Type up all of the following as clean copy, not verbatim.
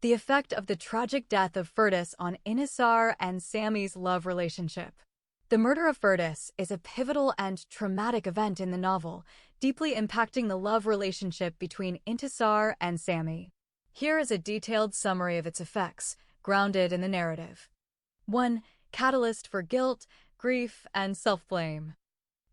The effect of the tragic death of Furtus on Intisar and Sammy's love relationship. The murder of Furtus is a pivotal and traumatic event in the novel, deeply impacting the love relationship between Intisar and Sammy. Here is a detailed summary of its effects, grounded in the narrative. 1. Catalyst for guilt, grief, and self-blame.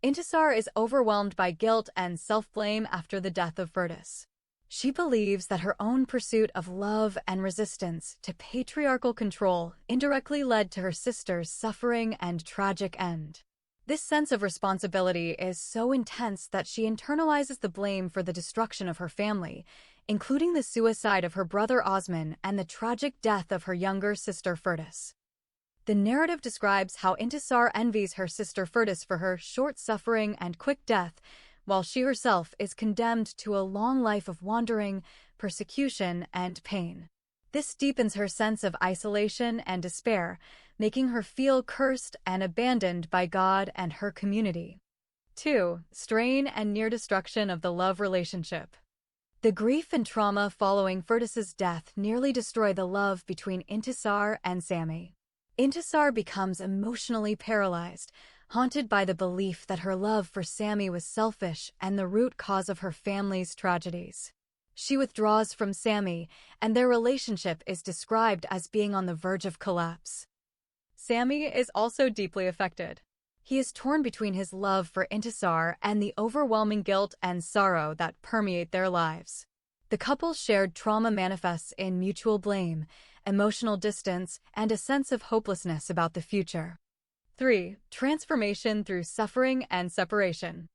Intisar is overwhelmed by guilt and self-blame after the death of Furtus. She believes that her own pursuit of love and resistance to patriarchal control indirectly led to her sister's suffering and tragic end. This sense of responsibility is so intense that she internalizes the blame for the destruction of her family, including the suicide of her brother Osman and the tragic death of her younger sister Furtus. The narrative describes how Intisar envies her sister Furtus for her short suffering and quick death, while she herself is condemned to a long life of wandering, persecution, and pain. This deepens her sense of isolation and despair, making her feel cursed and abandoned by God and her community. 2. Strain and near destruction of the love relationship. The grief and trauma following Furtus's death nearly destroy the love between Intisar and Sammy. Intisar becomes emotionally paralyzed, haunted by the belief that her love for Sammy was selfish and the root cause of her family's tragedies. She withdraws from Sammy, and their relationship is described as being on the verge of collapse. Sammy is also deeply affected. He is torn between his love for Intisar and the overwhelming guilt and sorrow that permeate their lives. The couple's shared trauma manifests in mutual blame, emotional distance, and a sense of hopelessness about the future. 3. Transformation through suffering and separation.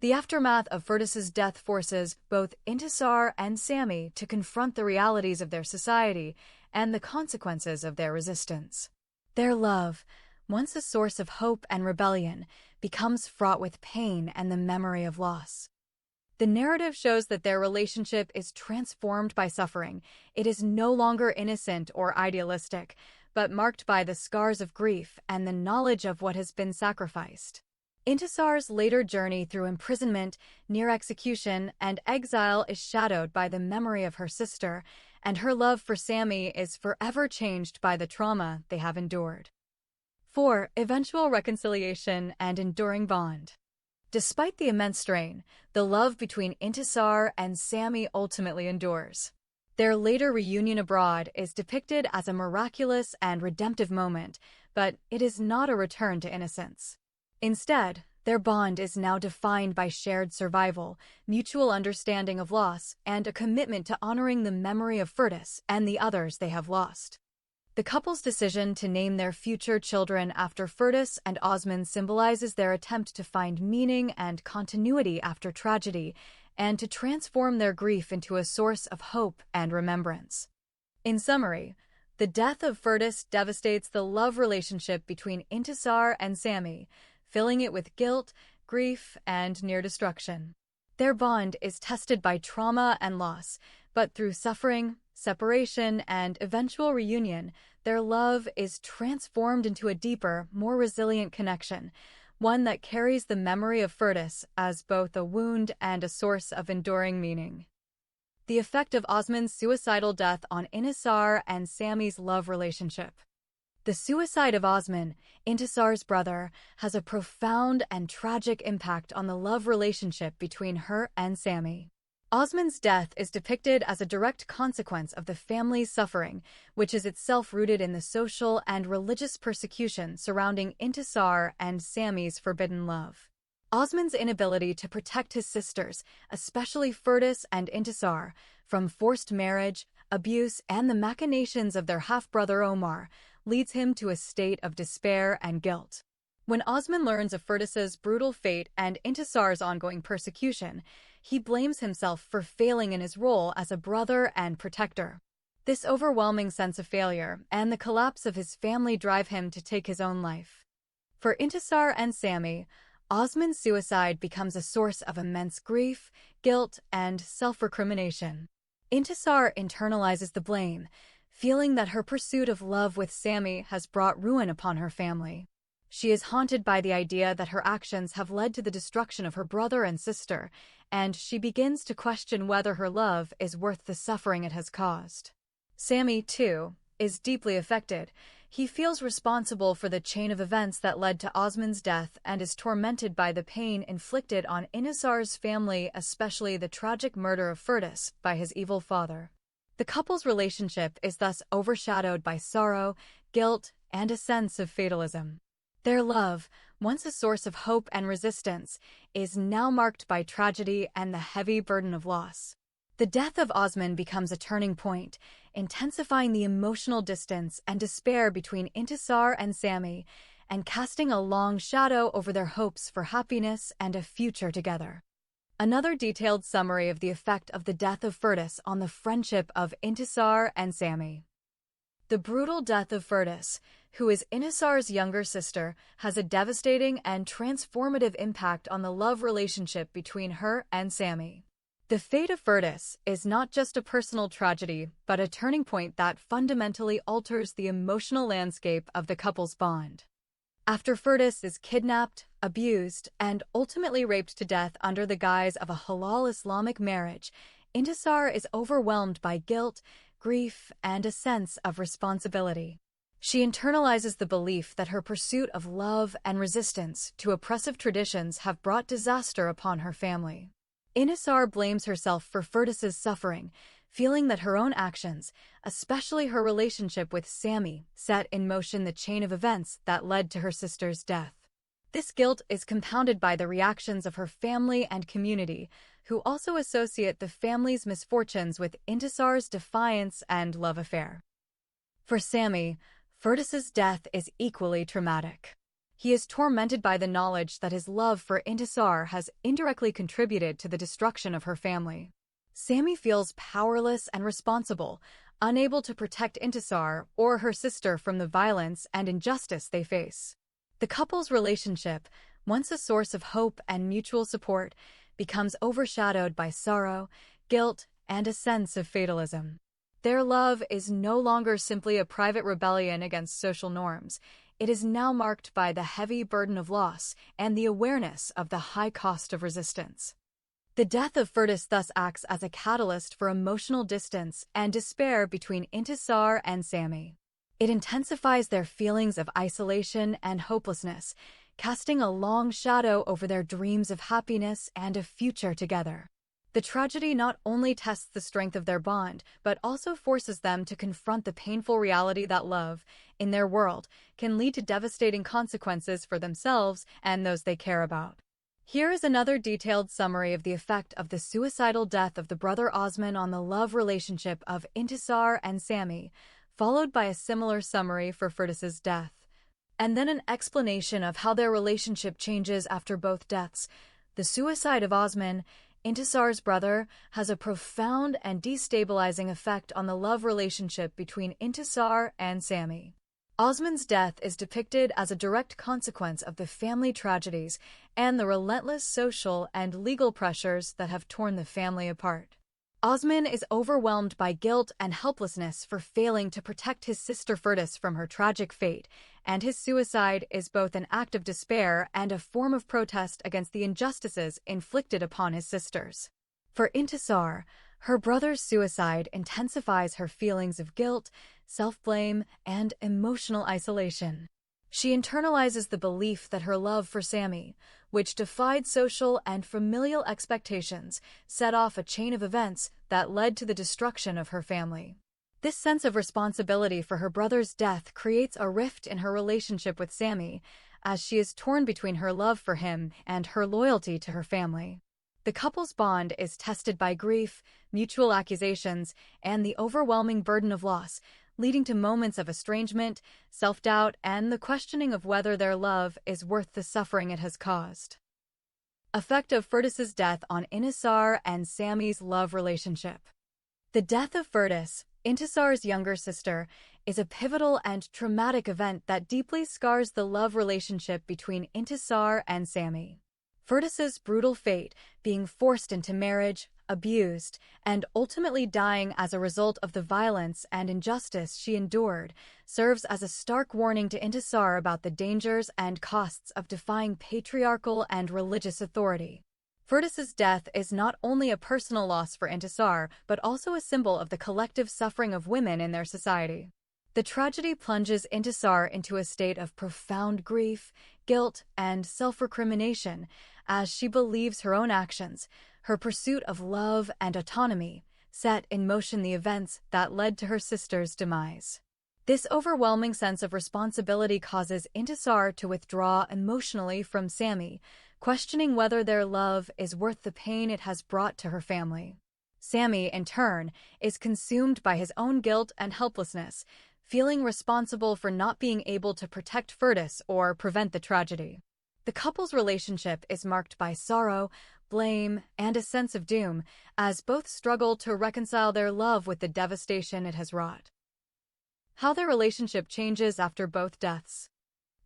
The aftermath of Furtus's death forces both Intisar and Sammy to confront the realities of their society and the consequences of their resistance. Their love, once a source of hope and rebellion, becomes fraught with pain and the memory of loss. The narrative shows that their relationship is transformed by suffering. It is no longer innocent or idealistic, but marked by the scars of grief and the knowledge of what has been sacrificed. Intisar's later journey through imprisonment, near execution, and exile is shadowed by the memory of her sister, and her love for Sammy is forever changed by the trauma they have endured. 4. Eventual reconciliation and enduring bond. Despite the immense strain, the love between Intisar and Sammy ultimately endures. Their later reunion abroad is depicted as a miraculous and redemptive moment, but it is not a return to innocence. Instead, their bond is now defined by shared survival, mutual understanding of loss, and a commitment to honoring the memory of Furtus and the others they have lost. The couple's decision to name their future children after Furtus and Osman symbolizes their attempt to find meaning and continuity after tragedy, and to transform their grief into a source of hope and remembrance. In summary, the death of Furtus devastates the love relationship between Intisar and Sammy, filling it with guilt, grief, and near destruction. Their bond is tested by trauma and loss, but through suffering, separation, and eventual reunion, their love is transformed into a deeper, more resilient connection, one that carries the memory of Furtus as both a wound and a source of enduring meaning. The effect of Osman's suicidal death on Intisar and Sammy's love relationship. The suicide of Osman, Intisar's brother, has a profound and tragic impact on the love relationship between her and Sammy. Osman's death is depicted as a direct consequence of the family's suffering, which is itself rooted in the social and religious persecution surrounding Intisar and Sammy's forbidden love. Osman's inability to protect his sisters, especially Furtus and Intisar, from forced marriage, abuse, and the machinations of their half-brother Omar, leads him to a state of despair and guilt. When Osman learns of Furtus's brutal fate and Intisar's ongoing persecution, he blames himself for failing in his role as a brother and protector. This overwhelming sense of failure and the collapse of his family drive him to take his own life. For Intisar and Sammy, Osman's suicide becomes a source of immense grief, guilt, and self-recrimination. Intisar internalizes the blame, feeling that her pursuit of love with Sammy has brought ruin upon her family. She is haunted by the idea that her actions have led to the destruction of her brother and sister, and she begins to question whether her love is worth the suffering it has caused. Sammy, too, is deeply affected. He feels responsible for the chain of events that led to Osman's death and is tormented by the pain inflicted on Inisar's family, especially the tragic murder of Furtus by his evil father. The couple's relationship is thus overshadowed by sorrow, guilt, and a sense of fatalism. Their love, once a source of hope and resistance, is now marked by tragedy and the heavy burden of loss. The death of Osman becomes a turning point, intensifying the emotional distance and despair between Intisar and Sammy, and casting a long shadow over their hopes for happiness and a future together. Another detailed summary of the effect of the death of Furtus on the friendship of Intisar and Sammy. The brutal death of Furtus, who is Inisar's younger sister, has a devastating and transformative impact on the love relationship between her and Sammy. The fate of Furtus is not just a personal tragedy, but a turning point that fundamentally alters the emotional landscape of the couple's bond. After Furtus is kidnapped, abused, and ultimately raped to death under the guise of a halal Islamic marriage, Intisar is overwhelmed by guilt, grief, and a sense of responsibility. She internalizes the belief that her pursuit of love and resistance to oppressive traditions have brought disaster upon her family. Inisar blames herself for Furtus's suffering, feeling that her own actions, especially her relationship with Sammy, set in motion the chain of events that led to her sister's death. This guilt is compounded by the reactions of her family and community, who also associate the family's misfortunes with Intisar's defiance and love affair. For Sammy, Furtus's death is equally traumatic. He is tormented by the knowledge that his love for Intisar has indirectly contributed to the destruction of her family. Sammy feels powerless and responsible, unable to protect Intisar or her sister from the violence and injustice they face. The couple's relationship, once a source of hope and mutual support, becomes overshadowed by sorrow, guilt, and a sense of fatalism. Their love is no longer simply a private rebellion against social norms. It is now marked by the heavy burden of loss and the awareness of the high cost of resistance. The death of Furtus thus acts as a catalyst for emotional distance and despair between Intisar and Sammy. It intensifies their feelings of isolation and hopelessness, casting a long shadow over their dreams of happiness and a future together. The tragedy not only tests the strength of their bond, but also forces them to confront the painful reality that love, in their world, can lead to devastating consequences for themselves and those they care about. Here is another detailed summary of the effect of the suicidal death of the brother Osman on the love relationship of Intisar and Sammy, followed by a similar summary for Furtus's death, and then an explanation of how their relationship changes after both deaths. The suicide of Osman, Intisar's brother, has a profound and destabilizing effect on the love relationship between Intisar and Sammy. Osman's death is depicted as a direct consequence of the family tragedies and the relentless social and legal pressures that have torn the family apart. Osman is overwhelmed by guilt and helplessness for failing to protect his sister Furtus from her tragic fate, and his suicide is both an act of despair and a form of protest against the injustices inflicted upon his sisters. For Intisar, her brother's suicide intensifies her feelings of guilt, self-blame, and emotional isolation. She internalizes the belief that her love for Sammy, which defied social and familial expectations, set off a chain of events that led to the destruction of her family. This sense of responsibility for her brother's death creates a rift in her relationship with Sammy, as she is torn between her love for him and her loyalty to her family. The couple's bond is tested by grief, mutual accusations, and the overwhelming burden of loss, leading to moments of estrangement, self-doubt, and the questioning of whether their love is worth the suffering it has caused. Effect of Furtus's death on Intisar and Sammy's love relationship. The death of Furtus, Intisar's younger sister, is a pivotal and traumatic event that deeply scars the love relationship between Intisar and Sammy. Furtus's brutal fate, being forced into marriage, abused, and ultimately dying as a result of the violence and injustice she endured, serves as a stark warning to Intisar about the dangers and costs of defying patriarchal and religious authority. Furtus's death is not only a personal loss for Intisar, but also a symbol of the collective suffering of women in their society. The tragedy plunges Intisar into a state of profound grief, guilt, and self-recrimination as she believes her own actions, her pursuit of love and autonomy, set in motion the events that led to her sister's demise. This overwhelming sense of responsibility causes Intisar to withdraw emotionally from Sami, questioning whether their love is worth the pain it has brought to her family. Sami, in turn, is consumed by his own guilt and helplessness, feeling responsible for not being able to protect Furtus or prevent the tragedy. The couple's relationship is marked by sorrow, blame, and a sense of doom, as both struggle to reconcile their love with the devastation it has wrought. How their relationship changes after both deaths.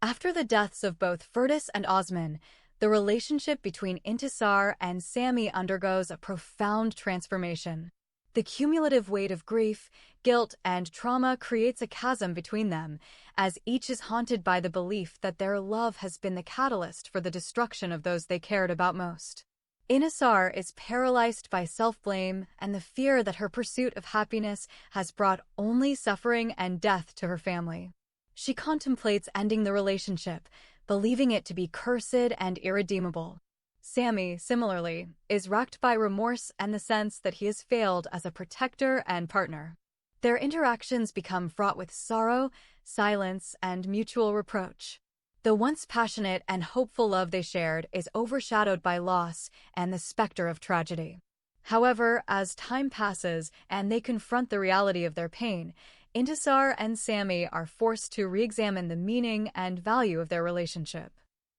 After the deaths of both Furtus and Osman, the relationship between Intisar and Sami undergoes a profound transformation. The cumulative weight of grief, guilt, and trauma creates a chasm between them, as each is haunted by the belief that their love has been the catalyst for the destruction of those they cared about most. Intisar is paralyzed by self-blame and the fear that her pursuit of happiness has brought only suffering and death to her family. She contemplates ending the relationship, believing it to be cursed and irredeemable. Sami, similarly, is racked by remorse and the sense that he has failed as a protector and partner. Their interactions become fraught with sorrow, silence, and mutual reproach. The once passionate and hopeful love they shared is overshadowed by loss and the specter of tragedy. However, as time passes and they confront the reality of their pain, Intisar and Sami are forced to re-examine the meaning and value of their relationship.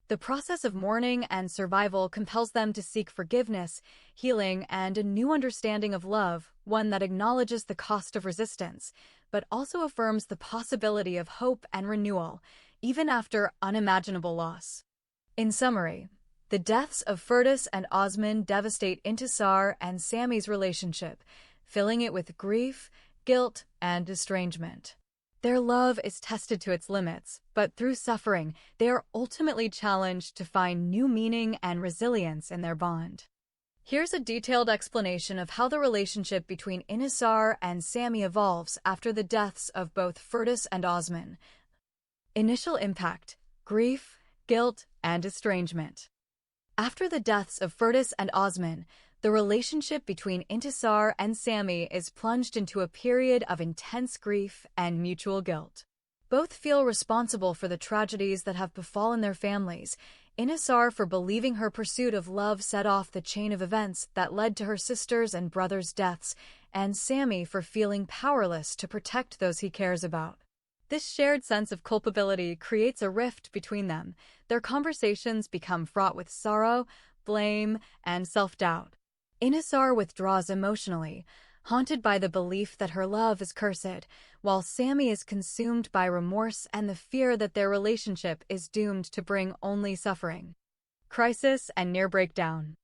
The process of mourning and survival compels them to seek forgiveness, healing, and a new understanding of love, one that acknowledges the cost of resistance, but also affirms the possibility of hope and renewal, even after unimaginable loss. In summary, the deaths of Furtus and Osman devastate Intisar and Sami's relationship, filling it with grief, guilt, and estrangement. Their love is tested to its limits, but through suffering, they are ultimately challenged to find new meaning and resilience in their bond. Here's a detailed explanation of how the relationship between Intisar and Sami evolves after the deaths of both Furtus and Osman. Initial impact: grief, guilt, and estrangement. After the deaths of Furtus and Osman, the relationship between Intisar and Sami is plunged into a period of intense grief and mutual guilt. Both feel responsible for the tragedies that have befallen their families, Intisar for believing her pursuit of love set off the chain of events that led to her sister's and brother's deaths, and Sami for feeling powerless to protect those he cares about. This shared sense of culpability creates a rift between them. Their conversations become fraught with sorrow, blame, and self-doubt. Intisar withdraws emotionally, haunted by the belief that her love is cursed, while Sami is consumed by remorse and the fear that their relationship is doomed to bring only suffering. Crisis and near breakdown.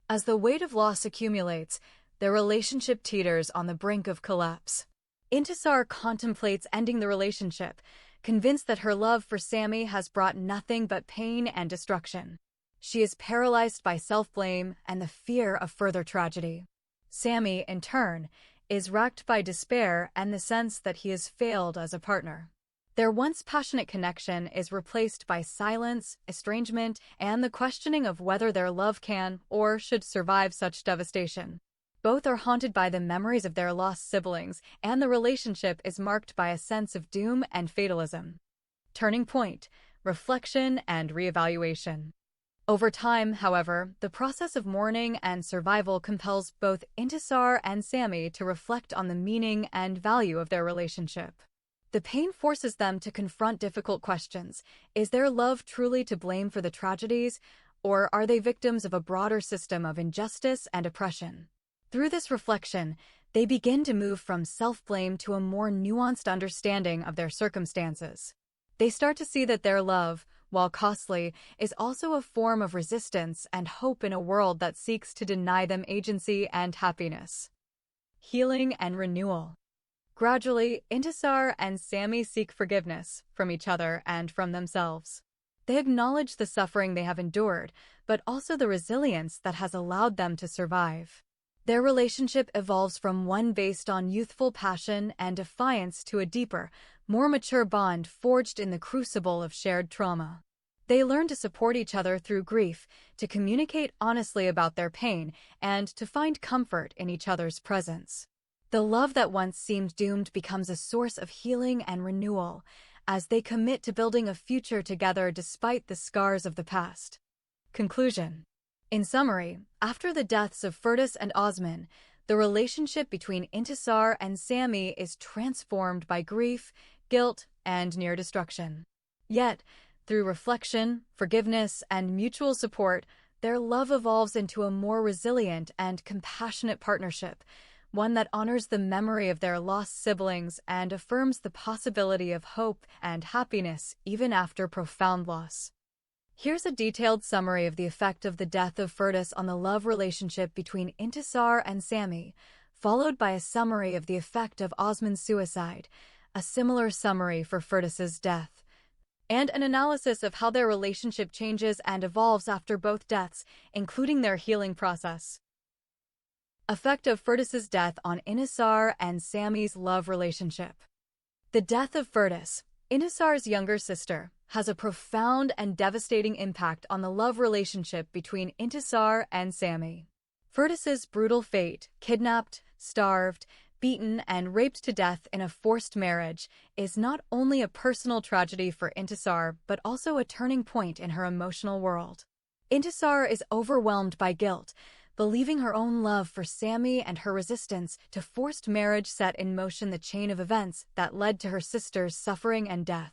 As the weight of loss accumulates, their relationship teeters on the brink of collapse. Intisar contemplates ending the relationship, convinced that her love for Sami has brought nothing but pain and destruction. She is paralyzed by self-blame and the fear of further tragedy. Sami, in turn, is racked by despair and the sense that he has failed as a partner. Their once passionate connection is replaced by silence, estrangement, and the questioning of whether their love can or should survive such devastation. Both are haunted by the memories of their lost siblings, and the relationship is marked by a sense of doom and fatalism. Turning point: reflection and reevaluation. Over time, however, the process of mourning and survival compels both Intisar and Sami to reflect on the meaning and value of their relationship. The pain forces them to confront difficult questions. Is their love truly to blame for the tragedies, or are they victims of a broader system of injustice and oppression? Through this reflection, they begin to move from self-blame to a more nuanced understanding of their circumstances. They start to see that their love, while costly, is also a form of resistance and hope in a world that seeks to deny them agency and happiness. Healing and renewal. Gradually, Intisar and Sami seek forgiveness from each other and from themselves. They acknowledge the suffering they have endured, but also the resilience that has allowed them to survive. Their relationship evolves from one based on youthful passion and defiance to a deeper, more mature bond forged in the crucible of shared trauma. They learn to support each other through grief, to communicate honestly about their pain, and to find comfort in each other's presence. The love that once seemed doomed becomes a source of healing and renewal, as they commit to building a future together despite the scars of the past. Conclusion. In summary, after the deaths of Fergus and Osman, the relationship between Intisar and Sami is transformed by grief, guilt, and near destruction. Yet, through reflection, forgiveness, and mutual support, their love evolves into a more resilient and compassionate partnership, one that honors the memory of their lost siblings and affirms the possibility of hope and happiness even after profound loss. Here's a detailed summary of the effect of the death of Fergus on the love relationship between Intisar and Sami, followed by a summary of the effect of Osman's suicide, a similar summary for Fergus's death, and an analysis of how their relationship changes and evolves after both deaths, including their healing process. Effect of Fergus's death on Intisar and Sami's love relationship. The death of Fergus, Intisar's younger sister, has a profound and devastating impact on the love relationship between Intisar and Sami. Fergus's brutal fate, kidnapped, starved, beaten, and raped to death in a forced marriage, is not only a personal tragedy for Intisar but also a turning point in her emotional world. Intisar is overwhelmed by guilt, believing her own love for Sami and her resistance to forced marriage set in motion the chain of events that led to her sister's suffering and death.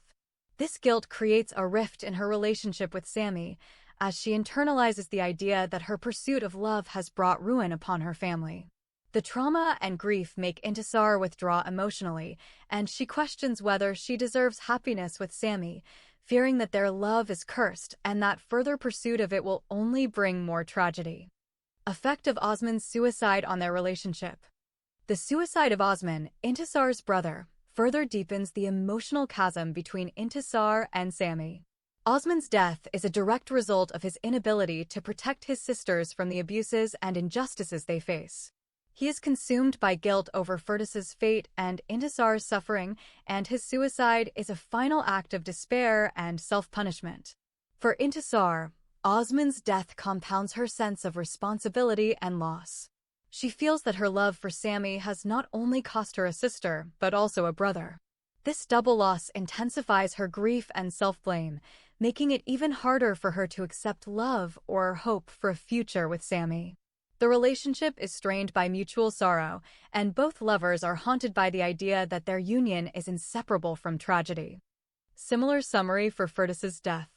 This guilt creates a rift in her relationship with Sami, as she internalizes the idea that her pursuit of love has brought ruin upon her family. The trauma and grief make Intisar withdraw emotionally, and she questions whether she deserves happiness with Sami, fearing that their love is cursed and that further pursuit of it will only bring more tragedy. Effect of Osman's suicide on their relationship. The suicide of Osman, Intisar's brother, further deepens the emotional chasm between Intisar and Sami. Osman's death is a direct result of his inability to protect his sisters from the abuses and injustices they face. He is consumed by guilt over Fergus's fate and Intisar's suffering, and his suicide is a final act of despair and self-punishment. For Intisar, Osman's death compounds her sense of responsibility and loss. She feels that her love for Sami has not only cost her a sister, but also a brother. This double loss intensifies her grief and self-blame, making it even harder for her to accept love or hope for a future with Sami. The relationship is strained by mutual sorrow, and both lovers are haunted by the idea that their union is inseparable from tragedy. Similar summary for Fergus's death.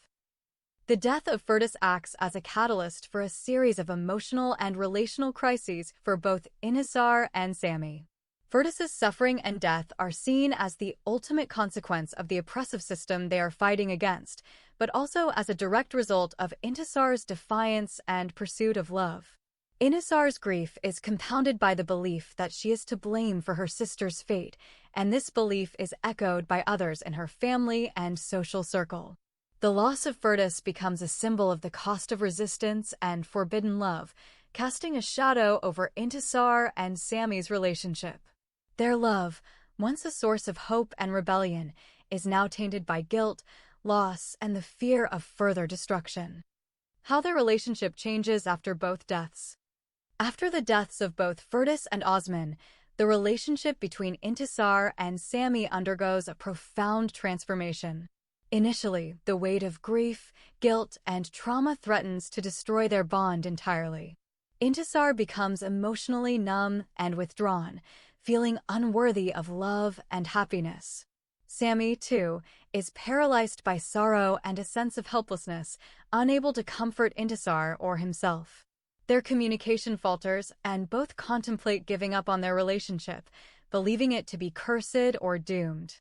The death of Fergus acts as a catalyst for a series of emotional and relational crises for both Intisar and Sami. Fergus's suffering and death are seen as the ultimate consequence of the oppressive system they are fighting against, but also as a direct result of Intisar's defiance and pursuit of love. Intisar's grief is compounded by the belief that she is to blame for her sister's fate, and this belief is echoed by others in her family and social circle. The loss of Fergus becomes a symbol of the cost of resistance and forbidden love, casting a shadow over Intisar and Sami's relationship. Their love, once a source of hope and rebellion, is now tainted by guilt, loss, and the fear of further destruction. How their relationship changes after both deaths. After the deaths of both Fergus and Osman, the relationship between Intisar and Sami undergoes a profound transformation. Initially, the weight of grief, guilt, and trauma threatens to destroy their bond entirely. Intisar becomes emotionally numb and withdrawn, feeling unworthy of love and happiness. Sami, too, is paralyzed by sorrow and a sense of helplessness, unable to comfort Intisar or himself. Their communication falters, and both contemplate giving up on their relationship, believing it to be cursed or doomed.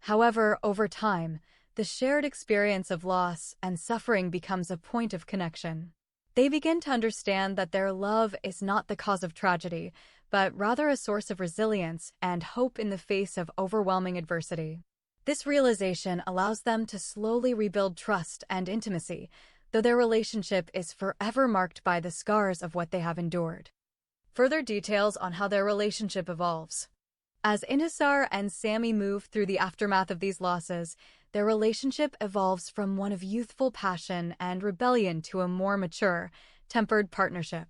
However, over time, the shared experience of loss and suffering becomes a point of connection. They begin to understand that their love is not the cause of tragedy, but rather a source of resilience and hope in the face of overwhelming adversity. This realization allows them to slowly rebuild trust and intimacy, though their relationship is forever marked by the scars of what they have endured. Further details on how their relationship evolves. As Intisar and Sammy move through the aftermath of these losses, their relationship evolves from one of youthful passion and rebellion to a more mature, tempered partnership.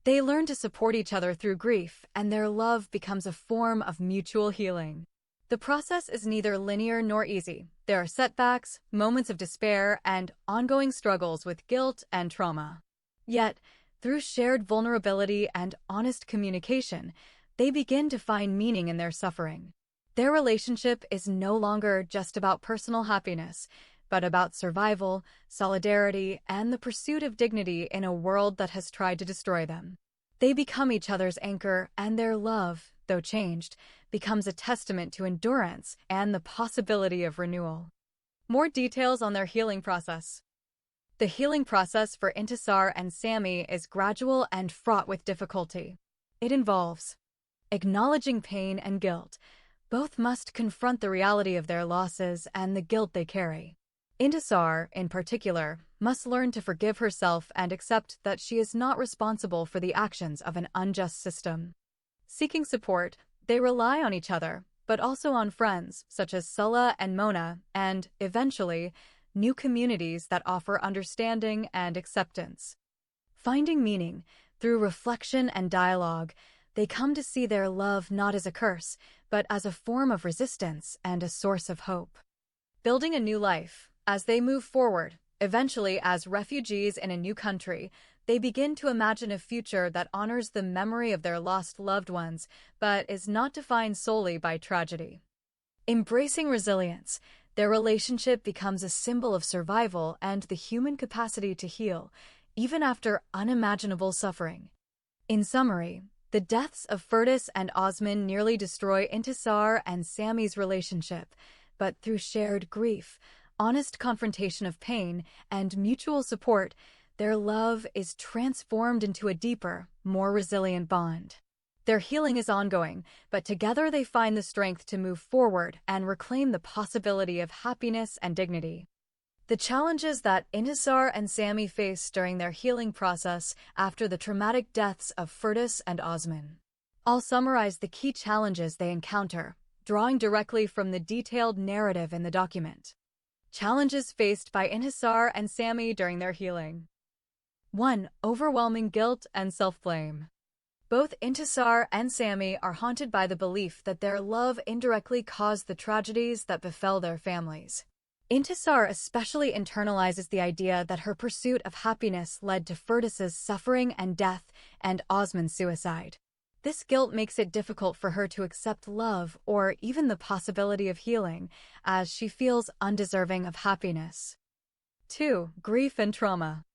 They learn to support each other through grief, and their love becomes a form of mutual healing. The process is neither linear nor easy. There are setbacks, moments of despair, and ongoing struggles with guilt and trauma. Yet, through shared vulnerability and honest communication, they begin to find meaning in their suffering. Their relationship is no longer just about personal happiness, but about survival, solidarity, and the pursuit of dignity in a world that has tried to destroy them. They become each other's anchor, and their love, though changed, becomes a testament to endurance and the possibility of renewal. More details on their healing process. The healing process for Intisar and Sammy is gradual and fraught with difficulty. It involves acknowledging pain and guilt. Both must confront the reality of their losses and the guilt they carry. Intisar, in particular, must learn to forgive herself and accept that she is not responsible for the actions of an unjust system. Seeking support, they rely on each other, but also on friends, such as Sulla and Mona, and, eventually, new communities that offer understanding and acceptance. Finding meaning, through reflection and dialogue, they come to see their love not as a curse, but as a form of resistance and a source of hope. Building a new life. As they move forward, eventually as refugees in a new country, they begin to imagine a future that honors the memory of their lost loved ones, but is not defined solely by tragedy. Embracing resilience, their relationship becomes a symbol of survival and the human capacity to heal, even after unimaginable suffering. In summary, the deaths of Furtis and Osman nearly destroy Intisar and Sammy's relationship, but through shared grief, honest confrontation of pain, and mutual support, their love is transformed into a deeper, more resilient bond. Their healing is ongoing, but together they find the strength to move forward and reclaim the possibility of happiness and dignity. The challenges that Intisar and Sammy face during their healing process after the traumatic deaths of Furtis and Osman. I'll summarize the key challenges they encounter, drawing directly from the detailed narrative in the document. Challenges faced by Intisar and Sammy during their healing. 1. Overwhelming guilt and self-blame. Both Intisar and Sammy are haunted by the belief that their love indirectly caused the tragedies that befell their families. Intisar especially internalizes the idea that her pursuit of happiness led to Furtis's suffering and death and Osman's suicide. This guilt makes it difficult for her to accept love or even the possibility of healing, as she feels undeserving of happiness. 2. Grief and trauma.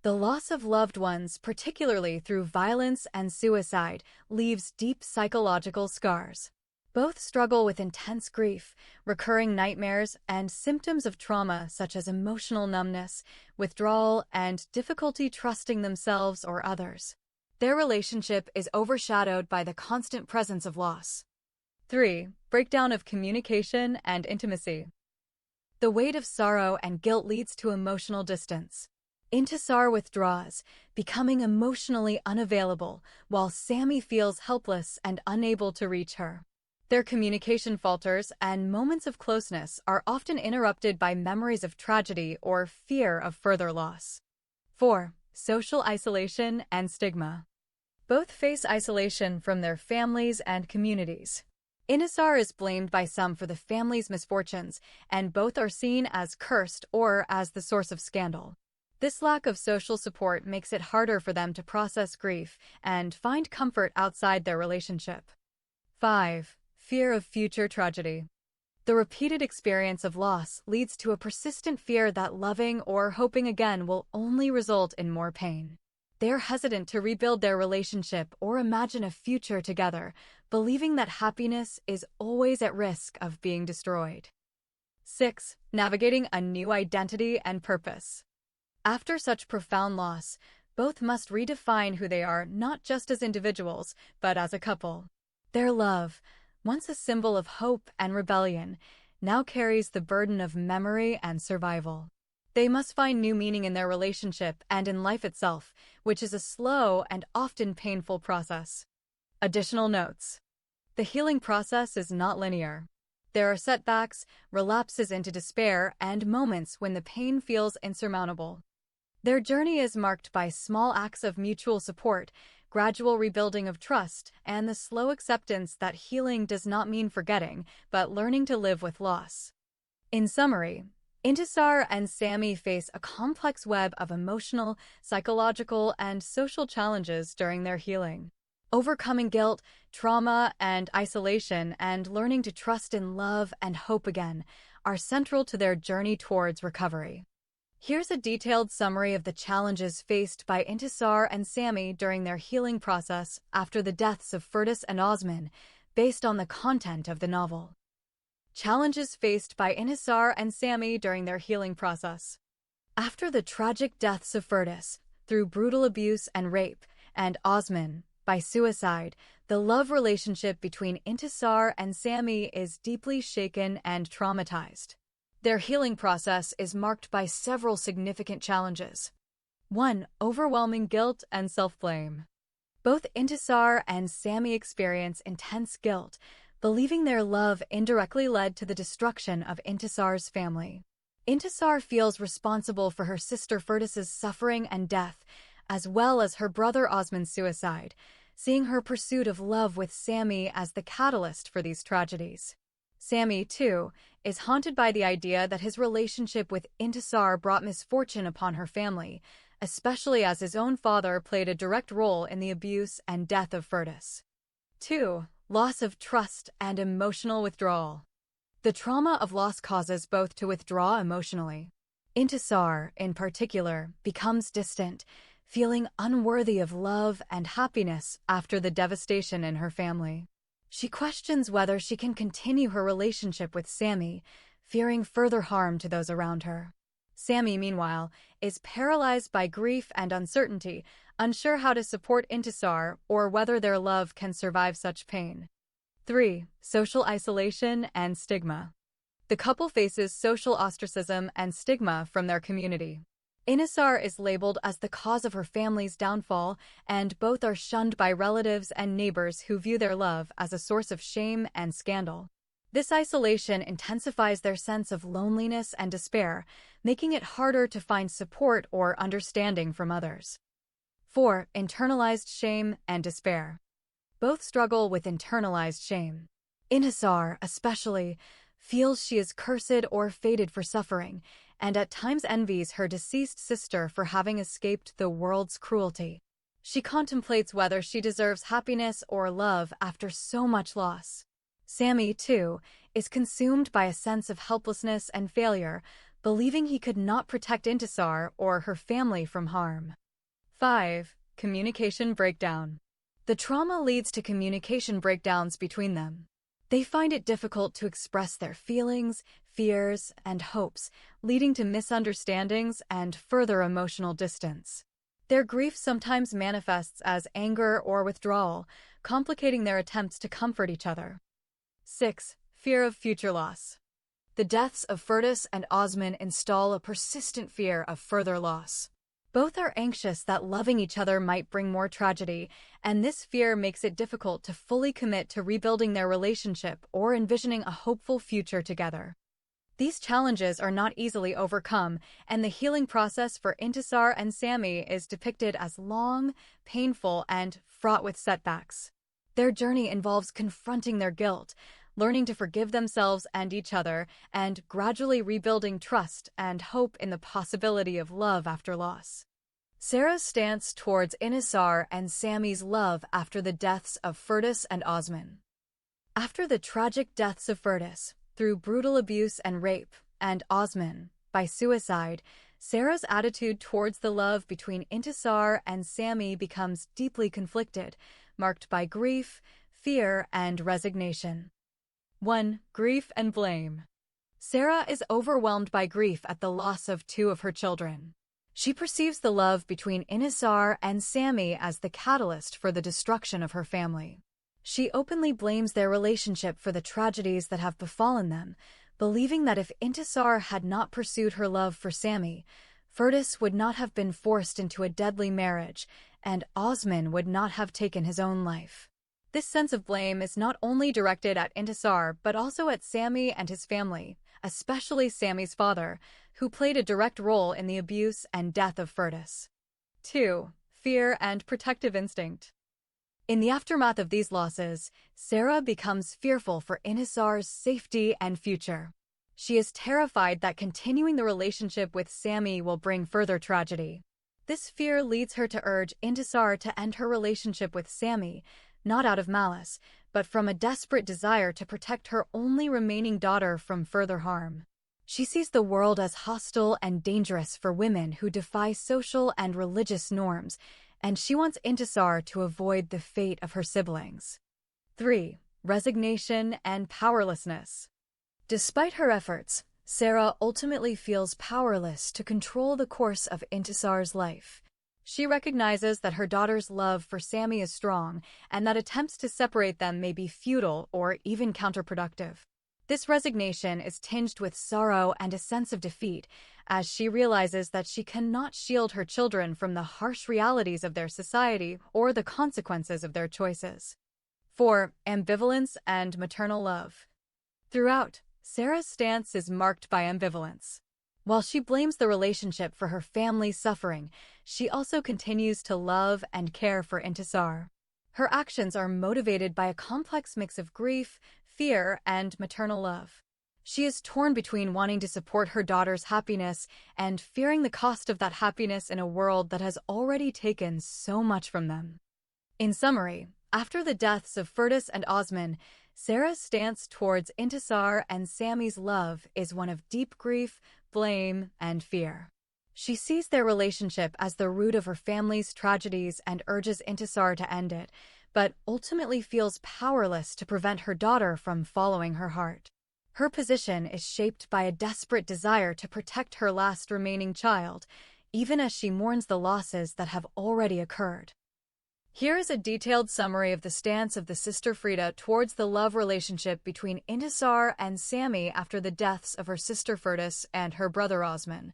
The loss of loved ones, particularly through violence and suicide, leaves deep psychological scars. Both struggle with intense grief, recurring nightmares, and symptoms of trauma such as emotional numbness, withdrawal, and difficulty trusting themselves or others. Their relationship is overshadowed by the constant presence of loss. 3. Breakdown of communication and intimacy. The weight of sorrow and guilt leads to emotional distance. Intisar withdraws, becoming emotionally unavailable, while Sammy feels helpless and unable to reach her. Their communication falters, and moments of closeness are often interrupted by memories of tragedy or fear of further loss. 4. Social isolation and stigma. Both face isolation from their families and communities. Intisar is blamed by some for the family's misfortunes, and both are seen as cursed or as the source of scandal. This lack of social support makes it harder for them to process grief and find comfort outside their relationship. 5. Fear of future tragedy. The repeated experience of loss leads to a persistent fear that loving or hoping again will only result in more pain. They are hesitant to rebuild their relationship or imagine a future together, believing that happiness is always at risk of being destroyed. 6. Navigating a new identity and purpose. After such profound loss, both must redefine who they are not just as individuals, but as a couple. Their love, once a symbol of hope and rebellion, now carries the burden of memory and survival. They must find new meaning in their relationship and in life itself, which is a slow and often painful process. Additional notes. The healing process is not linear. There are setbacks, relapses into despair, and moments when the pain feels insurmountable. Their journey is marked by small acts of mutual support, gradual rebuilding of trust, and the slow acceptance that healing does not mean forgetting, but learning to live with loss. In summary, Intisar and Sammy face a complex web of emotional, psychological, and social challenges during their healing. Overcoming guilt, trauma, and isolation, and learning to trust in love and hope again are central to their journey towards recovery. Here's a detailed summary of the challenges faced by Intisar and Sammy during their healing process after the deaths of Fergus and Osman, based on the content of the novel. Challenges faced by Intisar and Sammy during their healing process. After the tragic deaths of Fergus, through brutal abuse and rape, and Osman, by suicide, the love relationship between Intisar and Sammy is deeply shaken and traumatized. Their healing process is marked by several significant challenges. 1. Overwhelming guilt and self-blame. Both Intisar and Sammy experience intense guilt, believing their love indirectly led to the destruction of Intisar's family. Intisar feels responsible for her sister Fergus's suffering and death, as well as her brother Osman's suicide, seeing her pursuit of love with Sammy as the catalyst for these tragedies. Sammy, too, is haunted by the idea that his relationship with Intisar brought misfortune upon her family, especially as his own father played a direct role in the abuse and death of Fergus. 2. Loss of trust and emotional withdrawal. The trauma of loss causes both to withdraw emotionally. Intisar, in particular, becomes distant, feeling unworthy of love and happiness after the devastation in her family. She questions whether she can continue her relationship with Sammy, fearing further harm to those around her. Sammy, meanwhile, is paralyzed by grief and uncertainty, unsure how to support Intisar or whether their love can survive such pain. 3. Social isolation and stigma. The couple faces social ostracism and stigma from their community. Intisar is labeled as the cause of her family's downfall, and both are shunned by relatives and neighbors who view their love as a source of shame and scandal. This isolation intensifies their sense of loneliness and despair, making it harder to find support or understanding from others. 4. Internalized shame and despair. Both struggle with internalized shame. Intisar, especially, feels she is cursed or fated for suffering, and at times envies her deceased sister for having escaped the world's cruelty. She contemplates whether she deserves happiness or love after so much loss. Sammy, too, is consumed by a sense of helplessness and failure, believing he could not protect Intisar or her family from harm. 5. Communication breakdown. The trauma leads to communication breakdowns between them. They find it difficult to express their feelings, fears, and hopes, leading to misunderstandings and further emotional distance. Their grief sometimes manifests as anger or withdrawal, complicating their attempts to comfort each other. 6. Fear of future loss. The deaths of Fergus and Osman install a persistent fear of further loss. Both are anxious that loving each other might bring more tragedy, and this fear makes it difficult to fully commit to rebuilding their relationship or envisioning a hopeful future together. These challenges are not easily overcome, and the healing process for Intisar and Sammy is depicted as long, painful, and fraught with setbacks. Their journey involves confronting their guilt, learning to forgive themselves and each other, and gradually rebuilding trust and hope in the possibility of love after loss. Sarah's stance towards Intisar and Sammy's love after the deaths of Fergus and Osman. After the tragic deaths of Fergus, through brutal abuse and rape, and Osman, by suicide, Sarah's attitude towards the love between Intisar and Sammy becomes deeply conflicted, marked by grief, fear, and resignation. 1. Grief and blame. Sarah is overwhelmed by grief at the loss of two of her children. She perceives the love between Intisar and Sammy as the catalyst for the destruction of her family. She openly blames their relationship for the tragedies that have befallen them, believing that if Intisar had not pursued her love for Sami, Firdas would not have been forced into a deadly marriage, and Osman would not have taken his own life. This sense of blame is not only directed at Intisar but also at Sami and his family, especially Sami's father, who played a direct role in the abuse and death of Firdas. 2. Fear and protective instinct. In the aftermath of these losses, Sarah becomes fearful for Intisar's safety and future. She is terrified that continuing the relationship with Sami will bring further tragedy. This fear leads her to urge Intisar to end her relationship with Sami, not out of malice, but from a desperate desire to protect her only remaining daughter from further harm. She sees the world as hostile and dangerous for women who defy social and religious norms, and she wants Intisar to avoid the fate of her siblings. 3. Resignation and powerlessness. Despite her efforts, Sarah ultimately feels powerless to control the course of Intisar's life. She recognizes that her daughter's love for Sami is strong and that attempts to separate them may be futile or even counterproductive. This resignation is tinged with sorrow and a sense of defeat, as she realizes that she cannot shield her children from the harsh realities of their society or the consequences of their choices. 4. Ambivalence and maternal love. Throughout, Sarah's stance is marked by ambivalence. While she blames the relationship for her family's suffering, she also continues to love and care for Intisar. Her actions are motivated by a complex mix of grief, fear, and maternal love. She is torn between wanting to support her daughter's happiness and fearing the cost of that happiness in a world that has already taken so much from them. In summary, after the deaths of Firdas and Osman, Sarah's stance towards Intisar and Sami's love is one of deep grief, blame, and fear. She sees their relationship as the root of her family's tragedies and urges Intisar to end it, but ultimately feels powerless to prevent her daughter from following her heart. Her position is shaped by a desperate desire to protect her last remaining child, even as she mourns the losses that have already occurred. Here is a detailed summary of the stance of the sister Frida towards the love relationship between Intisar and Sami after the deaths of her sister Firdas and her brother Osman.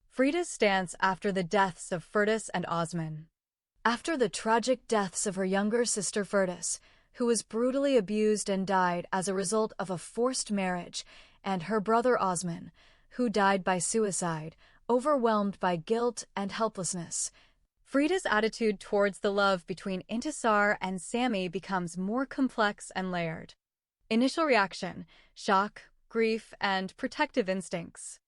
Frida's stance after the deaths of Firdas and Osman. After the tragic deaths of her younger sister Firdas, who was brutally abused and died as a result of a forced marriage, and her brother Osman, who died by suicide, overwhelmed by guilt and helplessness, Frida's attitude towards the love between Intisar and Sami becomes more complex and layered. Initial reaction: shock, grief, and protective instincts.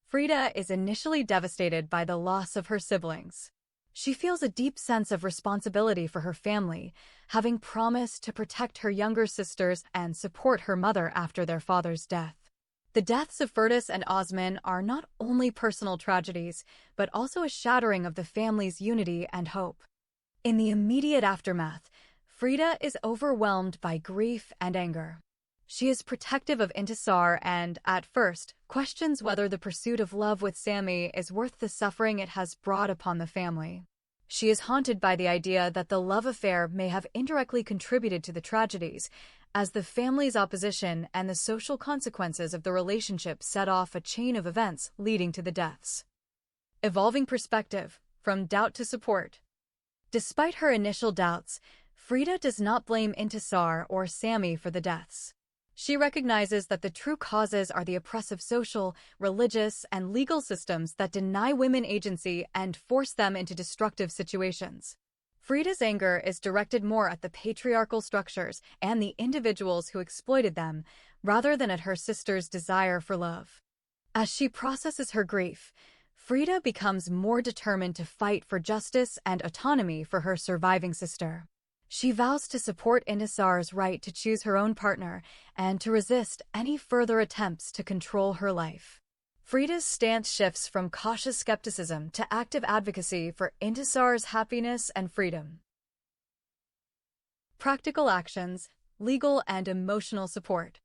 Frida is initially devastated by the loss of her siblings. She feels a deep sense of responsibility for her family, having promised to protect her younger sisters and support her mother after their father's death. The deaths of Firdas and Osman are not only personal tragedies, but also a shattering of the family's unity and hope. In the immediate aftermath, Frida is overwhelmed by grief and anger. She is protective of Intisar and, at first, questions whether the pursuit of love with Sami is worth the suffering it has brought upon the family. She is haunted by the idea that the love affair may have indirectly contributed to the tragedies, as the family's opposition and the social consequences of the relationship set off a chain of events leading to the deaths. Evolving perspective: from doubt to support. Despite her initial doubts, Frida does not blame Intisar or Sami for the deaths. She recognizes that the true causes are the oppressive social, religious, and legal systems that deny women agency and force them into destructive situations. Frida's anger is directed more at the patriarchal structures and the individuals who exploited them, rather than at her sister's desire for love. As she processes her grief, Frida becomes more determined to fight for justice and autonomy for her surviving sister. She vows to support Intisar's right to choose her own partner and to resist any further attempts to control her life. Frida's stance shifts from cautious skepticism to active advocacy for Intisar's happiness and freedom. Practical actions: legal and emotional support.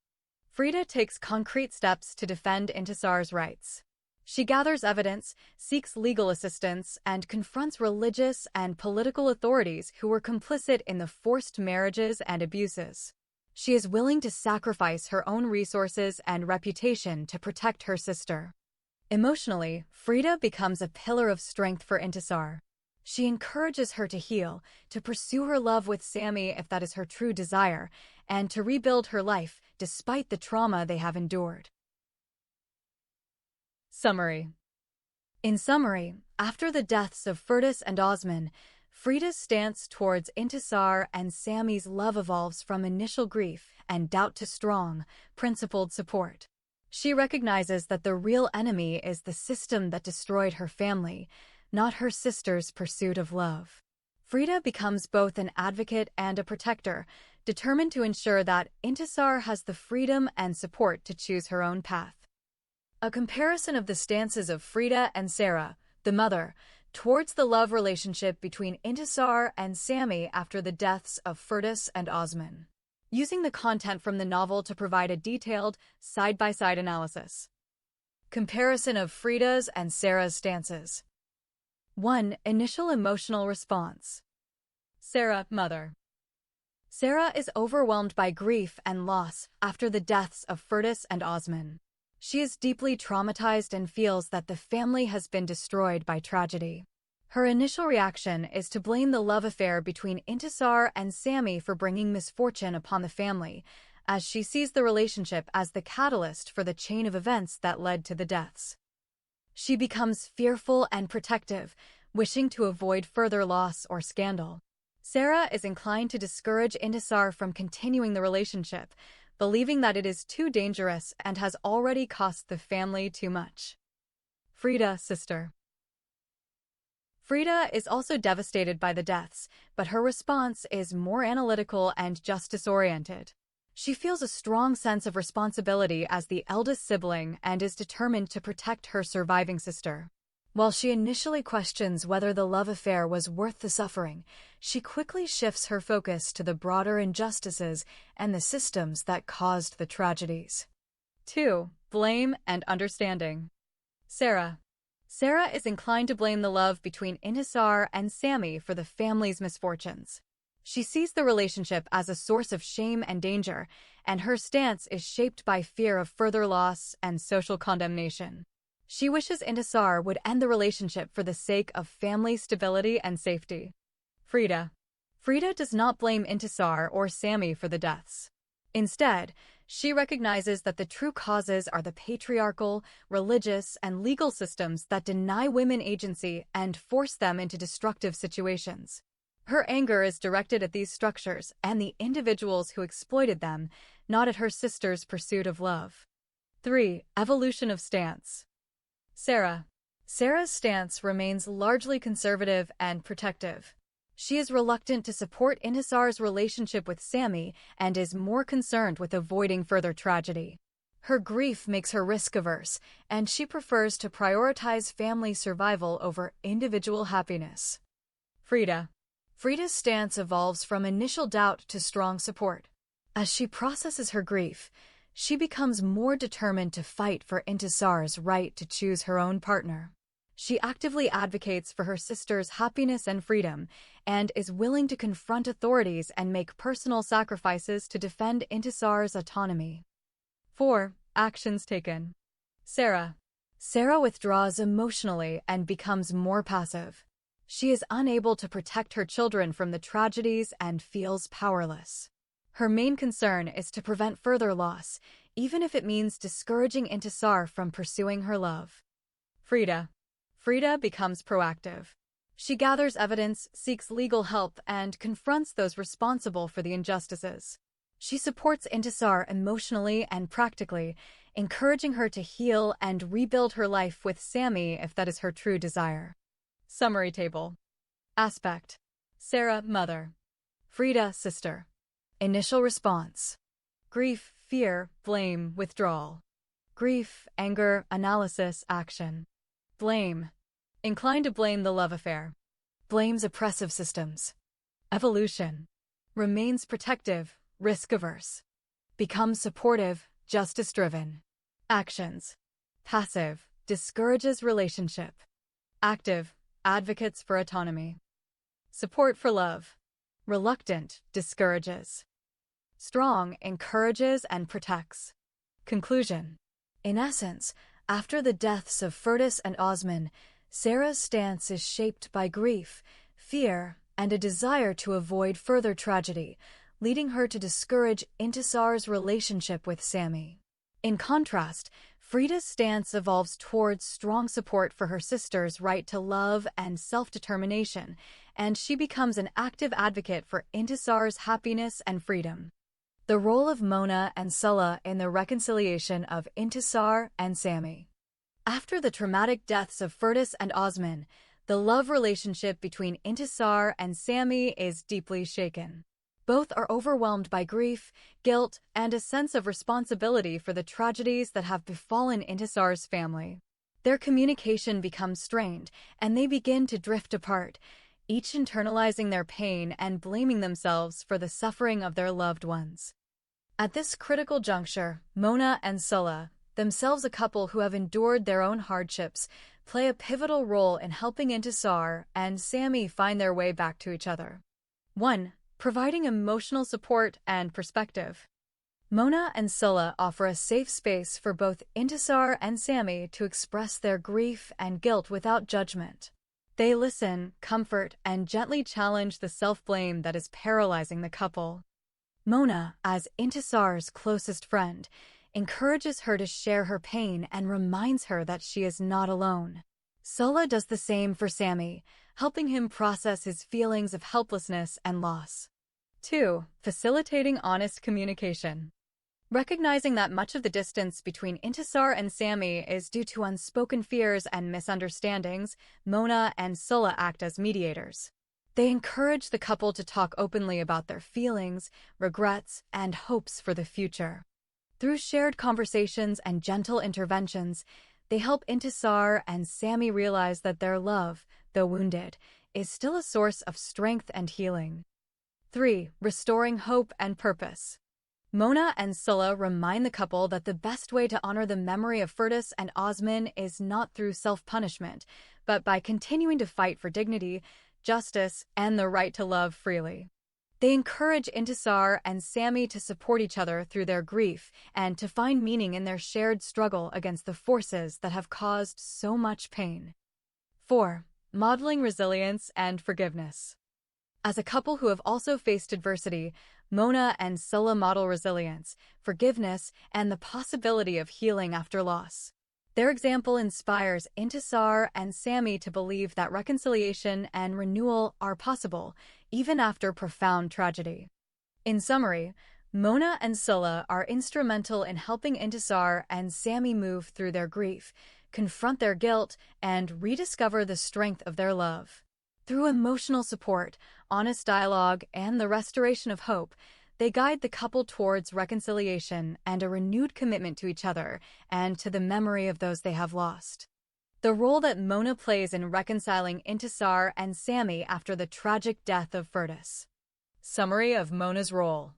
Frida takes concrete steps to defend Intisar's rights. She gathers evidence, seeks legal assistance, and confronts religious and political authorities who were complicit in the forced marriages and abuses. She is willing to sacrifice her own resources and reputation to protect her sister. Emotionally, Frida becomes a pillar of strength for Intisar. She encourages her to heal, to pursue her love with Sammy if that is her true desire, and to rebuild her life despite the trauma they have endured. Summary. In summary, after the deaths of Furtus and Osman, Frida's stance towards Intisar and Sammy's love evolves from initial grief and doubt to strong, principled support. She recognizes that the real enemy is the system that destroyed her family, not her sister's pursuit of love. Frida becomes both an advocate and a protector, determined to ensure that Intisar has the freedom and support to choose her own path. A comparison of the stances of Frida and Sarah, the mother, towards the love relationship between Intisar and Sammy after the deaths of Furtus and Osman. Using the content from the novel to provide a detailed, side-by-side analysis. Comparison of Frida's and Sarah's stances. 1. Initial emotional response. Sarah, mother. Sarah is overwhelmed by grief and loss after the deaths of Furtus and Osman. She is deeply traumatized and feels that the family has been destroyed by tragedy. Her initial reaction is to blame the love affair between Intisar and Sammy for bringing misfortune upon the family, as she sees the relationship as the catalyst for the chain of events that led to the deaths. She becomes fearful and protective, wishing to avoid further loss or scandal. Sarah is inclined to discourage Intisar from continuing the relationship, believing that it is too dangerous and has already cost the family too much. Frida, sister. Frida is also devastated by the deaths, but her response is more analytical and justice-oriented. She feels a strong sense of responsibility as the eldest sibling and is determined to protect her surviving sister. While she initially questions whether the love affair was worth the suffering, she quickly shifts her focus to the broader injustices and the systems that caused the tragedies. 2. Blame and understanding. Sarah. Sarah is inclined to blame the love between Intisar and Sammy for the family's misfortunes. She sees the relationship as a source of shame and danger, and her stance is shaped by fear of further loss and social condemnation. She wishes Intisar would end the relationship for the sake of family stability and safety. Frida. Frida does not blame Intisar or Sammy for the deaths. Instead, she recognizes that the true causes are the patriarchal, religious, and legal systems that deny women agency and force them into destructive situations. Her anger is directed at these structures and the individuals who exploited them, not at her sister's pursuit of love. 3. Evolution of stance. Sarah. Sarah's stance remains largely conservative and protective. She is reluctant to support Intisar's relationship with Sammy and is more concerned with avoiding further tragedy. Her grief makes her risk-averse, and she prefers to prioritize family survival over individual happiness. Frida. Frida's stance evolves from initial doubt to strong support. As she processes her grief, she becomes more determined to fight for Intisar's right to choose her own partner. She actively advocates for her sister's happiness and freedom, and is willing to confront authorities and make personal sacrifices to defend Intisar's autonomy. 4. Actions taken. Sarah. Sarah withdraws emotionally and becomes more passive. She is unable to protect her children from the tragedies and feels powerless. Her main concern is to prevent further loss, even if it means discouraging Intisar from pursuing her love. Frida. Frida becomes proactive. She gathers evidence, seeks legal help, and confronts those responsible for the injustices. She supports Intisar emotionally and practically, encouraging her to heal and rebuild her life with Sammy if that is her true desire. Summary table. Aspect. Sarah, mother. Frida, sister. Initial response. Grief, fear, blame, withdrawal. Grief, anger, analysis, action. Blame. Inclined to blame the love affair. Blames oppressive systems. Evolution. Remains protective, risk-averse. Becomes supportive, justice-driven. Actions. Passive. Discourages relationship. Active. Advocates for autonomy. Support for love. Reluctant. Discourages. strong, encourages, and protects. Conclusion. In essence, after the deaths of Furtus and Osman, Sarah's stance is shaped by grief, fear, and a desire to avoid further tragedy, leading her to discourage Intisar's relationship with Sami. In contrast, Frida's stance evolves towards strong support for her sister's right to love and self-determination, and she becomes an active advocate for Intisar's happiness and freedom. The role of Mona and Sulla in the reconciliation of Intisar and Sami. After the traumatic deaths of Furtus and Osman, the love relationship between Intisar and Sami is deeply shaken. Both are overwhelmed by grief, guilt, and a sense of responsibility for the tragedies that have befallen Intisar's family. Their communication becomes strained, and they begin to drift apart, each internalizing their pain and blaming themselves for the suffering of their loved ones. At this critical juncture, Mona and Sulla, themselves a couple who have endured their own hardships, play a pivotal role in helping Intisar and Sami find their way back to each other. 1. Providing emotional support and perspective. Mona and Sulla offer a safe space for both Intisar and Sami to express their grief and guilt without judgment. They listen, comfort, and gently challenge the self-blame that is paralyzing the couple. Mona, as Intisar's closest friend, encourages her to share her pain and reminds her that she is not alone. Sulla does the same for Sami, helping him process his feelings of helplessness and loss. 2. Facilitating honest communication. Recognizing that much of the distance between Intisar and Sami is due to unspoken fears and misunderstandings, Mona and Sulla act as mediators. They encourage the couple to talk openly about their feelings, regrets, and hopes for the future. Through shared conversations and gentle interventions, they help Intisar and Sami realize that their love, though wounded, is still a source of strength and healing. 3. Restoring hope and purpose. Mona and Sulla remind the couple that the best way to honor the memory of Furtus and Osman is not through self-punishment, but by continuing to fight for dignity, justice, and the right to love freely. They encourage Intisar and Sami to support each other through their grief and to find meaning in their shared struggle against the forces that have caused so much pain. 4. Modeling resilience and forgiveness. As a couple who have also faced adversity, Mona and Sulla model resilience, forgiveness, and the possibility of healing after loss. Their example inspires Intisar and Sami to believe that reconciliation and renewal are possible, even after profound tragedy. In summary, Mona and Sulla are instrumental in helping Intisar and Sami move through their grief, confront their guilt, and rediscover the strength of their love. Through emotional support, honest dialogue, and the restoration of hope, they guide the couple towards reconciliation and a renewed commitment to each other and to the memory of those they have lost. The role that Mona plays in reconciling Intisar and Sami after the tragic death of Furtus. Summary of Mona's role.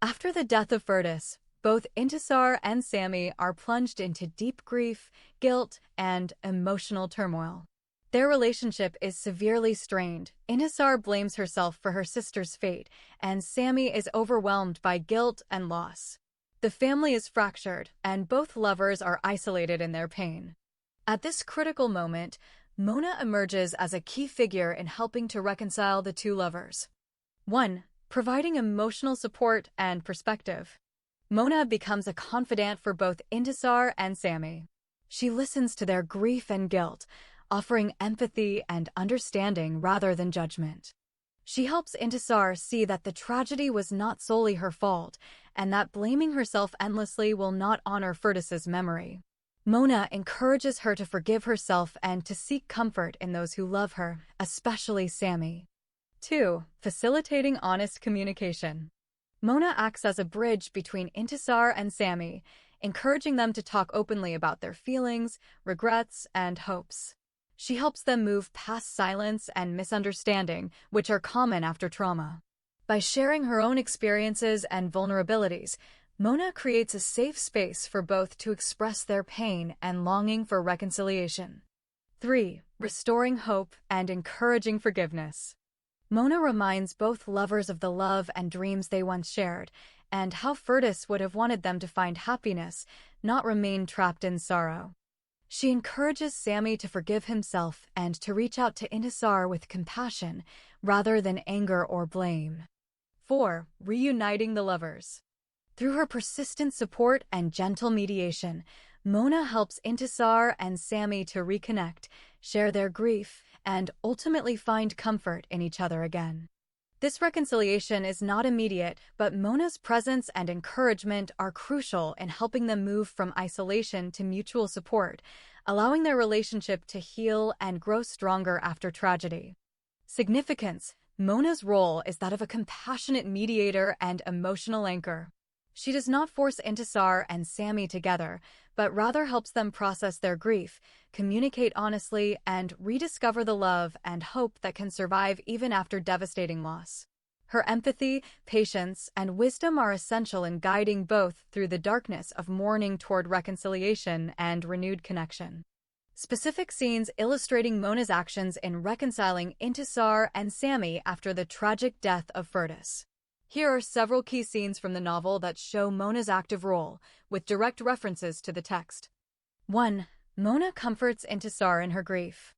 After the death of Furtus, both Intisar and Sami are plunged into deep grief, guilt, and emotional turmoil. Their relationship is severely strained. Intisar blames herself for her sister's fate, and Sami is overwhelmed by guilt and loss. The family is fractured, and both lovers are isolated in their pain. At this critical moment, Mona emerges as a key figure in helping to reconcile the two lovers. 1. Providing emotional support and perspective. Mona becomes a confidant for both Intisar and Sami. She listens to their grief and guilt, offering empathy and understanding rather than judgment. She helps Intisar see that the tragedy was not solely her fault, and that blaming herself endlessly will not honor Furtus's memory. Mona encourages her to forgive herself and to seek comfort in those who love her, especially Sami. 2. Facilitating honest communication. Mona acts as a bridge between Intisar and Sami, encouraging them to talk openly about their feelings, regrets, and hopes. She helps them move past silence and misunderstanding, which are common after trauma. By sharing her own experiences and vulnerabilities, Mona creates a safe space for both to express their pain and longing for reconciliation. 3. Restoring hope and encouraging forgiveness. Mona reminds both lovers of the love and dreams they once shared, and how Furtis would have wanted them to find happiness, not remain trapped in sorrow. She encourages Sammy to forgive himself and to reach out to Intisar with compassion rather than anger or blame. 4. Reuniting the lovers. Through her persistent support and gentle mediation, Mona helps Intisar and Sammy to reconnect, share their grief, and ultimately find comfort in each other again. This reconciliation is not immediate, but Mona's presence and encouragement are crucial in helping them move from isolation to mutual support, allowing their relationship to heal and grow stronger after tragedy. Significance: Mona's role is that of a compassionate mediator and emotional anchor. She does not force Intisar and Sammy together, but rather helps them process their grief, communicate honestly, and rediscover the love and hope that can survive even after devastating loss. Her empathy, patience, and wisdom are essential in guiding both through the darkness of mourning toward reconciliation and renewed connection. Specific scenes illustrating Mona's actions in reconciling Intisar and Sammy after the tragic death of Furtis. Here are several key scenes from the novel that show Mona's active role, with direct references to the text. 1. Mona comforts Intisar in her grief.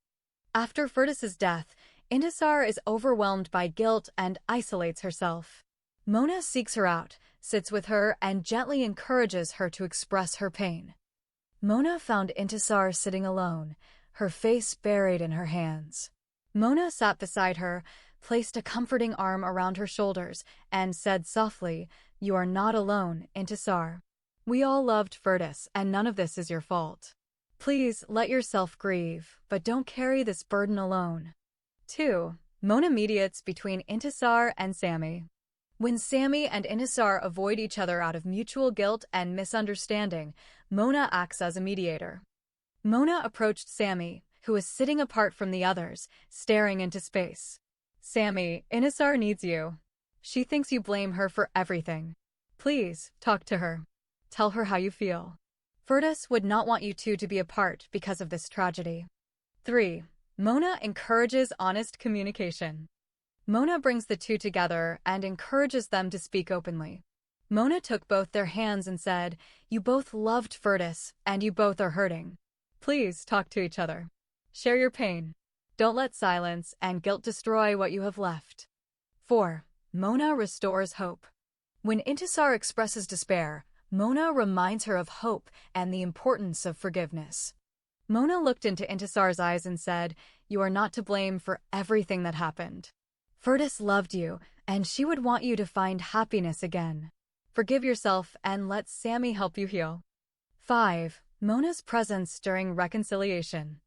After Furtis's death, Intisar is overwhelmed by guilt and isolates herself. Mona seeks her out, sits with her, and gently encourages her to express her pain. Mona found Intisar sitting alone, her face buried in her hands. Mona sat beside her, placed a comforting arm around her shoulders, and said softly, "You are not alone, Intisar. We all loved Furtis, and none of this is your fault. Please let yourself grieve, but don't carry this burden alone." 2. Mona mediates between Intisar and Sammy. When Sammy and Intisar avoid each other out of mutual guilt and misunderstanding, Mona acts as a mediator. Mona approached Sammy, who was sitting apart from the others, staring into space. "Sammy, Intisar needs you. She thinks you blame her for everything. Please, talk to her. Tell her how you feel. Furtis would not want you two to be apart because of this tragedy." 3. Mona encourages honest communication. Mona brings the two together and encourages them to speak openly. Mona took both their hands and said, "You both loved Furtis, and you both are hurting. Please talk to each other. Share your pain. Don't let silence and guilt destroy what you have left." 4. Mona restores hope. When Intisar expresses despair, Mona reminds her of hope and the importance of forgiveness. Mona looked into Intisar's eyes and said, "You are not to blame for everything that happened. Furtis loved you, and she would want you to find happiness again. Forgive yourself and let Sammy help you heal." 5. Mona's presence during reconciliation.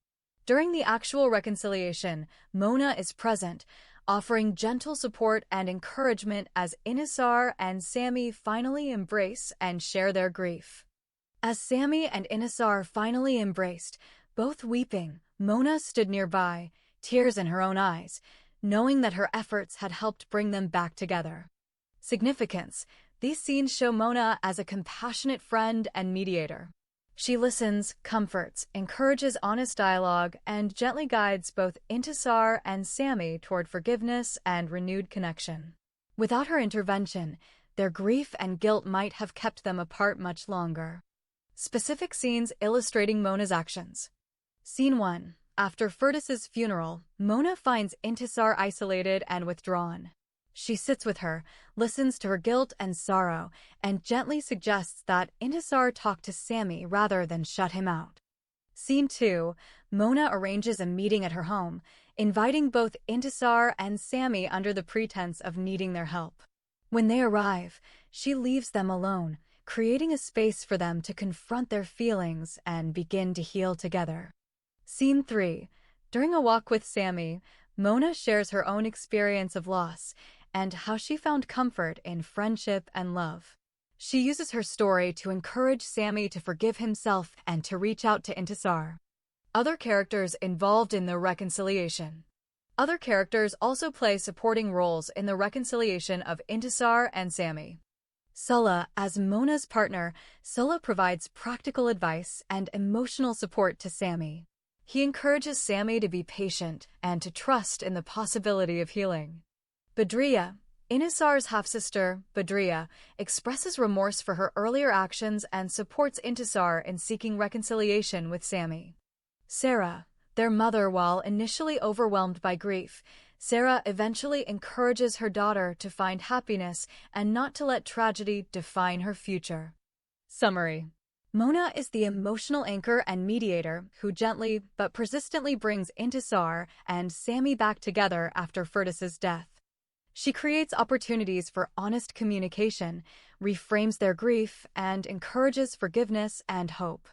During the actual reconciliation, Mona is present, offering gentle support and encouragement as Intisar and Sammy finally embrace and share their grief. As Sammy and Intisar finally embraced, both weeping, Mona stood nearby, tears in her own eyes, knowing that her efforts had helped bring them back together. Significance: these scenes show Mona as a compassionate friend and mediator. She listens, comforts, encourages honest dialogue, and gently guides both Intisar and Sammy toward forgiveness and renewed connection. Without her intervention, their grief and guilt might have kept them apart much longer. Specific scenes illustrating Mona's actions. Scene 1. After Furtis's funeral, Mona finds Intisar isolated and withdrawn. She sits with her, listens to her guilt and sorrow, and gently suggests that Intisar talk to Sammy rather than shut him out. Scene 2. Mona arranges a meeting at her home, inviting both Intisar and Sammy under the pretense of needing their help. When they arrive, she leaves them alone, creating a space for them to confront their feelings and begin to heal together. Scene 3. During a walk with Sammy, Mona shares her own experience of loss and how she found comfort in friendship and love. She uses her story to encourage Sammy to forgive himself and to reach out to Intisar. Other characters involved in the reconciliation. Other characters also play supporting roles in the reconciliation of Intisar and Sammy. Sulla, as Mona's partner, Sulla provides practical advice and emotional support to Sammy. He encourages Sammy to be patient and to trust in the possibility of healing. Badriya, Intisar's half-sister, Badriya, expresses remorse for her earlier actions and supports Intisar in seeking reconciliation with Sami. Sarah, their mother, while initially overwhelmed by grief, Sarah eventually encourages her daughter to find happiness and not to let tragedy define her future. Summary. Mona is the emotional anchor and mediator who gently but persistently brings Intisar and Sami back together after Firdaus's death. She creates opportunities for honest communication, reframes their grief, and encourages forgiveness and hope.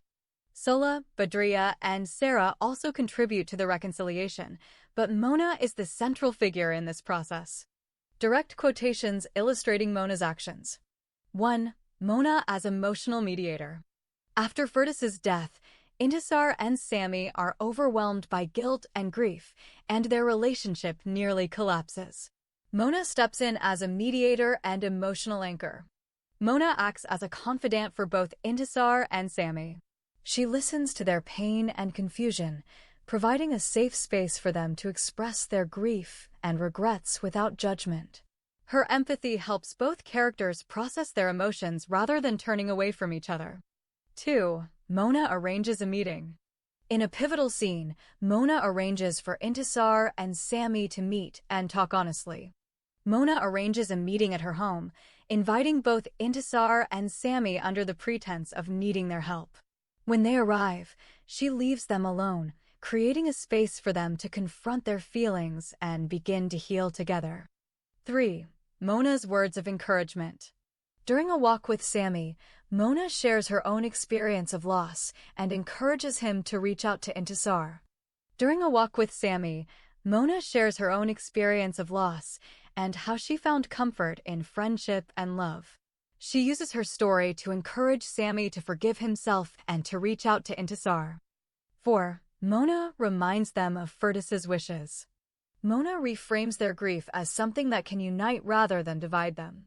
Sola, Badriya, and Sarah also contribute to the reconciliation, but Mona is the central figure in this process. Direct quotations illustrating Mona's actions. 1. Mona as emotional mediator. After Firdaus's death, Intisar and Sami are overwhelmed by guilt and grief, and their relationship nearly collapses. Mona steps in as a mediator and emotional anchor. Mona acts as a confidant for both Intisar and Sami. She listens to their pain and confusion, providing a safe space for them to express their grief and regrets without judgment. Her empathy helps both characters process their emotions rather than turning away from each other. 2. Mona arranges a meeting. In a pivotal scene, Mona arranges for Intisar and Sami to meet and talk honestly. Mona arranges a meeting at her home, inviting both Intisar and Sami under the pretense of needing their help. When they arrive, she leaves them alone, creating a space for them to confront their feelings and begin to heal together. 3. Mona's words of encouragement. During a walk with Sami, Mona shares her own experience of loss and encourages him to reach out to Intisar. During a walk with Sami, Mona shares her own experience of loss and how she found comfort in friendship and love. She uses her story to encourage Sami to forgive himself and to reach out to Intisar. 4. Mona reminds them of Firdaus's wishes. Mona reframes their grief as something that can unite rather than divide them.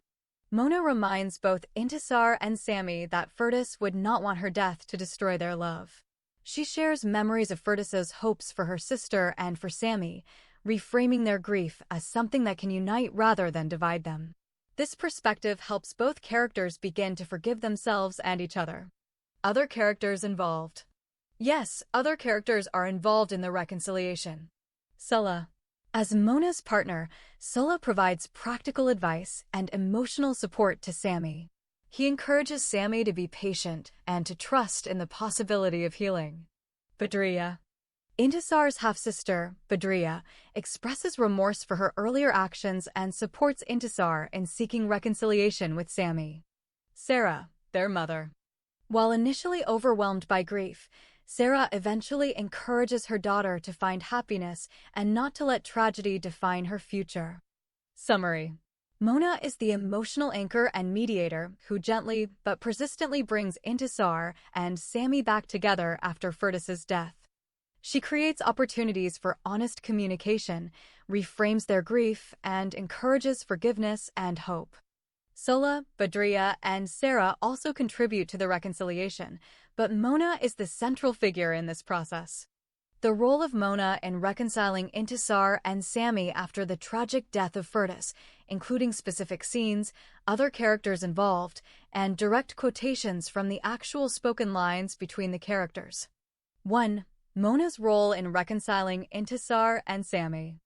Mona reminds both Intisar and Sami that Firdaus would not want her death to destroy their love. She shares memories of Firdaus's hopes for her sister and for Sami, reframing their grief as something that can unite rather than divide them. This perspective helps both characters begin to forgive themselves and each other. Other characters involved. Yes, other characters are involved in the reconciliation. Sola. As Mona's partner, Sola provides practical advice and emotional support to Sami. He encourages Sami to be patient and to trust in the possibility of healing. Badriya. Intisar's half-sister, Badriya, expresses remorse for her earlier actions and supports Intisar in seeking reconciliation with Sami. Sarah, their mother. While initially overwhelmed by grief, Sarah eventually encourages her daughter to find happiness and not to let tragedy define her future. Summary. Mona is the emotional anchor and mediator who gently but persistently brings Intisar and Sami back together after Firdaus's death. She creates opportunities for honest communication, reframes their grief, and encourages forgiveness and hope. Sola, Badriya, and Sarah also contribute to the reconciliation, but Mona is the central figure in this process. The role of Mona in reconciling Intisar and Sami after the tragic death of Firdaus, including specific scenes, other characters involved, and direct quotations from the actual spoken lines between the characters. 1. Mona's role in reconciling Intisar and Sami.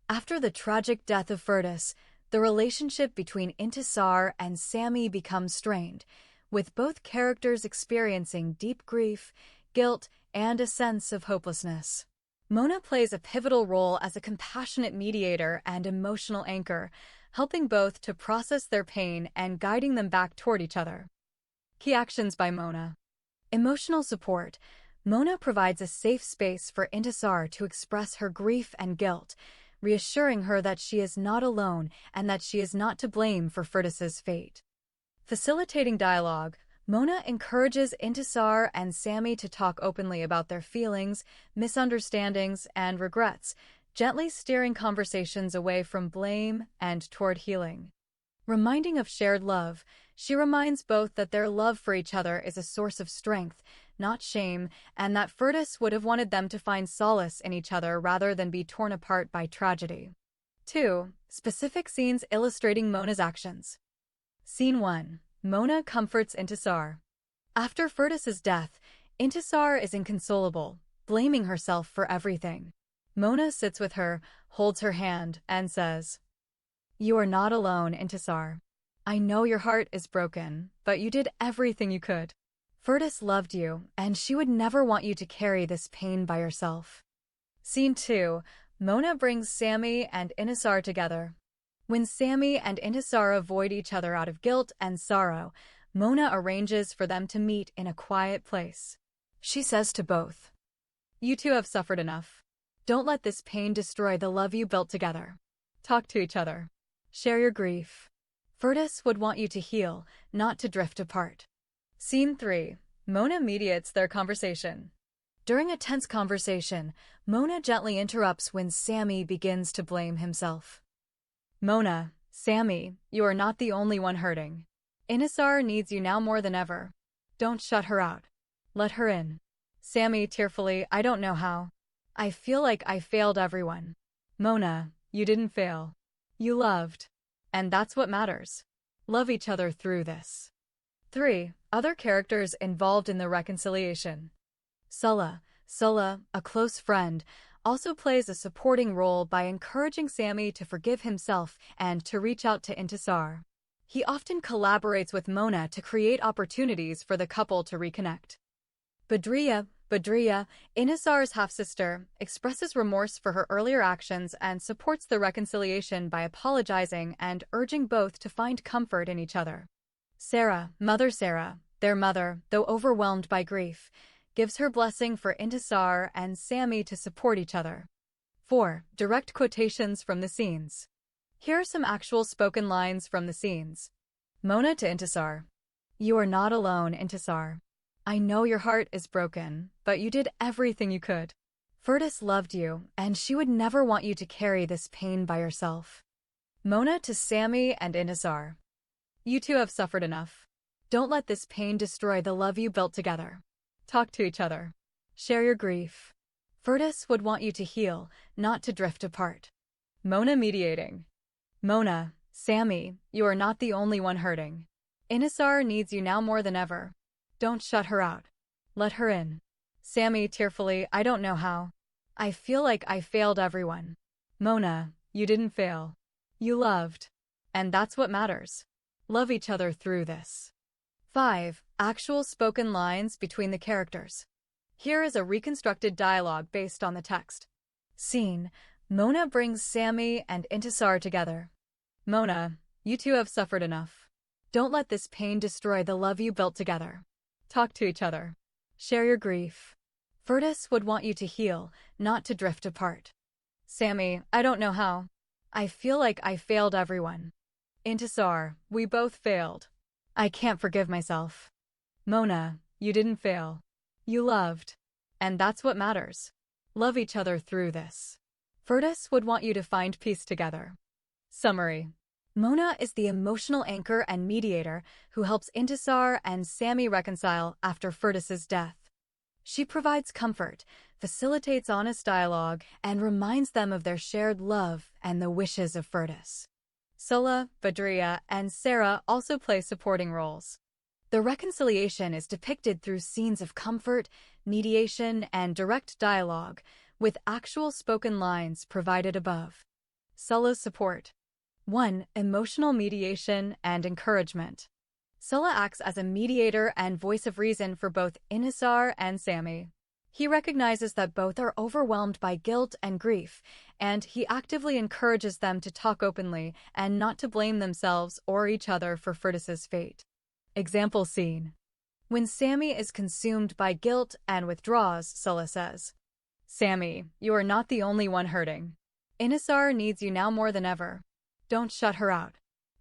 After the tragic death of Firdaus, the relationship between Intisar and Sami becomes strained, with both characters experiencing deep grief, guilt, and a sense of hopelessness. Mona plays a pivotal role as a compassionate mediator and emotional anchor, helping both to process their pain and guiding them back toward each other. Key actions by Mona. Emotional support. Mona provides a safe space for Intisar to express her grief and guilt, reassuring her that she is not alone and that she is not to blame for Firdaus's fate. Facilitating dialogue. Mona encourages Intisar and Sami to talk openly about their feelings, misunderstandings, and regrets, gently steering conversations away from blame and toward healing. Reminding of shared love, she reminds both that their love for each other is a source of strength, not shame, and that Firdaus would have wanted them to find solace in each other rather than be torn apart by tragedy. 2. Specific scenes illustrating Mona's actions. Scene 1. Mona comforts Intisar. After Furtus's death, Intisar is inconsolable, blaming herself for everything. Mona sits with her, holds her hand, and says, "You are not alone, Intisar. I know your heart is broken, but you did everything you could. Furtus loved you, and she would never want you to carry this pain by yourself." Scene 2. Mona brings Sammy and Intisar together. When Sammy and Intisar avoid each other out of guilt and sorrow, Mona arranges for them to meet in a quiet place. She says to both, "You two have suffered enough. Don't let this pain destroy the love you built together. Talk to each other. Share your grief. Furtus would want you to heal, not to drift apart." Scene 3. Mona mediates their conversation. During a tense conversation, Mona gently interrupts when Sammy begins to blame himself. "Mona, Sammy, you are not the only one hurting. Intisar needs you now more than ever. Don't shut her out. Let her in." Sammy tearfully, "I don't know how. I feel like I failed everyone." Mona, "You didn't fail. You loved. And that's what matters. Love each other through this." 3. Other characters involved in the reconciliation. Sulla, a close friend, also plays a supporting role by encouraging Sammy to forgive himself and to reach out to Intisar. He often collaborates with Mona to create opportunities for the couple to reconnect. Badriya, Intisar's half-sister, expresses remorse for her earlier actions and supports the reconciliation by apologizing and urging both to find comfort in each other. Sarah, their mother, though overwhelmed by grief, gives her blessing for Intisar and Sammy to support each other. 4. Direct quotations from the scenes. Here are some actual spoken lines from the scenes. Mona to Intisar. "You are not alone, Intisar. I know your heart is broken, but you did everything you could. Furtus loved you, and she would never want you to carry this pain by yourself." Mona to Sammy and Intisar. "You two have suffered enough. Don't let this pain destroy the love you built together. Talk to each other. Share your grief. Furtus would want you to heal, not to drift apart." Mona mediating. "Mona, Sammy, you are not the only one hurting. Intisar needs you now more than ever. Don't shut her out. Let her in." Sammy tearfully, "I don't know how. I feel like I failed everyone." Mona, "You didn't fail. You loved. And that's what matters. Love each other through this." 5. Actual spoken lines between the characters. Here is a reconstructed dialogue based on the text. Scene. Mona brings Sammy and Intisar together. "Mona, you two have suffered enough. Don't let this pain destroy the love you built together. Talk to each other. Share your grief. Furtus would want you to heal, not to drift apart." Sammy, "I don't know how. I feel like I failed everyone." Intisar, "We both failed. I can't forgive myself." Mona, "You didn't fail. You loved. And that's what matters. Love each other through this. Furtus would want you to find peace together." Summary. Mona is the emotional anchor and mediator who helps Intisar and Sammy reconcile after Furtus's death. She provides comfort, facilitates honest dialogue, and reminds them of their shared love and the wishes of Furtus. Sulla, Badriya, and Sarah also play supporting roles. The reconciliation is depicted through scenes of comfort, mediation, and direct dialogue, with actual spoken lines provided above. Sulla's support. 1. Emotional mediation and encouragement. Sulla acts as a mediator and voice of reason for both Intisar and Sammy. He recognizes that both are overwhelmed by guilt and grief, and he actively encourages them to talk openly and not to blame themselves or each other for Furtus's fate. Example scene. When Sammy is consumed by guilt and withdraws, Sulla says, "Sammy, you are not the only one hurting. Intisar needs you now more than ever. Don't shut her out.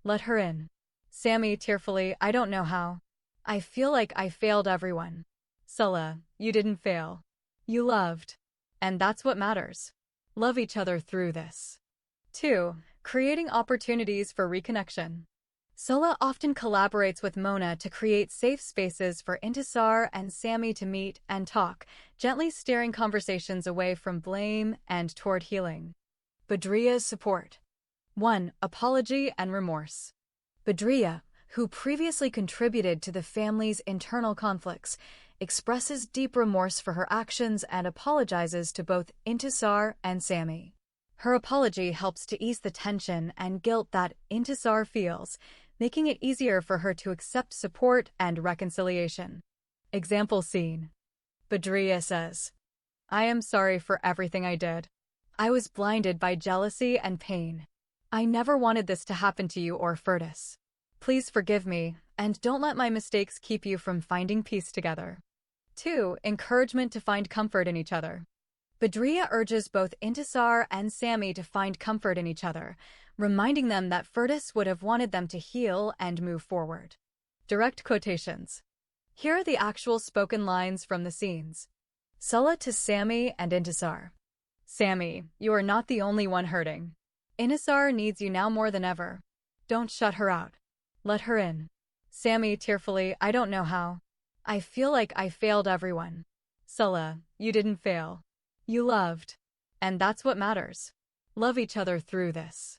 Let her in." Sammy tearfully, "I don't know how. I feel like I failed everyone." Sulla, "You didn't fail. You loved. And that's what matters. Love each other through this." 2. Creating opportunities for reconnection. Sulla often collaborates with Mona to create safe spaces for Intisar and Sammy to meet and talk, gently steering conversations away from blame and toward healing. Badriya's support. 1. Apology and remorse. Badriya, who previously contributed to the family's internal conflicts, expresses deep remorse for her actions and apologizes to both Intisar and Sami. Her apology helps to ease the tension and guilt that Intisar feels, making it easier for her to accept support and reconciliation. Example scene. Badriya says, "I am sorry for everything I did. I was blinded by jealousy and pain. I never wanted this to happen to you or Furtis. Please forgive me, and don't let my mistakes keep you from finding peace together." 2. Encouragement to find comfort in each other. Badriya urges both Intisar and Sami to find comfort in each other, reminding them that Furtis would have wanted them to heal and move forward. Direct quotations. Here are the actual spoken lines from the scenes. Sulla to Sami and Intisar. Sami, you are not the only one hurting. Intisar needs you now more than ever. Don't shut her out. Let her in. Sami tearfully, I don't know how. I feel like I failed everyone. Sulla, you didn't fail. You loved. And that's what matters. Love each other through this.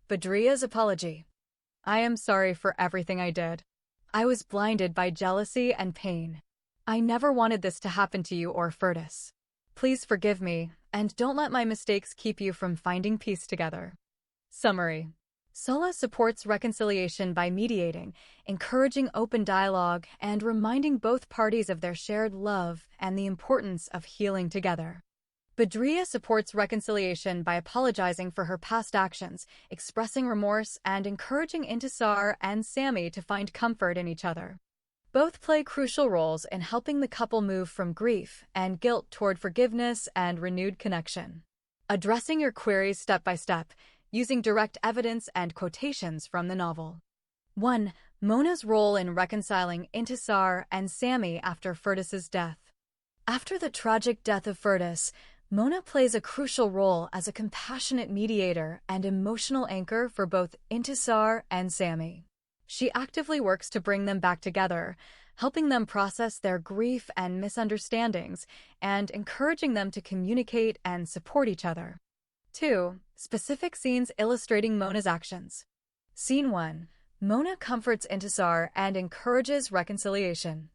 Badriya's apology. I am sorry for everything I did. I was blinded by jealousy and pain. I never wanted this to happen to you or Furtis. Please forgive me, and don't let my mistakes keep you from finding peace together. Summary. Sulla supports reconciliation by mediating, encouraging open dialogue, and reminding both parties of their shared love and the importance of healing together. Badriya supports reconciliation by apologizing for her past actions, expressing remorse, and encouraging Intisar and Sami to find comfort in each other. Both play crucial roles in helping the couple move from grief and guilt toward forgiveness and renewed connection. Addressing your queries step by step, using direct evidence and quotations from the novel. 1. Mona's role in reconciling Intisar and Sami after Furtis's death. After the tragic death of Furtis, Mona plays a crucial role as a compassionate mediator and emotional anchor for both Intisar and Sami. She actively works to bring them back together, helping them process their grief and misunderstandings, and encouraging them to communicate and support each other. 2. Specific scenes illustrating Mona's actions. Scene 1. Mona comforts Intisar and encourages reconciliation.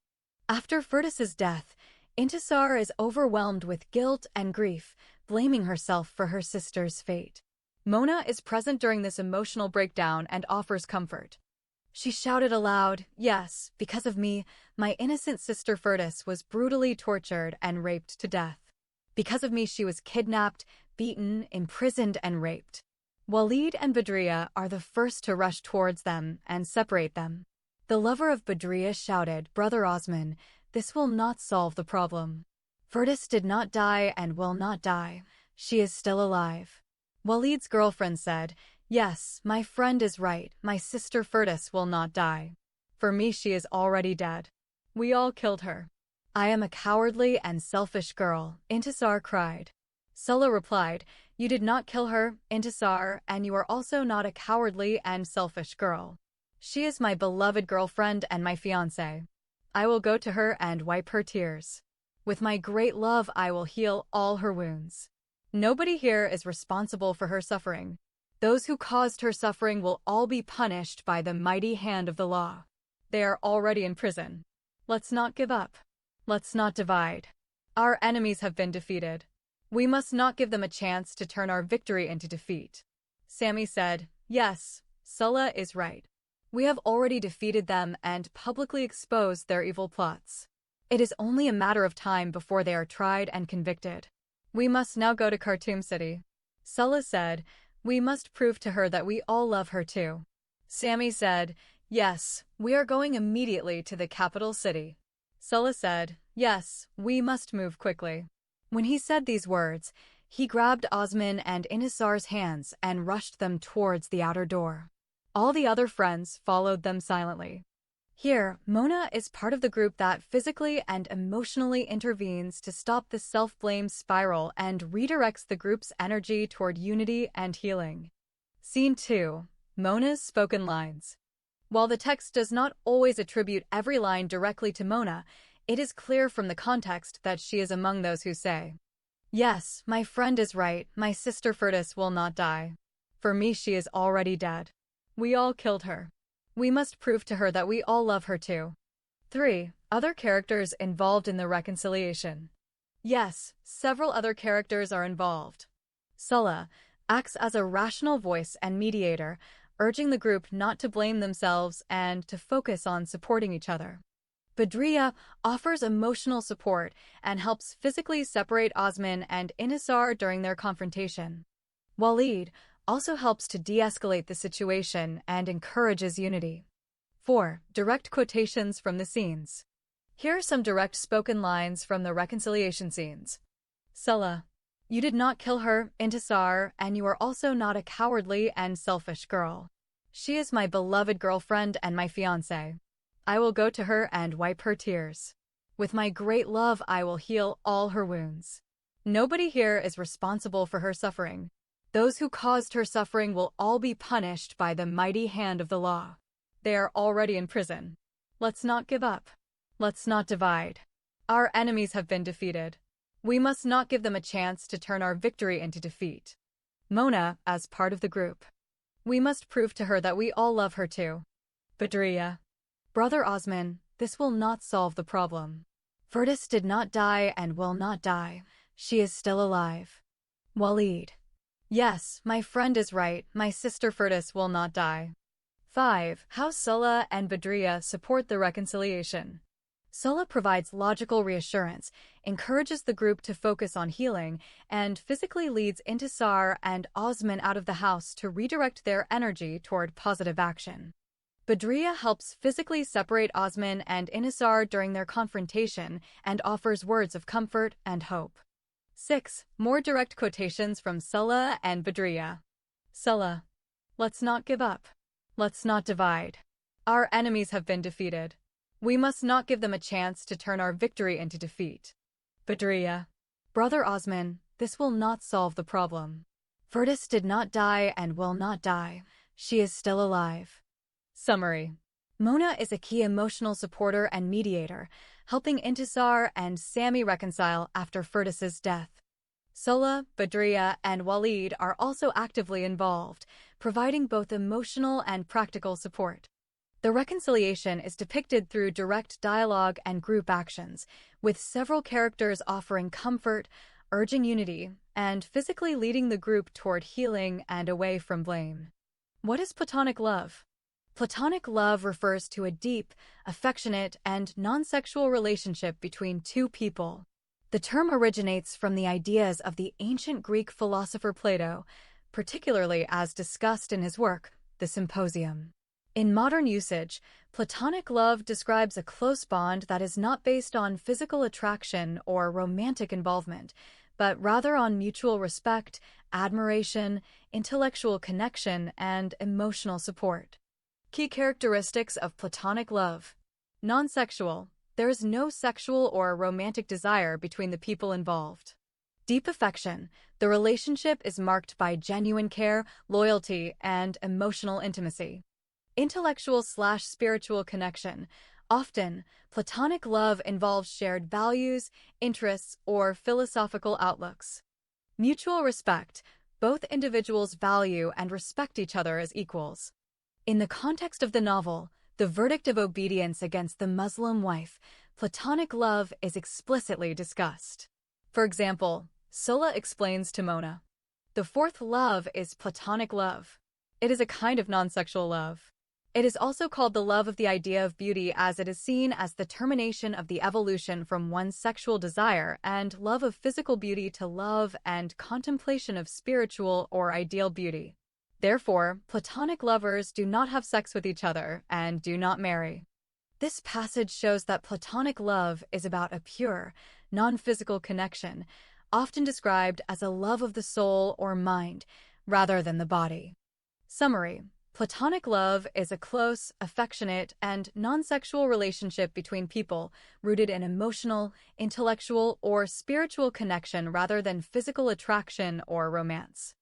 After Furtis's death, Intisar is overwhelmed with guilt and grief, blaming herself for her sister's fate. Mona is present during this emotional breakdown and offers comfort. She shouted aloud, "Yes, because of me, my innocent sister Furtis was brutally tortured and raped to death. Because of me, she was kidnapped, beaten, imprisoned, and raped." Walid and Badriya are the first to rush towards them and separate them. The lover of Badriya shouted, "Brother Osman, this will not solve the problem. Furtis did not die and will not die. She is still alive." Walid's girlfriend said, "Yes, my friend is right. My sister Furtis will not die. For me, she is already dead. We all killed her." "I am a cowardly and selfish girl," Intisar cried. Sulla replied, "You did not kill her, Intisar, and you are also not a cowardly and selfish girl. She is my beloved girlfriend and my fiancé. I will go to her and wipe her tears. With my great love, I will heal all her wounds. Nobody here is responsible for her suffering. Those who caused her suffering will all be punished by the mighty hand of the law. They are already in prison. Let's not give up. Let's not divide. Our enemies have been defeated. We must not give them a chance to turn our victory into defeat." Sami said, "Yes, Sulla is right. We have already defeated them and publicly exposed their evil plots. It is only a matter of time before they are tried and convicted. We must now go to Khartoum City." Sulla said, "We must prove to her that we all love her too." Sami said, "Yes, we are going immediately to the capital city." Sulla said, "Yes, we must move quickly." When he said these words, he grabbed Osman and Intisar's hands and rushed them towards the outer door. All the other friends followed them silently. Here, Mona is part of the group that physically and emotionally intervenes to stop the self-blame spiral and redirects the group's energy toward unity and healing. Scene 2. Mona's spoken lines. While the text does not always attribute every line directly to Mona, it is clear from the context that she is among those who say, "Yes, my friend is right, my sister Furtis will not die. For me, she is already dead. We all killed her. We must prove to her that we all love her too. 3. Other characters involved in the reconciliation. Yes, several other characters are involved. Sulla acts as a rational voice and mediator, urging the group not to blame themselves and to focus on supporting each other. Badriya offers emotional support and helps physically separate Osman and Inisar during their confrontation. Walid also helps to de-escalate the situation and encourages unity. 4. Direct quotations from the scenes. Here are some direct spoken lines from the reconciliation scenes. Sulla: you did not kill her, Intisar, and you are also not a cowardly and selfish girl. She is my beloved girlfriend and my fiancé. I will go to her and wipe her tears. With my great love, I will heal all her wounds. Nobody here is responsible for her suffering. Those who caused her suffering will all be punished by the mighty hand of the law. They are already in prison. Let's not give up. Let's not divide. Our enemies have been defeated. We must not give them a chance to turn our victory into defeat. Mona, as part of the group. We must prove to her that we all love her too. Badriya: brother Osman, this will not solve the problem. Firdaus did not die and will not die. She is still alive. Walid: yes, my friend is right. My sister Firdaus will not die. 5. How Sulla and Badriya support the reconciliation. Sulla provides logical reassurance, encourages the group to focus on healing, and physically leads Intisar and Osman out of the house to redirect their energy toward positive action. Badriya helps physically separate Osman and Inisar during their confrontation and offers words of comfort and hope. 6. More direct quotations from Sulla and Badriya. Sulla: let's not give up. Let's not divide. Our enemies have been defeated. We must not give them a chance to turn our victory into defeat. Badriya: brother Osman, this will not solve the problem. Firdaus did not die and will not die. She is still alive. Summary: Mona is a key emotional supporter and mediator, helping Intisar and Sami reconcile after Firdaus's death. Sulla, Badriya, and Walid are also actively involved, providing both emotional and practical support. The reconciliation is depicted through direct dialogue and group actions, with several characters offering comfort, urging unity, and physically leading the group toward healing and away from blame. What is platonic love? Platonic love refers to a deep, affectionate, and non-sexual relationship between two people. The term originates from the ideas of the ancient Greek philosopher Plato, particularly as discussed in his work, The Symposium. In modern usage, platonic love describes a close bond that is not based on physical attraction or romantic involvement, but rather on mutual respect, admiration, intellectual connection, and emotional support. Key characteristics of platonic love. Non-sexual. There is no sexual or romantic desire between the people involved. Deep affection. The relationship is marked by genuine care, loyalty, and emotional intimacy. Intellectual/spiritual connection. Often, platonic love involves shared values, interests, or philosophical outlooks. Mutual respect. Both individuals value and respect each other as equals. In the context of the novel, The Verdict of Obedience Against the Muslim Wife, platonic love is explicitly discussed. For example, Sulla explains to Mona, the fourth love is platonic love. It is a kind of non-sexual love. It is also called the love of the idea of beauty, as it is seen as the termination of the evolution from one's sexual desire and love of physical beauty to love and contemplation of spiritual or ideal beauty. Therefore, platonic lovers do not have sex with each other and do not marry. This passage shows that platonic love is about a pure, non-physical connection, often described as a love of the soul or mind, rather than the body. Summary: platonic love is a close, affectionate, and non-sexual relationship between people rooted in emotional, intellectual, or spiritual connection rather than physical attraction or romance.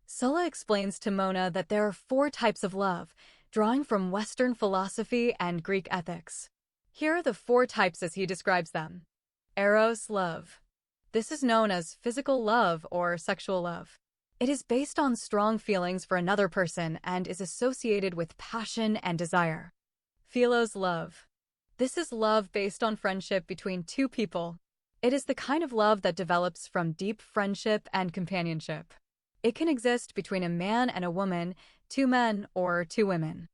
Sulla explains to Mona that there are 4 types of love, drawing from Western philosophy and Greek ethics. Here are the 4 types as he describes them. Eros love. This is known as physical love or sexual love. It is based on strong feelings for another person and is associated with passion and desire. Philos love. This is love based on friendship between two people. It is the kind of love that develops from deep friendship and companionship. It can exist between a man and a woman, two men, or two women.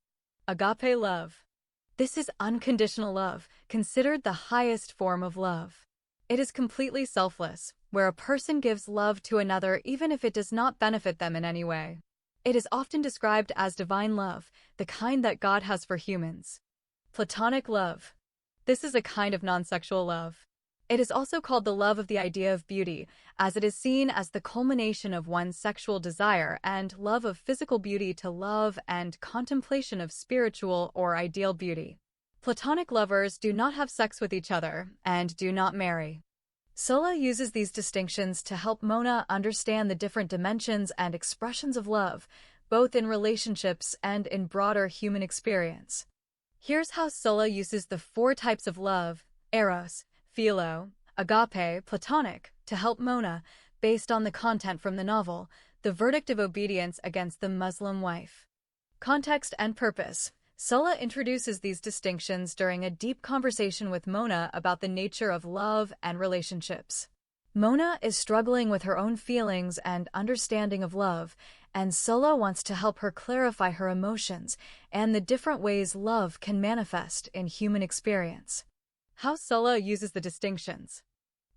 Agape love. This is unconditional love, considered the highest form of love. It is completely selfless, where a person gives love to another even if it does not benefit them in any way. It is often described as divine love, the kind that God has for humans. Platonic love. This is a kind of non-sexual love. It is also called the love of the idea of beauty, as it is seen as the culmination of one's sexual desire and love of physical beauty to love and contemplation of spiritual or ideal beauty. Platonic lovers do not have sex with each other and do not marry. Sulla uses these distinctions to help Mona understand the different dimensions and expressions of love, both in relationships and in broader human experience. Here's how Sulla uses the 4 types of love, eros, philo, agape, platonic, to help Mona, based on the content from the novel, The Verdict of Obedience Against the Muslim Wife. Context and purpose. Sulla introduces these distinctions during a deep conversation with Mona about the nature of love and relationships. Mona is struggling with her own feelings and understanding of love, and Sulla wants to help her clarify her emotions and the different ways love can manifest in human experience. How Sulla uses the distinctions.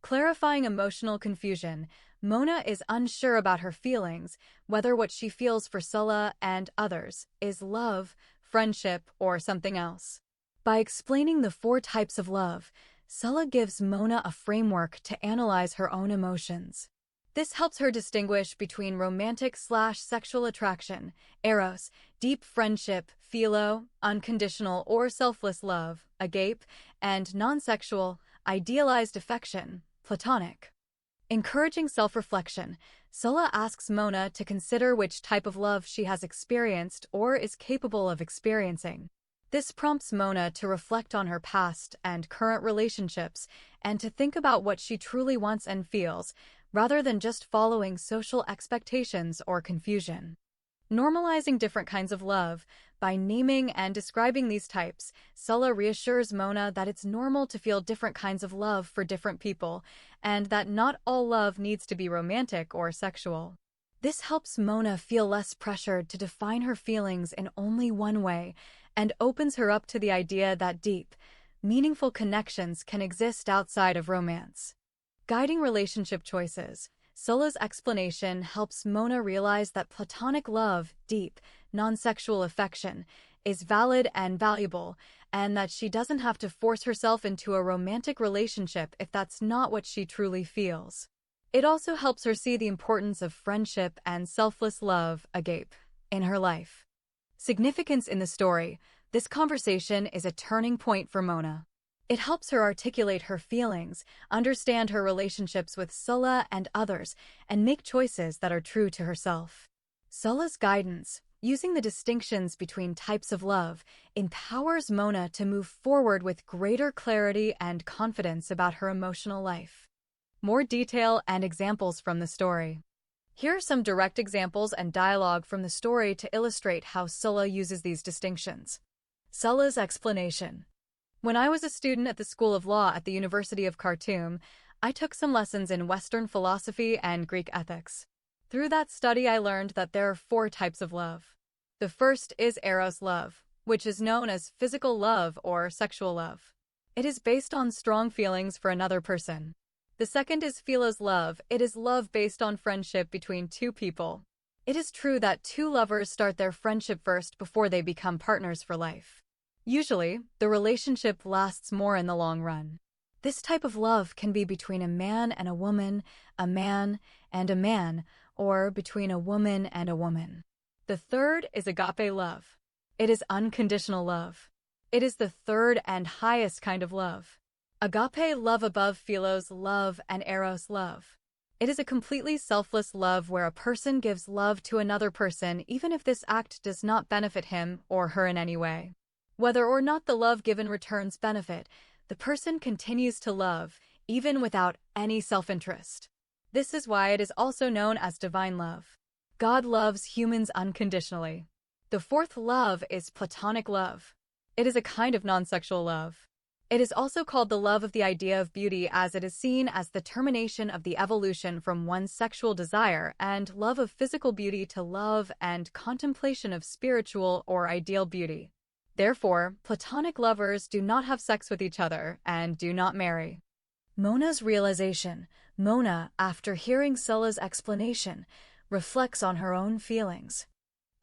Clarifying emotional confusion. Mona is unsure about her feelings, whether what she feels for Sulla and others is love, friendship, or something else. By explaining the 4 types of love, Sulla gives Mona a framework to analyze her own emotions. This helps her distinguish between romantic/sexual attraction, eros, deep friendship, philo, unconditional or selfless love, agape, and non-sexual, idealized affection, platonic. Encouraging self-reflection, Sulla asks Mona to consider which type of love she has experienced or is capable of experiencing. This prompts Mona to reflect on her past and current relationships and to think about what she truly wants and feels, rather than just following social expectations or confusion. Normalizing different kinds of love. By naming and describing these types, Sulla reassures Mona that it's normal to feel different kinds of love for different people, and that not all love needs to be romantic or sexual. This helps Mona feel less pressured to define her feelings in only one way, and opens her up to the idea that deep, meaningful connections can exist outside of romance. Guiding relationship choices. Sulla's explanation helps Mona realize that platonic love, deep, non-sexual affection, is valid and valuable, and that she doesn't have to force herself into a romantic relationship if that's not what she truly feels. It also helps her see the importance of friendship and selfless love, agape, in her life. Significance in the story. This conversation is a turning point for Mona. It helps her articulate her feelings, understand her relationships with Sulla and others, and make choices that are true to herself. Sulla's guidance, using the distinctions between types of love, empowers Mona to move forward with greater clarity and confidence about her emotional life. More detail and examples from the story. Here are some direct examples and dialogue from the story to illustrate how Sulla uses these distinctions. Sulla's explanation. When I was a student at the School of Law at the University of Khartoum, I took some lessons in Western philosophy and Greek ethics. Through that study, I learned that there are 4 types of love. The first is eros love, which is known as physical love or sexual love. It is based on strong feelings for another person. The second is philos love. It is love based on friendship between 2 people. It is true that 2 lovers start their friendship first before they become partners for life. Usually, the relationship lasts more in the long run. This type of love can be between a man and a woman, a man and a man, or between a woman and a woman. The third is agape love. It is unconditional love. It is the third and highest kind of love. Agape love above philos love and eros love. It is a completely selfless love where a person gives love to another person even if this act does not benefit him or her in any way. Whether or not the love given returns benefit, the person continues to love, even without any self-interest. This is why it is also known as divine love. God loves humans unconditionally. The fourth love is platonic love. It is a kind of non-sexual love. It is also called the love of the idea of beauty, as it is seen as the termination of the evolution from one's sexual desire and love of physical beauty to love and contemplation of spiritual or ideal beauty. Therefore, platonic lovers do not have sex with each other and do not marry. Mona's realization. Mona, after hearing Scylla's explanation, reflects on her own feelings.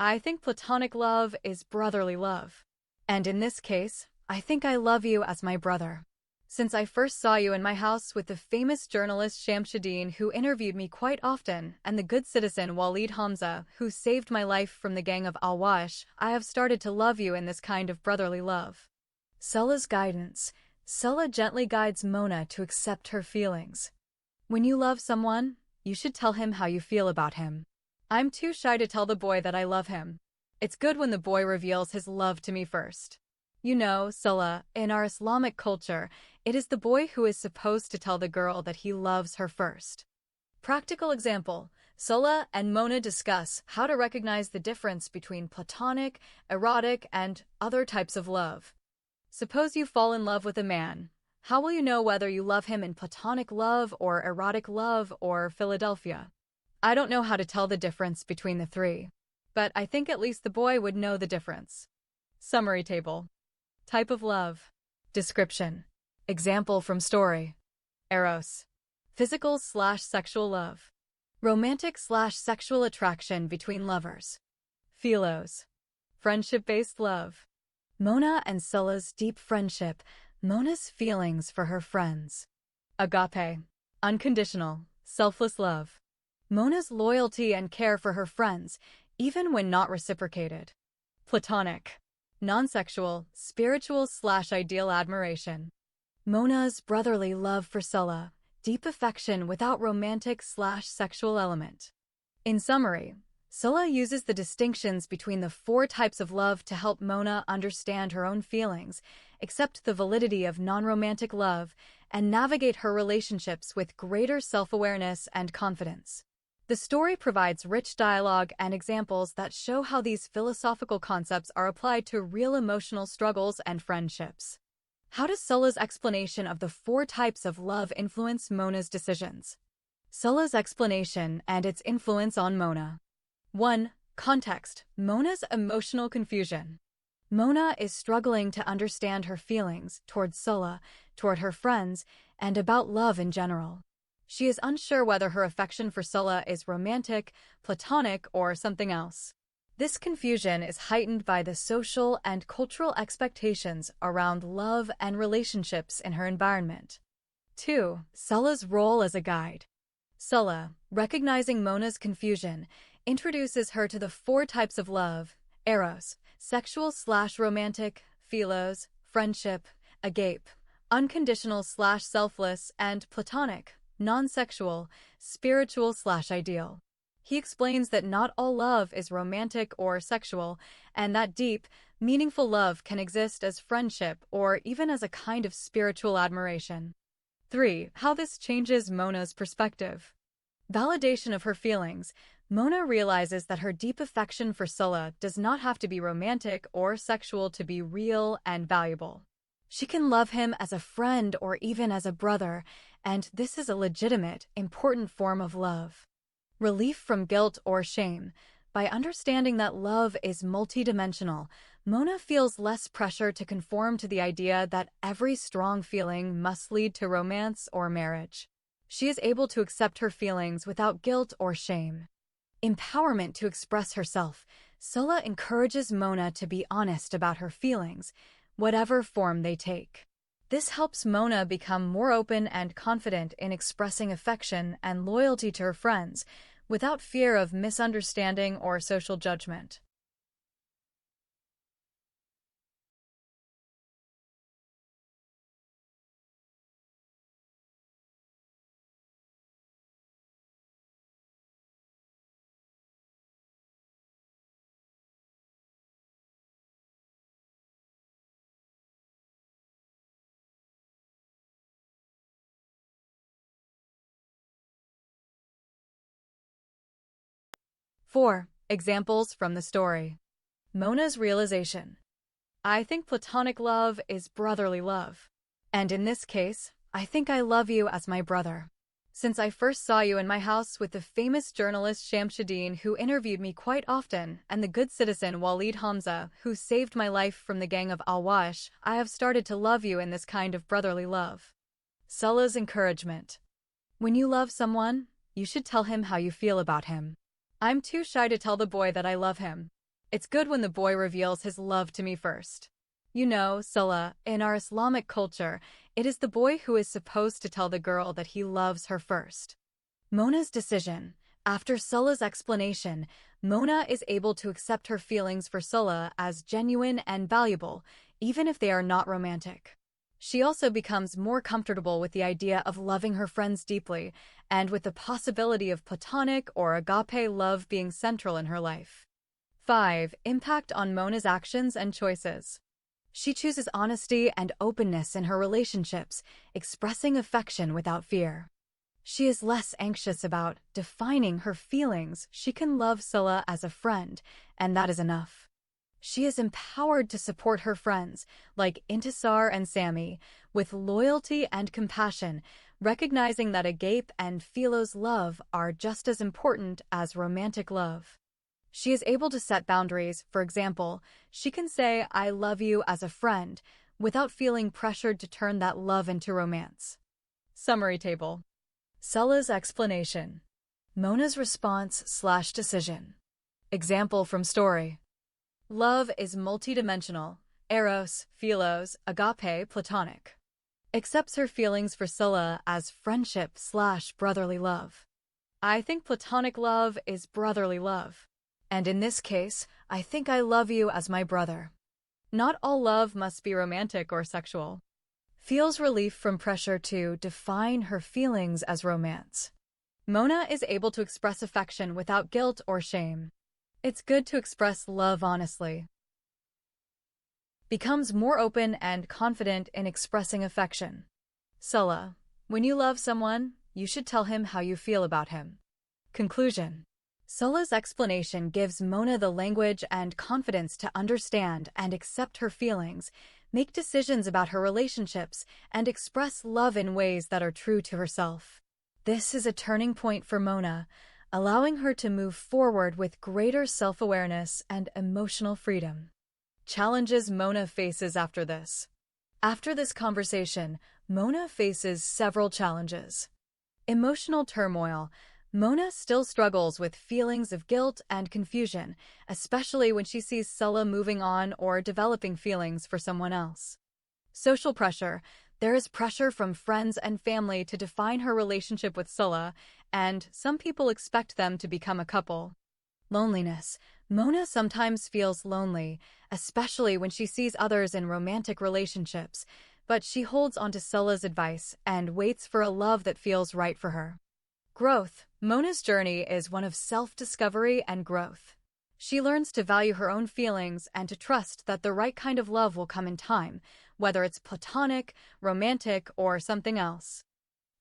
I think platonic love is brotherly love. And in this case, I think I love you as my brother. Since I first saw you in my house with the famous journalist Shamsuddin, who interviewed me quite often, and the good citizen Walid Hamza, who saved my life from the gang of Al-Wash, I have started to love you in this kind of brotherly love. Scylla's guidance. Scylla gently guides Mona to accept her feelings. When you love someone, you should tell him how you feel about him. I'm too shy to tell the boy that I love him. It's good when the boy reveals his love to me first. You know, Scylla, in our Islamic culture, it is the boy who is supposed to tell the girl that he loves her first. Practical example. Scylla and Mona discuss how to recognize the difference between platonic, erotic, and other types of love. Suppose you fall in love with a man. How will you know whether you love him in platonic love or erotic love or Philadelphia? I don't know how to tell the difference between the three, but I think at least the boy would know the difference. Summary table. Type of love. Description. Example from story. Eros. Physical/sexual love. Romantic/sexual attraction between lovers. Philos. Friendship-based love. Mona and Scylla's deep friendship. Mona's feelings for her friends. Agape. Unconditional, selfless love. Mona's loyalty and care for her friends, even when not reciprocated. Platonic. Non-sexual, spiritual/ideal admiration. Mona's brotherly love for Scylla. Deep affection without romantic/sexual element. In summary, Scylla uses the distinctions between the four types of love to help Mona understand her own feelings, accept the validity of non-romantic love, and navigate her relationships with greater self-awareness and confidence. The story provides rich dialogue and examples that show how these philosophical concepts are applied to real emotional struggles and friendships. How does Scylla's explanation of the four types of love influence Mona's decisions? Scylla's explanation and its influence on Mona. 1. Context. Mona's emotional confusion. Mona is struggling to understand her feelings toward Scylla, toward her friends, and about love in general. She is unsure whether her affection for Scylla is romantic, platonic, or something else. This confusion is heightened by the social and cultural expectations around love and relationships in her environment. 2. Scylla's role as a guide. Scylla, recognizing Mona's confusion, introduces her to the four types of love: Eros, sexual/romantic, Philos, friendship, Agape, unconditional/selfless, and Platonic, non-sexual, spiritual/ideal. He explains that not all love is romantic or sexual, and that deep, meaningful love can exist as friendship or even as a kind of spiritual admiration. 3. How this changes Mona's perspective. Validation of her feelings. Mona realizes that her deep affection for Scylla does not have to be romantic or sexual to be real and valuable. She can love him as a friend or even as a brother, and this is a legitimate, important form of love. Relief from guilt or shame. By understanding that love is multidimensional, Mona feels less pressure to conform to the idea that every strong feeling must lead to romance or marriage. She is able to accept her feelings without guilt or shame. Empowerment to express herself. Scylla encourages Mona to be honest about her feelings, whatever form they take. This helps Mona become more open and confident in expressing affection and loyalty to her friends, without fear of misunderstanding or social judgment. 4. Examples from the story. Mona's realization. I think platonic love is brotherly love. And in this case, I think I love you as my brother. Since I first saw you in my house with the famous journalist Shamsuddin, who interviewed me quite often, and the good citizen Walid Hamza, who saved my life from the gang of Al-Wash, I have started to love you in this kind of brotherly love. Salah's encouragement. When you love someone, you should tell him how you feel about him. I'm too shy to tell the boy that I love him. It's good when the boy reveals his love to me first. You know, Salah, in our Islamic culture, it is the boy who is supposed to tell the girl that he loves her first. Mona's decision. After Salah's explanation, Mona is able to accept her feelings for Salah as genuine and valuable, even if they are not romantic. She also becomes more comfortable with the idea of loving her friends deeply, and with the possibility of platonic or agape love being central in her life. 5. Impact on Mona's actions and choices. She chooses honesty and openness in her relationships, expressing affection without fear. She is less anxious about defining her feelings. She can love Salah as a friend, and that is enough. She is empowered to support her friends, like Intisar and Sami, with loyalty and compassion, recognizing that agape and philos love are just as important as romantic love. She is able to set boundaries. For example, she can say, I love you as a friend, without feeling pressured to turn that love into romance. Summary table. Salah's explanation. Mona's response/decision. Example from story. Love is multidimensional. Eros, philos, agape, platonic. Accepts her feelings for Salah as friendship/brotherly love. I think platonic love is brotherly love. And in this case, I think I love you as my brother. Not all love must be romantic or sexual. Feels relief from pressure to define her feelings as romance. Mona is able to express affection without guilt or shame. It's good to express love honestly. Becomes more open and confident in expressing affection. Salah. When you love someone, you should tell him how you feel about him. Conclusion. Salah's explanation gives Mona the language and confidence to understand and accept her feelings, make decisions about her relationships, and express love in ways that are true to herself. This is a turning point for Mona, allowing her to move forward with greater self-awareness and emotional freedom. Challenges Mona faces after this. After this conversation, Mona faces several challenges. Emotional turmoil. Mona still struggles with feelings of guilt and confusion, especially when she sees Salah moving on or developing feelings for someone else. Social pressure. There is pressure from friends and family to define her relationship with Salah, and some people expect them to become a couple. Loneliness. Mona sometimes feels lonely, especially when she sees others in romantic relationships, but she holds onto Salah's advice and waits for a love that feels right for her. Growth. Mona's journey is one of self-discovery and growth. She learns to value her own feelings and to trust that the right kind of love will come in time, whether it's platonic, romantic, or something else.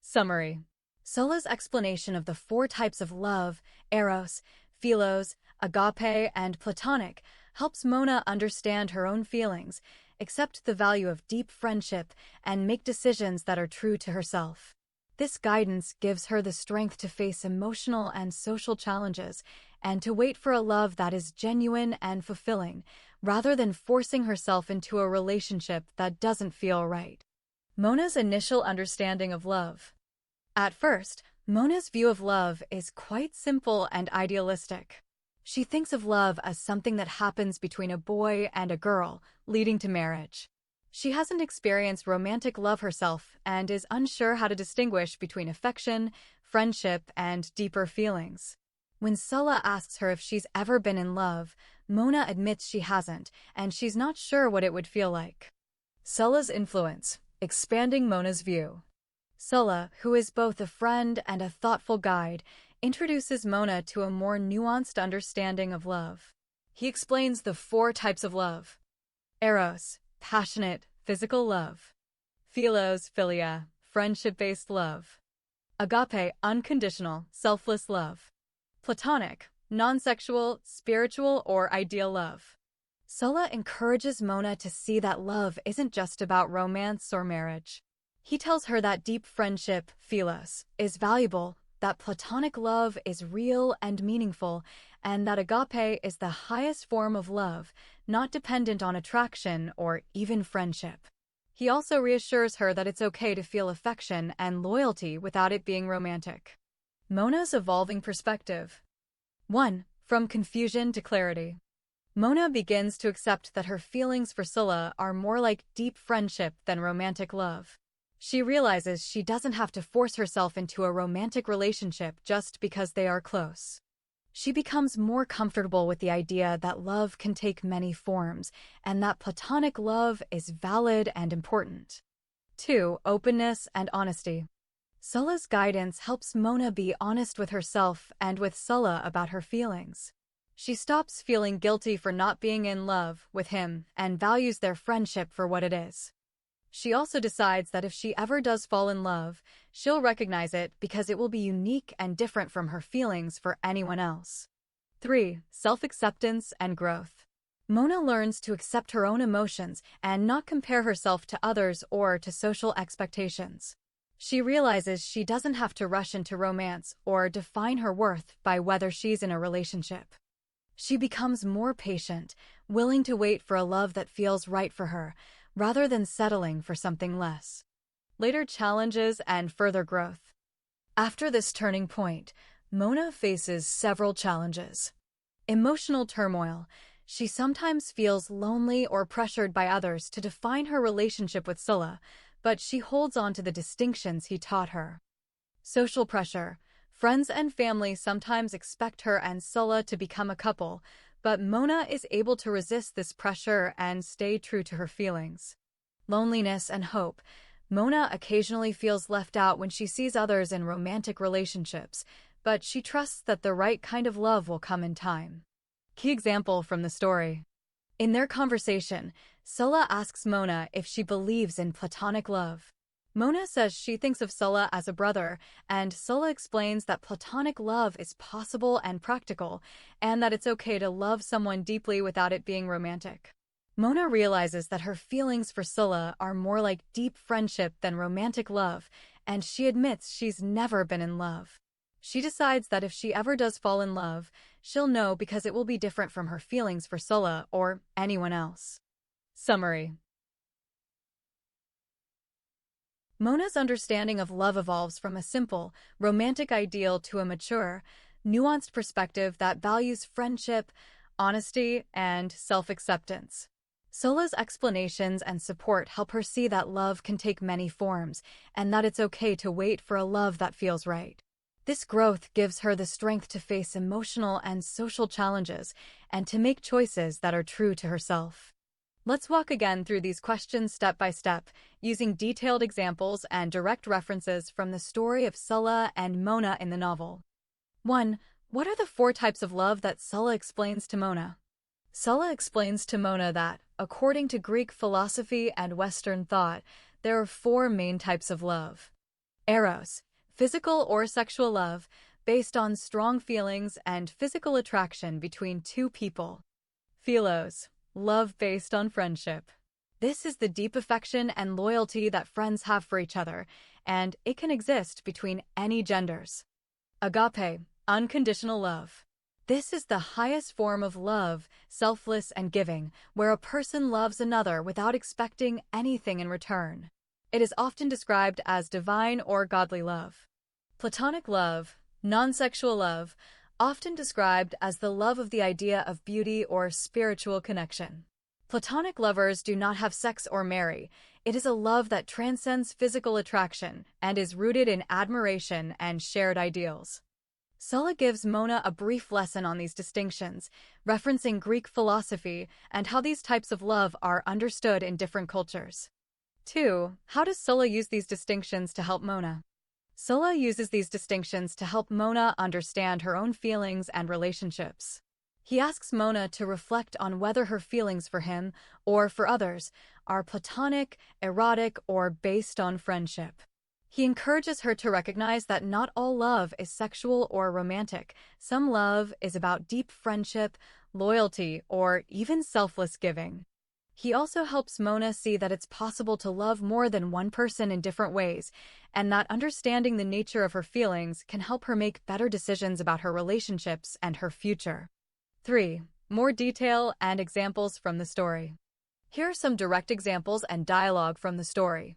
Summary. Salah's explanation of the 4 types of love, eros, philos, agape, and platonic, helps Mona understand her own feelings, accept the value of deep friendship, and make decisions that are true to herself. This guidance gives her the strength to face emotional and social challenges and to wait for a love that is genuine and fulfilling, rather than forcing herself into a relationship that doesn't feel right. Mona's initial understanding of love. At first, Mona's view of love is quite simple and idealistic. She thinks of love as something that happens between a boy and a girl, leading to marriage. She hasn't experienced romantic love herself and is unsure how to distinguish between affection, friendship, and deeper feelings. When Salah asks her if she's ever been in love, Mona admits she hasn't, and she's not sure what it would feel like. Salah's influence, expanding Mona's view. Salah, who is both a friend and a thoughtful guide, introduces Mona to a more nuanced understanding of love. He explains the 4 types of love. Eros, passionate, physical love. Philos, philia, friendship-based love. Agape, unconditional, selfless love. Platonic, non-sexual, spiritual, or ideal love. Sulla encourages Mona to see that love isn't just about romance or marriage. He tells her that deep friendship, philos, is valuable, that platonic love is real and meaningful, and that agape is the highest form of love, not dependent on attraction or even friendship. He also reassures her that it's okay to feel affection and loyalty without it being romantic. Mona's evolving perspective. 1. From confusion to clarity. Mona begins to accept that her feelings for Sulla are more like deep friendship than romantic love. She realizes she doesn't have to force herself into a romantic relationship just because they are close. She becomes more comfortable with the idea that love can take many forms and that platonic love is valid and important. 2. Openness and honesty. Sulla's guidance helps Mona be honest with herself and with Sulla about her feelings. She stops feeling guilty for not being in love with him and values their friendship for what it is. She also decides that if she ever does fall in love, she'll recognize it because it will be unique and different from her feelings for anyone else. 3. Self-acceptance and growth. Mona learns to accept her own emotions and not compare herself to others or to social expectations. She realizes she doesn't have to rush into romance or define her worth by whether she's in a relationship. She becomes more patient, willing to wait for a love that feels right for her, rather than settling for something less. Later challenges and further growth. After this turning point, Mona faces several challenges. Emotional turmoil. She sometimes feels lonely or pressured by others to define her relationship with Sulla, but she holds on to the distinctions he taught her. Social pressure. Friends and family sometimes expect her and Sulla to become a couple, but Mona is able to resist this pressure and stay true to her feelings. Loneliness and hope. Mona occasionally feels left out when she sees others in romantic relationships, but she trusts that the right kind of love will come in time. Key example from the story. In their conversation, Sulla asks Mona if she believes in platonic love. Mona says she thinks of Sulla as a brother, and Sulla explains that platonic love is possible and practical, and that it's okay to love someone deeply without it being romantic. Mona realizes that her feelings for Sulla are more like deep friendship than romantic love, and she admits she's never been in love. She decides that if she ever does fall in love, she'll know because it will be different from her feelings for Sulla or anyone else. Summary. Mona's understanding of love evolves from a simple, romantic ideal to a mature, nuanced perspective that values friendship, honesty, and self-acceptance. Sulla's explanations and support help her see that love can take many forms, and that it's okay to wait for a love that feels right. This growth gives her the strength to face emotional and social challenges and to make choices that are true to herself. Let's walk again through these questions step by step, using detailed examples and direct references from the story of Sulla and Mona in the novel. 1. What are the 4 types of love that Sulla explains to Mona? Sulla explains to Mona that, according to Greek philosophy and Western thought, there are 4 main types of love. Eros, physical or sexual love, based on strong feelings and physical attraction between 2 people. Philos, love based on friendship. This is the deep affection and loyalty that friends have for each other, and it can exist between any genders. Agape, unconditional love. This is the highest form of love, selfless and giving, where a person loves another without expecting anything in return. It is often described as divine or godly love. Platonic love, non-sexual love, often described as the love of the idea of beauty or spiritual connection. Platonic lovers do not have sex or marry. It is a love that transcends physical attraction and is rooted in admiration and shared ideals. Sulla gives Mona a brief lesson on these distinctions, referencing Greek philosophy and how these types of love are understood in different cultures. 2. How does Sulla use these distinctions to help Mona? Sulla uses these distinctions to help Mona understand her own feelings and relationships. He asks Mona to reflect on whether her feelings for him, or for others, are platonic, erotic, or based on friendship. He encourages her to recognize that not all love is sexual or romantic. Some love is about deep friendship, loyalty, or even selfless giving. He also helps Mona see that it's possible to love more than one person in different ways, and that understanding the nature of her feelings can help her make better decisions about her relationships and her future. 3. More detail and examples from the story. Here are some direct examples and dialogue from the story.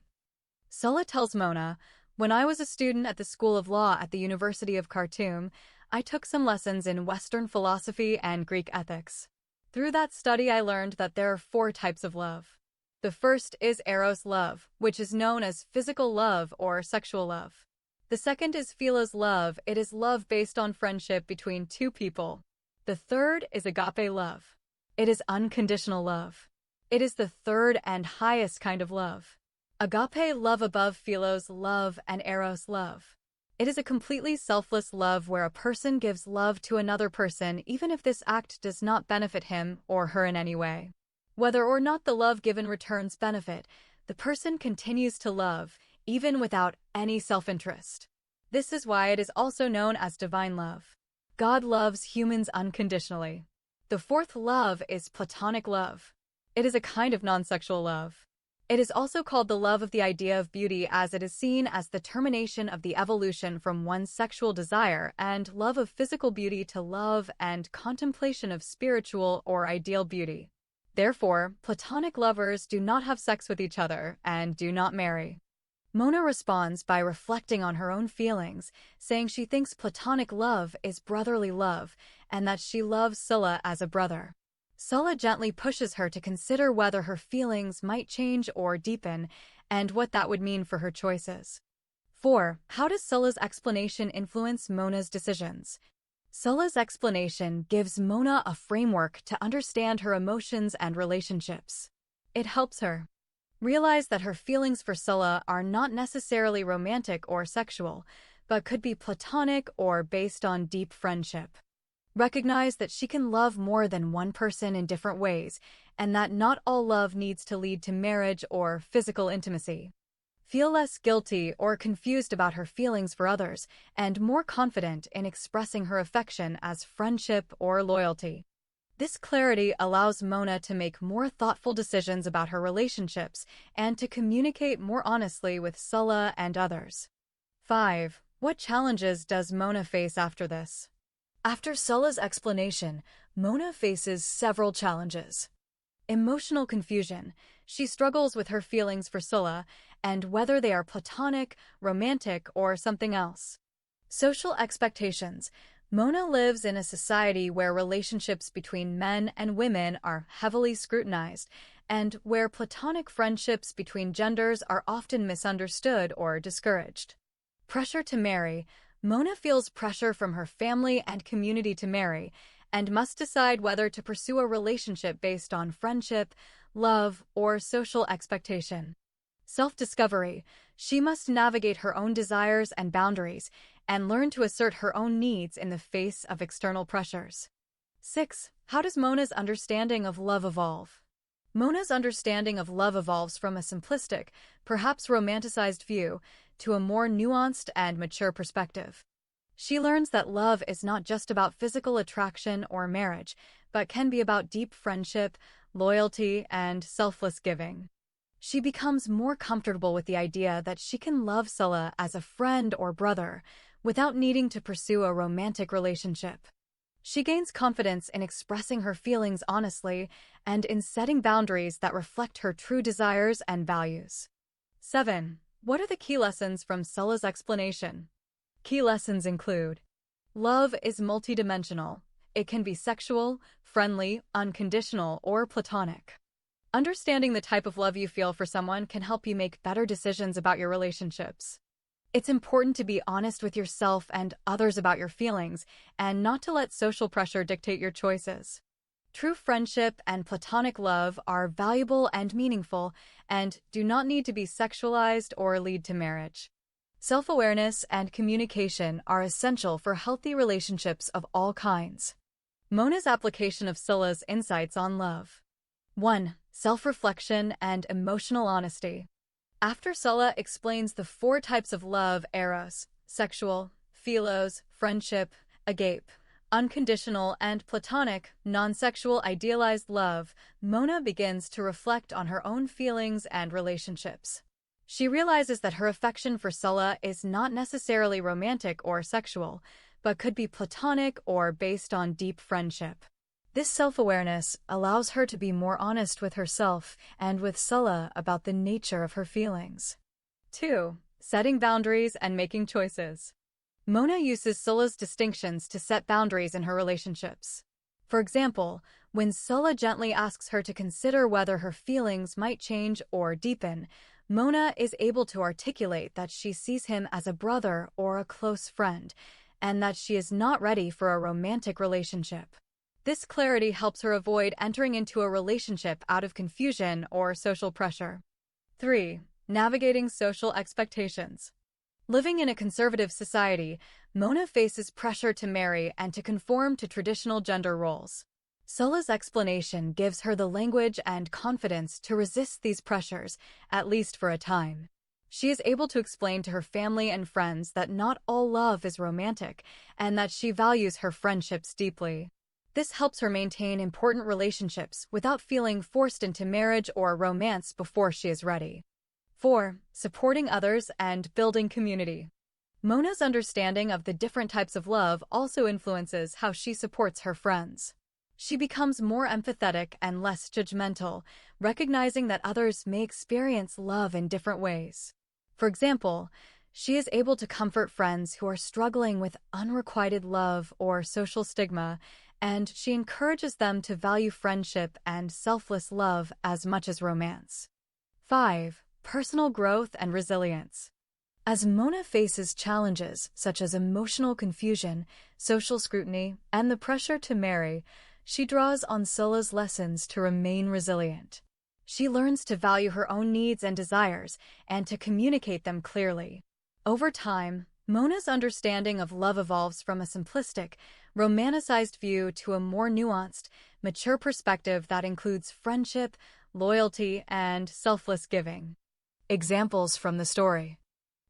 Sulla tells Mona, "When I was a student at the School of Law at the University of Khartoum, I took some lessons in Western philosophy and Greek ethics. Through that study, I learned that there are 4 types of love. The first is eros love, which is known as physical love or sexual love. The second is philos love. It is love based on friendship between 2 people. The third is agape love. It is unconditional love. It is the third and highest kind of love. Agape love above philos love and eros love. It is a completely selfless love where a person gives love to another person even if this act does not benefit him or her in any way. Whether or not the love given returns benefit, the person continues to love, even without any self-interest. This is why it is also known as divine love. God loves humans unconditionally. The fourth love is platonic love. It is a kind of non-sexual love. It is also called the love of the idea of beauty, as it is seen as the termination of the evolution from one's sexual desire and love of physical beauty to love and contemplation of spiritual or ideal beauty. Therefore, platonic lovers do not have sex with each other and do not marry. Mona responds by reflecting on her own feelings, saying she thinks platonic love is brotherly love and that she loves Sulla as a brother. Sulla gently pushes her to consider whether her feelings might change or deepen, and what that would mean for her choices. 4. How does Sulla's explanation influence Mona's decisions? Sulla's explanation gives Mona a framework to understand her emotions and relationships. It helps her realize that her feelings for Sulla are not necessarily romantic or sexual, but could be platonic or based on deep friendship. Recognize that she can love more than one person in different ways, and that not all love needs to lead to marriage or physical intimacy. Feel less guilty or confused about her feelings for others, and more confident in expressing her affection as friendship or loyalty. This clarity allows Mona to make more thoughtful decisions about her relationships and to communicate more honestly with Sulla and others. 5. What challenges does Mona face after this? After Sulla's explanation, Mona faces several challenges. Emotional confusion. She struggles with her feelings for Sulla and whether they are platonic, romantic, or something else. Social expectations. Mona lives in a society where relationships between men and women are heavily scrutinized, and where platonic friendships between genders are often misunderstood or discouraged. Pressure to marry. Mona feels pressure from her family and community to marry, and must decide whether to pursue a relationship based on friendship, love, or social expectation. Self-discovery. She must navigate her own desires and boundaries, and learn to assert her own needs in the face of external pressures. 6. How does Mona's understanding of love evolve? Mona's understanding of love evolves from a simplistic, perhaps romanticized view, to a more nuanced and mature perspective. She learns that love is not just about physical attraction or marriage, but can be about deep friendship, loyalty, and selfless giving. She becomes more comfortable with the idea that she can love Sulla as a friend or brother without needing to pursue a romantic relationship. She gains confidence in expressing her feelings honestly and in setting boundaries that reflect her true desires and values. 7. What are the key lessons from Sulla's explanation? Key lessons include: love is multidimensional. It can be sexual, friendly, unconditional, or platonic. Understanding the type of love you feel for someone can help you make better decisions about your relationships. It's important to be honest with yourself and others about your feelings, and not to let social pressure dictate your choices. True friendship and platonic love are valuable and meaningful, and do not need to be sexualized or lead to marriage. Self-awareness and communication are essential for healthy relationships of all kinds. Mona's application of Sulla's insights on love. 1. Self-reflection and emotional honesty. After Sulla explains the four types of love: eros, sexual, philos, friendship, agape, unconditional, and platonic, non-sexual idealized love, Mona begins to reflect on her own feelings and relationships. She realizes that her affection for Sulla is not necessarily romantic or sexual, but could be platonic or based on deep friendship. This self-awareness allows her to be more honest with herself and with Sulla about the nature of her feelings. 2. Setting boundaries and making choices. Mona uses Sulla's distinctions to set boundaries in her relationships. For example, when Sulla gently asks her to consider whether her feelings might change or deepen, Mona is able to articulate that she sees him as a brother or a close friend, and that she is not ready for a romantic relationship. This clarity helps her avoid entering into a relationship out of confusion or social pressure. 3. Navigating social expectations. Living in a conservative society, Mona faces pressure to marry and to conform to traditional gender roles. Sulla's explanation gives her the language and confidence to resist these pressures, at least for a time. She is able to explain to her family and friends that not all love is romantic, and that she values her friendships deeply. This helps her maintain important relationships without feeling forced into marriage or romance before she is ready. 4. Supporting others and building community. Mona's understanding of the different types of love also influences how she supports her friends. She becomes more empathetic and less judgmental, recognizing that others may experience love in different ways. For example, she is able to comfort friends who are struggling with unrequited love or social stigma, and she encourages them to value friendship and selfless love as much as romance. 5. Personal growth and resilience. As Mona faces challenges such as emotional confusion, social scrutiny, and the pressure to marry, she draws on Sulla's lessons to remain resilient. She learns to value her own needs and desires and to communicate them clearly. Over time, Mona's understanding of love evolves from a simplistic, romanticized view to a more nuanced, mature perspective that includes friendship, loyalty, and selfless giving. Examples from the story.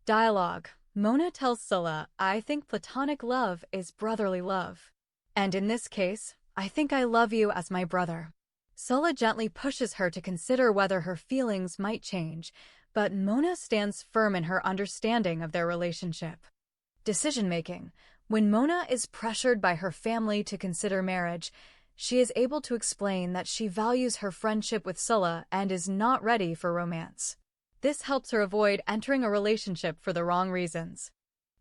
Dialogue. Mona tells Sulla, "I think platonic love is brotherly love. And in this case, I think I love you as my brother." Sulla gently pushes her to consider whether her feelings might change, but Mona stands firm in her understanding of their relationship. Decision-making. When Mona is pressured by her family to consider marriage, she is able to explain that she values her friendship with Sulla and is not ready for romance. This helps her avoid entering a relationship for the wrong reasons.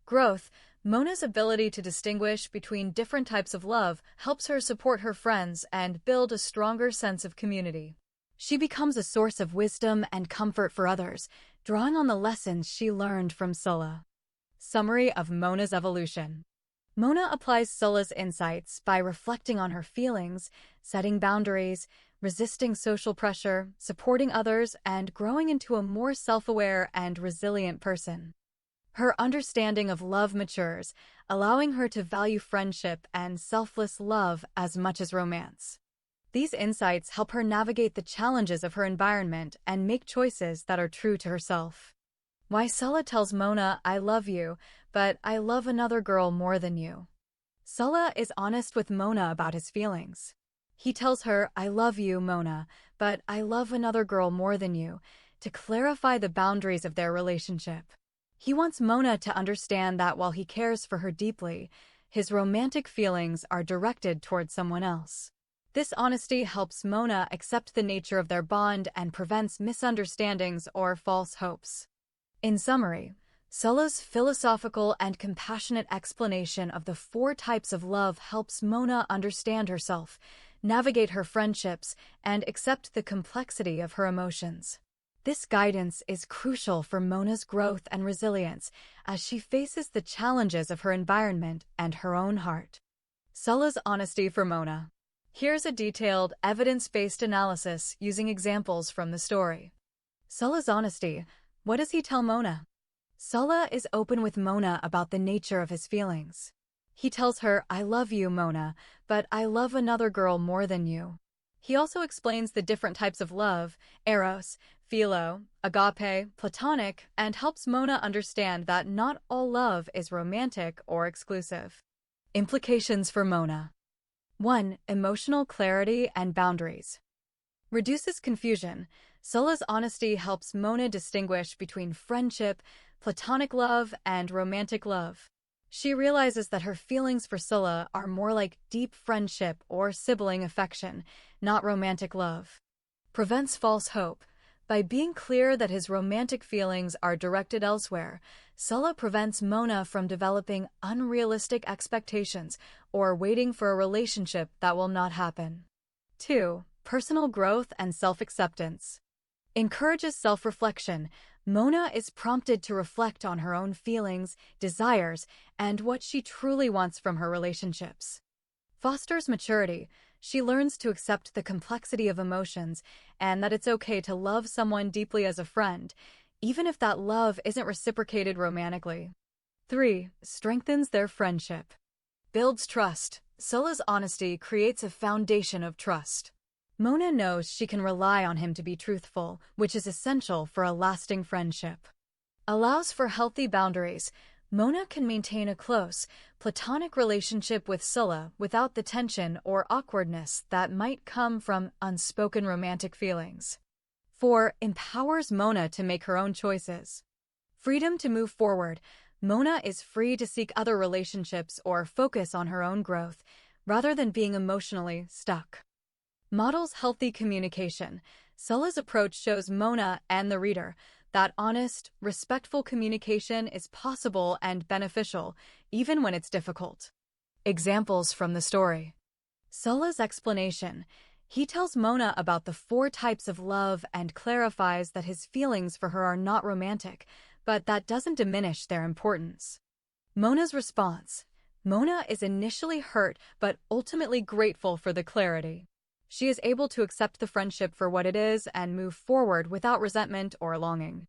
Growth. Mona's ability to distinguish between different types of love helps her support her friends and build a stronger sense of community. She becomes a source of wisdom and comfort for others, drawing on the lessons she learned from Sulla. Summary of Mona's evolution. Mona applies Sulla's insights by reflecting on her feelings, setting boundaries, resisting social pressure, supporting others, and growing into a more self-aware and resilient person. Her understanding of love matures, allowing her to value friendship and selfless love as much as romance. These insights help her navigate the challenges of her environment and make choices that are true to herself. Why Sulla tells Mona, "I love you, but I love another girl more than you." Sulla is honest with Mona about his feelings. He tells her, "I love you, Mona, but I love another girl more than you," to clarify the boundaries of their relationship. He wants Mona to understand that while he cares for her deeply, his romantic feelings are directed toward someone else. This honesty helps Mona accept the nature of their bond and prevents misunderstandings or false hopes. In summary, Sulla's philosophical and compassionate explanation of the four types of love helps Mona understand herself, navigate her friendships, and accept the complexity of her emotions. This guidance is crucial for Mona's growth and resilience as she faces the challenges of her environment and her own heart. Sulla's honesty for Mona. Here's a detailed, evidence-based analysis using examples from the story. Sulla's honesty. What does he tell Mona? Sulla is open with Mona about the nature of his feelings. He tells her, "I love you, Mona, but I love another girl more than you." He also explains the different types of love, eros, philo, agape, platonic, and helps Mona understand that not all love is romantic or exclusive. Implications for Mona. 1. Emotional clarity and boundaries. Reduces confusion. Scylla's honesty helps Mona distinguish between friendship, platonic love, and romantic love. She realizes that her feelings for Scylla are more like deep friendship or sibling affection, not romantic love. Prevents false hope. By being clear that his romantic feelings are directed elsewhere, Scylla prevents Mona from developing unrealistic expectations or waiting for a relationship that will not happen. 2. Personal growth and self-acceptance. Encourages self-reflection. Mona is prompted to reflect on her own feelings, desires, and what she truly wants from her relationships. Fosters maturity. She learns to accept the complexity of emotions and that it's okay to love someone deeply as a friend, even if that love isn't reciprocated romantically. 3. Strengthens their friendship. Builds trust. Scylla's honesty creates a foundation of trust. Mona knows she can rely on him to be truthful, which is essential for a lasting friendship. Allows for healthy boundaries. Mona can maintain a close, platonic relationship with Scylla without the tension or awkwardness that might come from unspoken romantic feelings. 4. Empowers Mona to make her own choices. Freedom to move forward. Mona is free to seek other relationships or focus on her own growth, rather than being emotionally stuck. Models healthy communication. Scylla's approach shows Mona and the reader that honest, respectful communication is possible and beneficial, even when it's difficult. Examples from the story. Scylla's explanation. He tells Mona about the 4 types of love and clarifies that his feelings for her are not romantic, but that doesn't diminish their importance. Mona's response. Mona is initially hurt but ultimately grateful for the clarity. She is able to accept the friendship for what it is and move forward without resentment or longing.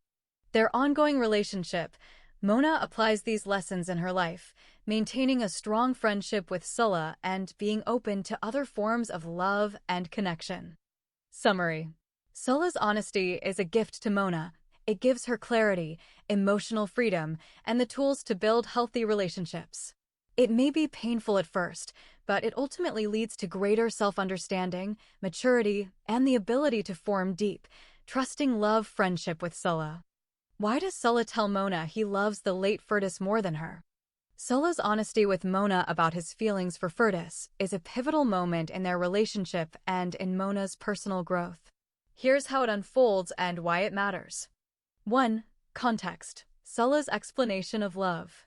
Their ongoing relationship. Mona applies these lessons in her life, maintaining a strong friendship with Scylla and being open to other forms of love and connection. Summary. Scylla's honesty is a gift to Mona. It gives her clarity, emotional freedom, and the tools to build healthy relationships. It may be painful at first, but it ultimately leads to greater self-understanding, maturity, and the ability to form deep, trusting love friendship with Scylla. Why does Scylla tell Mona he loves the late Furtus more than her? Scylla's honesty with Mona about his feelings for Furtus is a pivotal moment in their relationship and in Mona's personal growth. Here's how it unfolds and why it matters. 1. Context. Scylla's explanation of love.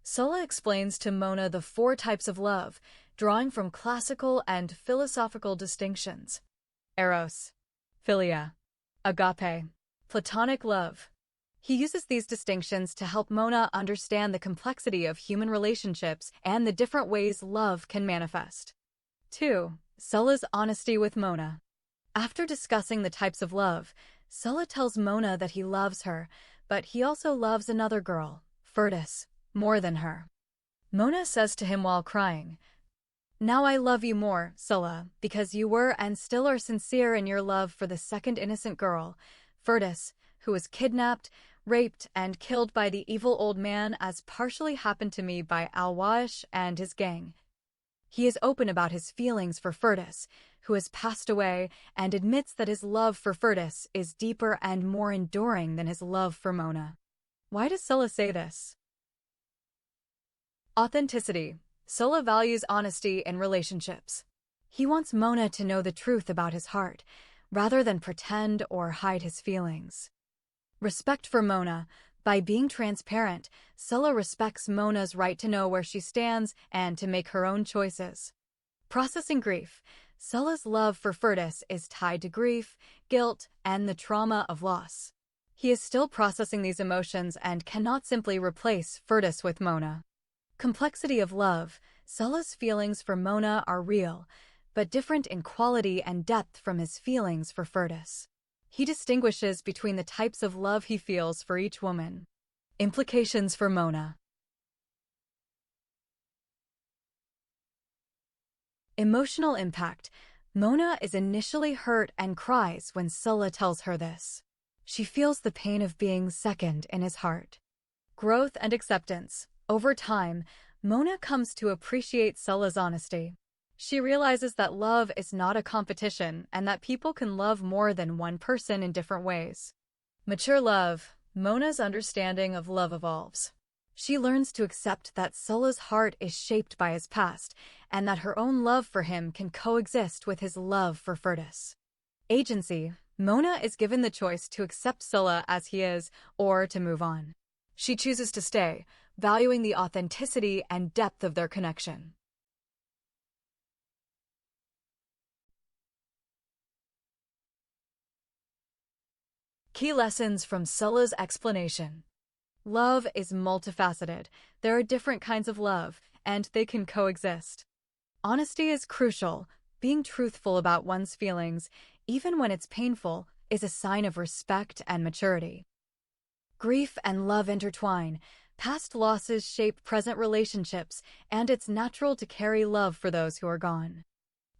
Scylla explains to Mona the 4 types of love, drawing from classical and philosophical distinctions. Eros, philia, agape, platonic love. He uses these distinctions to help Mona understand the complexity of human relationships and the different ways love can manifest. 2. Scylla's honesty with Mona. After discussing the types of love, Scylla tells Mona that he loves her, but he also loves another girl, Furtus, more than her. Mona says to him while crying, "Now I love you more, Scylla, because you were and still are sincere in your love for the second innocent girl, Furtus, who was kidnapped, raped, and killed by the evil old man as partially happened to me by Alwaish and his gang." He is open about his feelings for Furtus, who has passed away, and admits that his love for Furtus is deeper and more enduring than his love for Mona. Why does Scylla say this? Authenticity. Scylla values honesty in relationships. He wants Mona to know the truth about his heart, rather than pretend or hide his feelings. Respect for Mona. By being transparent, Scylla respects Mona's right to know where she stands and to make her own choices. Processing grief. Scylla's love for Furtus is tied to grief, guilt, and the trauma of loss. He is still processing these emotions and cannot simply replace Furtus with Mona. Complexity of love. Scylla's feelings for Mona are real, but different in quality and depth from his feelings for Furtus. He distinguishes between the types of love he feels for each woman. Implications for Mona. Emotional impact. Mona is initially hurt and cries when Sulla tells her this. She feels the pain of being second in his heart. Growth and acceptance. Over time, Mona comes to appreciate Sulla's honesty. She realizes that love is not a competition and that people can love more than one person in different ways. Mature love. Mona's understanding of love evolves. She learns to accept that Sulla's heart is shaped by his past and that her own love for him can coexist with his love for Furtus. Agency. Mona is given the choice to accept Sulla as he is or to move on. She chooses to stay, valuing the authenticity and depth of their connection. Key lessons from Sulla's explanation. Love is multifaceted. There are different kinds of love, and they can coexist. Honesty is crucial. Being truthful about one's feelings, even when it's painful, is a sign of respect and maturity. Grief and love intertwine. Past losses shape present relationships, and it's natural to carry love for those who are gone.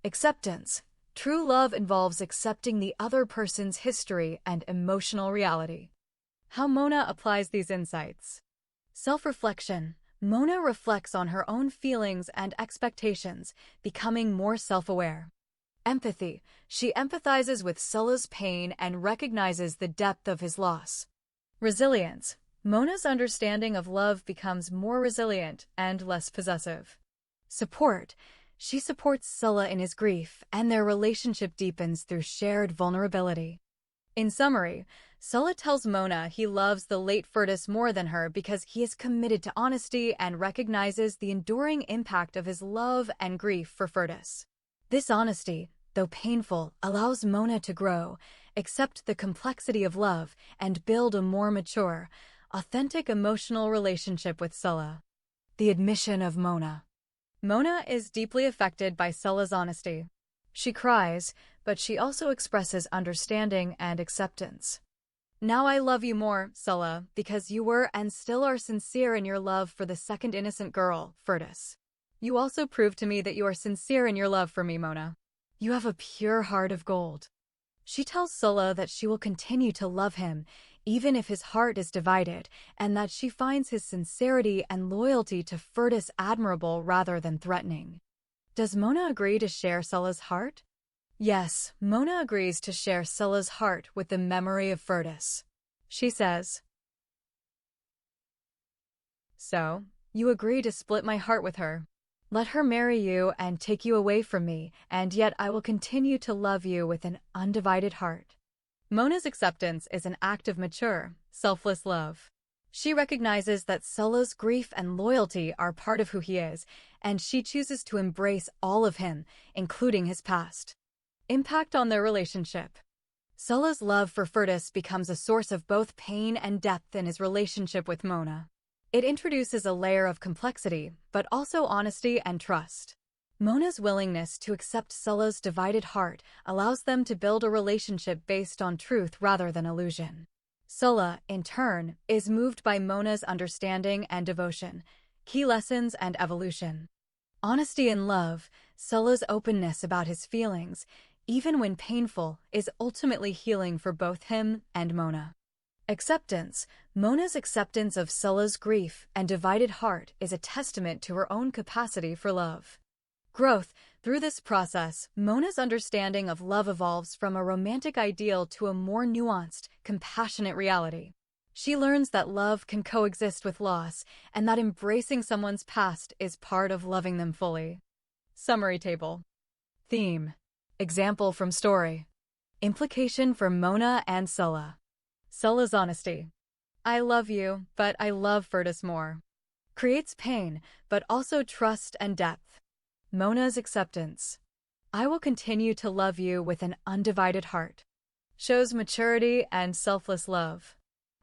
Acceptance. True love involves accepting the other person's history and emotional reality. How Mona applies these insights. Self-reflection. Mona reflects on her own feelings and expectations, becoming more self-aware. Empathy. She empathizes with Sulla's pain and recognizes the depth of his loss. Resilience. Mona's understanding of love becomes more resilient and less possessive. Support. She supports Sulla in his grief, and their relationship deepens through shared vulnerability. In summary, Sulla tells Mona he loves the late Furtus more than her because he is committed to honesty and recognizes the enduring impact of his love and grief for Furtus. This honesty, though painful, allows Mona to grow, accept the complexity of love, and build a more mature, authentic emotional relationship with Sulla. The admission of Mona. Mona is deeply affected by Sulla's honesty. She cries, but she also expresses understanding and acceptance. Now I love you more, Sulla, because you were and still are sincere in your love for the second innocent girl, Furtus. You also proved to me that you are sincere in your love for me, Mona. You have a pure heart of gold. She tells Sulla that she will continue to love him, even if his heart is divided, and that she finds his sincerity and loyalty to Furtus admirable rather than threatening. Does Mona agree to share Sulla's heart? Yes, Mona agrees to share Sulla's heart with the memory of Furtus. She says, "So, you agree to split my heart with her. Let her marry you and take you away from me, and yet I will continue to love you with an undivided heart." Mona's acceptance is an act of mature, selfless love. She recognizes that Sulla's grief and loyalty are part of who he is, and she chooses to embrace all of him, including his past. Impact on their relationship. Sulla's love for Furtus becomes a source of both pain and depth in his relationship with Mona. It introduces a layer of complexity, but also honesty and trust. Mona's willingness to accept Sulla's divided heart allows them to build a relationship based on truth rather than illusion. Sulla, in turn, is moved by Mona's understanding and devotion, key lessons and evolution. Honesty in love, Sulla's openness about his feelings, even when painful, is ultimately healing for both him and Mona. Acceptance. Mona's acceptance of Sulla's grief and divided heart is a testament to her own capacity for love. Growth. Through this process, Mona's understanding of love evolves from a romantic ideal to a more nuanced, compassionate reality. She learns that love can coexist with loss, and that embracing someone's past is part of loving them fully. Summary table. Theme. Example from story. Implication for Mona and Sulla. Sulla's honesty. I love you, but I love Furtus more. Creates pain, but also trust and depth. Mona's acceptance. I will continue to love you with an undivided heart. Shows maturity and selfless love.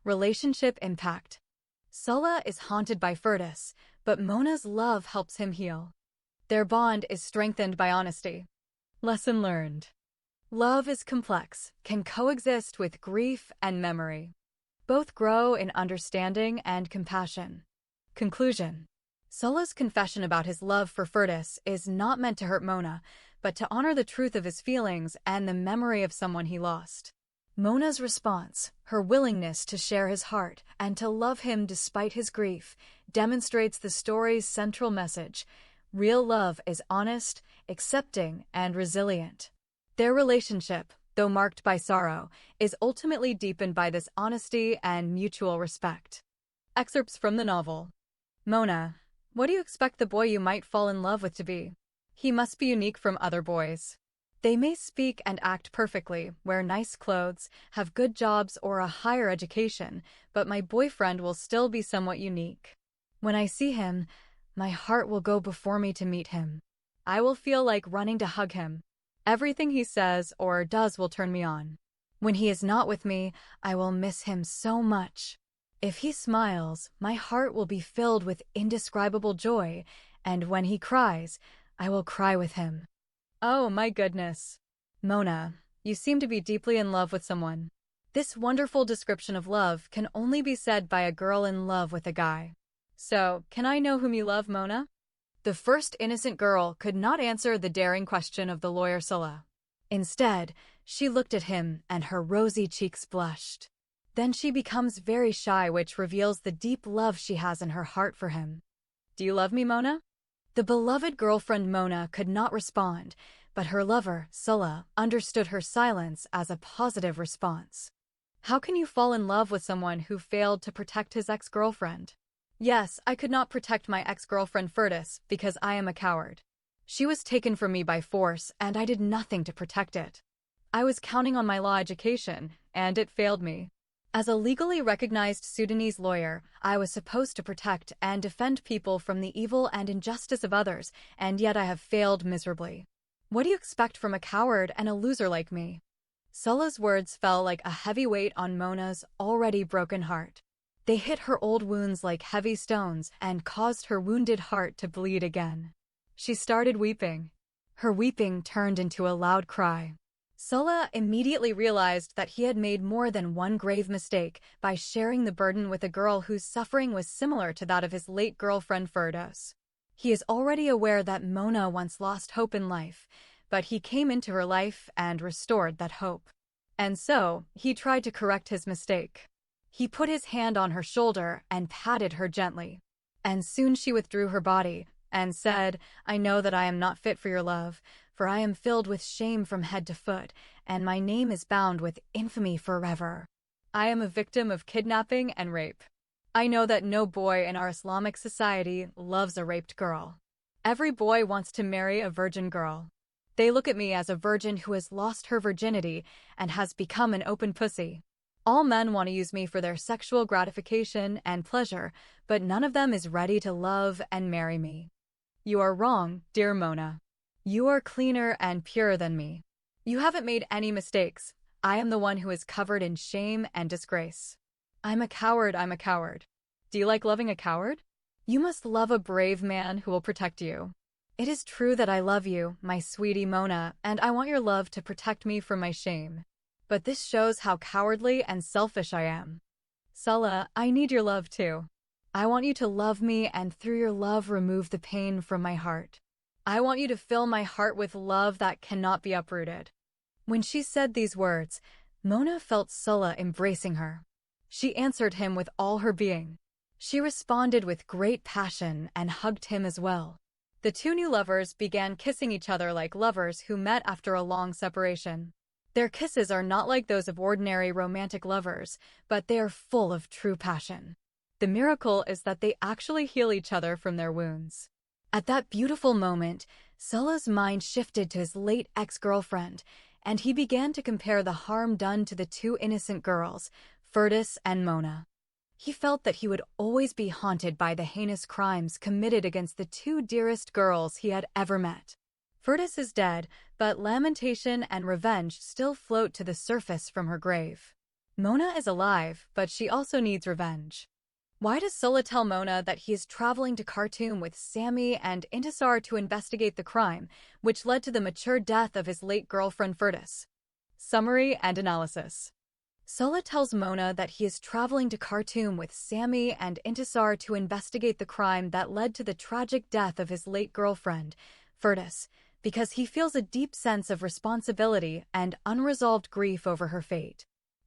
Relationship impact. Sulla is haunted by Furtus, but Mona's love helps him heal. Their bond is strengthened by honesty. Lesson learned. Love is complex, can coexist with grief and memory. Both grow in understanding and compassion. Conclusion. Sulla's confession about his love for Furtus is not meant to hurt Mona, but to honor the truth of his feelings and the memory of someone he lost. Mona's response, her willingness to share his heart and to love him despite his grief, demonstrates the story's central message. Real love is honest, accepting, and resilient. Their relationship, though marked by sorrow, is ultimately deepened by this honesty and mutual respect. Excerpts from the novel. Mona, what do you expect the boy you might fall in love with to be? He must be unique from other boys. They may speak and act perfectly, wear nice clothes, have good jobs or a higher education, but my boyfriend will still be somewhat unique. When I see him, my heart will go before me to meet him. I will feel like running to hug him. Everything he says or does will turn me on. When he is not with me, I will miss him so much. If he smiles, my heart will be filled with indescribable joy, and when he cries, I will cry with him. Oh my goodness. Mona, you seem to be deeply in love with someone. This wonderful description of love can only be said by a girl in love with a guy. So, can I know whom you love, Mona? The first innocent girl could not answer the daring question of the lawyer Sulla. Instead, she looked at him and her rosy cheeks blushed. Then she becomes very shy, which reveals the deep love she has in her heart for him. Do you love me, Mona? The beloved girlfriend Mona could not respond, but her lover, Sulla, understood her silence as a positive response. How can you fall in love with someone who failed to protect his ex-girlfriend? Yes, I could not protect my ex-girlfriend Furtis because I am a coward. She was taken from me by force, and I did nothing to protect it. I was counting on my law education, and it failed me. As a legally recognized Sudanese lawyer, I was supposed to protect and defend people from the evil and injustice of others, and yet I have failed miserably. What do you expect from a coward and a loser like me? Sulla's words fell like a heavy weight on Mona's already broken heart. They hit her old wounds like heavy stones and caused her wounded heart to bleed again. She started weeping. Her weeping turned into a loud cry. Sulla immediately realized that he had made more than one grave mistake by sharing the burden with a girl whose suffering was similar to that of his late girlfriend Firdaus. He is already aware that Mona once lost hope in life, but he came into her life and restored that hope. And so, he tried to correct his mistake. He put his hand on her shoulder and patted her gently. And soon she withdrew her body and said, I know that I am not fit for your love, for I am filled with shame from head to foot, and my name is bound with infamy forever. I am a victim of kidnapping and rape. I know that no boy in our Islamic society loves a raped girl. Every boy wants to marry a virgin girl. They look at me as a virgin who has lost her virginity and has become an open pussy. All men want to use me for their sexual gratification and pleasure, but none of them is ready to love and marry me. You are wrong, dear Mona. You are cleaner and purer than me. You haven't made any mistakes. I am the one who is covered in shame and disgrace. I'm a coward. Do you like loving a coward? You must love a brave man who will protect you. It is true that I love you, my sweetie Mona, and I want your love to protect me from my shame. But this shows how cowardly and selfish I am. Sulla, I need your love too. I want you to love me and through your love remove the pain from my heart. I want you to fill my heart with love that cannot be uprooted. When she said these words, Mona felt Sulla embracing her. She answered him with all her being. She responded with great passion and hugged him as well. The two new lovers began kissing each other like lovers who met after a long separation. Their kisses are not like those of ordinary romantic lovers, but they are full of true passion. The miracle is that they actually heal each other from their wounds. At that beautiful moment, Sulla's mind shifted to his late ex-girlfriend, and he began to compare the harm done to the two innocent girls, Furtis and Mona. He felt that he would always be haunted by the heinous crimes committed against the two dearest girls he had ever met. Furtis is dead, but lamentation and revenge still float to the surface from her grave. Mona is alive, but she also needs revenge. Why does Sulla tell Mona that he is traveling to Khartoum with Sami and Intisar to investigate the crime, which led to the mature death of his late girlfriend Furtis? Summary and analysis. Sulla tells Mona that he is traveling to Khartoum with Sami and Intisar to investigate the crime that led to the tragic death of his late girlfriend, Furtis. because he feels a deep sense of responsibility and unresolved grief over her fate.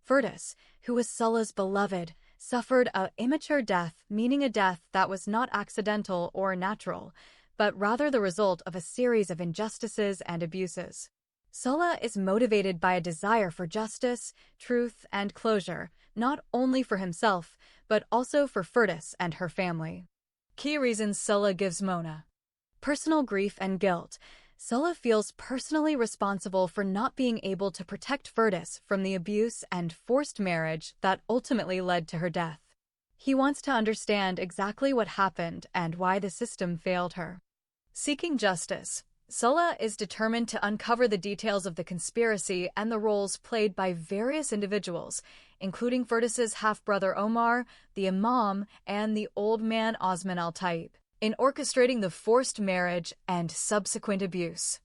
Furtus, who was Sulla's beloved, suffered a immature death, meaning a death that was not accidental or natural, but rather the result of a series of injustices and abuses. Sulla is motivated by a desire for justice, truth, and closure, not only for himself, but also for Furtus and her family. Key reasons Sulla gives Mona. Personal grief and guilt. Sulla feels personally responsible for not being able to protect Furtus from the abuse and forced marriage that ultimately led to her death. He wants to understand exactly what happened and why the system failed her. Seeking justice. Sulla is determined to uncover the details of the conspiracy and the roles played by various individuals, including Furtus's half-brother Omar, the Imam, and the old man Osman al-Taib, in orchestrating the forced marriage and subsequent abuse.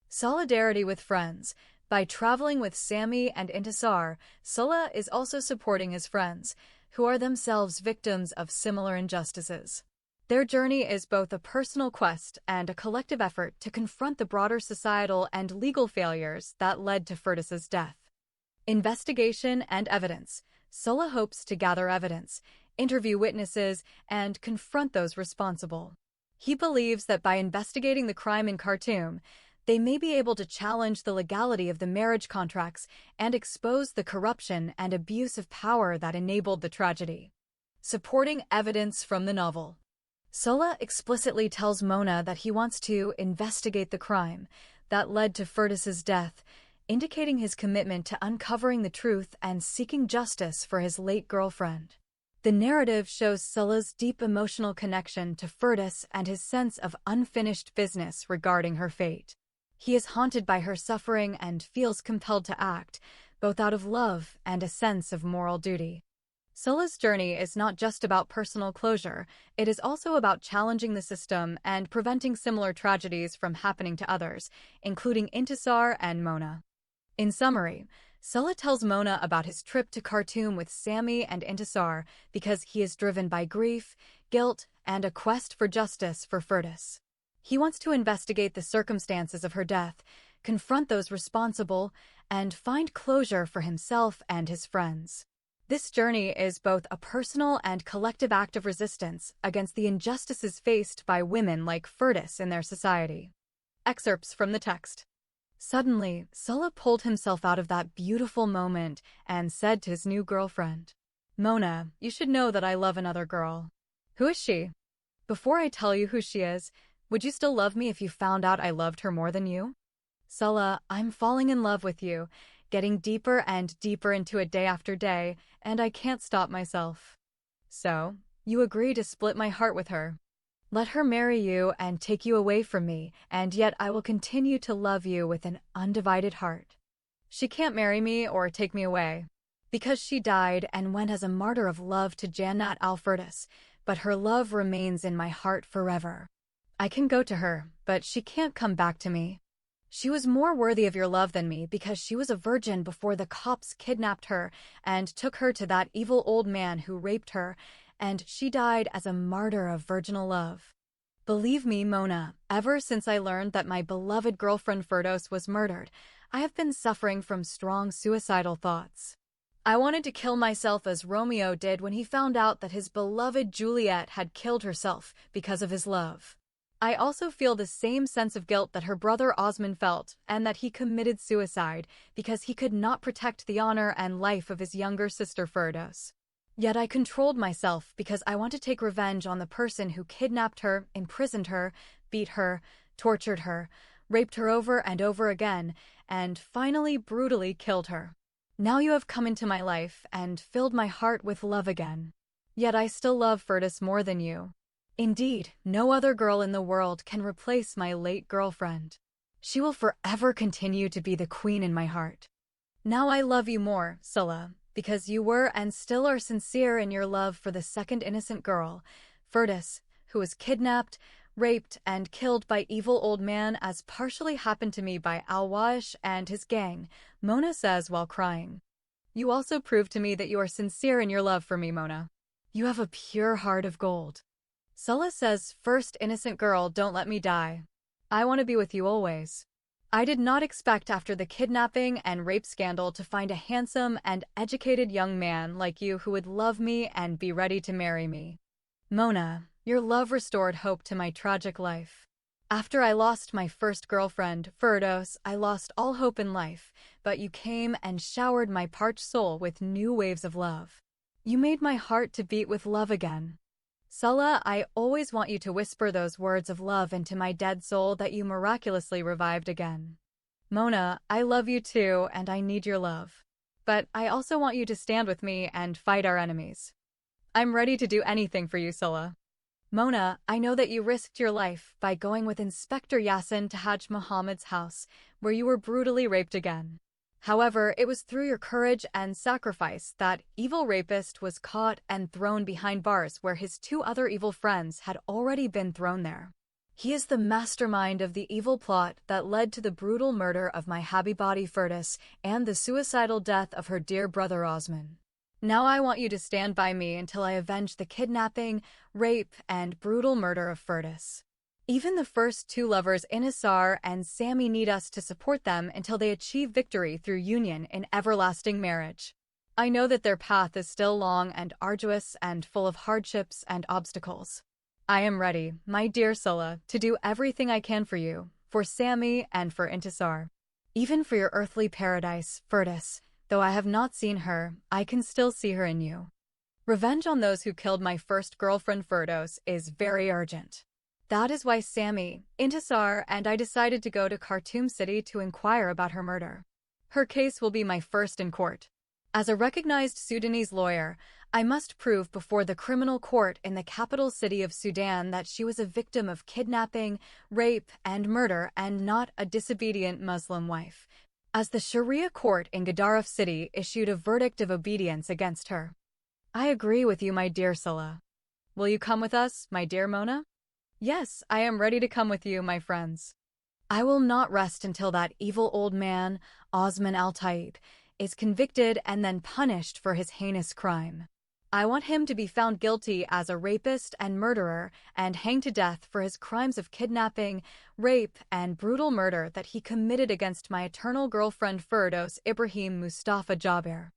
Solidarity with friends. By traveling with Sami and Intisar, Sulla is also supporting his friends, who are themselves victims of similar injustices. Their journey is both a personal quest and a collective effort to confront the broader societal and legal failures that led to Furtus's death. Investigation and evidence. Sulla hopes to gather evidence, interview witnesses, and confront those responsible. He believes that by investigating the crime in Khartoum, they may be able to challenge the legality of the marriage contracts and expose the corruption and abuse of power that enabled the tragedy. Supporting evidence from the novel. Sulla explicitly tells Mona that he wants to investigate the crime that led to Furtus's death, indicating his commitment to uncovering the truth and seeking justice for his late girlfriend. The narrative shows Sulla's deep emotional connection to Furtus and his sense of unfinished business regarding her fate. He is haunted by her suffering and feels compelled to act, both out of love and a sense of moral duty. Sulla's journey is not just about personal closure, it is also about challenging the system and preventing similar tragedies from happening to others, including Intisar and Mona. In summary, Sulla tells Mona about his trip to Khartoum with Sami and Intisar because he is driven by grief, guilt, and a quest for justice for Furtus. He wants to investigate the circumstances of her death, confront those responsible, and find closure for himself and his friends. This journey is both a personal and collective act of resistance against the injustices faced by women like Furtus in their society. Excerpts from the text. Suddenly, Sulla pulled himself out of that beautiful moment and said to his new girlfriend, "Mona, you should know that I love another girl." "Who is she?" "Before I tell you who she is, would you still love me if you found out I loved her more than you?" "Sulla, I'm falling in love with you, getting deeper and deeper into it day after day, and I can't stop myself." "So, you agree to split my heart with her? Let her marry you and take you away from me, and yet I will continue to love you with an undivided heart." "She can't marry me or take me away, because she died and went as a martyr of love to Jannat al-Furtus, but her love remains in my heart forever. I can go to her, but she can't come back to me. She was more worthy of your love than me because she was a virgin before the cops kidnapped her and took her to that evil old man who raped her, and she died as a martyr of virginal love. Believe me, Mona, ever since I learned that my beloved girlfriend Furtus was murdered, I have been suffering from strong suicidal thoughts. I wanted to kill myself as Romeo did when he found out that his beloved Juliet had killed herself because of his love. I also feel the same sense of guilt that her brother Osman felt, and that he committed suicide because he could not protect the honor and life of his younger sister Furtus. Yet I controlled myself because I want to take revenge on the person who kidnapped her, imprisoned her, beat her, tortured her, raped her over and over again, and finally brutally killed her. Now you have come into my life and filled my heart with love again. Yet I still love Furtus more than you. Indeed, no other girl in the world can replace my late girlfriend. She will forever continue to be the queen in my heart. Now I love you more, Sulla, because you were and still are sincere in your love for the second innocent girl, Furtus, who was kidnapped, raped, and killed by evil old man as partially happened to me by Al-Wash and his gang," Mona says while crying. "You also prove to me that you are sincere in your love for me, Mona. You have a pure heart of gold." Sulla says, "First innocent girl, don't let me die. I want to be with you always. I did not expect after the kidnapping and rape scandal to find a handsome and educated young man like you who would love me and be ready to marry me. Mona, your love restored hope to my tragic life. After I lost my first girlfriend, Firdos, I lost all hope in life, but you came and showered my parched soul with new waves of love. You made my heart to beat with love again. Sulla, I always want you to whisper those words of love into my dead soul that you miraculously revived again. Mona, I love you too, and I need your love. But I also want you to stand with me and fight our enemies. I'm ready to do anything for you, Sulla. Mona, I know that you risked your life by going with Inspector Yassin to Hajj Muhammad's house, where you were brutally raped again. However, it was through your courage and sacrifice that evil rapist was caught and thrown behind bars where his two other evil friends had already been thrown there. He is the mastermind of the evil plot that led to the brutal murder of my Habibati Firdas and the suicidal death of her dear brother Osman. Now I want you to stand by me until I avenge the kidnapping, rape, and brutal murder of Firdas. Even the first two lovers, Inisar and Sami, need us to support them until they achieve victory through union in everlasting marriage. I know that their path is still long and arduous and full of hardships and obstacles. I am ready, my dear Sulla, to do everything I can for you, for Sami and for Intisar. Even for your earthly paradise, Firdas. Though I have not seen her, I can still see her in you. Revenge on those who killed my first girlfriend Firdos is very urgent. That is why Sami, Intisar, and I decided to go to Khartoum City to inquire about her murder. Her case will be my first in court. As a recognized Sudanese lawyer, I must prove before the criminal court in the capital city of Sudan that she was a victim of kidnapping, rape, and murder and not a disobedient Muslim wife, as the Sharia court in Gadaref City issued a verdict of obedience against her. I agree with you, my dear Sulla. Will you come with us, my dear Mona? Yes, I am ready to come with you, my friends. I will not rest until that evil old man, Osman al-Taib, is convicted and then punished for his heinous crime. I want him to be found guilty as a rapist and murderer and hanged to death for his crimes of kidnapping, rape, and brutal murder that he committed against my eternal girlfriend Firdos Ibrahim Mustafa Jaber.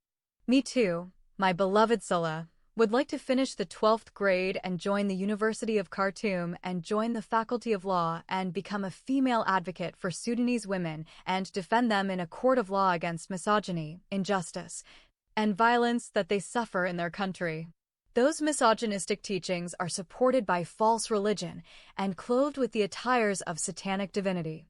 Me too, my beloved Sulla, would like to finish the 12th grade and join the University of Khartoum and join the Faculty of Law and become a female advocate for Sudanese women and defend them in a court of law against misogyny, injustice, and violence that they suffer in their country. Those misogynistic teachings are supported by false religion and clothed with the attires of satanic divinity.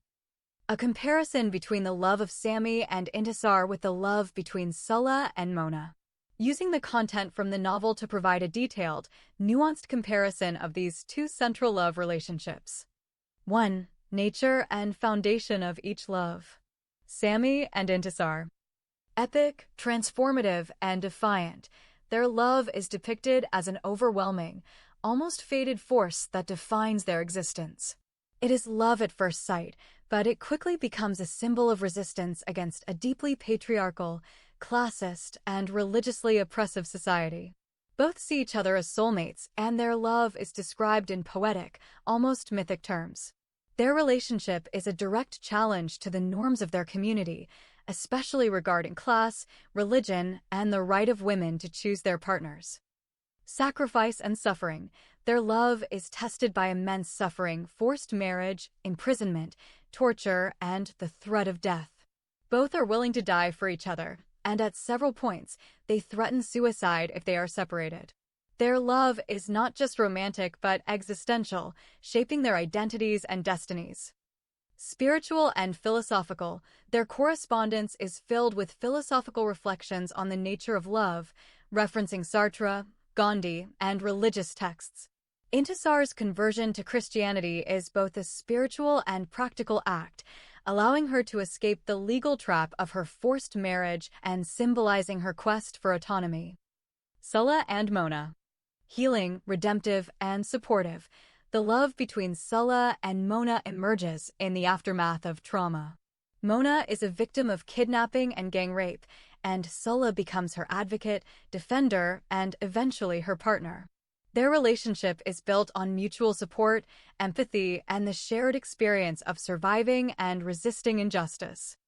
A comparison between the love of Sami and Intisar with the love between Sulla and Mona. Using the content from the novel to provide a detailed, nuanced comparison of these two central love relationships. 1. Nature and foundation of each love. Sami and Intisar. Epic, transformative, and defiant, their love is depicted as an overwhelming, almost fated force that defines their existence. It is love at first sight, but it quickly becomes a symbol of resistance against a deeply patriarchal, classist, and religiously oppressive society. Both see each other as soulmates, and their love is described in poetic, almost mythic terms. Their relationship is a direct challenge to the norms of their community, especially regarding class, religion, and the right of women to choose their partners. Sacrifice and suffering. Their love is tested by immense suffering, forced marriage, imprisonment, torture, and the threat of death. Both are willing to die for each other, and at several points, they threaten suicide if they are separated. Their love is not just romantic but existential, shaping their identities and destinies. Spiritual and philosophical, their correspondence is filled with philosophical reflections on the nature of love, referencing Sartre, Gandhi, and religious texts. Intisar's conversion to Christianity is both a spiritual and practical act, allowing her to escape the legal trap of her forced marriage and symbolizing her quest for autonomy. Sulla and Mona. Healing, redemptive, and supportive. The love between Sulla and Mona emerges in the aftermath of trauma. Mona is a victim of kidnapping and gang rape, and Sulla becomes her advocate, defender, and eventually her partner. Their relationship is built on mutual support, empathy, and the shared experience of surviving and resisting injustice.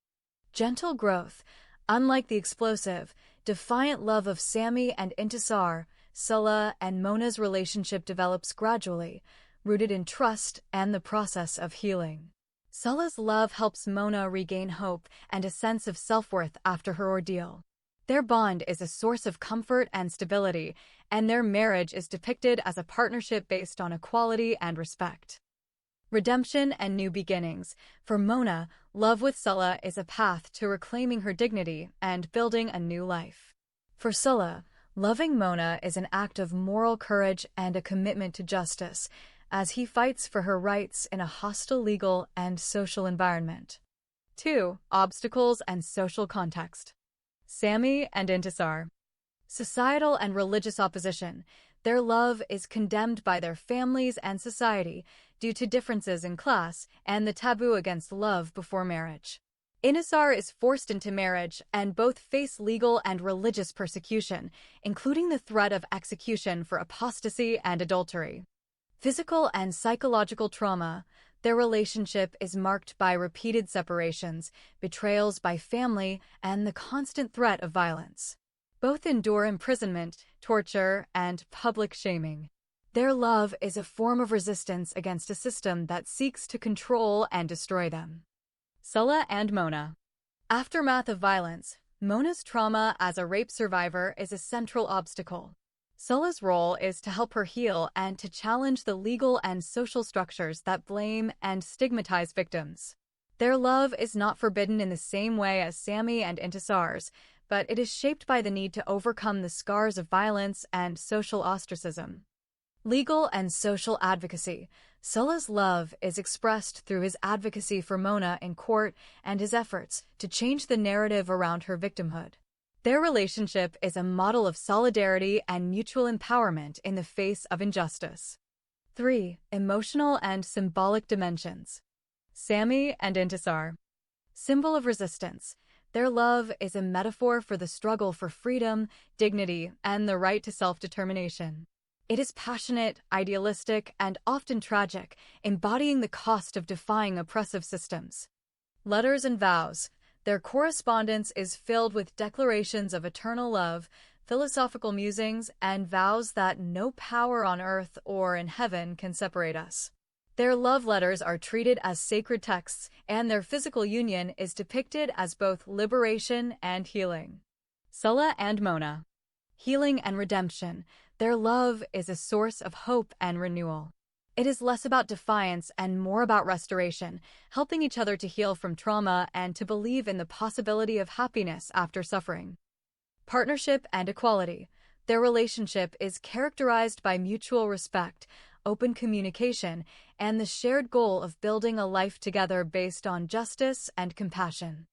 Gentle growth. Unlike the explosive, defiant love of Sammy and Intisar, Sulla and Mona's relationship develops gradually, rooted in trust and the process of healing. Sulla's love helps Mona regain hope and a sense of self-worth after her ordeal. Their bond is a source of comfort and stability, and their marriage is depicted as a partnership based on equality and respect. Redemption and new beginnings. For Mona, love with Sulla is a path to reclaiming her dignity and building a new life. For Sulla, loving Mona is an act of moral courage and a commitment to justice, as he fights for her rights in a hostile legal and social environment. 2. Obstacles and social context. Sammy and Intisar. Societal and religious opposition. Their love is condemned by their families and society due to differences in class and the taboo against love before marriage. Intisar is forced into marriage, and both face legal and religious persecution, including the threat of execution for apostasy and adultery. Physical and psychological trauma. Their relationship is marked by repeated separations, betrayals by family, and the constant threat of violence. Both endure imprisonment, torture, and public shaming. Their love is a form of resistance against a system that seeks to control and destroy them. Sulla and Mona. Aftermath of violence. Mona's trauma as a rape survivor is a central obstacle. Sulla's role is to help her heal and to challenge the legal and social structures that blame and stigmatize victims. Their love is not forbidden in the same way as Sammy and Intisar's, but it is shaped by the need to overcome the scars of violence and social ostracism. Legal and social advocacy. Sulla's love is expressed through his advocacy for Mona in court and his efforts to change the narrative around her victimhood. Their relationship is a model of solidarity and mutual empowerment in the face of injustice. 3. Emotional and symbolic dimensions. Sammy and Intisar. Symbol of resistance. Their love is a metaphor for the struggle for freedom, dignity, and the right to self-determination. It is passionate, idealistic, and often tragic, embodying the cost of defying oppressive systems. Letters and vows. Their correspondence is filled with declarations of eternal love, philosophical musings, and vows that no power on earth or in heaven can separate us. Their love letters are treated as sacred texts, and their physical union is depicted as both liberation and healing. Sulla and Mona. Healing and redemption. Their love is a source of hope and renewal. It is less about defiance and more about restoration, helping each other to heal from trauma and to believe in the possibility of happiness after suffering. Partnership and equality. Their relationship is characterized by mutual respect, open communication, and the shared goal of building a life together based on justice and compassion.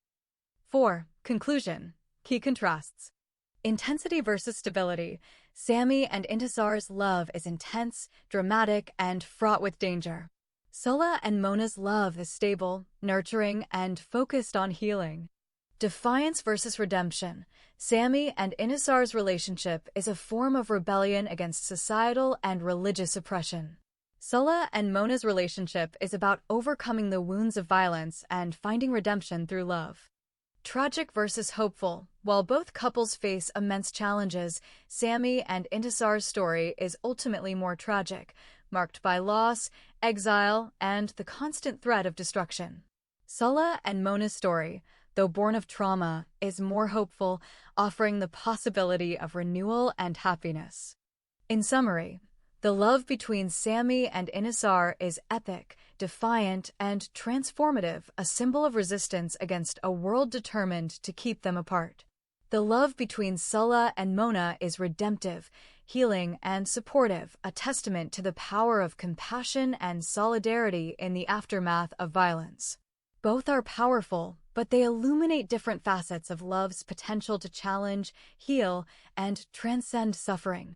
4. Conclusion. Key contrasts. Intensity versus stability. Sammy and Intisar's love is intense, dramatic, and fraught with danger. Sulla and Mona's love is stable, nurturing, and focused on healing. Defiance versus redemption. Sammy and Intisar's relationship is a form of rebellion against societal and religious oppression. Sulla and Mona's relationship is about overcoming the wounds of violence and finding redemption through love. Tragic versus hopeful. While both couples face immense challenges, Sammy and Intisar's story is ultimately more tragic, marked by loss, exile, and the constant threat of destruction. Sulla and Mona's story, though born of trauma, is more hopeful, offering the possibility of renewal and happiness. In summary, the love between Sammy and Intisar is epic, defiant, and transformative, a symbol of resistance against a world determined to keep them apart. The love between Sulla and Mona is redemptive, healing, and supportive, a testament to the power of compassion and solidarity in the aftermath of violence. Both are powerful, but they illuminate different facets of love's potential to challenge, heal, and transcend suffering.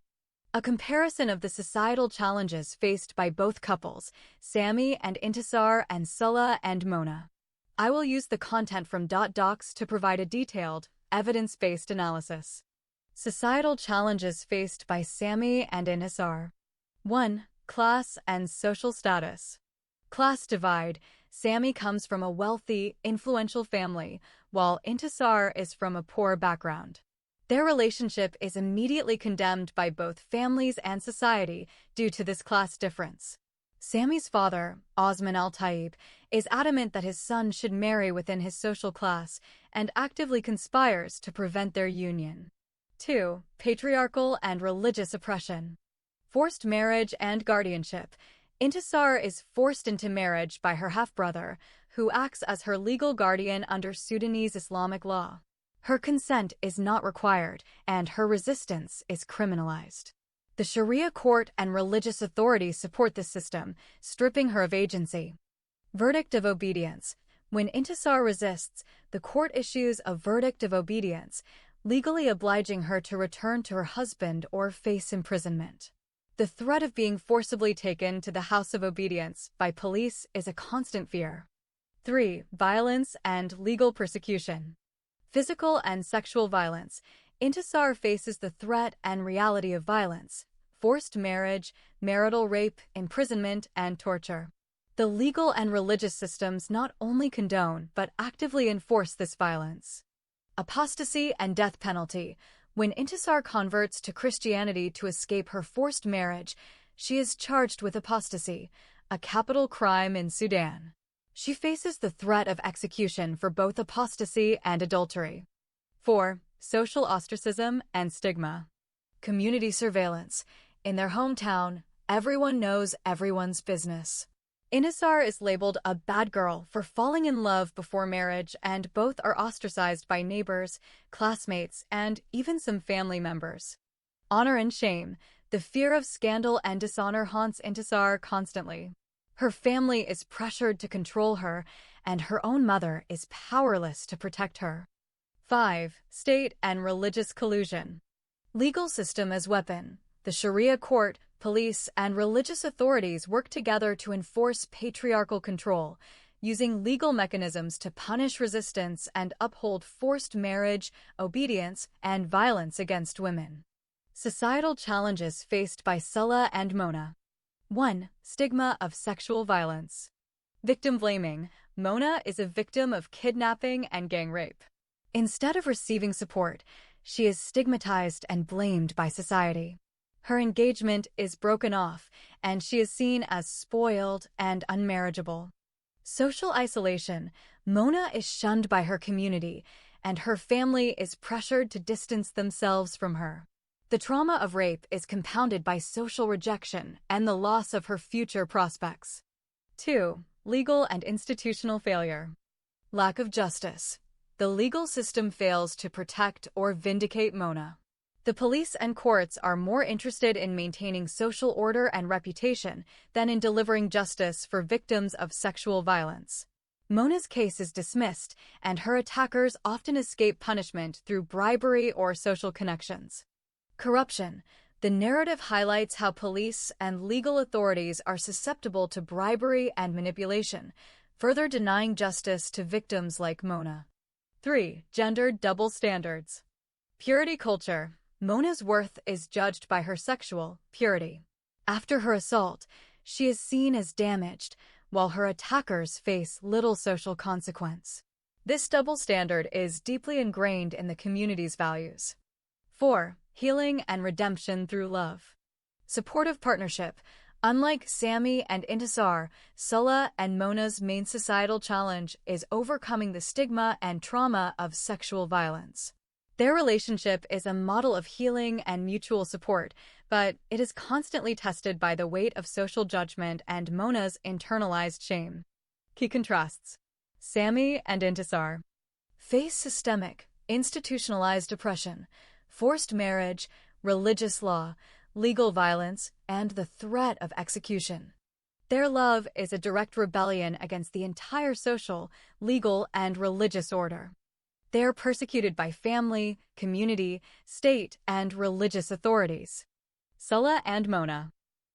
A comparison of the societal challenges faced by both couples, Sammy and Intisar and Sulla and Mona. I will use the content from .docs to provide a detailed, evidence-based analysis. Societal challenges faced by Sammy and Intisar. 1. Class and social status. Class divide. Sammy comes from a wealthy, influential family, while Intisar is from a poor background. Their relationship is immediately condemned by both families and society due to this class difference. Sammy's father, Osman al-Taib, is adamant that his son should marry within his social class and actively conspires to prevent their union. 2. Patriarchal and religious oppression. Forced marriage and guardianship. Intisar is forced into marriage by her half-brother, who acts as her legal guardian under Sudanese Islamic law. Her consent is not required, and her resistance is criminalized. The Sharia court and religious authorities support this system, stripping her of agency. Verdict of obedience. When Intisar resists, the court issues a verdict of obedience, legally obliging her to return to her husband or face imprisonment. The threat of being forcibly taken to the house of obedience by police is a constant fear. 3. Violence and legal persecution. Physical and sexual violence. Intisar faces the threat and reality of violence, forced marriage, marital rape, imprisonment, and torture. The legal and religious systems not only condone but actively enforce this violence. Apostasy and death penalty. When Intisar converts to Christianity to escape her forced marriage, she is charged with apostasy, a capital crime in Sudan. She faces the threat of execution for both apostasy and adultery. 4. Social ostracism and stigma. Community surveillance. In their hometown, everyone knows everyone's business. Intisar is labeled a bad girl for falling in love before marriage, and both are ostracized by neighbors, classmates, and even some family members. Honor and shame. The fear of scandal and dishonor haunts Intisar constantly. Her family is pressured to control her, and her own mother is powerless to protect her. 5. State and religious collusion. Legal system as weapon. The Sharia court, police, and religious authorities work together to enforce patriarchal control, using legal mechanisms to punish resistance and uphold forced marriage, obedience, and violence against women. Societal challenges faced by Salah and Mona. 1. Stigma of sexual violence. Victim blaming. Mona is a victim of kidnapping and gang rape. Instead of receiving support, she is stigmatized and blamed by society. Her engagement is broken off, and she is seen as spoiled and unmarriageable. Social isolation. Mona is shunned by her community, and her family is pressured to distance themselves from her. The trauma of rape is compounded by social rejection and the loss of her future prospects. 2. Legal and institutional failure. Lack of justice. The legal system fails to protect or vindicate Mona. The police and courts are more interested in maintaining social order and reputation than in delivering justice for victims of sexual violence. Mona's case is dismissed, and her attackers often escape punishment through bribery or social connections. Corruption. The narrative highlights how police and legal authorities are susceptible to bribery and manipulation, further denying justice to victims like Mona. 3. Gendered double standards. Purity culture. Mona's worth is judged by her sexual purity. After her assault, she is seen as damaged, while her attackers face little social consequence. This double standard is deeply ingrained in the community's values. 4. Healing and redemption through love. Supportive partnership. Unlike Sammy and Intisar, Salah and Mona's main societal challenge is overcoming the stigma and trauma of sexual violence. Their relationship is a model of healing and mutual support, but it is constantly tested by the weight of social judgment and Mona's internalized shame. Key contrasts. Sammy and Intisar face systemic, institutionalized oppression, forced marriage, religious law, legal violence, and the threat of execution. Their love is a direct rebellion against the entire social, legal, and religious order. They are persecuted by family, community, state, and religious authorities. Salah and Mona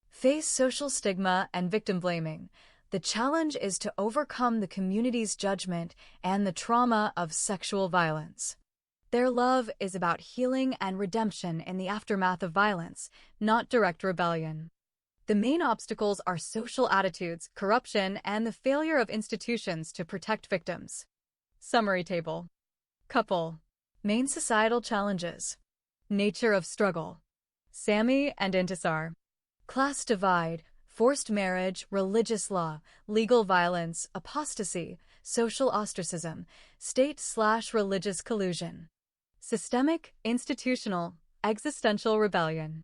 face social stigma and victim blaming. The challenge is to overcome the community's judgment and the trauma of sexual violence. Their love is about healing and redemption in the aftermath of violence, not direct rebellion. The main obstacles are social attitudes, corruption, and the failure of institutions to protect victims. Summary table. Couple. Main societal challenges. Nature of struggle. Sami and Intisar. Class divide, forced marriage, religious law, legal violence, apostasy, social ostracism, state/religious collusion. Systemic, institutional, existential rebellion.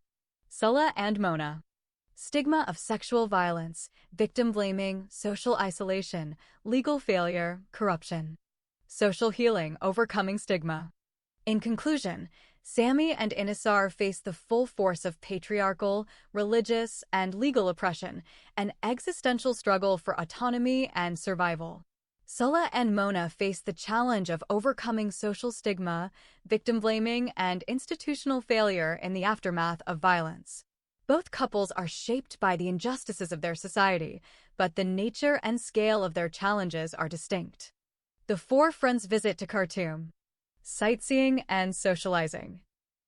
Sulla and Mona. Stigma of sexual violence, victim blaming, social isolation, legal failure, corruption. Social healing, overcoming stigma. In conclusion, Sami and Intisar face the full force of patriarchal, religious, and legal oppression, an existential struggle for autonomy and survival. Sulla and Mona face the challenge of overcoming social stigma, victim blaming, and institutional failure in the aftermath of violence. Both couples are shaped by the injustices of their society, but the nature and scale of their challenges are distinct. The four friends visit to Khartoum. Sightseeing and socializing.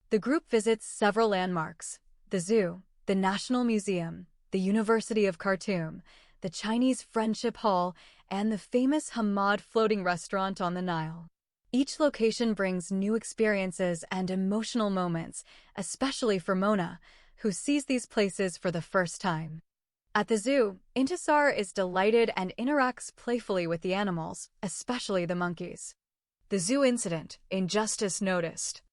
The group visits several landmarks: the zoo, the National Museum, the University of Khartoum, the Chinese Friendship Hall, and the famous Hamad floating restaurant on the Nile. Each location brings new experiences and emotional moments, especially for Mona, who sees these places for the first time. At the zoo, Intisar is delighted and interacts playfully with the animals, especially the monkeys. The zoo incident, injustice noticed.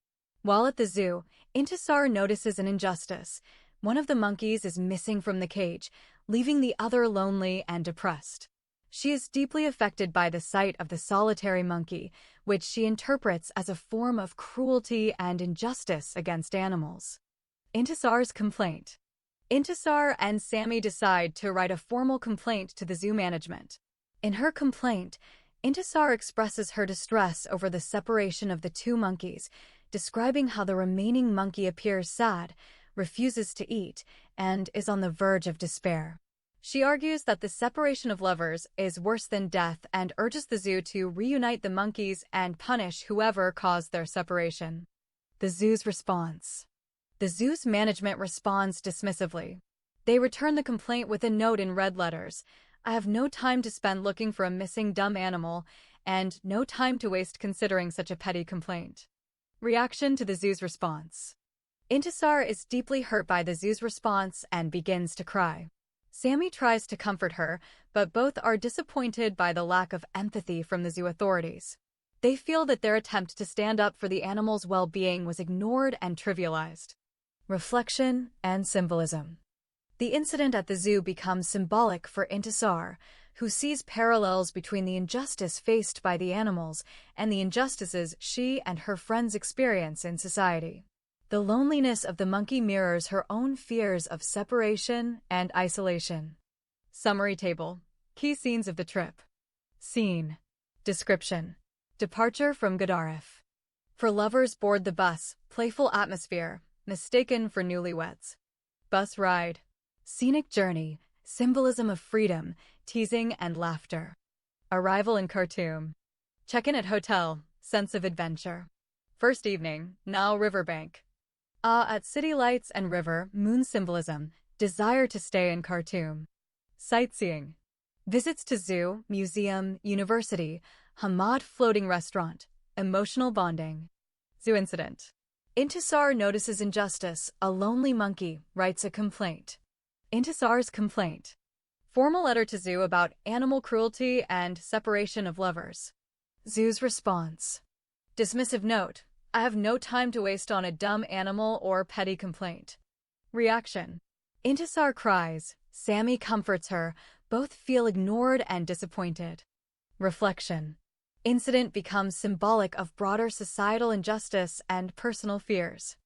While at the zoo, Intisar notices an injustice. One of the monkeys is missing from the cage, leaving the other lonely and depressed. She is deeply affected by the sight of the solitary monkey, which she interprets as a form of cruelty and injustice against animals. Intisar's complaint. Intisar and Sami decide to write a formal complaint to the zoo management. In her complaint, Intisar expresses her distress over the separation of the two monkeys, describing how the remaining monkey appears sad, refuses to eat, and is on the verge of despair. She argues that the separation of lovers is worse than death and urges the zoo to reunite the monkeys and punish whoever caused their separation. The zoo's response. The zoo's management responds dismissively. They return the complaint with a note in red letters: "I have no time to spend looking for a missing dumb animal, and no time to waste considering such a petty complaint." Reaction to the zoo's response. Intisar is deeply hurt by the zoo's response and begins to cry. Sami tries to comfort her, but both are disappointed by the lack of empathy from the zoo authorities. They feel that their attempt to stand up for the animals' well-being was ignored and trivialized. Reflection and symbolism. The incident at the zoo becomes symbolic for Intisar, who sees parallels between the injustice faced by the animals and the injustices she and her friends experience in society. The loneliness of the monkey mirrors her own fears of separation and isolation. Summary table. Key scenes of the trip. Scene. Description. Departure from Gadaref. For lovers board the bus, playful atmosphere, mistaken for newlyweds. Bus ride. Scenic journey, symbolism of freedom, teasing and laughter. Arrival in Khartoum. Check-in at hotel, sense of adventure. First evening, Nile riverbank. At city lights and river, moon symbolism, desire to stay in Khartoum. Sightseeing. Visits to zoo, museum, university, Hamad floating restaurant, emotional bonding. Zoo incident. Intisar notices injustice, a lonely monkey writes a complaint. Intisar's complaint. Formal letter to zoo about animal cruelty and separation of lovers. Zoo's response. Dismissive note: "I have no time to waste on a dumb animal or petty complaint." Reaction. Intisar cries, Sami comforts her, both feel ignored and disappointed. Reflection. Incident becomes symbolic of broader societal injustice and personal fears.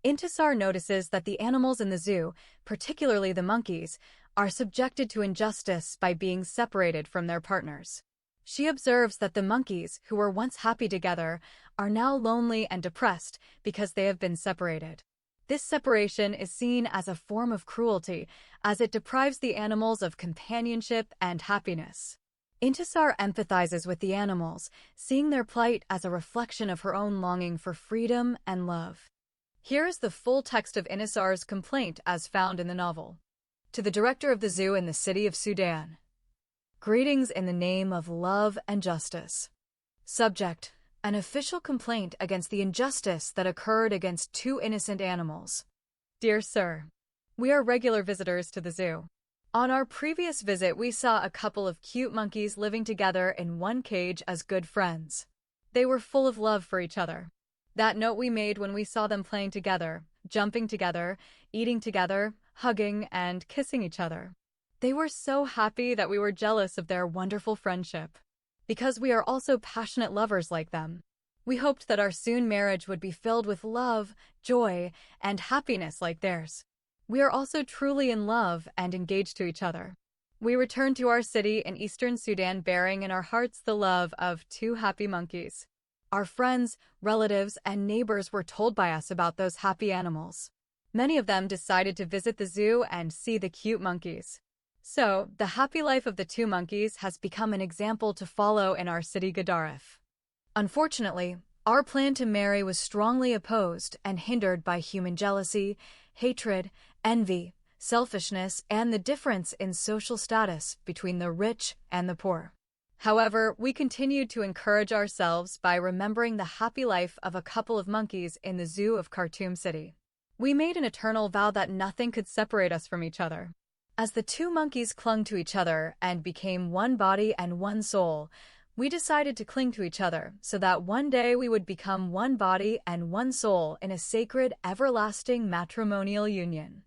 Intisar notices that the animals in the zoo, particularly the monkeys, are subjected to injustice by being separated from their partners. She observes that the monkeys, who were once happy together, are now lonely and depressed because they have been separated. This separation is seen as a form of cruelty, as it deprives the animals of companionship and happiness. Intisar empathizes with the animals, seeing their plight as a reflection of her own longing for freedom and love. Here is the full text of Intisar's complaint as found in the novel. To the director of the zoo in the city of Sudan. Greetings in the name of love and justice. Subject: an official complaint against the injustice that occurred against two innocent animals. Dear Sir, we are regular visitors to the zoo. On our previous visit, we saw a couple of cute monkeys living together in one cage as good friends. They were full of love for each other. That note we made when we saw them playing together, jumping together, eating together, hugging and kissing each other. They were so happy that we were jealous of their wonderful friendship. Because we are also passionate lovers like them, we hoped that our soon marriage would be filled with love, joy, and happiness like theirs. We are also truly in love and engaged to each other. We returned to our city in eastern Sudan bearing in our hearts the love of two happy monkeys. Our friends, relatives, and neighbors were told by us about those happy animals. Many of them decided to visit the zoo and see the cute monkeys. So, the happy life of the two monkeys has become an example to follow in our city Gadaref. Unfortunately, our plan to marry was strongly opposed and hindered by human jealousy, hatred, envy, selfishness, and the difference in social status between the rich and the poor. However, we continued to encourage ourselves by remembering the happy life of a couple of monkeys in the zoo of Khartoum City. We made an eternal vow that nothing could separate us from each other. As the two monkeys clung to each other and became one body and one soul, we decided to cling to each other so that one day we would become one body and one soul in a sacred, everlasting matrimonial union.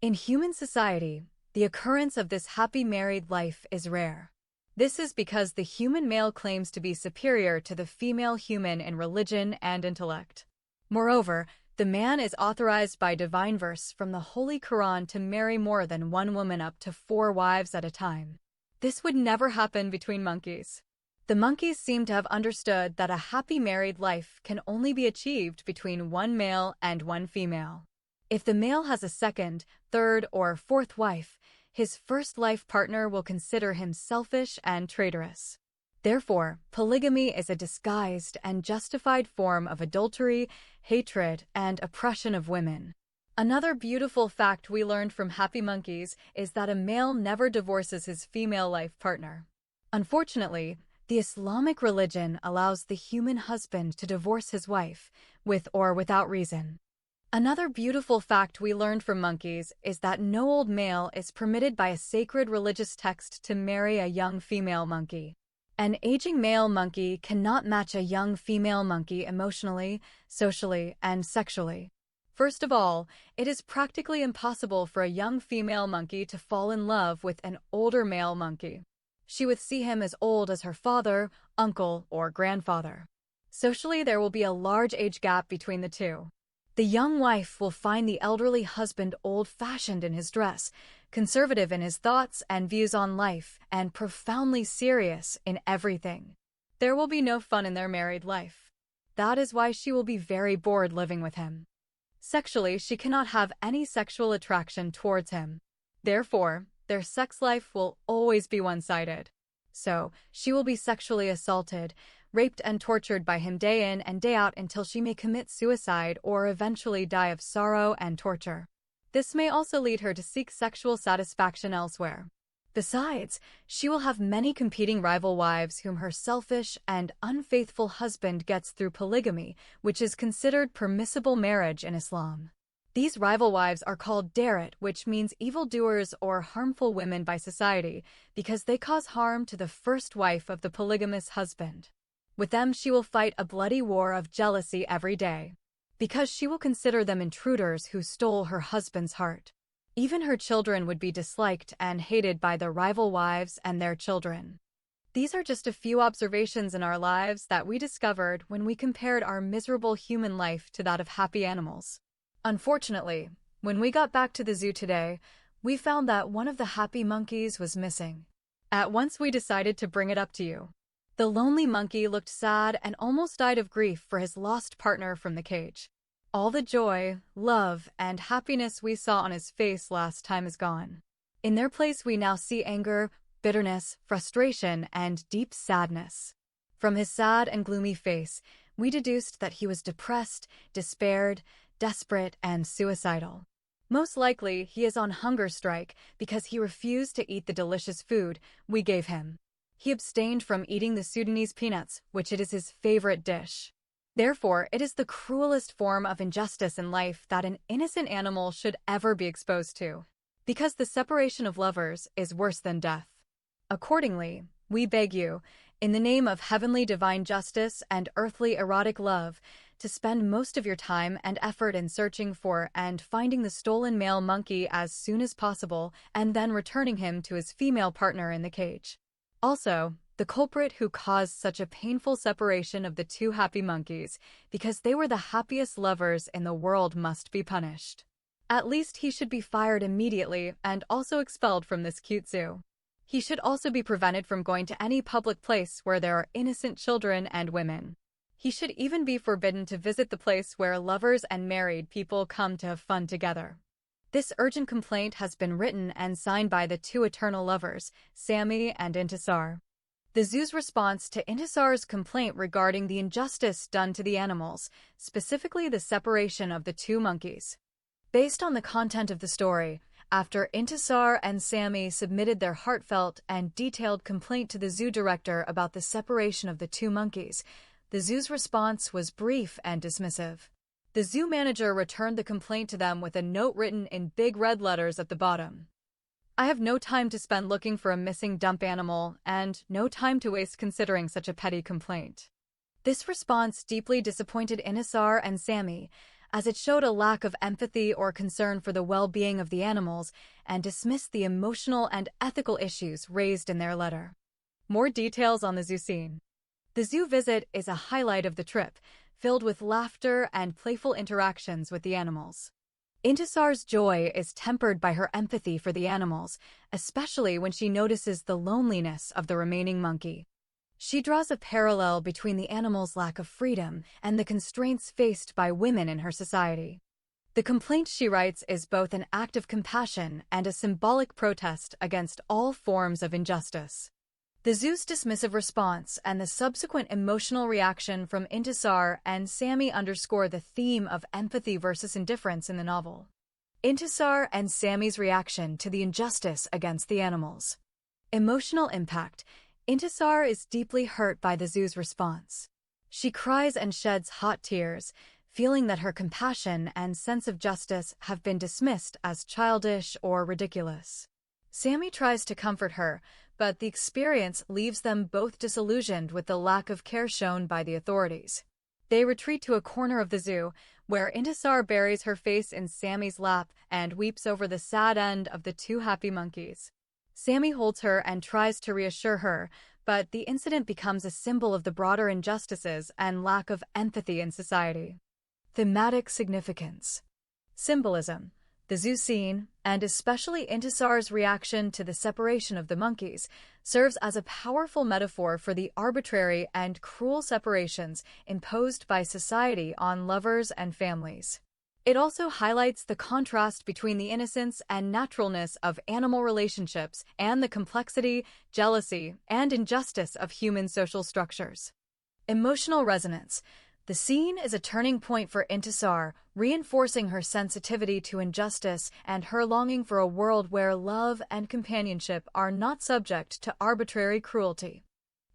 In human society, the occurrence of this happy married life is rare. This is because the human male claims to be superior to the female human in religion and intellect. Moreover, the man is authorized by divine verse from the Holy Quran to marry more than one woman up to 4 wives at a time. This would never happen between monkeys. The monkeys seem to have understood that a happy married life can only be achieved between one male and one female. If the male has a second, third, or fourth wife, his first life partner will consider him selfish and traitorous. Therefore, polygamy is a disguised and justified form of adultery, hatred, and oppression of women. Another beautiful fact we learned from happy monkeys is that a male never divorces his female life partner. Unfortunately, the Islamic religion allows the human husband to divorce his wife, with or without reason. Another beautiful fact we learned from monkeys is that no old male is permitted by a sacred religious text to marry a young female monkey. An aging male monkey cannot match a young female monkey emotionally, socially, and sexually. First of all, it is practically impossible for a young female monkey to fall in love with an older male monkey. She would see him as old as her father, uncle, or grandfather. Socially, there will be a large age gap between the two. The young wife will find the elderly husband old-fashioned in his dress, conservative in his thoughts and views on life, and profoundly serious in everything. There will be no fun in their married life. That is why she will be very bored living with him. Sexually, she cannot have any sexual attraction towards him. Therefore, their sex life will always be one-sided. So, she will be sexually assaulted, raped and tortured by him day in and day out until she may commit suicide or eventually die of sorrow and torture. This may also lead her to seek sexual satisfaction elsewhere. Besides, she will have many competing rival wives whom her selfish and unfaithful husband gets through polygamy, which is considered permissible marriage in Islam. These rival wives are called darat, which means evildoers or harmful women by society, because they cause harm to the first wife of the polygamous husband. With them she will fight a bloody war of jealousy every day, because she will consider them intruders who stole her husband's heart. Even her children would be disliked and hated by the rival wives and their children. These are just a few observations in our lives that we discovered when we compared our miserable human life to that of happy animals. Unfortunately, when we got back to the zoo today, we found that one of the happy monkeys was missing. At once we decided to bring it up to you. The lonely monkey looked sad and almost died of grief for his lost partner from the cage. All the joy, love, and happiness we saw on his face last time is gone. In their place we now see anger, bitterness, frustration, and deep sadness. From his sad and gloomy face, we deduced that he was depressed, despaired, desperate, and suicidal. Most likely, he is on hunger strike because he refused to eat the delicious food we gave him. He abstained from eating the Sudanese peanuts, which it is his favorite dish. Therefore, it is the cruelest form of injustice in life that an innocent animal should ever be exposed to. Because the separation of lovers is worse than death. Accordingly, we beg you, in the name of heavenly divine justice and earthly erotic love, to spend most of your time and effort in searching for and finding the stolen male monkey as soon as possible and then returning him to his female partner in the cage. Also, the culprit who caused such a painful separation of the two happy monkeys, because they were the happiest lovers in the world, must be punished. At least he should be fired immediately and also expelled from this cute zoo. He should also be prevented from going to any public place where there are innocent children and women. He should even be forbidden to visit the place where lovers and married people come to have fun together. This urgent complaint has been written and signed by the two eternal lovers, Sammy and Intisar. The zoo's response to Intisar's complaint regarding the injustice done to the animals, specifically the separation of the two monkeys. Based on the content of the story, after Intisar and Sammy submitted their heartfelt and detailed complaint to the zoo director about the separation of the two monkeys, the zoo's response was brief and dismissive. The zoo manager returned the complaint to them with a note written in big red letters at the bottom. I have no time to spend looking for a missing dump animal and no time to waste considering such a petty complaint. This response deeply disappointed Intisar and Sammy, as it showed a lack of empathy or concern for the well-being of the animals and dismissed the emotional and ethical issues raised in their letter. More details on the zoo scene. The zoo visit is a highlight of the trip, filled with laughter and playful interactions with the animals. Intisar's joy is tempered by her empathy for the animals, especially when she notices the loneliness of the remaining monkey. She draws a parallel between the animals' lack of freedom and the constraints faced by women in her society. The complaint, she writes, is both an act of compassion and a symbolic protest against all forms of injustice. The zoo's dismissive response and the subsequent emotional reaction from Intisar and Sammy underscore the theme of empathy versus indifference in the novel. Intisar and Sammy's reaction to the injustice against the animals. Emotional impact. Intisar is deeply hurt by the zoo's response. She cries and sheds hot tears, feeling that her compassion and sense of justice have been dismissed as childish or ridiculous. Sammy tries to comfort her, but the experience leaves them both disillusioned with the lack of care shown by the authorities. They retreat to a corner of the zoo, where Intisar buries her face in Sammy's lap and weeps over the sad end of the two happy monkeys. Sammy holds her and tries to reassure her, but the incident becomes a symbol of the broader injustices and lack of empathy in society. Thematic significance. Symbolism. The zoo scene, and especially Intisar's reaction to the separation of the monkeys, serves as a powerful metaphor for the arbitrary and cruel separations imposed by society on lovers and families. It also highlights the contrast between the innocence and naturalness of animal relationships and the complexity, jealousy, and injustice of human social structures. Emotional resonance. The scene is a turning point for Intisar, reinforcing her sensitivity to injustice and her longing for a world where love and companionship are not subject to arbitrary cruelty.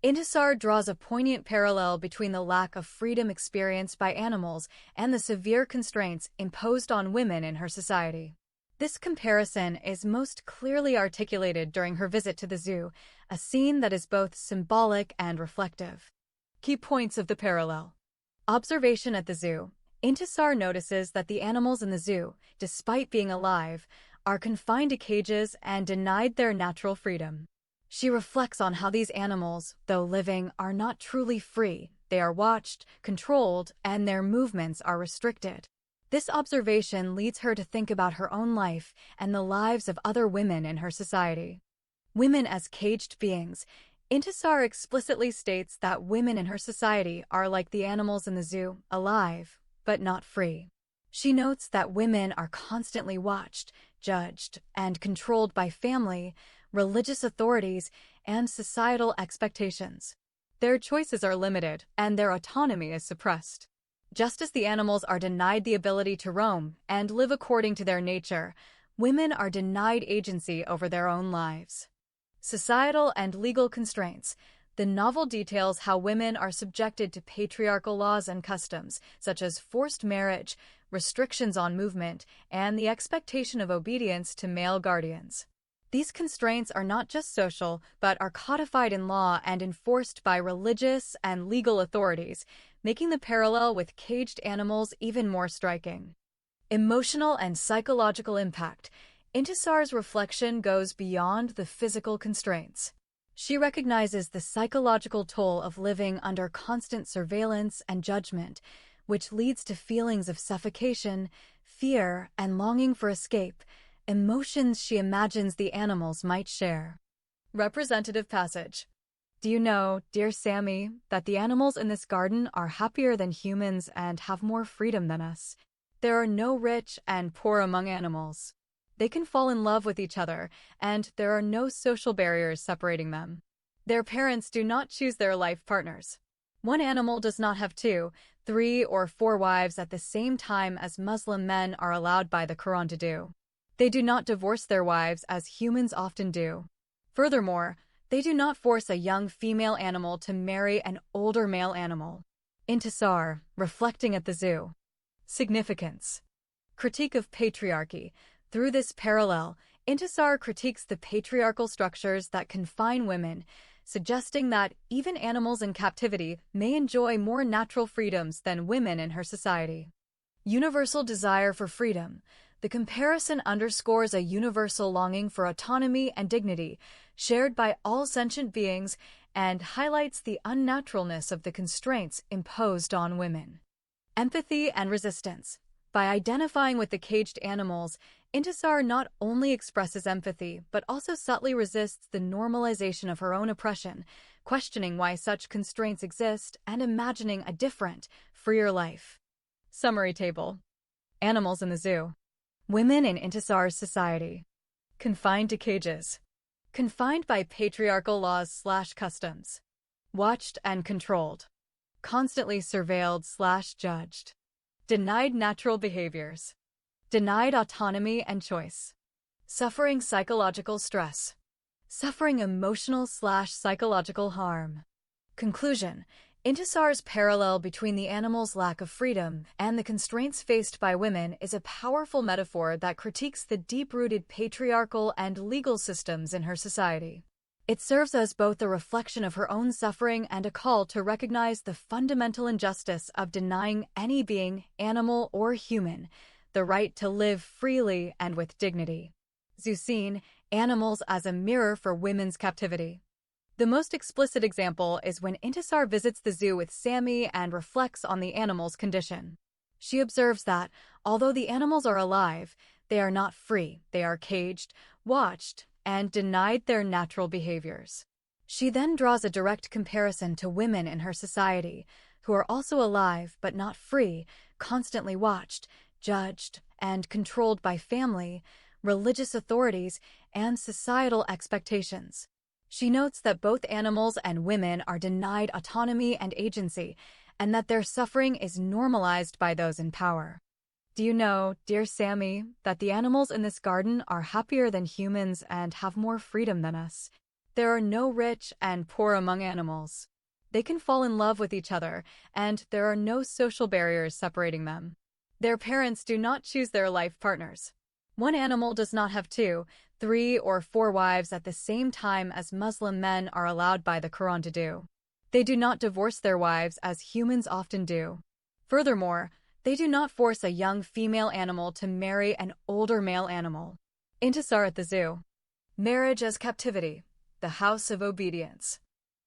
Intisar draws a poignant parallel between the lack of freedom experienced by animals and the severe constraints imposed on women in her society. This comparison is most clearly articulated during her visit to the zoo, a scene that is both symbolic and reflective. Key points of the parallel. Observation at the zoo. Intisar notices that the animals in the zoo, despite being alive, are confined to cages and denied their natural freedom. She reflects on how these animals, though living, are not truly free. They are watched, controlled, and their movements are restricted. This observation leads her to think about her own life and the lives of other women in her society. Women as caged beings. Intisar explicitly states that women in her society are like the animals in the zoo, alive, but not free. She notes that women are constantly watched, judged, and controlled by family, religious authorities, and societal expectations. Their choices are limited, and their autonomy is suppressed. Just as the animals are denied the ability to roam and live according to their nature, women are denied agency over their own lives. Societal and legal constraints. The novel details how women are subjected to patriarchal laws and customs, such as forced marriage, restrictions on movement, and the expectation of obedience to male guardians. These constraints are not just social, but are codified in law and enforced by religious and legal authorities, making the parallel with caged animals even more striking. Emotional and psychological impact. Intisar's reflection goes beyond the physical constraints. She recognizes the psychological toll of living under constant surveillance and judgment, which leads to feelings of suffocation, fear, and longing for escape, emotions she imagines the animals might share. Representative passage. Do you know, dear Sammy, that the animals in this garden are happier than humans and have more freedom than us? There are no rich and poor among animals. They can fall in love with each other, and there are no social barriers separating them. Their parents do not choose their life partners. One animal does not have 2, 3, or 4 wives at the same time as Muslim men are allowed by the Quran to do. They do not divorce their wives as humans often do. Furthermore, they do not force a young female animal to marry an older male animal. Intisar, reflecting at the zoo. Significance. Critique of patriarchy. Through this parallel, Intisar critiques the patriarchal structures that confine women, suggesting that even animals in captivity may enjoy more natural freedoms than women in her society. Universal desire for freedom. The comparison underscores a universal longing for autonomy and dignity, shared by all sentient beings, and highlights the unnaturalness of the constraints imposed on women. Empathy and resistance. By identifying with the caged animals, Intisar not only expresses empathy, but also subtly resists the normalization of her own oppression, questioning why such constraints exist and imagining a different, freer life. Summary table. Animals in the zoo. Women in Intisar's society. Confined to cages. Confined by patriarchal laws/customs. Watched and controlled. Constantly surveilled/judged. Denied natural behaviors. Denied autonomy and choice. Suffering psychological stress. Suffering emotional/psychological harm. Conclusion. Intisar's parallel between the animal's lack of freedom and the constraints faced by women is a powerful metaphor that critiques the deep-rooted patriarchal and legal systems in her society. It serves as both a reflection of her own suffering and a call to recognize the fundamental injustice of denying any being, animal or human, the right to live freely and with dignity. Scene: Animals as a mirror for women's captivity. The most explicit example is when Intisar visits the zoo with Sammy and reflects on the animal's condition. She observes that, although the animals are alive, they are not free, they are caged, watched, and denied their natural behaviors. She then draws a direct comparison to women in her society, who are also alive but not free, constantly watched, judged, and controlled by family, religious authorities, and societal expectations. She notes that both animals and women are denied autonomy and agency, and that their suffering is normalized by those in power. Do you know, dear Sammy, that the animals in this garden are happier than humans and have more freedom than us? There are no rich and poor among animals. They can fall in love with each other, and there are no social barriers separating them. Their parents do not choose their life partners. One animal does not have 2, 3, or 4 wives at the same time as Muslim men are allowed by the Quran to do. They do not divorce their wives as humans often do. Furthermore, they do not force a young female animal to marry an older male animal. Intisar at the zoo. Marriage as captivity. The House of Obedience.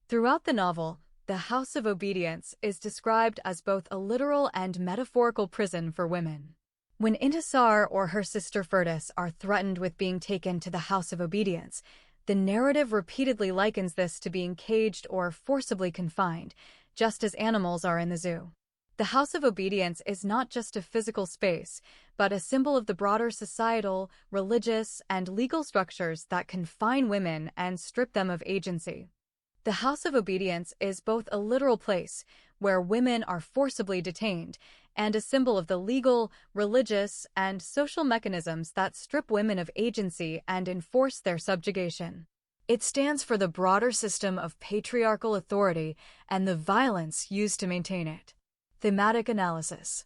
Throughout the novel, the House of Obedience is described as both a literal and metaphorical prison for women. When Intisar or her sister Firdaus are threatened with being taken to the House of Obedience, the narrative repeatedly likens this to being caged or forcibly confined, just as animals are in the zoo. The House of Obedience is not just a physical space, but a symbol of the broader societal, religious, and legal structures that confine women and strip them of agency. The House of Obedience is both a literal place where women are forcibly detained and a symbol of the legal, religious, and social mechanisms that strip women of agency and enforce their subjugation. It stands for the broader system of patriarchal authority and the violence used to maintain it. Thematic analysis.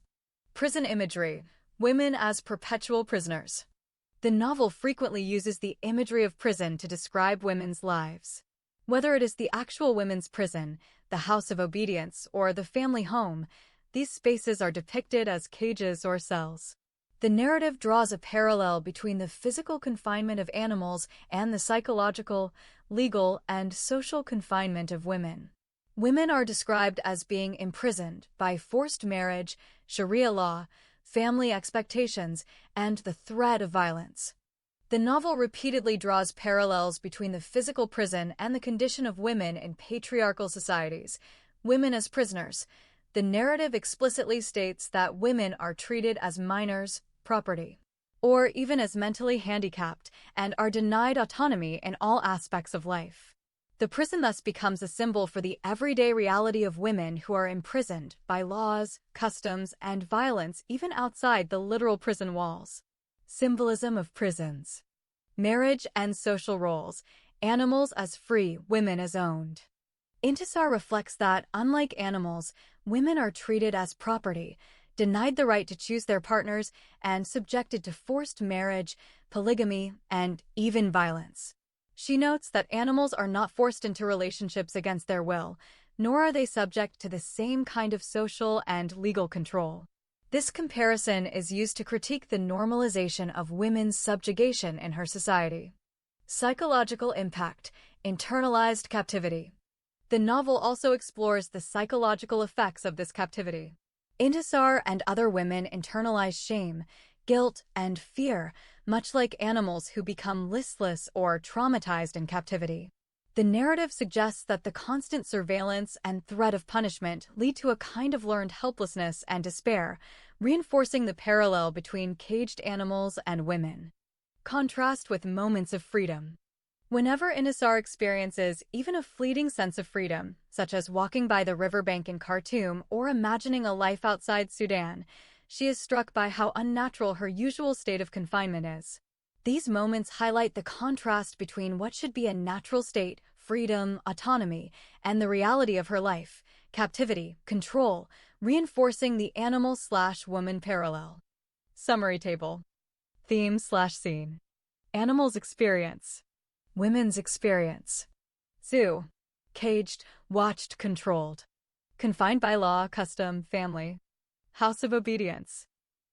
Prison imagery. Women as perpetual prisoners. The novel frequently uses the imagery of prison to describe women's lives. Whether it is the actual women's prison, the House of Obedience, or the family home, these spaces are depicted as cages or cells. The narrative draws a parallel between the physical confinement of animals and the psychological, legal, and social confinement of women. Women are described as being imprisoned by forced marriage, Sharia law, family expectations, and the threat of violence. The novel repeatedly draws parallels between the physical prison and the condition of women in patriarchal societies. Women as prisoners. The narrative explicitly states that women are treated as minors, property, or even as mentally handicapped and are denied autonomy in all aspects of life. The prison thus becomes a symbol for the everyday reality of women who are imprisoned by laws, customs, and violence even outside the literal prison walls. Symbolism of prisons. Marriage and social roles. Animals as free, women as owned. Intisar reflects that, unlike animals, women are treated as property, denied the right to choose their partners, and subjected to forced marriage, polygamy, and even violence. She notes that animals are not forced into relationships against their will, nor are they subject to the same kind of social and legal control. This comparison is used to critique the normalization of women's subjugation in her society. Psychological impact. Internalized captivity. The novel also explores the psychological effects of this captivity. Intisar and other women internalize shame, guilt, and fear, much like animals who become listless or traumatized in captivity. The narrative suggests that the constant surveillance and threat of punishment lead to a kind of learned helplessness and despair, reinforcing the parallel between caged animals and women. Contrast with moments of freedom. Whenever Intisar experiences even a fleeting sense of freedom, such as walking by the riverbank in Khartoum or imagining a life outside Sudan, she is struck by how unnatural her usual state of confinement is. These moments highlight the contrast between what should be a natural state, freedom, autonomy, and the reality of her life, captivity, control, reinforcing the animal/woman parallel. Summary table. Theme/scene. Animals' experience. Women's experience. Zoo. Caged, watched, controlled. Confined by law, custom, family. House of Obedience.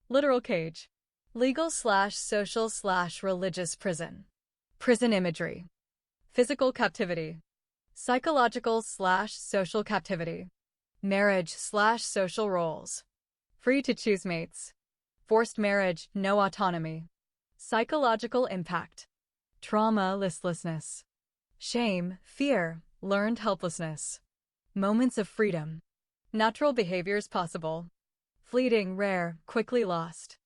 Literal cage. Legal/social/religious prison. Prison imagery. Physical captivity. Psychological/social captivity. Marriage/social roles. Free to choose mates. Forced marriage, no autonomy. Psychological impact. Trauma, listlessness. Shame, fear, learned helplessness. Moments of freedom. Natural behaviors possible. Fleeting, rare, quickly lost.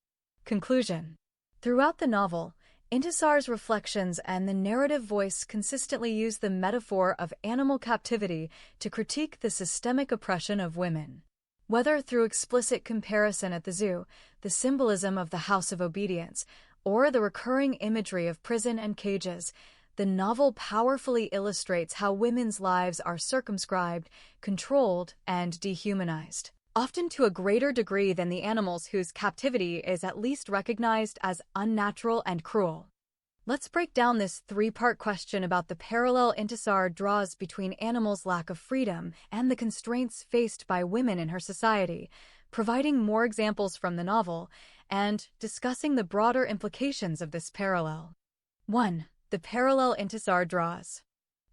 Conclusion. Throughout the novel, Intisar's reflections and the narrative voice consistently use the metaphor of animal captivity to critique the systemic oppression of women. Whether through explicit comparison at the zoo, the symbolism of the House of Obedience, or the recurring imagery of prison and cages, the novel powerfully illustrates how women's lives are circumscribed, controlled, and dehumanized, often to a greater degree than the animals whose captivity is at least recognized as unnatural and cruel. Let's break down this three-part question about the parallel Intisar draws between animals' lack of freedom and the constraints faced by women in her society, providing more examples from the novel, and discussing the broader implications of this parallel. 1. The parallel Intisar draws.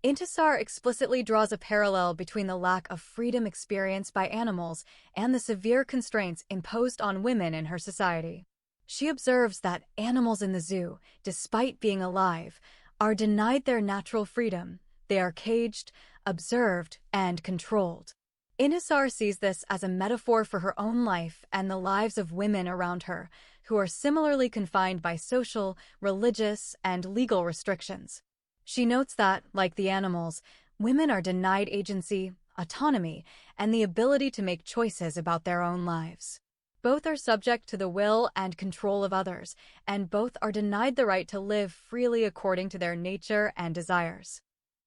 Intisar explicitly draws a parallel between the lack of freedom experienced by animals and the severe constraints imposed on women in her society. She observes that animals in the zoo, despite being alive, are denied their natural freedom. They are caged, observed, and controlled. Intisar sees this as a metaphor for her own life and the lives of women around her, who are similarly confined by social, religious, and legal restrictions. She notes that, like the animals, Women are denied agency, autonomy, and the ability to make choices about their own lives. Both are subject to the will and control of others, and both are denied the right to live freely according to their nature and desires.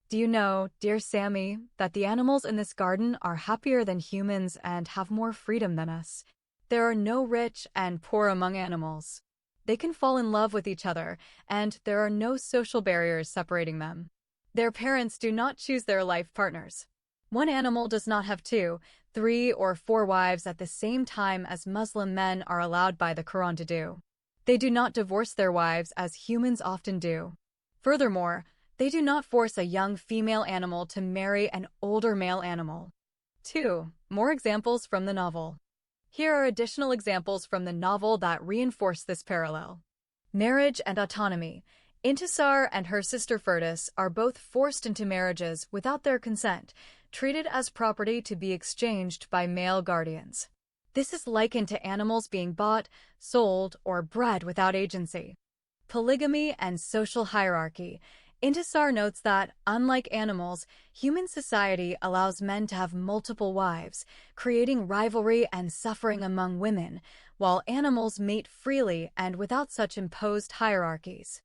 Do you know, dear Sammy, that the animals in this garden are happier than humans and have more freedom than us? There are no rich and poor among animals. They can fall in love with each other, and there are no social barriers separating them. Their parents do not choose their life partners. One animal does not have 2, 3, or 4 wives at the same time as Muslim men are allowed by the Quran to do. They do not divorce their wives as humans often do. Furthermore, they do not force a young female animal to marry an older male animal. 2. More examples from the novel. Here are additional examples from the novel that reinforce this parallel. Marriage and autonomy. Intisar and her sister Firdaus are both forced into marriages without their consent, treated as property to be exchanged by male guardians. This is likened to animals being bought, sold, or bred without agency. Polygamy and social hierarchy. Intisar notes that, unlike animals, human society allows men to have multiple wives, creating rivalry and suffering among women, while animals mate freely and without such imposed hierarchies.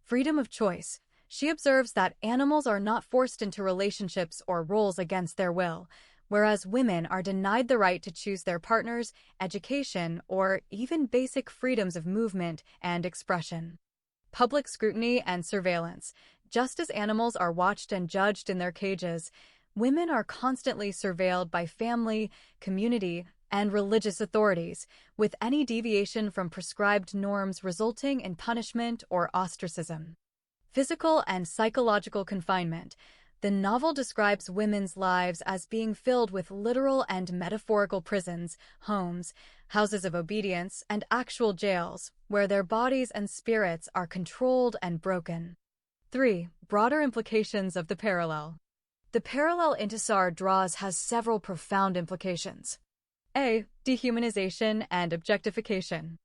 Freedom of choice. She observes that animals are not forced into relationships or roles against their will, whereas women are denied the right to choose their partners, education, or even basic freedoms of movement and expression. Public scrutiny and surveillance. Just as animals are watched and judged in their cages, women are constantly surveilled by family, community, and religious authorities, with any deviation from prescribed norms resulting in punishment or ostracism. Physical and psychological confinement. The novel describes women's lives as being filled with literal and metaphorical prisons, homes, houses of obedience, and actual jails, where their bodies and spirits are controlled and broken. 3. Broader implications of the parallel. The parallel Intisar draws has several profound implications. A. Dehumanization and objectification.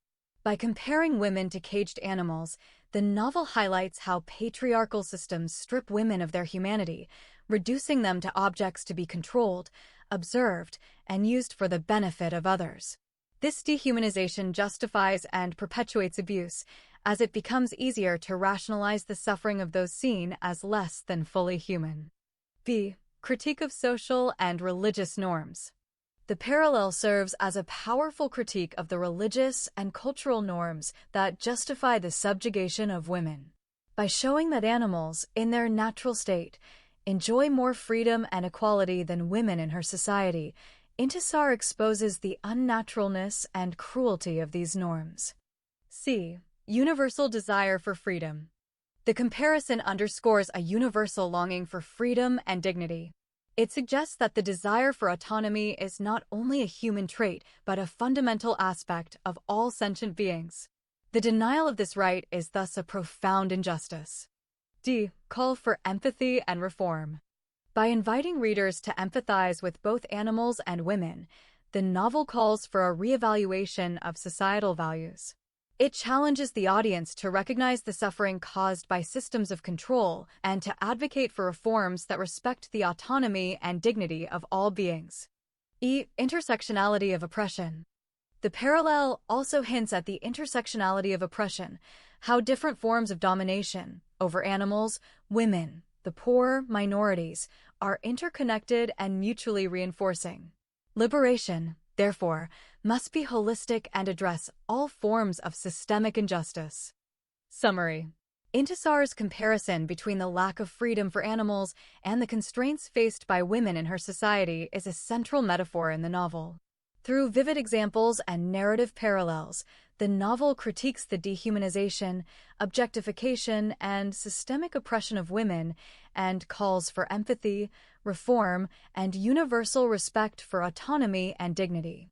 By comparing women to caged animals, the novel highlights how patriarchal systems strip women of their humanity, reducing them to objects to be controlled, observed, and used for the benefit of others. This dehumanization justifies and perpetuates abuse, as it becomes easier to rationalize the suffering of those seen as less than fully human. B. Critique of social and religious norms. The parallel serves as a powerful critique of the religious and cultural norms that justify the subjugation of women. By showing that animals, in their natural state, enjoy more freedom and equality than women in her society, Intisar exposes the unnaturalness and cruelty of these norms. C. Universal desire for freedom. The comparison underscores a universal longing for freedom and dignity. It suggests that the desire for autonomy is not only a human trait, but a fundamental aspect of all sentient beings. The denial of this right is thus a profound injustice. D. Call for empathy and reform. By inviting readers to empathize with both animals and women, the novel calls for a reevaluation of societal values. It challenges the audience to recognize the suffering caused by systems of control and to advocate for reforms that respect the autonomy and dignity of all beings. E. Intersectionality of oppression. The parallel also hints at the intersectionality of oppression, how different forms of domination over animals, women, the poor, minorities, are interconnected and mutually reinforcing. Liberation, therefore, must be holistic and address all forms of systemic injustice. Summary. Intisar's comparison between the lack of freedom for animals and the constraints faced by women in her society is a central metaphor in the novel. Through vivid examples and narrative parallels, the novel critiques the dehumanization, objectification, and systemic oppression of women and calls for empathy, reform, and universal respect for autonomy and dignity.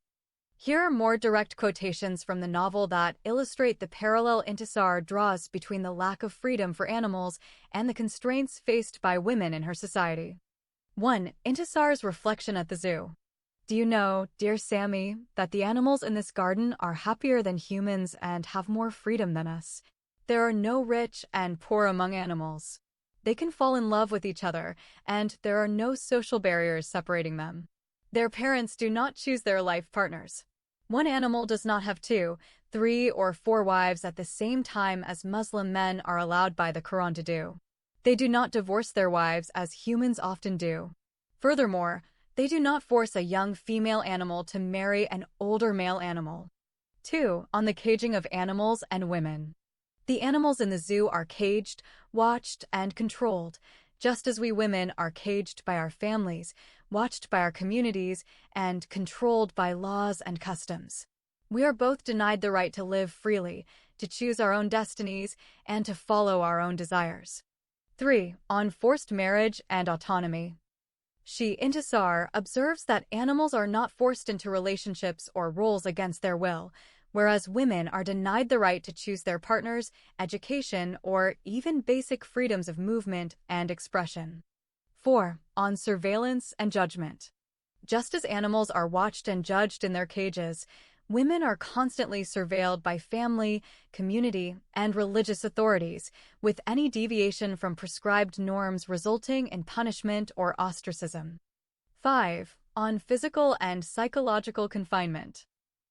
Here are more direct quotations from the novel that illustrate the parallel Intisar draws between the lack of freedom for animals and the constraints faced by women in her society. 1. Intisar's reflection at the zoo. Do you know, dear Sammy, that the animals in this garden are happier than humans and have more freedom than us? There are no rich and poor among animals. They can fall in love with each other, and there are no social barriers separating them. Their parents do not choose their life partners. One animal does not have 2, 3, or 4 wives at the same time as Muslim men are allowed by the Quran to do. They do not divorce their wives as humans often do. Furthermore, they do not force a young female animal to marry an older male animal. 2. On the caging of animals and women. The animals in the zoo are caged, watched, and controlled, just as we women are caged by our families, watched by our communities, and controlled by laws and customs. We are both denied the right to live freely, to choose our own destinies, and to follow our own desires. 3. On forced marriage and autonomy. She Intisar observes that animals are not forced into relationships or roles against their will, whereas women are denied the right to choose their partners, education, or even basic freedoms of movement and expression. 4. On surveillance and judgment. Just as animals are watched and judged in their cages, women are constantly surveilled by family, community, and religious authorities, with any deviation from prescribed norms resulting in punishment or ostracism. 5. On physical and psychological confinement.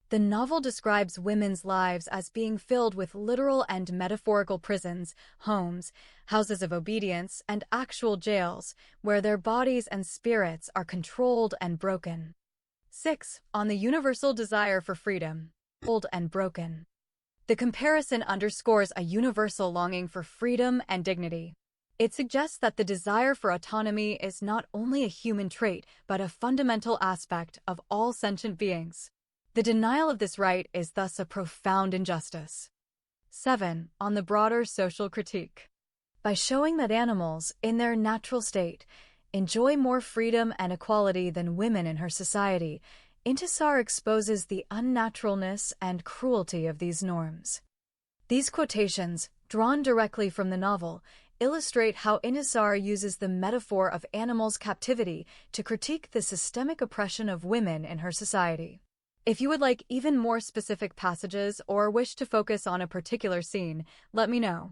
The novel describes women's lives as being filled with literal and metaphorical prisons, homes, houses of obedience, and actual jails, where their bodies and spirits are controlled and broken. 6. On the universal desire for freedom. Old and broken. The comparison underscores a universal longing for freedom and dignity. It suggests that the desire for autonomy is not only a human trait, but a fundamental aspect of all sentient beings. The denial of this right is thus a profound injustice. 7. On the broader social critique. By showing that animals, in their natural state, enjoy more freedom and equality than women in her society, Intisar exposes the unnaturalness and cruelty of these norms. These quotations, drawn directly from the novel, illustrate how Intisar uses the metaphor of animals' captivity to critique the systemic oppression of women in her society. If you would like even more specific passages or wish to focus on a particular scene, let me know.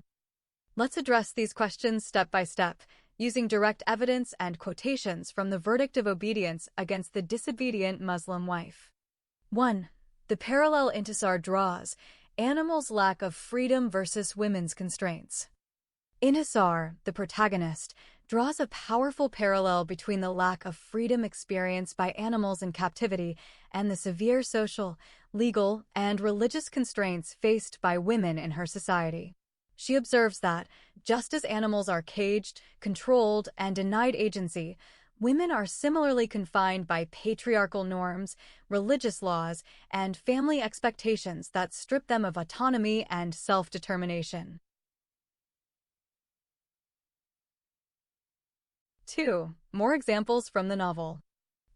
Let's address these questions step by step, using direct evidence and quotations from the verdict of obedience against the disobedient Muslim wife. 1. The parallel Intisar draws: animals' lack of freedom versus women's constraints. Intisar, the protagonist, draws a powerful parallel between the lack of freedom experienced by animals in captivity and the severe social, legal, and religious constraints faced by women in her society. She observes that, just as animals are caged, controlled, and denied agency, women are similarly confined by patriarchal norms, religious laws, and family expectations that strip them of autonomy and self-determination. 2. More examples from the novel.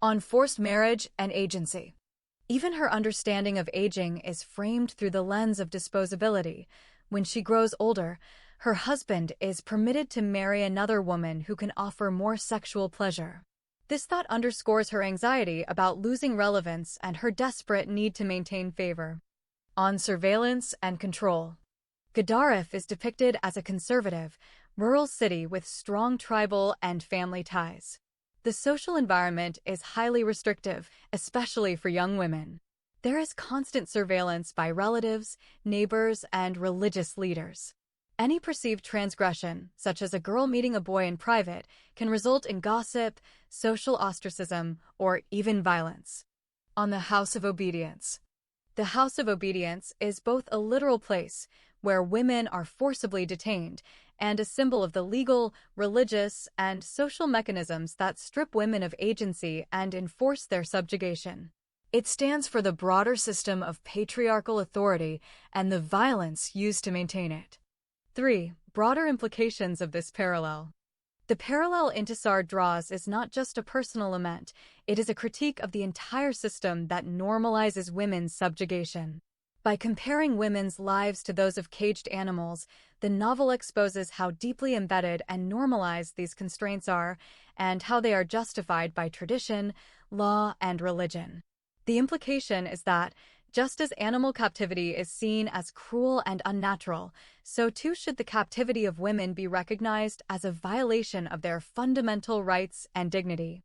On forced marriage and agency. Even her understanding of aging is framed through the lens of disposability. When she grows older, her husband is permitted to marry another woman who can offer more sexual pleasure. This thought underscores her anxiety about losing relevance and her desperate need to maintain favor. On surveillance and control. Gedaref is depicted as a conservative, rural city with strong tribal and family ties. The social environment is highly restrictive, especially for young women. There is constant surveillance by relatives, neighbors, and religious leaders. Any perceived transgression, such as a girl meeting a boy in private, can result in gossip, social ostracism, or even violence. On the House of Obedience. The House of Obedience is both a literal place, where women are forcibly detained, and a symbol of the legal, religious, and social mechanisms that strip women of agency and enforce their subjugation. It stands for the broader system of patriarchal authority and the violence used to maintain it. 3. Broader implications of this parallel. The parallel Intisar draws is not just a personal lament, it is a critique of the entire system that normalizes women's subjugation. By comparing women's lives to those of caged animals, the novel exposes how deeply embedded and normalized these constraints are, and how they are justified by tradition, law, and religion. The implication is that, Just as animal captivity is seen as cruel and unnatural, so too should the captivity of women be recognized as a violation of their fundamental rights and dignity.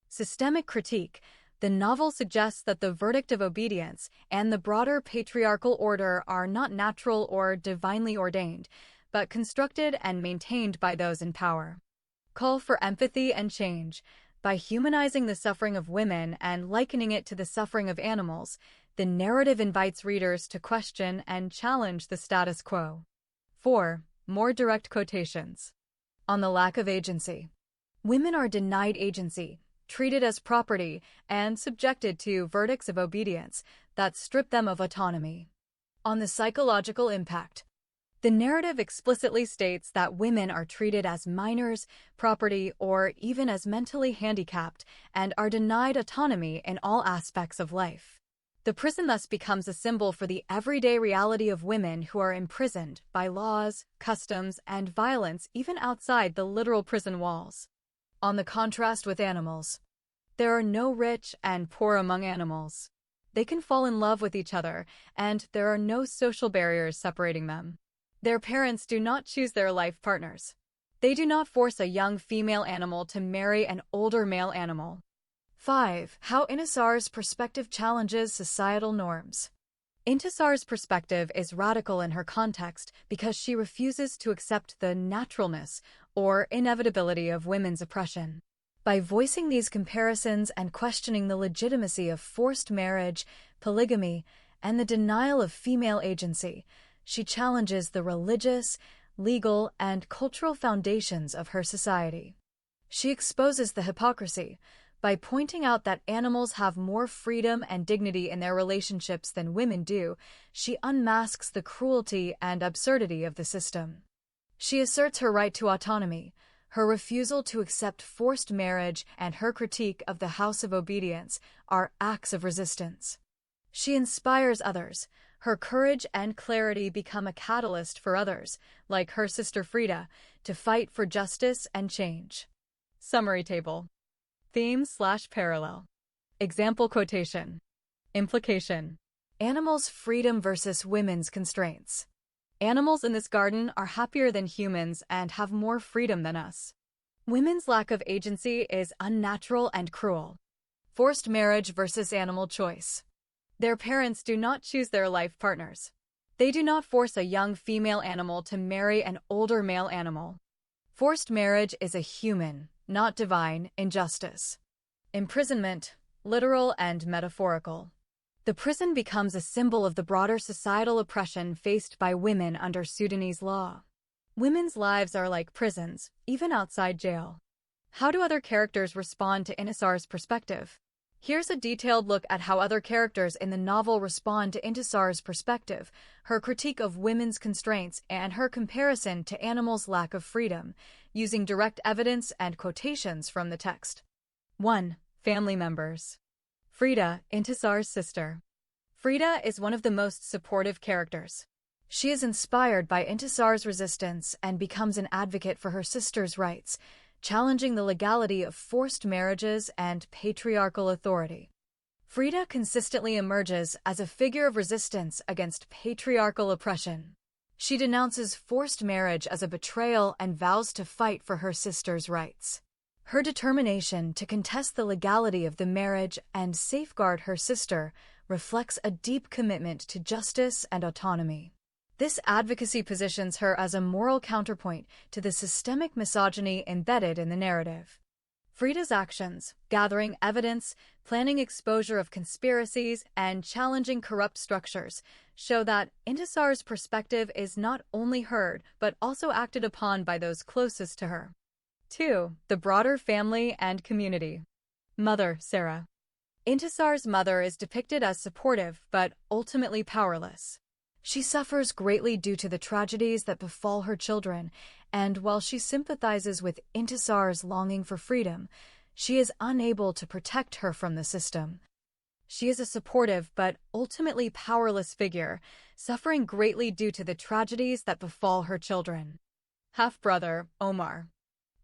Systemic critique. The novel suggests that the verdict of obedience and the broader patriarchal order are not natural or divinely ordained, but constructed and maintained by those in power. Call for empathy and change. By humanizing the suffering of women and likening it to the suffering of animals, the narrative invites readers to question and challenge the status quo. 4. More direct quotations. On the lack of agency. Women are denied agency, treated as property, and subjected to verdicts of obedience that strip them of autonomy. On the psychological impact. The narrative explicitly states that women are treated as minors, property, or even as mentally handicapped, and are denied autonomy in all aspects of life. The prison thus becomes a symbol for the everyday reality of women who are imprisoned by laws, customs, and violence even outside the literal prison walls. On the contrast with animals. There are no rich and poor among animals. They can fall in love with each other, and there are no social barriers separating them. Their parents do not choose their life partners. They do not force a young female animal to marry an older male animal. 5. How Intisar's perspective challenges societal norms. Intisar's perspective is radical in her context because she refuses to accept the naturalness or inevitability of women's oppression. By voicing these comparisons and questioning the legitimacy of forced marriage, polygamy, and the denial of female agency, she challenges the religious, legal, and cultural foundations of her society. She exposes the hypocrisy by pointing out that animals have more freedom and dignity in their relationships than women do. She unmasks the cruelty and absurdity of the system. She asserts her right to autonomy, her refusal to accept forced marriage, and her critique of the House of Obedience are acts of resistance. She inspires others. Her courage and clarity become a catalyst for others, like her sister Frida, to fight for justice and change. Summary table. Theme/parallel. Example quotation. Implication. Animals' freedom versus women's constraints. Animals in this garden are happier than humans and have more freedom than us. Women's lack of agency is unnatural and cruel. Forced marriage versus animal choice. Their parents do not choose their life partners. They do not force a young female animal to marry an older male animal. Forced marriage is a human, not divine, injustice. Imprisonment, literal and metaphorical. The prison becomes a symbol of the broader societal oppression faced by women under Sudanese law. Women's lives are like prisons, even outside jail. How do other characters respond to Intisar's perspective? Here's a detailed look at how other characters in the novel respond to Intisar's perspective, her critique of women's constraints, and her comparison to animals' lack of freedom, using direct evidence and quotations from the text. 1. Family members. Frida, Intisar's sister. Frida is one of the most supportive characters. She is inspired by Intisar's resistance and becomes an advocate for her sister's rights, challenging the legality of forced marriages and patriarchal authority. Frida consistently emerges as a figure of resistance against patriarchal oppression. She denounces forced marriage as a betrayal and vows to fight for her sister's rights. Her determination to contest the legality of the marriage and safeguard her sister reflects a deep commitment to justice and autonomy. This advocacy positions her as a moral counterpoint to the systemic misogyny embedded in the narrative. Frida's actions, gathering evidence, planning exposure of conspiracies, and challenging corrupt structures, show that Intisar's perspective is not only heard but also acted upon by those closest to her. 2. The broader family and community. Mother, Sarah. Intisar's mother is depicted as supportive but ultimately powerless. She suffers greatly due to the tragedies that befall her children, and while she sympathizes with Intisar's longing for freedom, she is unable to protect her from the system. She is a supportive but ultimately powerless figure, suffering greatly due to the tragedies that befall her children. Half-brother, Omar.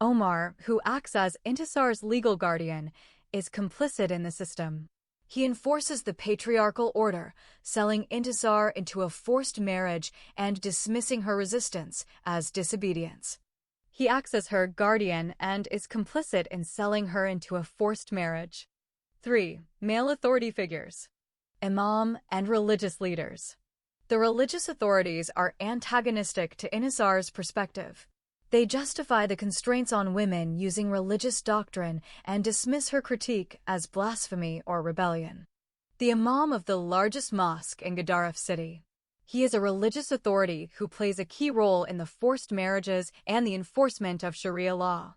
Omar, who acts as Intisar's legal guardian, is complicit in the system. He enforces the patriarchal order, selling Intisar into a forced marriage and dismissing her resistance as disobedience. He acts as her guardian and is complicit in selling her into a forced marriage. 3. Male authority figures. Imam and religious leaders. The religious authorities are antagonistic to Intisar's perspective. They justify the constraints on women using religious doctrine and dismiss her critique as blasphemy or rebellion. The Imam of the largest mosque in Gadaref city. He is a religious authority who plays a key role in the forced marriages and the enforcement of Sharia law.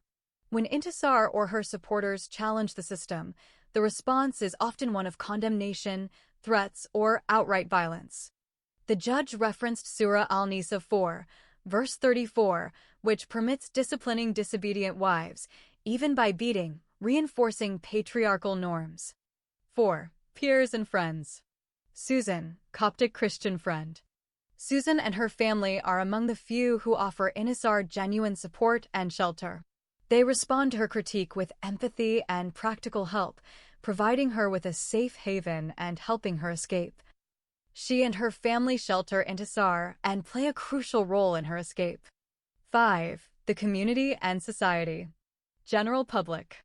When Intisar or her supporters challenge the system, the response is often one of condemnation, threats, or outright violence. The judge referenced Surah Al-Nisa 4, verse 34, which permits disciplining disobedient wives, even by beating, reinforcing patriarchal norms. 4. Peers and friends. Susan, Coptic Christian friend. Susan and her family are among the few who offer Intisar genuine support and shelter. They respond to her critique with empathy and practical help, providing her with a safe haven and helping her escape. She and her family shelter Intisar and play a crucial role in her escape. 5. The community and society. General public.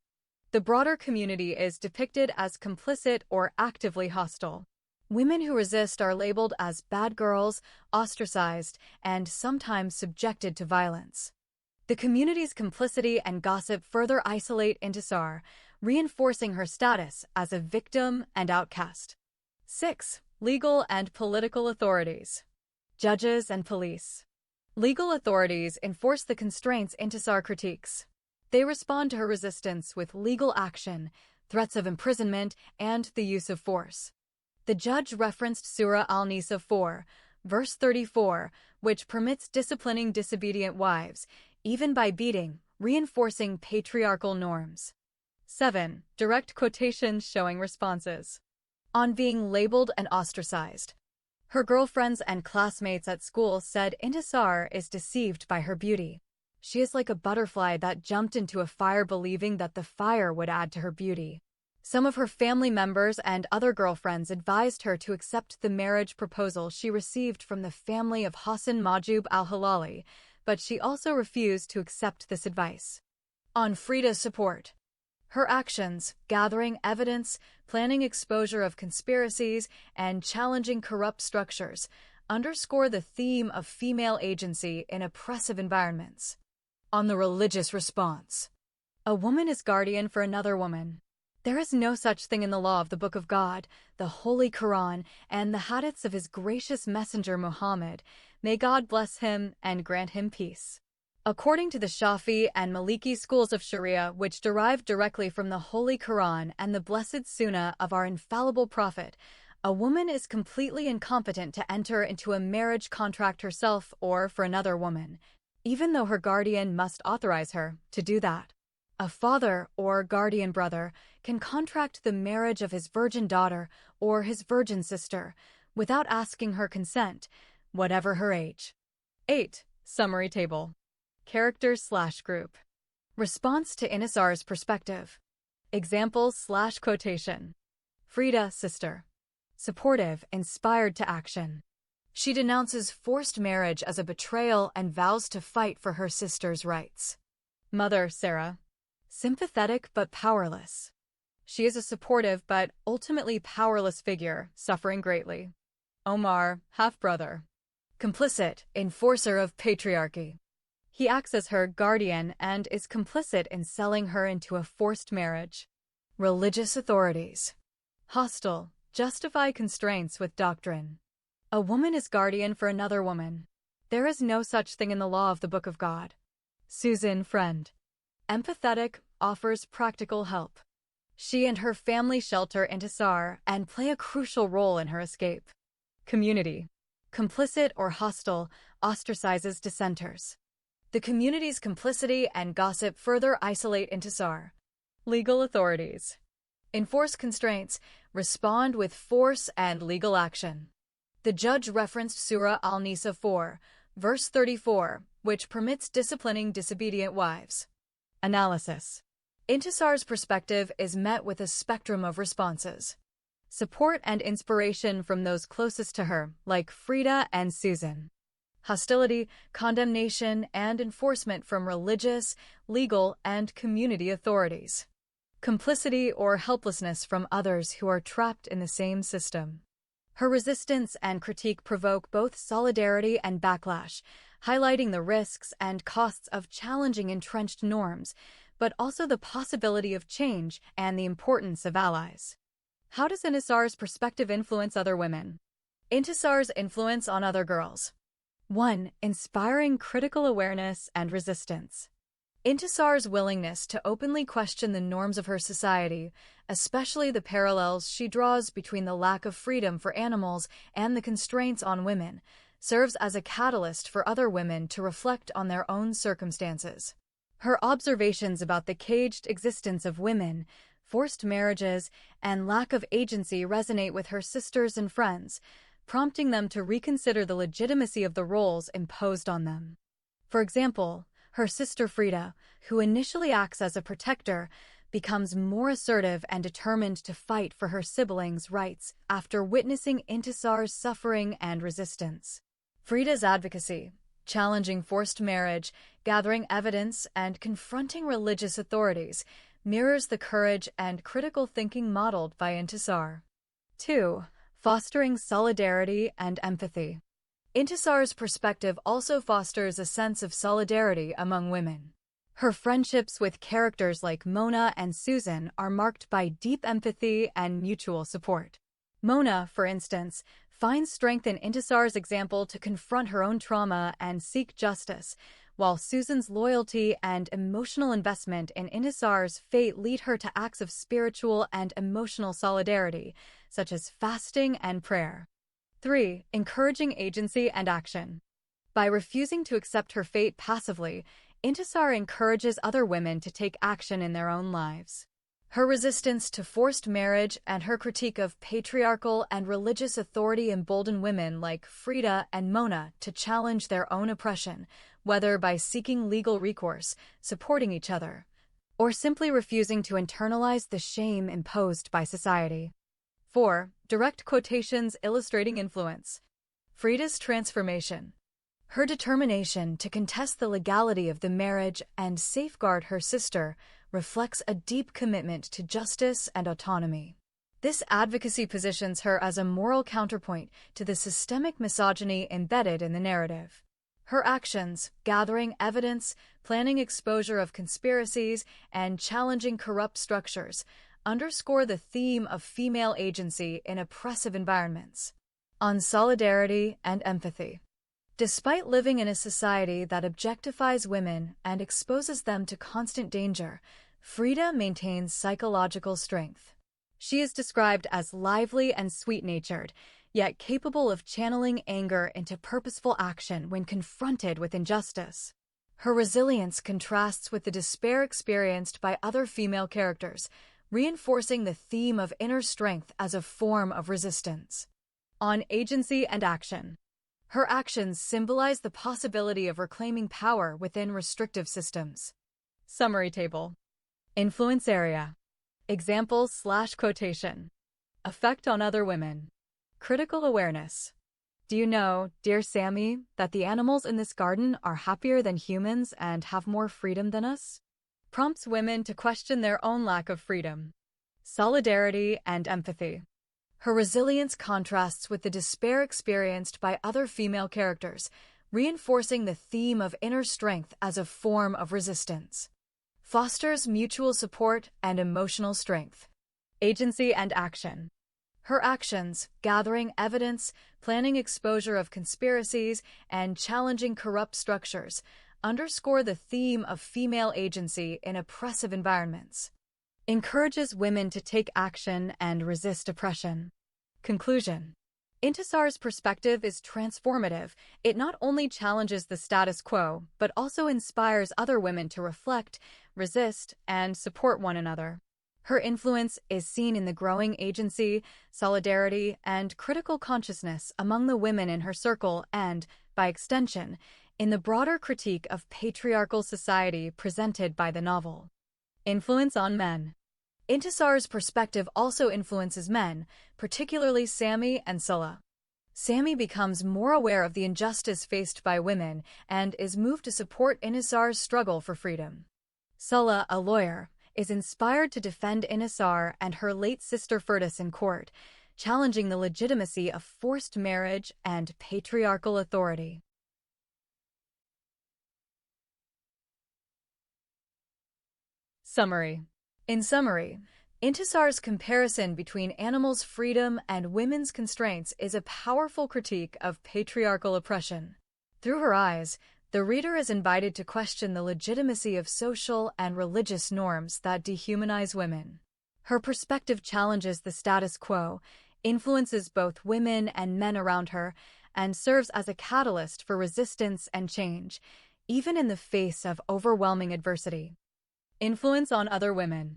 The broader community is depicted as complicit or actively hostile. Women who resist are labeled as bad girls, ostracized, and sometimes subjected to violence. The community's complicity and gossip further isolate Intisar, reinforcing her status as a victim and outcast. 6. Legal and political authorities. Judges and police. Legal authorities enforce the constraints Intisar critiques. They respond to her resistance with legal action, threats of imprisonment, and the use of force. The judge referenced Surah Al-Nisa 4, verse 34, which permits disciplining disobedient wives, even by beating, reinforcing patriarchal norms. 7. Direct quotations showing responses. On being labeled and ostracized. Her girlfriends and classmates at school said Intisar is deceived by her beauty. She is like a butterfly that jumped into a fire believing that the fire would add to her beauty. Some of her family members and other girlfriends advised her to accept the marriage proposal she received from the family of Hassan Majub al-Hilali, but she also refused to accept this advice. On Frida's support. Her actions, gathering evidence, planning exposure of conspiracies, and challenging corrupt structures, underscore the theme of female agency in oppressive environments. On the religious response. A woman is guardian for another woman. There is no such thing in the law of the Book of God, the Holy Quran, and the hadiths of His gracious messenger Muhammad. May God bless him and grant him peace. According to the Shafi and Maliki schools of Sharia, which derive directly from the Holy Quran and the Blessed Sunnah of our infallible Prophet, a woman is completely incompetent to enter into a marriage contract herself or for another woman, even though her guardian must authorize her to do that. A father or guardian brother can contract the marriage of his virgin daughter or his virgin sister without asking her consent, whatever her age. 8. Summary table. Characters/group. Response to Intisar's perspective. Examples/quotation. Frida, sister. Supportive, inspired to action. She denounces forced marriage as a betrayal and vows to fight for her sister's rights. Mother, Sarah. Sympathetic but powerless. She is a supportive but ultimately powerless figure, suffering greatly. Omar, half-brother. Complicit, enforcer of patriarchy. He acts as her guardian and is complicit in selling her into a forced marriage. Religious authorities. Hostile, justify constraints with doctrine. A woman is guardian for another woman. There is no such thing in the law of the Book of God. Susan, friend. Empathetic, offers practical help. She and her family shelter Intisar and play a crucial role in her escape. Community. Complicit or hostile, ostracizes dissenters. The community's complicity and gossip further isolate Intisar. Legal authorities. Enforce constraints, respond with force and legal action. The judge referenced Surah Al-Nisa 4, verse 34, which permits disciplining disobedient wives. Analysis. Intisar's perspective is met with a spectrum of responses. Support and inspiration from those closest to her, like Frida and Susan. Hostility, condemnation, and enforcement from religious, legal, and community authorities. Complicity or helplessness from others who are trapped in the same system. Her resistance and critique provoke both solidarity and backlash, highlighting the risks and costs of challenging entrenched norms, but also the possibility of change and the importance of allies. How does Intisar's perspective influence other women? Intisar's influence on other girls. 1. Inspiring critical awareness and resistance. Intisar's willingness to openly question the norms of her society, especially the parallels she draws between the lack of freedom for animals and the constraints on women, serves as a catalyst for other women to reflect on their own circumstances. Her observations about the caged existence of women, forced marriages, and lack of agency resonate with her sisters and friends, prompting them to reconsider the legitimacy of the roles imposed on them. For example, her sister Frida, who initially acts as a protector, becomes more assertive and determined to fight for her siblings' rights after witnessing Intisar's suffering and resistance. Frida's advocacy, challenging forced marriage, gathering evidence, and confronting religious authorities, mirrors the courage and critical thinking modeled by Intisar. 2. Fostering solidarity and empathy. Intisar's perspective also fosters a sense of solidarity among women. Her friendships with characters like Mona and Susan are marked by deep empathy and mutual support. Mona, for instance, finds strength in Intisar's example to confront her own trauma and seek justice, while Susan's loyalty and emotional investment in Intisar's fate lead her to acts of spiritual and emotional solidarity, such as fasting and prayer. 3. Encouraging agency and action. By refusing to accept her fate passively, Intisar encourages other women to take action in their own lives. Her resistance to forced marriage and her critique of patriarchal and religious authority embolden women like Frida and Mona to challenge their own oppression, whether by seeking legal recourse, supporting each other, or simply refusing to internalize the shame imposed by society. 4. Direct quotations illustrating influence. Frida's transformation. Her determination to contest the legality of the marriage and safeguard her sister reflects a deep commitment to justice and autonomy. This advocacy positions her as a moral counterpoint to the systemic misogyny embedded in the narrative. Her actions, gathering evidence, planning exposure of conspiracies, and challenging corrupt structures, underscore the theme of female agency in oppressive environments. On solidarity and empathy. Despite living in a society that objectifies women and exposes them to constant danger, Frida maintains psychological strength. She is described as lively and sweet-natured, yet capable of channeling anger into purposeful action when confronted with injustice. Her resilience contrasts with the despair experienced by other female characters, reinforcing the theme of inner strength as a form of resistance. On agency and action. Her actions symbolize the possibility of reclaiming power within restrictive systems. Summary table. Influence area. Example/quotation. Effect on other women. Critical awareness. Do you know, dear Sammy, that the animals in this garden are happier than humans and have more freedom than us? Prompts women to question their own lack of freedom. Solidarity and empathy. Her resilience contrasts with the despair experienced by other female characters, reinforcing the theme of inner strength as a form of resistance. Fosters mutual support and emotional strength. Agency and action. Her actions, gathering evidence, planning exposure of conspiracies, and challenging corrupt structures, underscore the theme of female agency in oppressive environments. Encourages women to take action and resist oppression. Conclusion. Intisar's perspective is transformative. It not only challenges the status quo, but also inspires other women to reflect, resist, and support one another. Her influence is seen in the growing agency, solidarity, and critical consciousness among the women in her circle and, by extension, in the broader critique of patriarchal society presented by the novel. Influence on men. Intisar's perspective also influences men, particularly Sammy and Sulla. Sammy becomes more aware of the injustice faced by women and is moved to support Intisar's struggle for freedom. Sulla, a lawyer, is inspired to defend Intisar and her late sister Furtis in court, challenging the legitimacy of forced marriage and patriarchal authority. Summary. In summary, Intisar's comparison between animals' freedom and women's constraints is a powerful critique of patriarchal oppression. Through her eyes, the reader is invited to question the legitimacy of social and religious norms that dehumanize women. Her perspective challenges the status quo, influences both women and men around her, and serves as a catalyst for resistance and change, even in the face of overwhelming adversity. Influence on other women.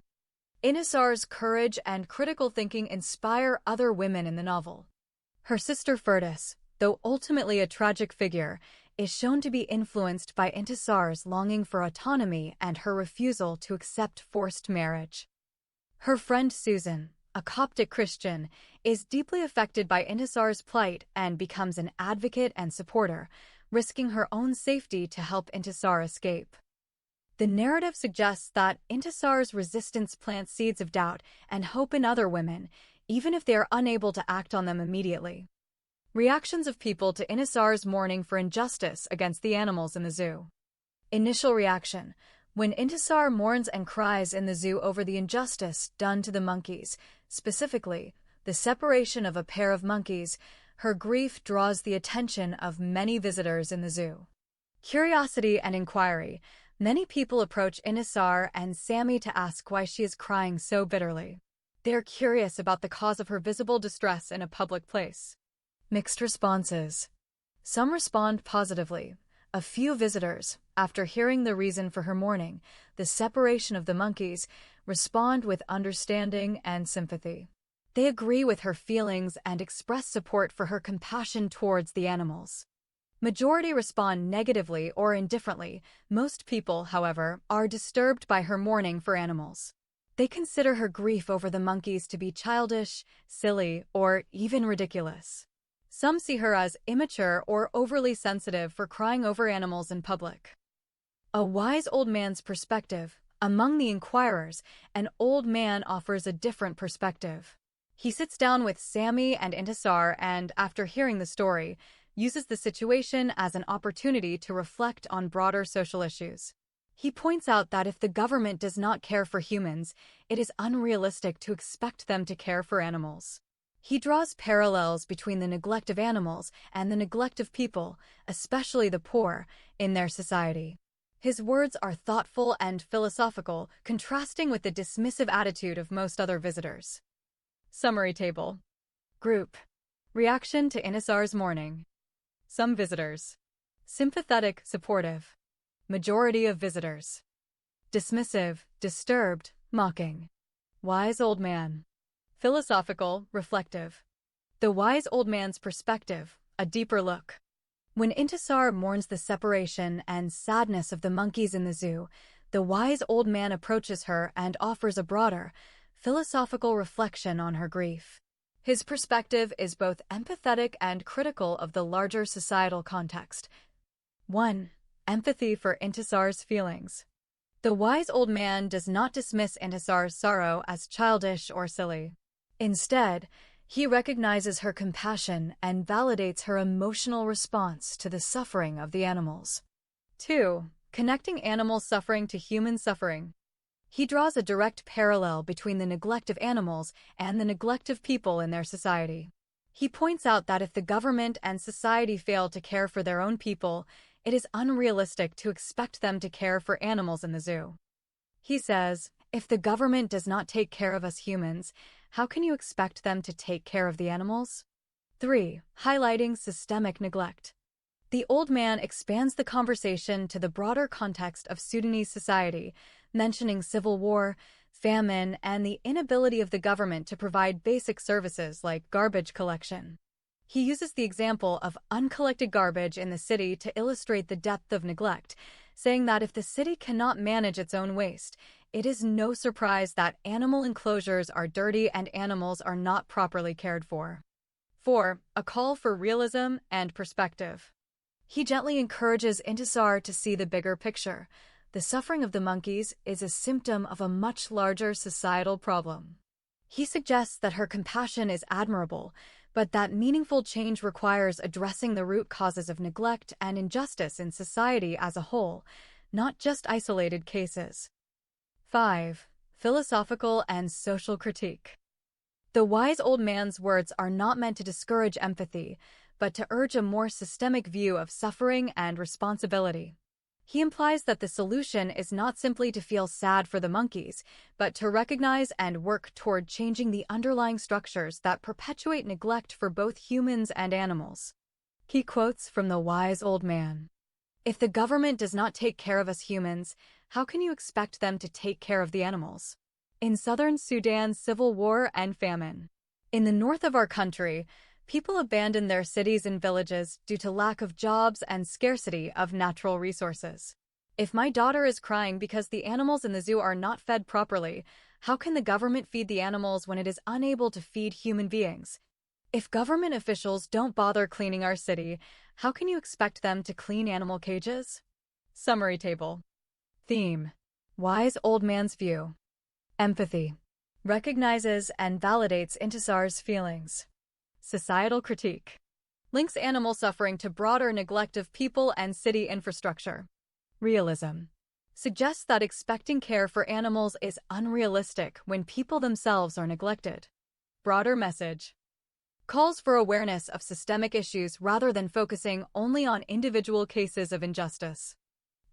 Intisar's courage and critical thinking inspire other women in the novel. Her sister Furtis, though ultimately a tragic figure, is shown to be influenced by Intisar's longing for autonomy and her refusal to accept forced marriage. Her friend Susan, a Coptic Christian, is deeply affected by Intisar's plight and becomes an advocate and supporter, risking her own safety to help Intisar escape. The narrative suggests that Intisar's resistance plants seeds of doubt and hope in other women, even if they are unable to act on them immediately. Reactions of people to Intisar's mourning for injustice against the animals in the zoo. Initial reaction. When Intisar mourns and cries in the zoo over the injustice done to the monkeys, specifically, the separation of a pair of monkeys, her grief draws the attention of many visitors in the zoo. Curiosity and inquiry. Many people approach Intisar and Sammy to ask why she is crying so bitterly. They are curious about the cause of her visible distress in a public place. Mixed responses. Some respond positively. A few visitors, after hearing the reason for her mourning, the separation of the monkeys, respond with understanding and sympathy. They agree with her feelings and express support for her compassion towards the animals. Majority respond negatively or indifferently. Most people, however, are disturbed by her mourning for animals. They consider her grief over the monkeys to be childish, silly, or even ridiculous. Some see her as immature or overly sensitive for crying over animals in public. A wise old man's perspective. Among the inquirers, an old man offers a different perspective. He sits down with Sammy and Intisar and, after hearing the story, uses the situation as an opportunity to reflect on broader social issues. He points out that if the government does not care for humans, it is unrealistic to expect them to care for animals. He draws parallels between the neglect of animals and the neglect of people, especially the poor, in their society. His words are thoughtful and philosophical, contrasting with the dismissive attitude of most other visitors. Summary table. Group. Reaction to Intisar's mourning. Some visitors. Sympathetic, supportive. Majority of visitors. Dismissive, disturbed, mocking. Wise old man. Philosophical, reflective. The wise old man's perspective, a deeper look. When Intisar mourns the separation and sadness of the monkeys in the zoo, the wise old man approaches her and offers a broader, philosophical reflection on her grief. His perspective is both empathetic and critical of the larger societal context. 1. Empathy for Intisar's feelings. The wise old man does not dismiss Intisar's sorrow as childish or silly. Instead, he recognizes her compassion and validates her emotional response to the suffering of the animals. 2. Connecting animal suffering to human suffering. He draws a direct parallel between the neglect of animals and the neglect of people in their society. He points out that if the government and society fail to care for their own people, it is unrealistic to expect them to care for animals in the zoo. He says, if the government does not take care of us humans, how can you expect them to take care of the animals? 3. Highlighting systemic neglect. The old man expands the conversation to the broader context of Sudanese society, mentioning civil war, famine, and the inability of the government to provide basic services like garbage collection. He uses the example of uncollected garbage in the city to illustrate the depth of neglect, saying that if the city cannot manage its own waste, it is no surprise that animal enclosures are dirty and animals are not properly cared for. 4. A call for realism and perspective. He gently encourages Intisar to see the bigger picture. The suffering of the monkeys is a symptom of a much larger societal problem. He suggests that her compassion is admirable, but that meaningful change requires addressing the root causes of neglect and injustice in society as a whole, not just isolated cases. 5. Philosophical and social critique. The wise old man's words are not meant to discourage empathy, but to urge a more systemic view of suffering and responsibility. He implies that the solution is not simply to feel sad for the monkeys, but to recognize and work toward changing the underlying structures that perpetuate neglect for both humans and animals. He quotes from the wise old man. If the government does not take care of us humans, how can you expect them to take care of the animals? In southern Sudan's civil war and famine. In the north of our country, people abandon their cities and villages due to lack of jobs and scarcity of natural resources. If my daughter is crying because the animals in the zoo are not fed properly, how can the government feed the animals when it is unable to feed human beings? If government officials don't bother cleaning our city, how can you expect them to clean animal cages? Summary table. Theme: Wise old man's view. Empathy. Recognizes and validates Intisar's feelings. Societal critique. Links animal suffering to broader neglect of people and city infrastructure. Realism. Suggests that expecting care for animals is unrealistic when people themselves are neglected. Broader message. Calls for awareness of systemic issues rather than focusing only on individual cases of injustice.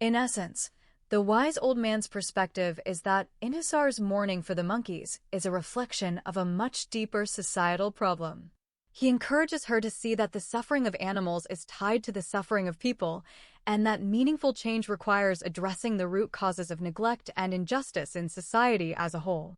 In essence, the wise old man's perspective is that Intisar's mourning for the monkeys is a reflection of a much deeper societal problem. He encourages her to see that the suffering of animals is tied to the suffering of people, and that meaningful change requires addressing the root causes of neglect and injustice in society as a whole.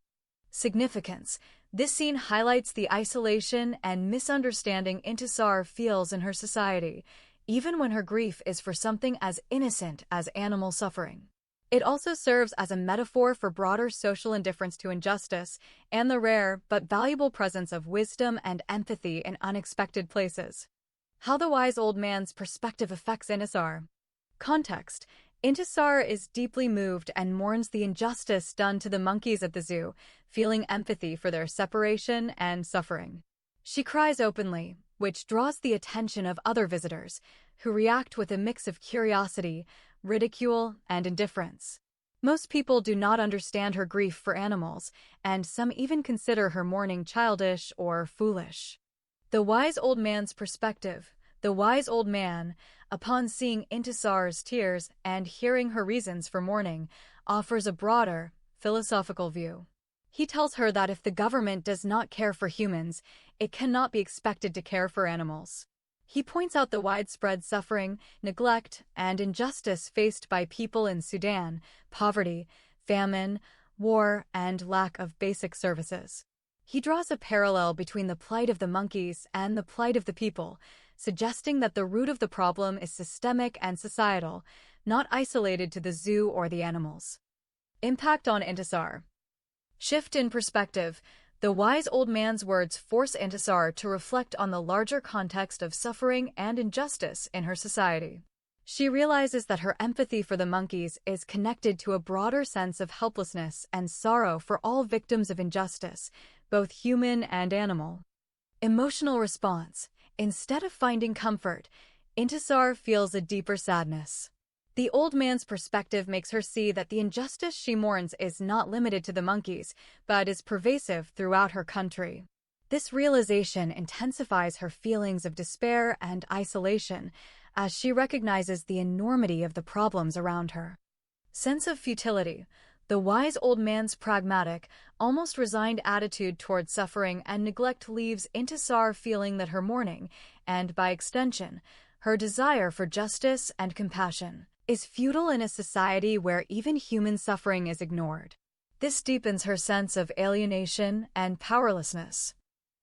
Significance. This scene highlights the isolation and misunderstanding Intisar feels in her society, even when her grief is for something as innocent as animal suffering. It also serves as a metaphor for broader social indifference to injustice and the rare but valuable presence of wisdom and empathy in unexpected places. How the wise old man's perspective affects Intisar. Context. Intisar is deeply moved and mourns the injustice done to the monkeys at the zoo, feeling empathy for their separation and suffering. She cries openly, which draws the attention of other visitors, who react with a mix of curiosity, ridicule, and indifference. Most people do not understand her grief for animals, and some even consider her mourning childish or foolish. The wise old man's perspective. The wise old man, upon seeing Intisar's tears and hearing her reasons for mourning, offers a broader, philosophical view. He tells her that if the government does not care for humans, it cannot be expected to care for animals. He points out the widespread suffering, neglect, and injustice faced by people in Sudan: poverty, famine, war, and lack of basic services. He draws a parallel between the plight of the monkeys and the plight of the people, suggesting that the root of the problem is systemic and societal, not isolated to the zoo or the animals. Impact on Intisar. Shift in perspective. The wise old man's words force Intisar to reflect on the larger context of suffering and injustice in her society. She realizes that her empathy for the monkeys is connected to a broader sense of helplessness and sorrow for all victims of injustice, both human and animal. Emotional response. Instead of finding comfort, Intisar feels a deeper sadness. The old man's perspective makes her see that the injustice she mourns is not limited to the monkeys, but is pervasive throughout her country. This realization intensifies her feelings of despair and isolation, as she recognizes the enormity of the problems around her. Sense of futility. The wise old man's pragmatic, almost resigned attitude toward suffering and neglect leaves Intisar feeling that her mourning, and by extension, her desire for justice and compassion, is futile in a society where even human suffering is ignored. This deepens her sense of alienation and powerlessness.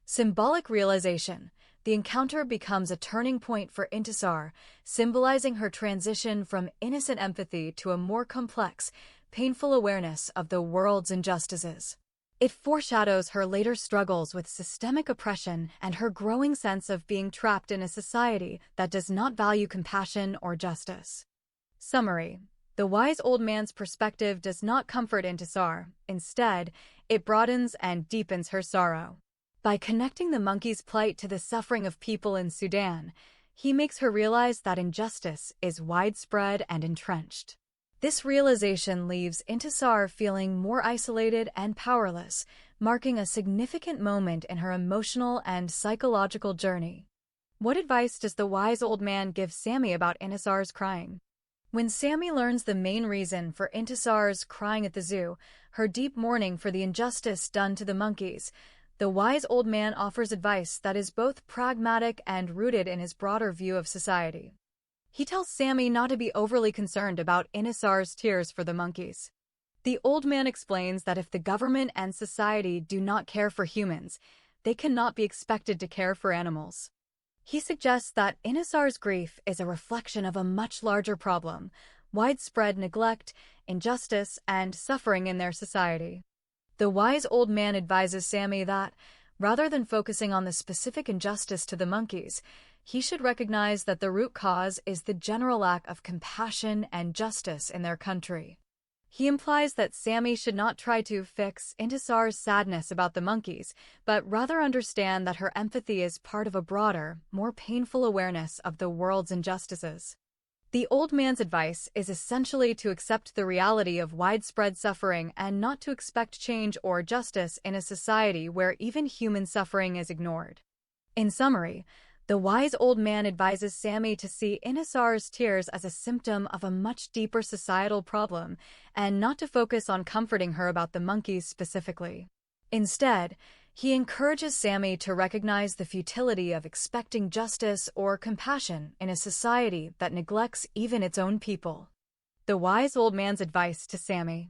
Symbolic realization. The encounter becomes a turning point for Intisar, symbolizing her transition from innocent empathy to a more complex, painful awareness of the world's injustices. It foreshadows her later struggles with systemic oppression and her growing sense of being trapped in a society that does not value compassion or justice. Summary: the wise old man's perspective does not comfort Intisar. Instead, it broadens and deepens her sorrow. By connecting the monkey's plight to the suffering of people in Sudan, he makes her realize that injustice is widespread and entrenched. This realization leaves Intisar feeling more isolated and powerless, marking a significant moment in her emotional and psychological journey. What advice does the wise old man give Sammy about Intisar's crying? When Sammy learns the main reason for Intisar's crying at the zoo, her deep mourning for the injustice done to the monkeys, the wise old man offers advice that is both pragmatic and rooted in his broader view of society. He tells Sammy not to be overly concerned about Intisar's tears for the monkeys. The old man explains that if the government and society do not care for humans, they cannot be expected to care for animals. He suggests that Intisar's grief is a reflection of a much larger problem: widespread neglect, injustice, and suffering in their society. The wise old man advises Sammy that, rather than focusing on the specific injustice to the monkeys, he should recognize that the root cause is the general lack of compassion and justice in their country. He implies that Sammy should not try to fix Intisar's sadness about the monkeys, but rather understand that her empathy is part of a broader, more painful awareness of the world's injustices. The old man's advice is essentially to accept the reality of widespread suffering and not to expect change or justice in a society where even human suffering is ignored. In summary, the wise old man advises Sammy to see Intisar's tears as a symptom of a much deeper societal problem and not to focus on comforting her about the monkeys specifically. Instead, he encourages Sammy to recognize the futility of expecting justice or compassion in a society that neglects even its own people. The wise old man's advice to Sammy.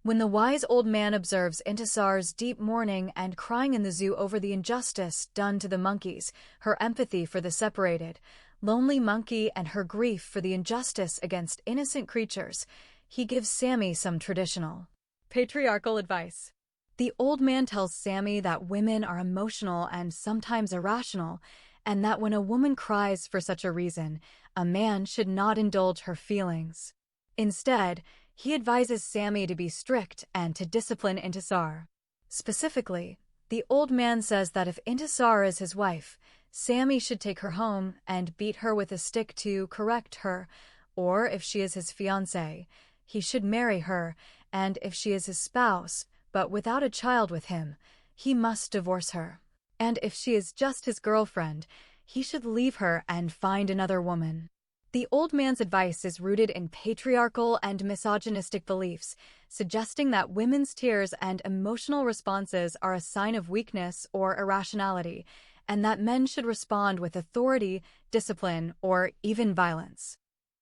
When the wise old man observes Intisar's deep mourning and crying in the zoo over the injustice done to the monkeys, her empathy for the separated, lonely monkey, and her grief for the injustice against innocent creatures, he gives Sammy some traditional, patriarchal advice. The old man tells Sammy that women are emotional and sometimes irrational, and that when a woman cries for such a reason, a man should not indulge her feelings. Instead, he advises Sammy to be strict and to discipline Intisar. Specifically, the old man says that if Intisar is his wife, Sammy should take her home and beat her with a stick to correct her, or if she is his fiancée, he should marry her, and if she is his spouse, but without a child with him, he must divorce her. And if she is just his girlfriend, he should leave her and find another woman. The old man's advice is rooted in patriarchal and misogynistic beliefs, suggesting that women's tears and emotional responses are a sign of weakness or irrationality, and that men should respond with authority, discipline, or even violence.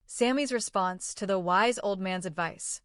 Sammy's response to the wise old man's advice.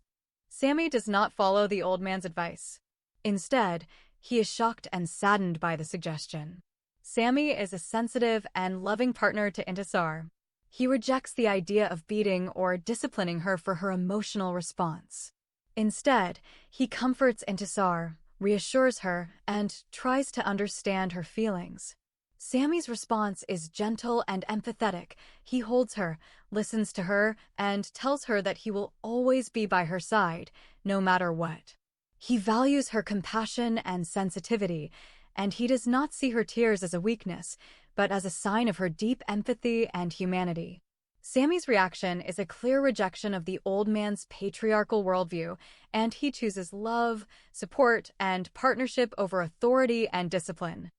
Sammy does not follow the old man's advice. Instead, he is shocked and saddened by the suggestion. Sammy is a sensitive and loving partner to Intisar. He rejects the idea of beating or disciplining her for her emotional response. Instead, he comforts Intisar, reassures her, and tries to understand her feelings. Sammy's response is gentle and empathetic. He holds her, listens to her, and tells her that he will always be by her side, no matter what. He values her compassion and sensitivity, and he does not see her tears as a weakness, but as a sign of her deep empathy and humanity. Sammy's reaction is a clear rejection of the old man's patriarchal worldview, and he chooses love, support, and partnership over authority and discipline.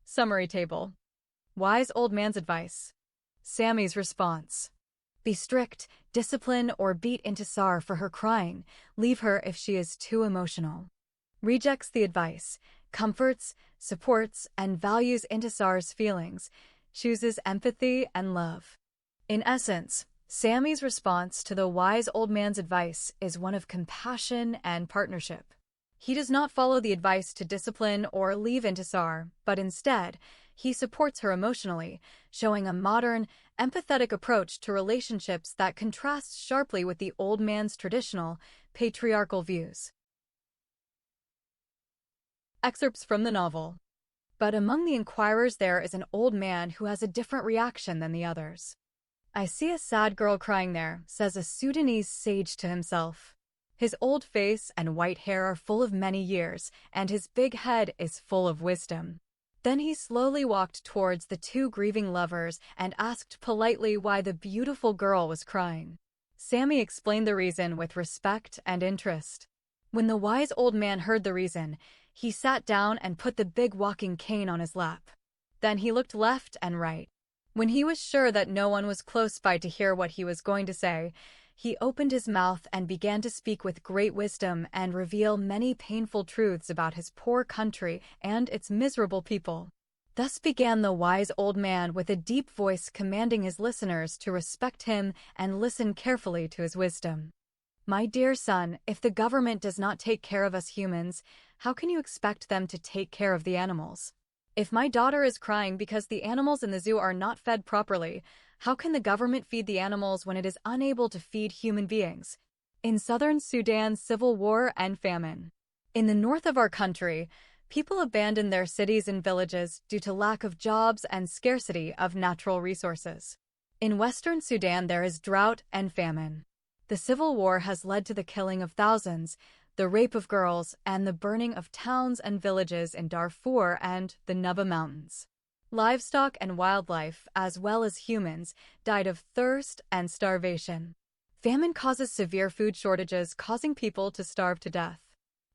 Summary table. Wise old man's advice. Sammy's response. Be strict, discipline, or beat Intisar for her crying. Leave her if she is too emotional. Rejects the advice. Comforts, supports, and values Intisar's feelings, chooses empathy and love. In essence, Sammy's response to the wise old man's advice is one of compassion and partnership. He does not follow the advice to discipline or leave Intisar, but instead, He supports her emotionally, showing a modern, empathetic approach to relationships that contrasts sharply with the old man's traditional, patriarchal views. Excerpts from the novel. But among the inquirers there is an old man who has a different reaction than the others. "I see a sad girl crying there," says a Sudanese sage to himself. His old face and white hair are full of many years, and his big head is full of wisdom. Then he slowly walked towards the two grieving lovers and asked politely why the beautiful girl was crying. Sammy explained the reason with respect and interest. When the wise old man heard the reason, he sat down and put the big walking cane on his lap. Then he looked left and right. When he was sure that no one was close by to hear what he was going to say, he opened his mouth and began to speak with great wisdom and reveal many painful truths about his poor country and its miserable people. Thus began the wise old man with a deep voice commanding his listeners to respect him and listen carefully to his wisdom. "My dear son, if the government does not take care of us humans, how can you expect them to take care of the animals? If my daughter is crying because the animals in the zoo are not fed properly, how can the government feed the animals when it is unable to feed human beings?" In southern Sudan, civil war and famine. In the north of our country, people abandon their cities and villages due to lack of jobs and scarcity of natural resources. In western Sudan, there is drought and famine. The civil war has led to the killing of thousands, the rape of girls, and the burning of towns and villages in Darfur and the Nuba Mountains. Livestock and wildlife, as well as humans, died of thirst and starvation. Famine causes severe food shortages, causing people to starve to death.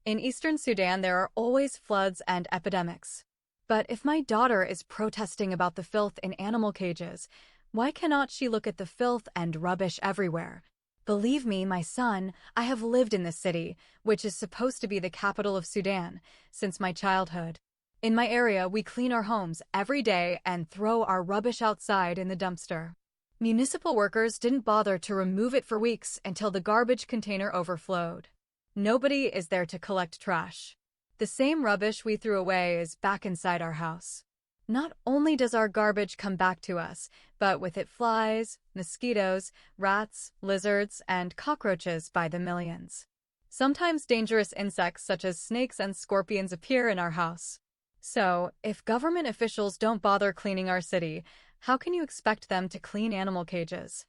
In eastern Sudan, there are always floods and epidemics. But if my daughter is protesting about the filth in animal cages, why cannot she look at the filth and rubbish everywhere? Believe me, my son, I have lived in this city, which is supposed to be the capital of Sudan, since my childhood. In my area, we clean our homes every day and throw our rubbish outside in the dumpster. Municipal workers didn't bother to remove it for weeks until the garbage container overflowed. Nobody is there to collect trash. The same rubbish we threw away is back inside our house. Not only does our garbage come back to us, but with it flies, mosquitoes, rats, lizards, and cockroaches by the millions. Sometimes dangerous insects such as snakes and scorpions appear in our house. So, if government officials don't bother cleaning our city, how can you expect them to clean animal cages?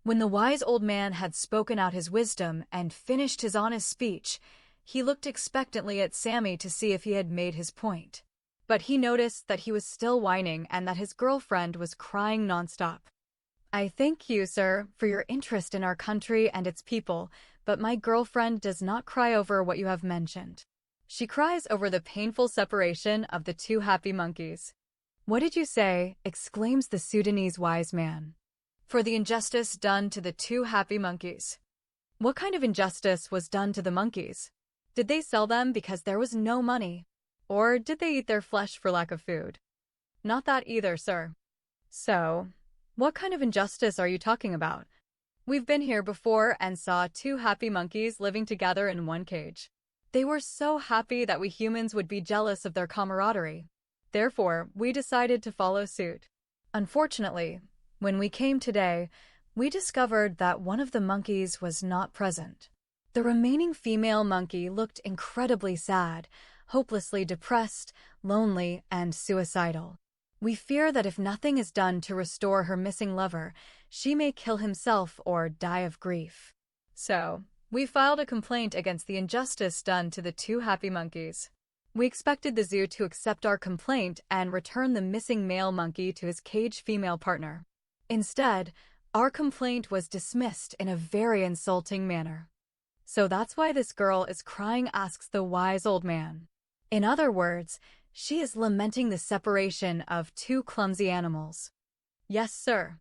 When the wise old man had spoken out his wisdom and finished his honest speech, he looked expectantly at Sammy to see if he had made his point. But he noticed that he was still whining and that his girlfriend was crying nonstop. "I thank you, sir, for your interest in our country and its people, but my girlfriend does not cry over what you have mentioned. She cries over the painful separation of the two happy monkeys." "What did you say?" exclaims the Sudanese wise man. "For the injustice done to the two happy monkeys." "What kind of injustice was done to the monkeys? Did they sell them because there was no money? Or did they eat their flesh for lack of food?" "Not that either, sir." "So, what kind of injustice are you talking about? We've been here before and saw two happy monkeys living together in one cage. They were so happy that we humans would be jealous of their camaraderie. Therefore, we decided to follow suit. Unfortunately, when we came today, we discovered that one of the monkeys was not present. The remaining female monkey looked incredibly sad, hopelessly depressed, lonely, and suicidal. We fear that if nothing is done to restore her missing lover, she may kill himself or die of grief. So, we filed a complaint against the injustice done to the two happy monkeys. We expected the zoo to accept our complaint and return the missing male monkey to his caged female partner. Instead, our complaint was dismissed in a very insulting manner. "So that's why this girl is crying," asks the wise old man. "In other words, she is lamenting the separation of two clumsy animals." "Yes, sir."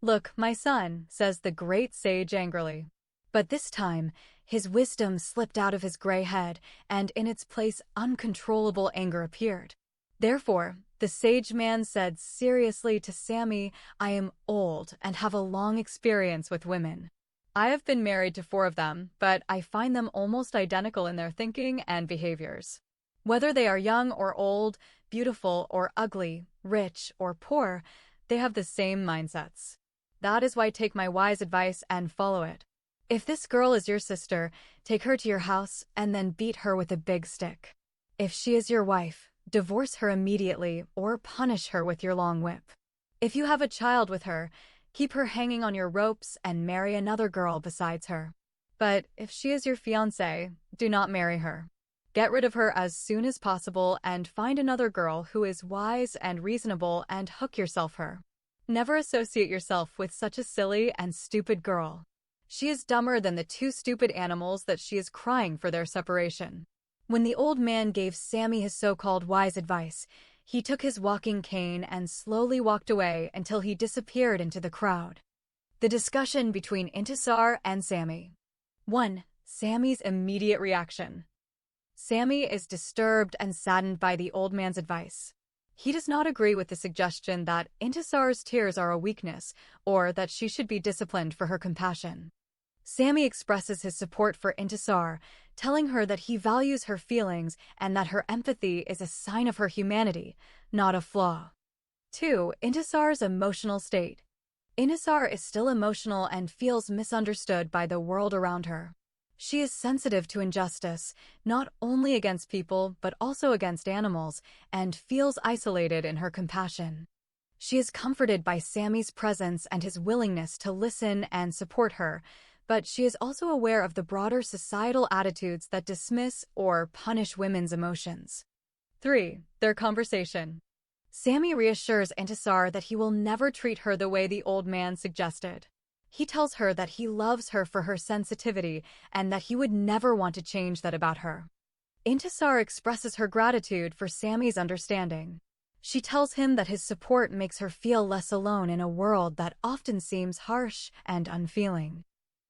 "Look, my son," says the great sage angrily. But this time, his wisdom slipped out of his gray head, and in its place uncontrollable anger appeared. Therefore, the sage man said seriously to Sammy, "I am old and have a long experience with women. I have been married to 4 of them, but I find them almost identical in their thinking and behaviors. Whether they are young or old, beautiful or ugly, rich or poor, they have the same mindsets. That is why take my wise advice and follow it. If this girl is your sister, take her to your house and then beat her with a big stick. If she is your wife, divorce her immediately or punish her with your long whip. If you have a child with her, keep her hanging on your ropes and marry another girl besides her. But if she is your fiancée, do not marry her. Get rid of her as soon as possible and find another girl who is wise and reasonable and hook yourself her. Never associate yourself with such a silly and stupid girl. She is dumber than the two stupid animals that she is crying for their separation. When the old man gave Sammy his so-called wise advice, he took his walking cane and slowly walked away until he disappeared into the crowd. The discussion between Intisar and Sammy. 1. Sammy's immediate reaction. Sammy is disturbed and saddened by the old man's advice. He does not agree with the suggestion that Intisar's tears are a weakness or that she should be disciplined for her compassion. Sammy expresses his support for Intisar, telling her that he values her feelings and that her empathy is a sign of her humanity, not a flaw. 2. Intisar's emotional state. Intisar is still emotional and feels misunderstood by the world around her. She is sensitive to injustice, not only against people but also against animals, and feels isolated in her compassion. She is comforted by Sammy's presence and his willingness to listen and support her, but she is also aware of the broader societal attitudes that dismiss or punish women's emotions. 3. Their conversation. Sammy reassures Intisar that he will never treat her the way the old man suggested. He tells her that he loves her for her sensitivity and that he would never want to change that about her. Intisar expresses her gratitude for Sammy's understanding. She tells him that his support makes her feel less alone in a world that often seems harsh and unfeeling.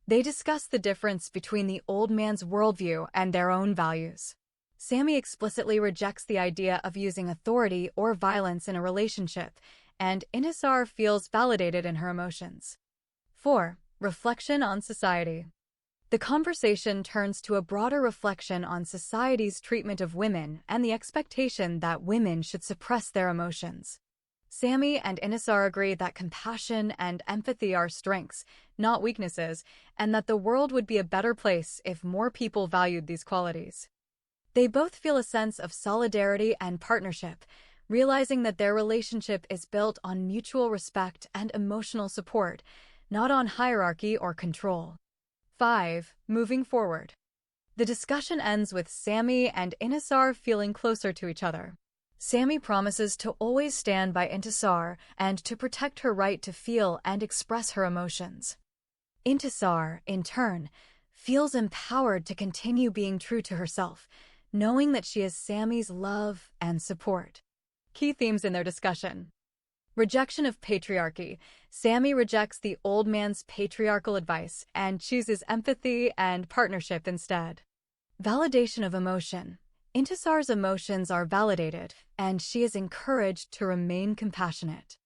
They discuss the difference between the old man's worldview and their own values. Sammy explicitly rejects the idea of using authority or violence in a relationship, and Intisar feels validated in her emotions. 4. Reflection on society. The conversation turns to a broader reflection on society's treatment of women and the expectation that women should suppress their emotions. Sammy and Intisar agree that compassion and empathy are strengths, not weaknesses, and that the world would be a better place if more people valued these qualities. They both feel a sense of solidarity and partnership, realizing that their relationship is built on mutual respect and emotional support, not on hierarchy or control. 5. Moving forward. The discussion ends with Sammy and Intisar feeling closer to each other. Sammy promises to always stand by Intisar and to protect her right to feel and express her emotions. Intisar, in turn, feels empowered to continue being true to herself, knowing that she has Sammy's love and support. Key themes in their discussion. Rejection of patriarchy. Sammy rejects the old man's patriarchal advice and chooses empathy and partnership instead. Validation of emotion. Intisar's emotions are validated, and she is encouraged to remain compassionate.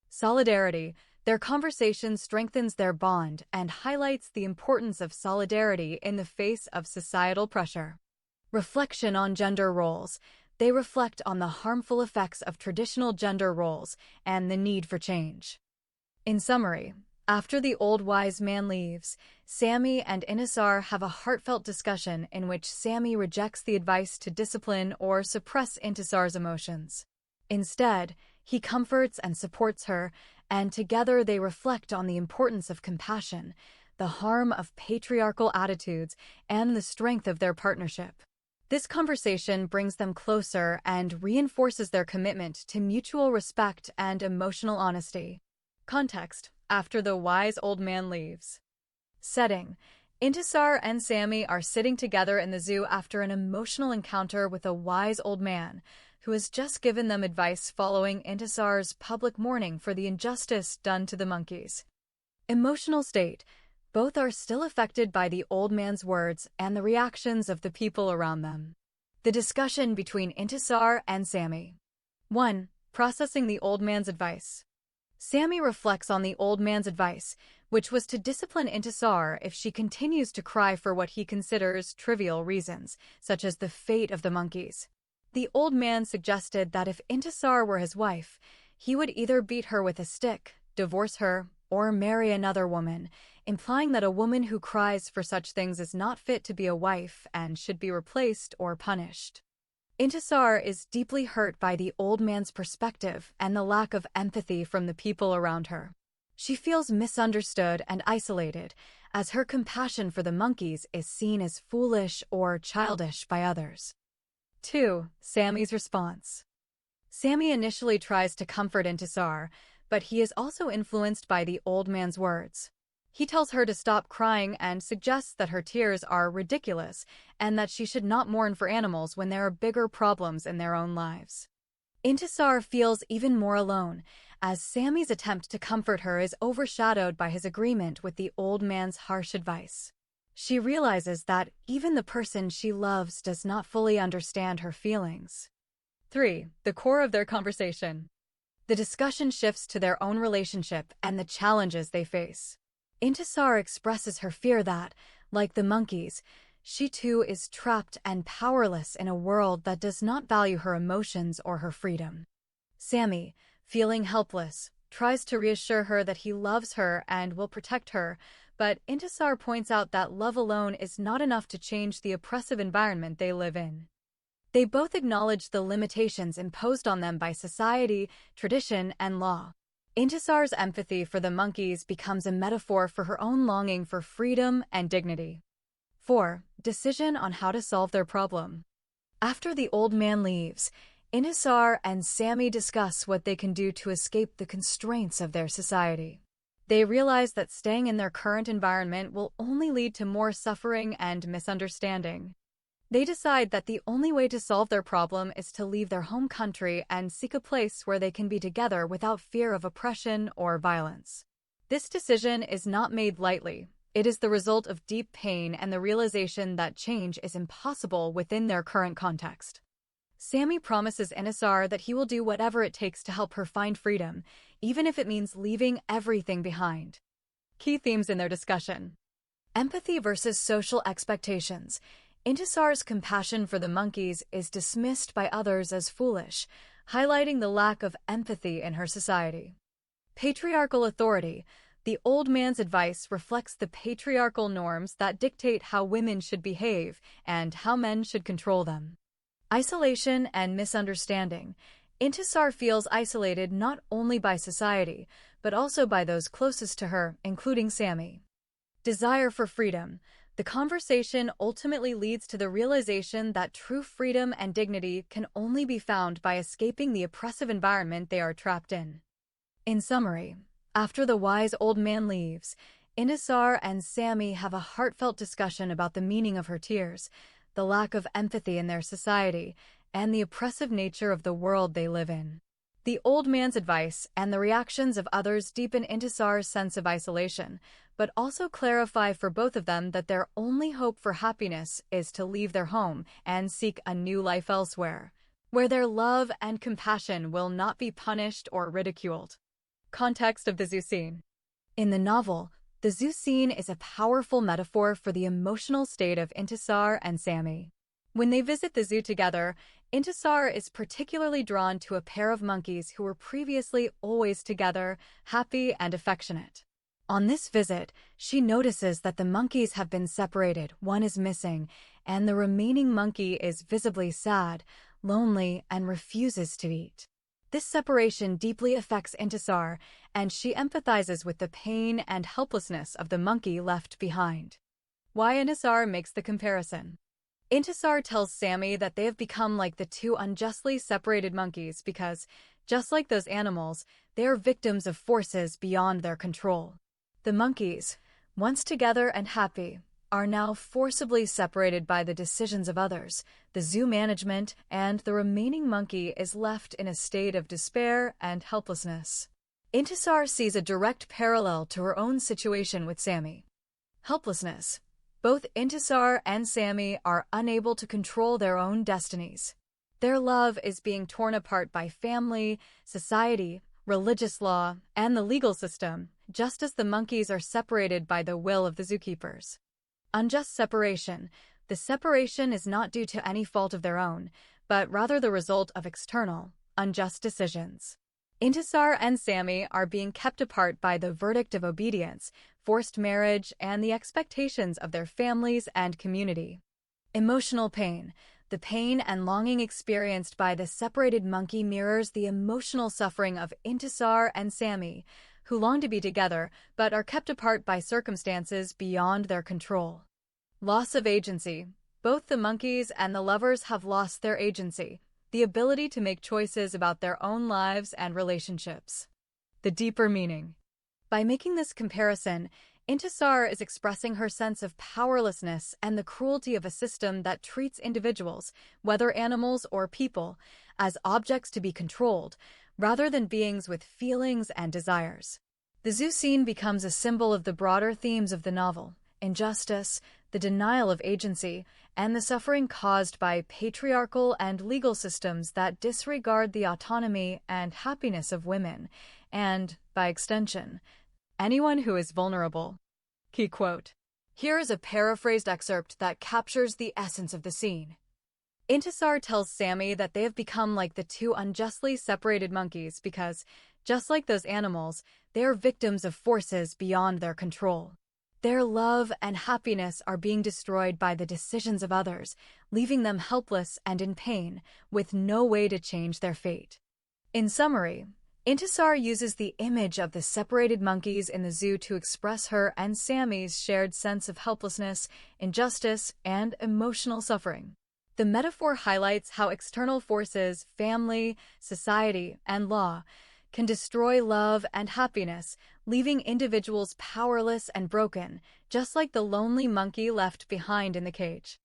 Solidarity. Their conversation strengthens their bond and highlights the importance of solidarity in the face of societal pressure. Reflection on gender roles. They reflect on the harmful effects of traditional gender roles and the need for change. In summary, after the old wise man leaves, Sammy and Intisar have a heartfelt discussion in which Sammy rejects the advice to discipline or suppress Intisar's emotions. Instead, he comforts and supports her, and together they reflect on the importance of compassion, the harm of patriarchal attitudes, and the strength of their partnership. This conversation brings them closer and reinforces their commitment to mutual respect and emotional honesty. Context: after the wise old man leaves. Setting: Intisar and Sammy are sitting together in the zoo after an emotional encounter with a wise old man who has just given them advice following Intisar's public mourning for the injustice done to the monkeys. Emotional state: both are still affected by the old man's words and the reactions of the people around them. The discussion between Intisar and Sammy. 1. Processing the old man's advice. Sammy reflects on the old man's advice, which was to discipline Intisar if she continues to cry for what he considers trivial reasons, such as the fate of the monkeys. The old man suggested that if Intisar were his wife, he would either beat her with a stick, divorce her, or marry another woman, implying that a woman who cries for such things is not fit to be a wife and should be replaced or punished. Intisar is deeply hurt by the old man's perspective and the lack of empathy from the people around her. She feels misunderstood and isolated, as her compassion for the monkeys is seen as foolish or childish by others. 2. Sammy's response. Sammy initially tries to comfort Intisar, but he is also influenced by the old man's words. He tells her to stop crying and suggests that her tears are ridiculous and that she should not mourn for animals when there are bigger problems in their own lives. Intisar feels even more alone, as Sammy's attempt to comfort her is overshadowed by his agreement with the old man's harsh advice. She realizes that even the person she loves does not fully understand her feelings. 3. The core of their conversation. The discussion shifts to their own relationship and the challenges they face. Intisar expresses her fear that, like the monkeys, she too is trapped and powerless in a world that does not value her emotions or her freedom. Sammy, feeling helpless, tries to reassure her that he loves her and will protect her, but Intisar points out that love alone is not enough to change the oppressive environment they live in. They both acknowledge the limitations imposed on them by society, tradition, and law. Intisar's empathy for the monkeys becomes a metaphor for her own longing for freedom and dignity. 4. Decision on how to solve their problem. After the old man leaves, Intisar and Sammy discuss what they can do to escape the constraints of their society. They realize that staying in their current environment will only lead to more suffering and misunderstanding. They decide that the only way to solve their problem is to leave their home country and seek a place where they can be together without fear of oppression or violence. This decision is not made lightly. It is the result of deep pain and the realization that change is impossible within their current context. Sammy promises Intisar that he will do whatever it takes to help her find freedom, even if it means leaving everything behind. Key themes in their discussion. Empathy versus social expectations. Intisar's compassion for the monkeys is dismissed by others as foolish, highlighting the lack of empathy in her society. Patriarchal authority. The old man's advice reflects the patriarchal norms that dictate how women should behave and how men should control them. Isolation and misunderstanding. Intisar feels isolated not only by society, but also by those closest to her, including Sammy. Desire for freedom. The conversation ultimately leads to the realization that true freedom and dignity can only be found by escaping the oppressive environment they are trapped in. In summary, after the wise old man leaves, Intisar and Sammy have a heartfelt discussion about the meaning of her tears, the lack of empathy in their society, and the oppressive nature of the world they live in. The old man's advice and the reactions of others deepen Intisar's sense of isolation, but also clarify for both of them that their only hope for happiness is to leave their home and seek a new life elsewhere, where their love and compassion will not be punished or ridiculed. Context of the zoo scene. In the novel, the zoo scene is a powerful metaphor for the emotional state of Intisar and Sammy. When they visit the zoo together, Intisar is particularly drawn to a pair of monkeys who were previously always together, happy and affectionate. On this visit, she notices that the monkeys have been separated, one is missing, and the remaining monkey is visibly sad, lonely, and refuses to eat. This separation deeply affects Intisar, and she empathizes with the pain and helplessness of the monkey left behind. Why Intisar makes the comparison. Intisar tells Sammy that they have become like the two unjustly separated monkeys because, just like those animals, they are victims of forces beyond their control. The monkeys, once together and happy, are now forcibly separated by the decisions of others, the zoo management, and the remaining monkey is left in a state of despair and helplessness. Intisar sees a direct parallel to her own situation with Sammy. Helplessness. Both Intisar and Sammy are unable to control their own destinies. Their love is being torn apart by family, society, religious law, and the legal system, just as the monkeys are separated by the will of the zookeepers. Unjust separation. The separation is not due to any fault of their own, but rather the result of external, unjust decisions. Intisar and Sammy are being kept apart by the verdict of obedience, forced marriage, and the expectations of their families and community. Emotional pain. The pain and longing experienced by the separated monkey mirrors the emotional suffering of Intisar and Sammy, who long to be together but are kept apart by circumstances beyond their control. Loss of agency. Both the monkeys and the lovers have lost their agency, the ability to make choices about their own lives and relationships. The deeper meaning. By making this comparison, Intisar is expressing her sense of powerlessness and the cruelty of a system that treats individuals, whether animals or people, as objects to be controlled, rather than beings with feelings and desires. The zoo scene becomes a symbol of the broader themes of the novel: injustice, the denial of agency, and the suffering caused by patriarchal and legal systems that disregard the autonomy and happiness of women, and, by extension, anyone who is vulnerable. Key quote. Here is a paraphrased excerpt that captures the essence of the scene. Intisar tells Sammy that they have become like the two unjustly separated monkeys because, just like those animals, they are victims of forces beyond their control. Their love and happiness are being destroyed by the decisions of others, leaving them helpless and in pain, with no way to change their fate. In summary, Intisar uses the image of the separated monkeys in the zoo to express her and Sammy's shared sense of helplessness, injustice, and emotional suffering. The metaphor highlights how external forces, family, society, and law can destroy love and happiness, leaving individuals powerless and broken, just like the lonely monkey left behind in the cage.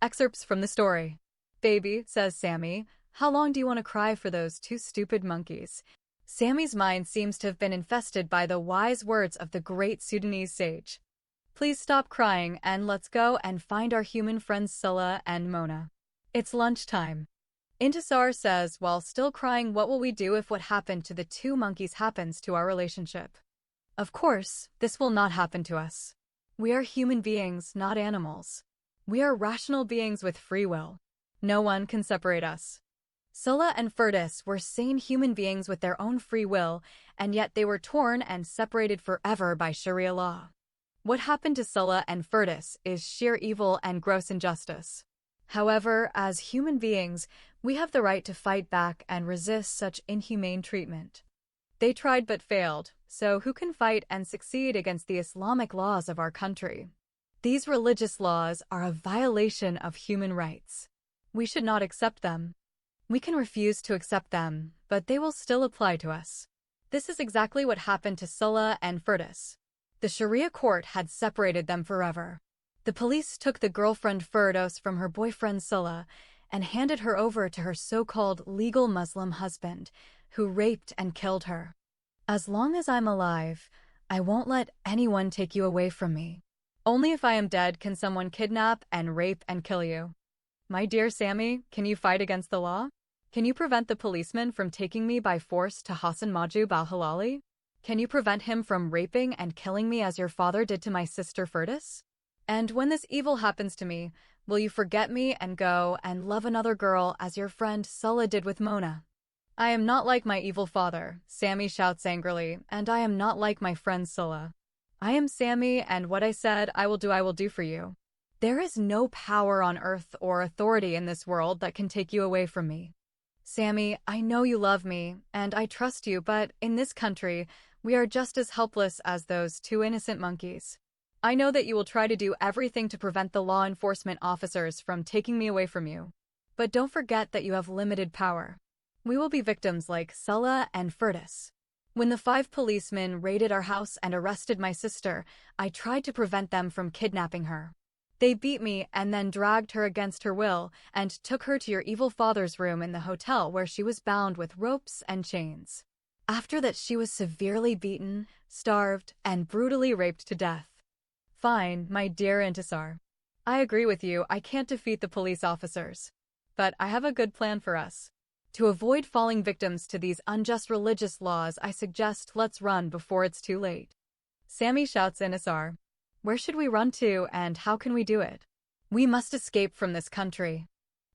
Excerpts from the story. "Baby," says Sammy, "how long do you want to cry for those two stupid monkeys?" Sammy's mind seems to have been infested by the wise words of the great Sudanese sage. "Please stop crying and let's go and find our human friends Scylla and Mona. It's lunchtime." Intisar says while still crying, "What will we do if what happened to the two monkeys happens to our relationship?" Of course, this will not happen to us. We are human beings, not animals. We are rational beings with free will. No one can separate us. Scylla and Furtus were sane human beings with their own free will, and yet they were torn and separated forever by Sharia law. What happened to Scylla and Furtus is sheer evil and gross injustice. However, as human beings, we have the right to fight back and resist such inhumane treatment. They tried but failed, so who can fight and succeed against the Islamic laws of our country? These religious laws are a violation of human rights. We should not accept them. We can refuse to accept them, but they will still apply to us. This is exactly what happened to Scylla and Furtus. The Sharia court had separated them forever. The police took the girlfriend Furdos from her boyfriend Scylla and handed her over to her so-called legal Muslim husband, who raped and killed her. As long as I'm alive, I won't let anyone take you away from me. Only if I am dead can someone kidnap and rape and kill you. My dear Sammy, can you fight against the law? Can you prevent the policeman from taking me by force to Hassan Majub al-Halali? Can you prevent him from raping and killing me as your father did to my sister Furtus? And when this evil happens to me, will you forget me and go and love another girl as your friend Scylla did with Mona? I am not like my evil father, Sammy shouts angrily, and I am not like my friend Scylla. I am Sammy, and what I said I will do for you. There is no power on earth or authority in this world that can take you away from me. Sammy, I know you love me, and I trust you, but in this country, we are just as helpless as those two innocent monkeys. I know that you will try to do everything to prevent the law enforcement officers from taking me away from you. But don't forget that you have limited power. We will be victims like Scylla and Furtus. When the 5 policemen raided our house and arrested my sister, I tried to prevent them from kidnapping her. They beat me and then dragged her against her will and took her to your evil father's room in the hotel where she was bound with ropes and chains. After that, she was severely beaten, starved, and brutally raped to death. Fine, my dear Intisar. I agree with you, I can't defeat the police officers. But I have a good plan for us. To avoid falling victims to these unjust religious laws, I suggest let's run before it's too late. Sammy shouts Intisar. Where should we run to and how can we do it? We must escape from this country.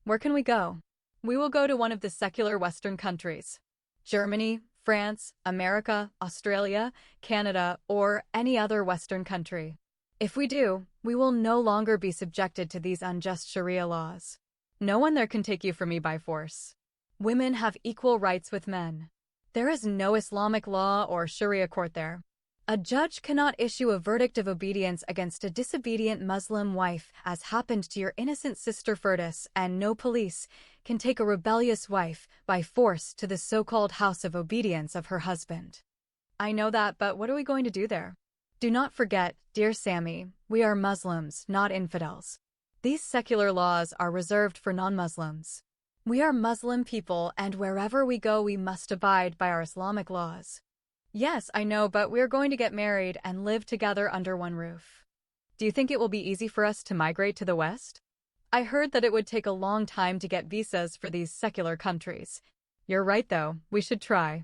Where can we go? We will go to one of the secular Western countries. Germany, France, America, Australia, Canada, or any other Western country. If we do, we will no longer be subjected to these unjust Sharia laws. No one there can take you from me by force. Women have equal rights with men. There is no Islamic law or Sharia court there. A judge cannot issue a verdict of obedience against a disobedient Muslim wife, as happened to your innocent sister Firdaus, and no police can take a rebellious wife by force to the so-called house of obedience of her husband. I know that, but what are we going to do there? Do not forget, dear Sammy, we are Muslims, not infidels. These secular laws are reserved for non-Muslims. We are Muslim people, and wherever we go we must abide by our Islamic laws. Yes, I know, but we're going to get married and live together under one roof. Do you think it will be easy for us to migrate to the West? I heard that it would take a long time to get visas for these secular countries. You're right, though. We should try.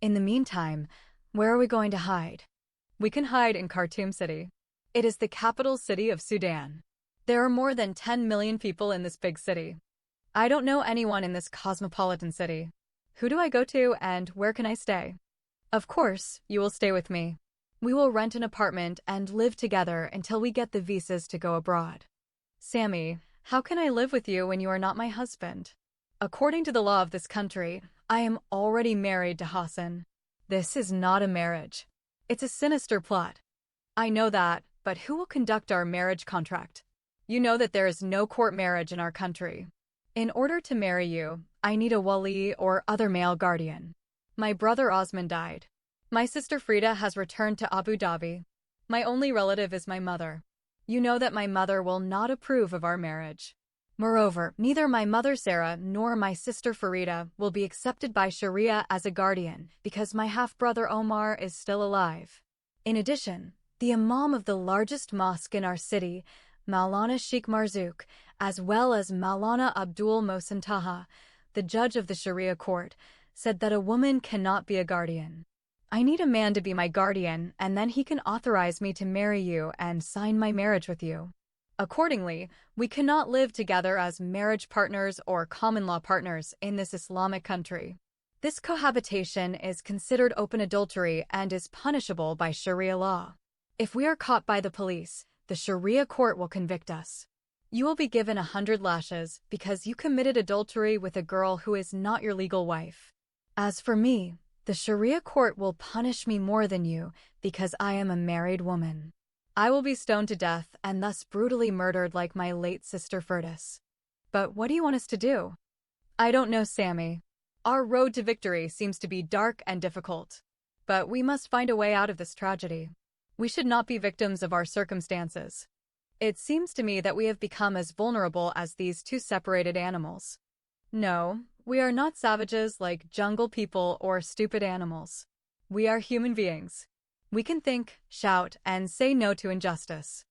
In the meantime, where are we going to hide? We can hide in Khartoum City. It is the capital city of Sudan. There are more than 10 million people in this big city. I don't know anyone in this cosmopolitan city. Who do I go to and where can I stay? Of course, you will stay with me. We will rent an apartment and live together until we get the visas to go abroad. Sammy, how can I live with you when you are not my husband? According to the law of this country, I am already married to Hassan. This is not a marriage. It's a sinister plot. I know that, but who will conduct our marriage contract? You know that there is no court marriage in our country. In order to marry you, I need a wali or other male guardian. My brother Osman died. My sister Frida has returned to Abu Dhabi. My only relative is my mother. You know that my mother will not approve of our marriage. Moreover, neither my mother Sarah nor my sister Farida will be accepted by Sharia as a guardian because my half-brother Omar is still alive. In addition, the imam of the largest mosque in our city, Maulana Sheikh Marzouk, as well as Maulana Abdul Mohsen Taha, the judge of the Sharia court, said that a woman cannot be a guardian. I need a man to be my guardian, and then he can authorize me to marry you and sign my marriage with you. Accordingly, we cannot live together as marriage partners or common-law partners in this Islamic country. This cohabitation is considered open adultery and is punishable by Sharia law. If we are caught by the police, the Sharia court will convict us. You will be given 100 lashes because you committed adultery with a girl who is not your legal wife. As for me, the Sharia court will punish me more than you because I am a married woman. I will be stoned to death and thus brutally murdered like my late sister Firdaus. But what do you want us to do? I don't know, Sammy. Our road to victory seems to be dark and difficult. But we must find a way out of this tragedy. We should not be victims of our circumstances. It seems to me that we have become as vulnerable as these two separated animals. No, we are not savages like jungle people or stupid animals. We are human beings. We can think, shout, and say no to injustice.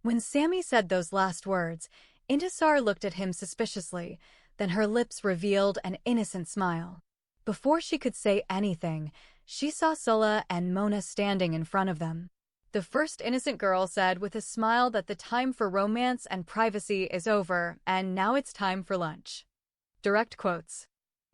When Sammy said those last words, Intisar looked at him suspiciously, then her lips revealed an innocent smile. Before she could say anything, she saw Sulla and Mona standing in front of them. The first innocent girl said with a smile that the time for romance and privacy is over, and now it's time for lunch. Direct quotes.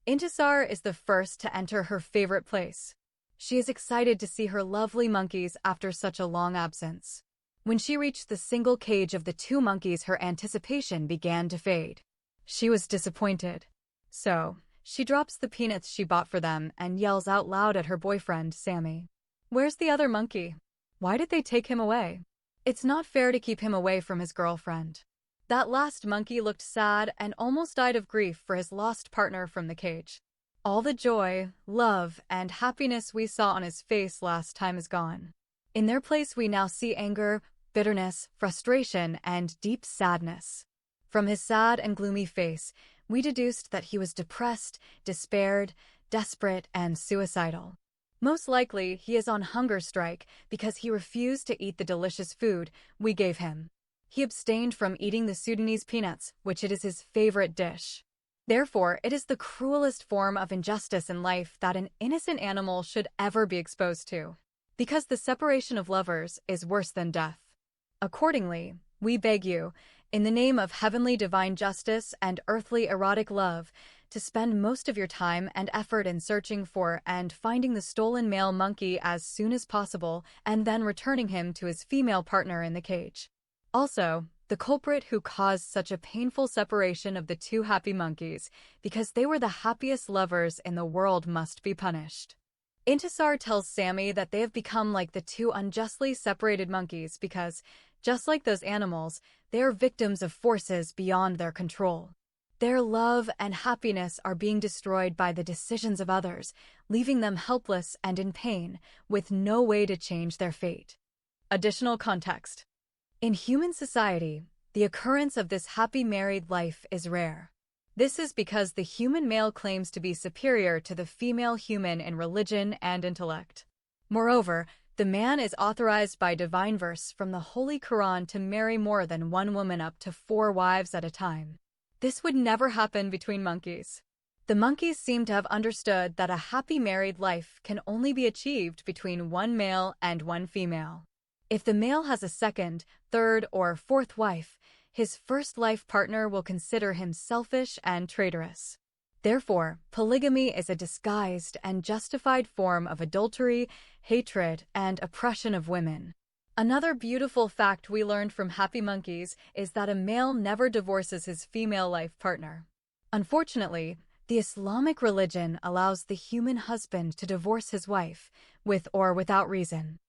Intisar is the first to enter her favorite place. She is excited to see her lovely monkeys after such a long absence. When she reached the single cage of the two monkeys, her anticipation began to fade. She was disappointed. So, she drops the peanuts she bought for them and yells out loud at her boyfriend, Sammy. Where's the other monkey? Why did they take him away? It's not fair to keep him away from his girlfriend. That last monkey looked sad and almost died of grief for his lost partner from the cage. All the joy, love, and happiness we saw on his face last time is gone. In their place we now see anger, bitterness, frustration, and deep sadness. From his sad and gloomy face, we deduced that he was depressed, despaired, desperate, and suicidal. Most likely, he is on hunger strike because he refused to eat the delicious food we gave him. He abstained from eating the Sudanese peanuts, which it is his favorite dish. Therefore, it is the cruelest form of injustice in life that an innocent animal should ever be exposed to, because the separation of lovers is worse than death. Accordingly, we beg you, In the name of heavenly divine justice and earthly erotic love, to spend most of your time and effort in searching for and finding the stolen male monkey as soon as possible and then returning him to his female partner in the cage. Also, the culprit who caused such a painful separation of the two happy monkeys, because they were the happiest lovers in the world, must be punished. Intisar tells Sammy that they have become like the two unjustly separated monkeys because, just like those animals, they are victims of forces beyond their control. Their love and happiness are being destroyed by the decisions of others, leaving them helpless and in pain, with no way to change their fate. Additional context. In human society, the occurrence of this happy married life is rare. This is because the human male claims to be superior to the female human in religion and intellect. Moreover, the man is authorized by divine verse from the Holy Quran to marry more than one woman, up to 4 wives at a time. This would never happen between monkeys. The monkeys seem to have understood that a happy married life can only be achieved between one male and one female. If the male has a second, third, or fourth wife, his first life partner will consider him selfish and traitorous. Therefore, polygamy is a disguised and justified form of adultery, hatred, and oppression of women. Another beautiful fact we learned from happy monkeys is that a male never divorces his female life partner. Unfortunately, the Islamic religion allows the human husband to divorce his wife, with or without reason.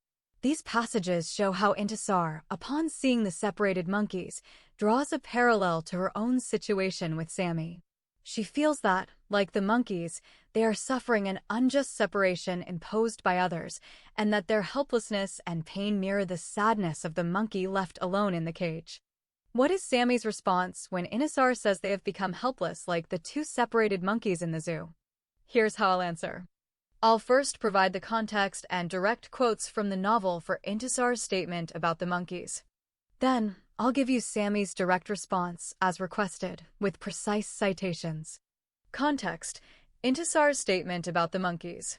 These passages show how Intisar, upon seeing the separated monkeys, draws a parallel to her own situation with Sammy. She feels that, like the monkeys, they are suffering an unjust separation imposed by others, and that their helplessness and pain mirror the sadness of the monkey left alone in the cage. What is Sammy's response when Intisar says they have become helpless like the two separated monkeys in the zoo? Here's how I'll answer. I'll first provide the context and direct quotes from the novel for Intisar's statement about the monkeys. Then, I'll give you Sammy's direct response, as requested, with precise citations. Context: Intisar's statement about the monkeys.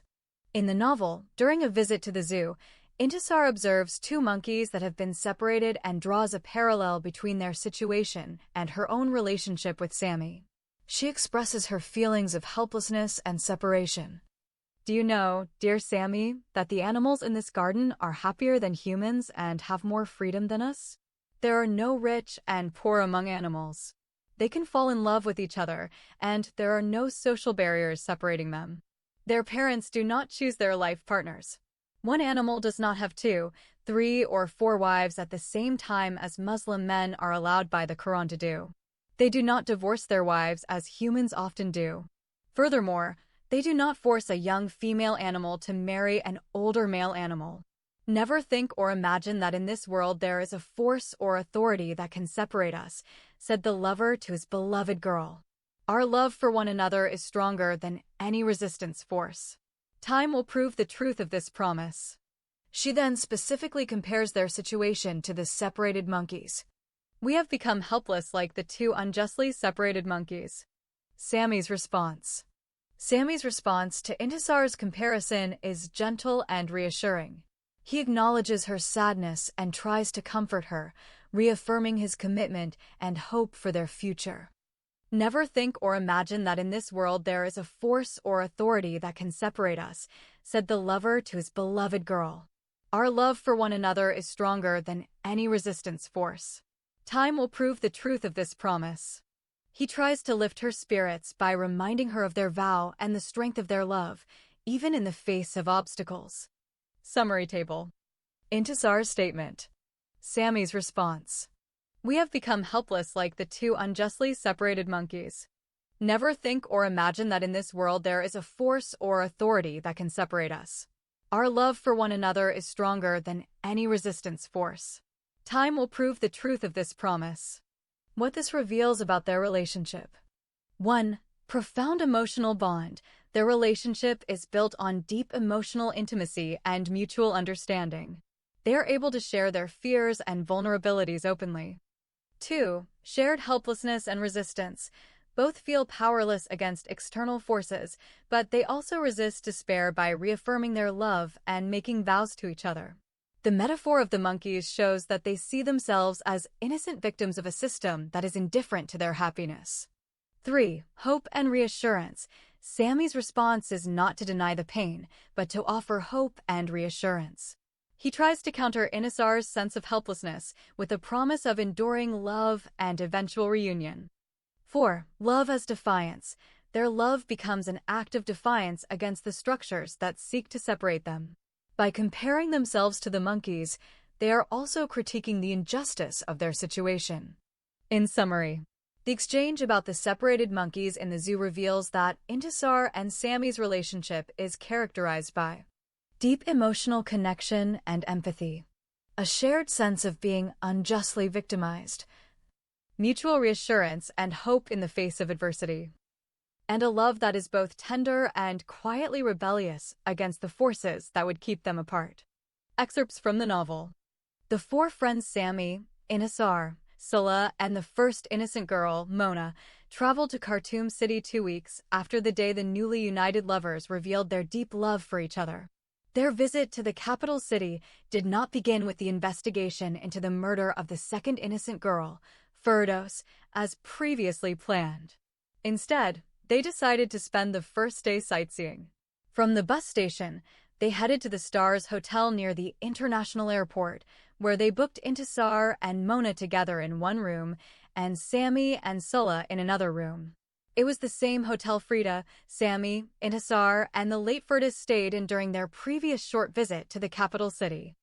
In the novel, during a visit to the zoo, Intisar observes 2 monkeys that have been separated and draws a parallel between their situation and her own relationship with Sammy. She expresses her feelings of helplessness and separation. Do you know, dear Sammy, that the animals in this garden are happier than humans and have more freedom than us? There are no rich and poor among animals. They can fall in love with each other, and there are no social barriers separating them. Their parents do not choose their life partners. One animal does not have 2, 3, or 4 wives at the same time as Muslim men are allowed by the Quran to do. They do not divorce their wives as humans often do. Furthermore, they do not force a young female animal to marry an older male animal. Never think or imagine that in this world there is a force or authority that can separate us, said the lover to his beloved girl. Our love for one another is stronger than any resistance force. Time will prove the truth of this promise. She then specifically compares their situation to the separated monkeys. We have become helpless like the 2 unjustly separated monkeys. Sammy's response. Sammy's response to Intisar's comparison is gentle and reassuring. He acknowledges her sadness and tries to comfort her, reaffirming his commitment and hope for their future. Never think or imagine that in this world there is a force or authority that can separate us, said the lover to his beloved girl. Our love for one another is stronger than any resistance force. Time will prove the truth of this promise. He tries to lift her spirits by reminding her of their vow and the strength of their love, even in the face of obstacles. Summary table. Intisar's statement. Sammy's response. We have become helpless like the 2 unjustly separated monkeys. Never think or imagine that in this world there is a force or authority that can separate us. Our love for one another is stronger than any resistance force. Time will prove the truth of this promise. What this reveals about their relationship. 1. Profound emotional bond. Their relationship is built on deep emotional intimacy and mutual understanding. They are able to share their fears and vulnerabilities openly. 2. Shared helplessness and resistance. Both feel powerless against external forces, but they also resist despair by reaffirming their love and making vows to each other. The metaphor of the monkeys shows that they see themselves as innocent victims of a system that is indifferent to their happiness. 3. Hope and reassurance. Sammy's response is not to deny the pain, but to offer hope and reassurance. He tries to counter Inisar's sense of helplessness with a promise of enduring love and eventual reunion. 4. Love as defiance. Their love becomes an act of defiance against the structures that seek to separate them. By comparing themselves to the monkeys, they are also critiquing the injustice of their situation. In summary, the exchange about the separated monkeys in the zoo reveals that Intisar and Sammy's relationship is characterized by deep emotional connection and empathy, a shared sense of being unjustly victimized, mutual reassurance and hope in the face of adversity, and a love that is both tender and quietly rebellious against the forces that would keep them apart. Excerpts from the novel. The four friends Sammy, Inisar, Scylla, and the first innocent girl, Mona, traveled to Khartoum City 2 weeks after the day the newly united lovers revealed their deep love for each other. Their visit to the capital city did not begin with the investigation into the murder of the second innocent girl, Firdos, as previously planned. Instead, they decided to spend the first day sightseeing. From the bus station, they headed to the Stars Hotel near the international airport, where they booked Intisar and Mona together in one room and Sammy and Scylla in another room. It was the same hotel Frida, Sammy, Intisar, and the late Firdas stayed in during their previous short visit to the capital city.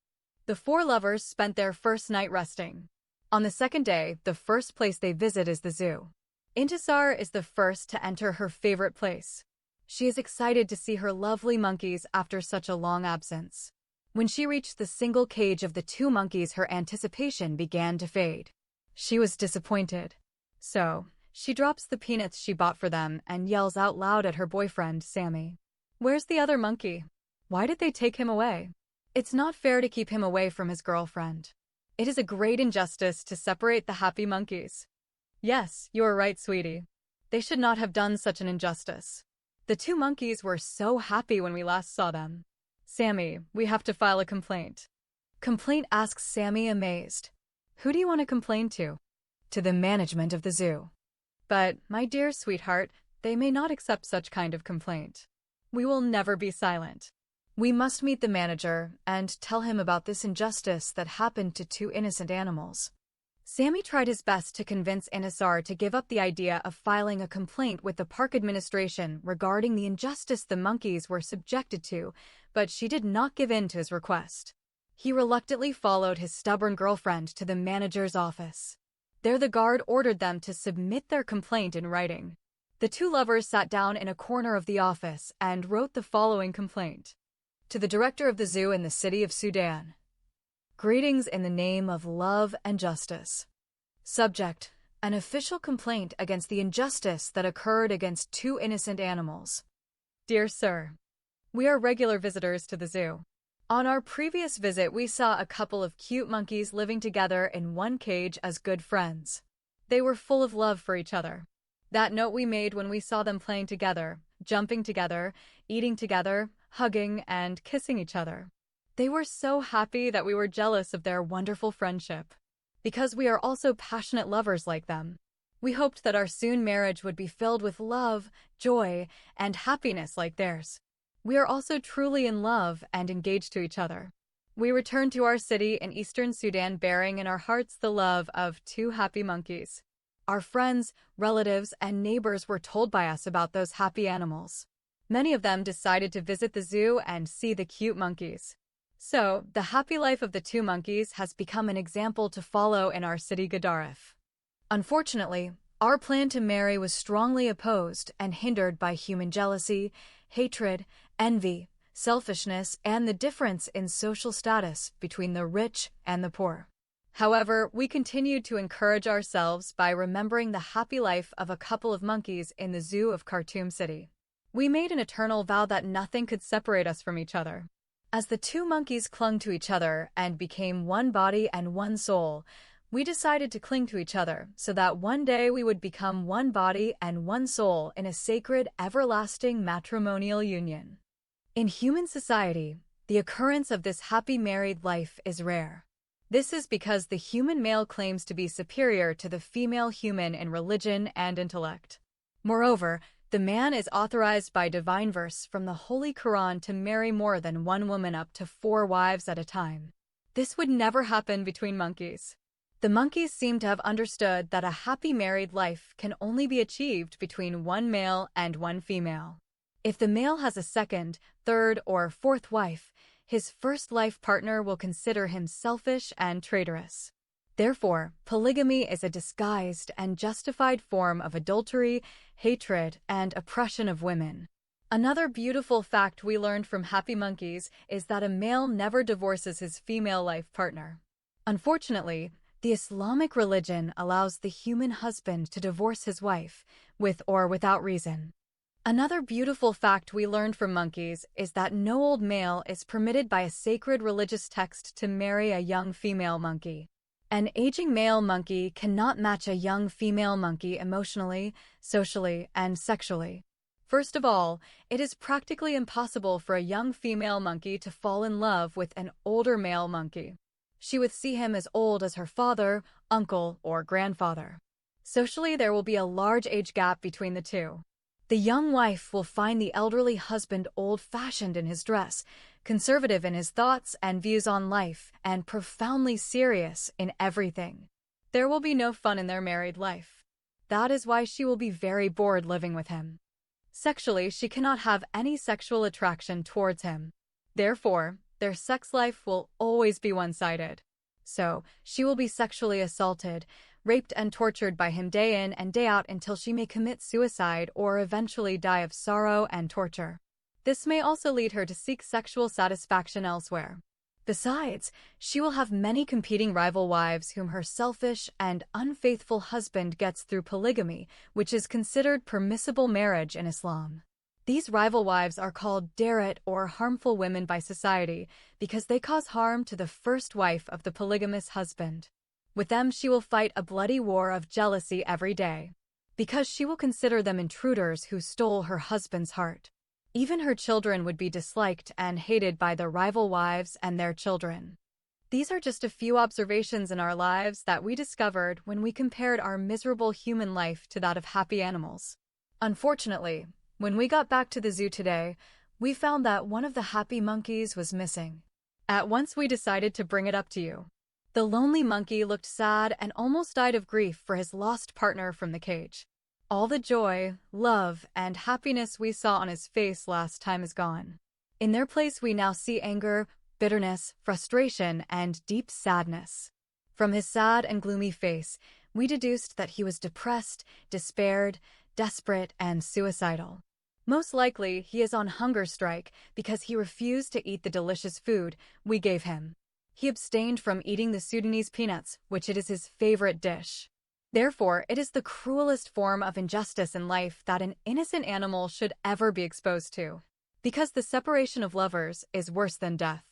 The four lovers spent their first night resting. On the second day, the first place they visit is the zoo. Intisar is the first to enter her favorite place. She is excited to see her lovely monkeys after such a long absence. When she reached the single cage of the two monkeys, her anticipation began to fade. She was disappointed. So, she drops the peanuts she bought for them and yells out loud at her boyfriend, Sammy. "Where's the other monkey? Why did they take him away? It's not fair to keep him away from his girlfriend. It is a great injustice to separate the happy monkeys." "Yes, you are right, sweetie. They should not have done such an injustice. The two monkeys were so happy when we last saw them." "Sammy, we have to file a complaint." "Complaint?" asks Sammy, amazed. "Who do you want to complain to?" "To the management of the zoo." "But, my dear sweetheart, they may not accept such kind of complaint. We will never be silent. We must meet the manager and tell him about this injustice that happened to two innocent animals." Sammy tried his best to convince Inisar to give up the idea of filing a complaint with the park administration regarding the injustice the monkeys were subjected to, but she did not give in to his request. He reluctantly followed his stubborn girlfriend to the manager's office. There the guard ordered them to submit their complaint in writing. The two lovers sat down in a corner of the office and wrote the following complaint. To the director of the zoo in the city of Sudan. Greetings in the name of love and justice. Subject: an official complaint against the injustice that occurred against two innocent animals. Dear Sir, we are regular visitors to the zoo. On our previous visit, we saw a couple of cute monkeys living together in one cage as good friends. They were full of love for each other. That note we made when we saw them playing together, jumping together, eating together, hugging, and kissing each other. They were so happy that we were jealous of their wonderful friendship. Because we are also passionate lovers like them, we hoped that our soon marriage would be filled with love, joy, and happiness like theirs. We are also truly in love and engaged to each other. We returned to our city in eastern Sudan bearing in our hearts the love of two happy monkeys. Our friends, relatives, and neighbors were told by us about those happy animals. Many of them decided to visit the zoo and see the cute monkeys. So, the happy life of the two monkeys has become an example to follow in our city Gadaref. Unfortunately, our plan to marry was strongly opposed and hindered by human jealousy, hatred, envy, selfishness, and the difference in social status between the rich and the poor. However, we continued to encourage ourselves by remembering the happy life of a couple of monkeys in the zoo of Khartoum City. We made an eternal vow that nothing could separate us from each other. As the two monkeys clung to each other and became one body and one soul, we decided to cling to each other so that one day we would become one body and one soul in a sacred, everlasting matrimonial union. In human society, The occurrence of this happy married life is rare. This is because the human male claims to be superior to the female human in religion and intellect. Moreover, the man is authorized by divine verse from the Holy Quran to marry more than one woman up to 4 wives at a time. This would never happen between monkeys. The monkeys seem to have understood that a happy married life can only be achieved between one male and one female. If the male has a second, third, or fourth wife, his first life partner will consider him selfish and traitorous. Therefore, polygamy is a disguised and justified form of adultery, hatred, and oppression of women. Another beautiful fact we learned from happy monkeys is that a male never divorces his female life partner. Unfortunately, the Islamic religion allows the human husband to divorce his wife, with or without reason. Another beautiful fact we learned from monkeys is that no old male is permitted by a sacred religious text to marry a young female monkey. An aging male monkey cannot match a young female monkey emotionally, socially, and sexually. First of all, it is practically impossible for a young female monkey to fall in love with an older male monkey. She would see him as old as her father, uncle, or grandfather. Socially, there will be a large age gap between the two. The young wife will find the elderly husband old-fashioned in his dress, conservative in his thoughts and views on life, and profoundly serious in everything. There will be no fun in their married life. That is why she will be very bored living with him. Sexually, she cannot have any sexual attraction towards him. Therefore, their sex life will always be one-sided. So, she will be sexually assaulted, raped and tortured by him day in and day out until she may commit suicide or eventually die of sorrow and torture. This may also lead her to seek sexual satisfaction elsewhere. Besides, she will have many competing rival wives whom her selfish and unfaithful husband gets through polygamy, which is considered permissible marriage in Islam. These rival wives are called darat or harmful women by society because they cause harm to the first wife of the polygamous husband. With them, she will fight a bloody war of jealousy every day, because she will consider them intruders who stole her husband's heart. Even her children would be disliked and hated by the rival wives and their children. These are just a few observations in our lives that we discovered when we compared our miserable human life to that of happy animals. Unfortunately, when we got back to the zoo today, we found that one of the happy monkeys was missing. At once we decided to bring it up to you. The lonely monkey looked sad and almost died of grief for his lost partner from the cage. All the joy, love, and happiness we saw on his face last time is gone. In their place, we now see anger, bitterness, frustration, and deep sadness. From his sad and gloomy face, we deduced that he was depressed, despaired, desperate, and suicidal. Most likely, he is on hunger strike because he refused to eat the delicious food we gave him. He abstained from eating the Sudanese peanuts, which it is his favorite dish. Therefore, it is the cruelest form of injustice in life that an innocent animal should ever be exposed to, because the separation of lovers is worse than death.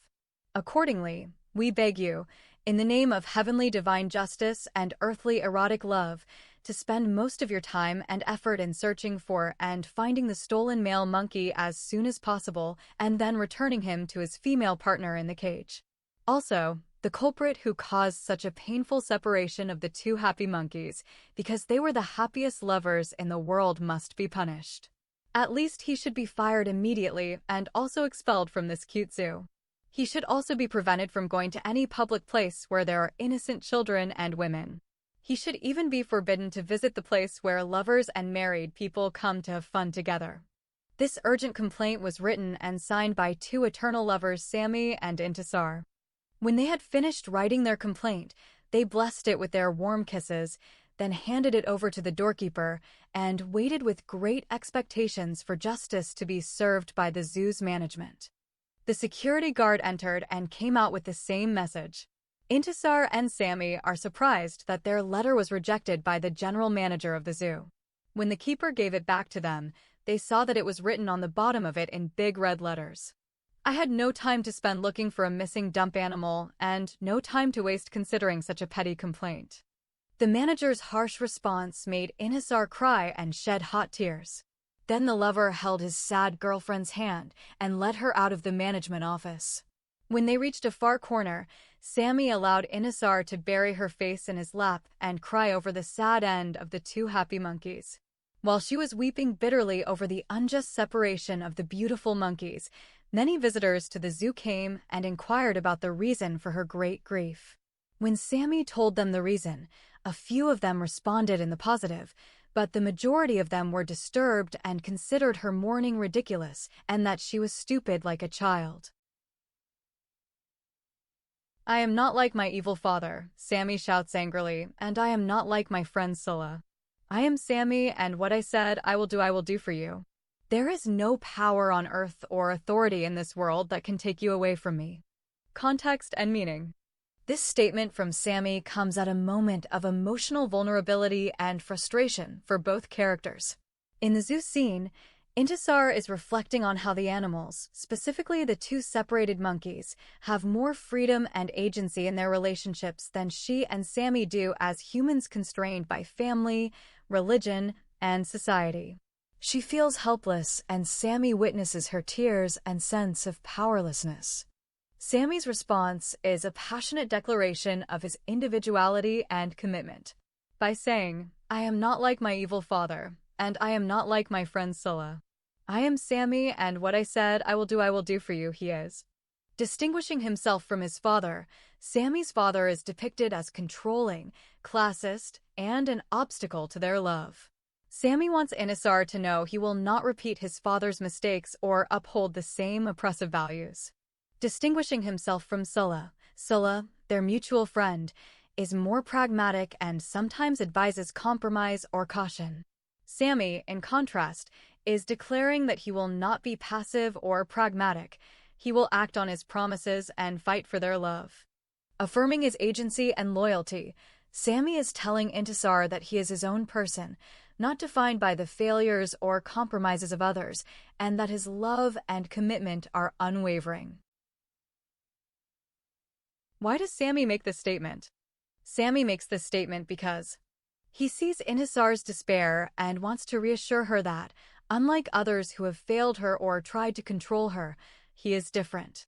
Accordingly, we beg you, in the name of heavenly divine justice and earthly erotic love, to spend most of your time and effort in searching for and finding the stolen male monkey as soon as possible and then returning him to his female partner in the cage. Also, the culprit who caused such a painful separation of the two happy monkeys, because they were the happiest lovers in the world, must be punished. At least he should be fired immediately and also expelled from this cute zoo. He should also be prevented from going to any public place where there are innocent children and women. He should even be forbidden to visit the place where lovers and married people come to have fun together. This urgent complaint was written and signed by 2 eternal lovers, Sammy and Intisar. When they had finished writing their complaint, they blessed it with their warm kisses, then handed it over to the doorkeeper and waited with great expectations for justice to be served by the zoo's management. The security guard entered and came out with the same message. Intisar and Sammy are surprised that their letter was rejected by the general manager of the zoo. When the keeper gave it back to them, they saw that it was written on the bottom of it in big red letters. I had no time to spend looking for a missing dump animal and no time to waste considering such a petty complaint. The manager's harsh response made Intisar cry and shed hot tears. Then the lover held his sad girlfriend's hand and led her out of the management office. When they reached a far corner, Sammy allowed Inisar to bury her face in his lap and cry over the sad end of the two happy monkeys. While she was weeping bitterly over the unjust separation of the beautiful monkeys, many visitors to the zoo came and inquired about the reason for her great grief. When Sammy told them the reason, a few of them responded in the positive, but the majority of them were disturbed and considered her mourning ridiculous and that she was stupid like a child. "I am not like my evil father," Sammy shouts angrily, "and I am not like my friend Scylla. I am Sammy, and what I said I will do for you. There is no power on earth or authority in this world that can take you away from me." Context and meaning. This statement from Sammy comes at a moment of emotional vulnerability and frustration for both characters. In the zoo scene, Intisar is reflecting on how the animals, specifically the two separated monkeys, have more freedom and agency in their relationships than she and Sammy do as humans constrained by family, religion, and society. She feels helpless, and Sammy witnesses her tears and sense of powerlessness. Sammy's response is a passionate declaration of his individuality and commitment. By saying, "I am not like my evil father, and I am not like my friend Scylla. I am Sammy, and what I said I will do for you," he is. Distinguishing himself from his father, Sammy's father is depicted as controlling, classist, and an obstacle to their love. Sammy wants Inisar to know he will not repeat his father's mistakes or uphold the same oppressive values. Distinguishing himself from Scylla, their mutual friend, is more pragmatic and sometimes advises compromise or caution. Sammy, in contrast, is declaring that he will not be passive or pragmatic. He will act on his promises and fight for their love. Affirming his agency and loyalty, Sammy is telling Intisar that he is his own person, not defined by the failures or compromises of others, and that his love and commitment are unwavering. Why does Sammy make this statement? Sammy makes this statement because he sees Inisar's despair and wants to reassure her that, unlike others who have failed her or tried to control her, he is different.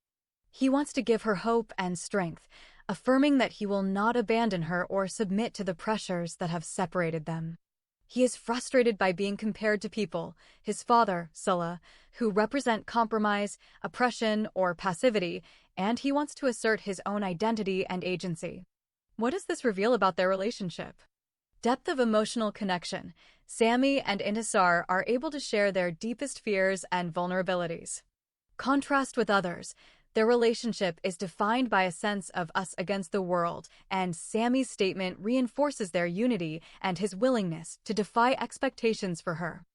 He wants to give her hope and strength, affirming that he will not abandon her or submit to the pressures that have separated them. He is frustrated by being compared to people, his father, Scylla, who represent compromise, oppression, or passivity, and he wants to assert his own identity and agency. What does this reveal about their relationship? Depth of emotional connection. Sammy and Intisar are able to share their deepest fears and vulnerabilities. Contrast with others. Their relationship is defined by a sense of us against the world, and Sammy's statement reinforces their unity and his willingness to defy expectations for her.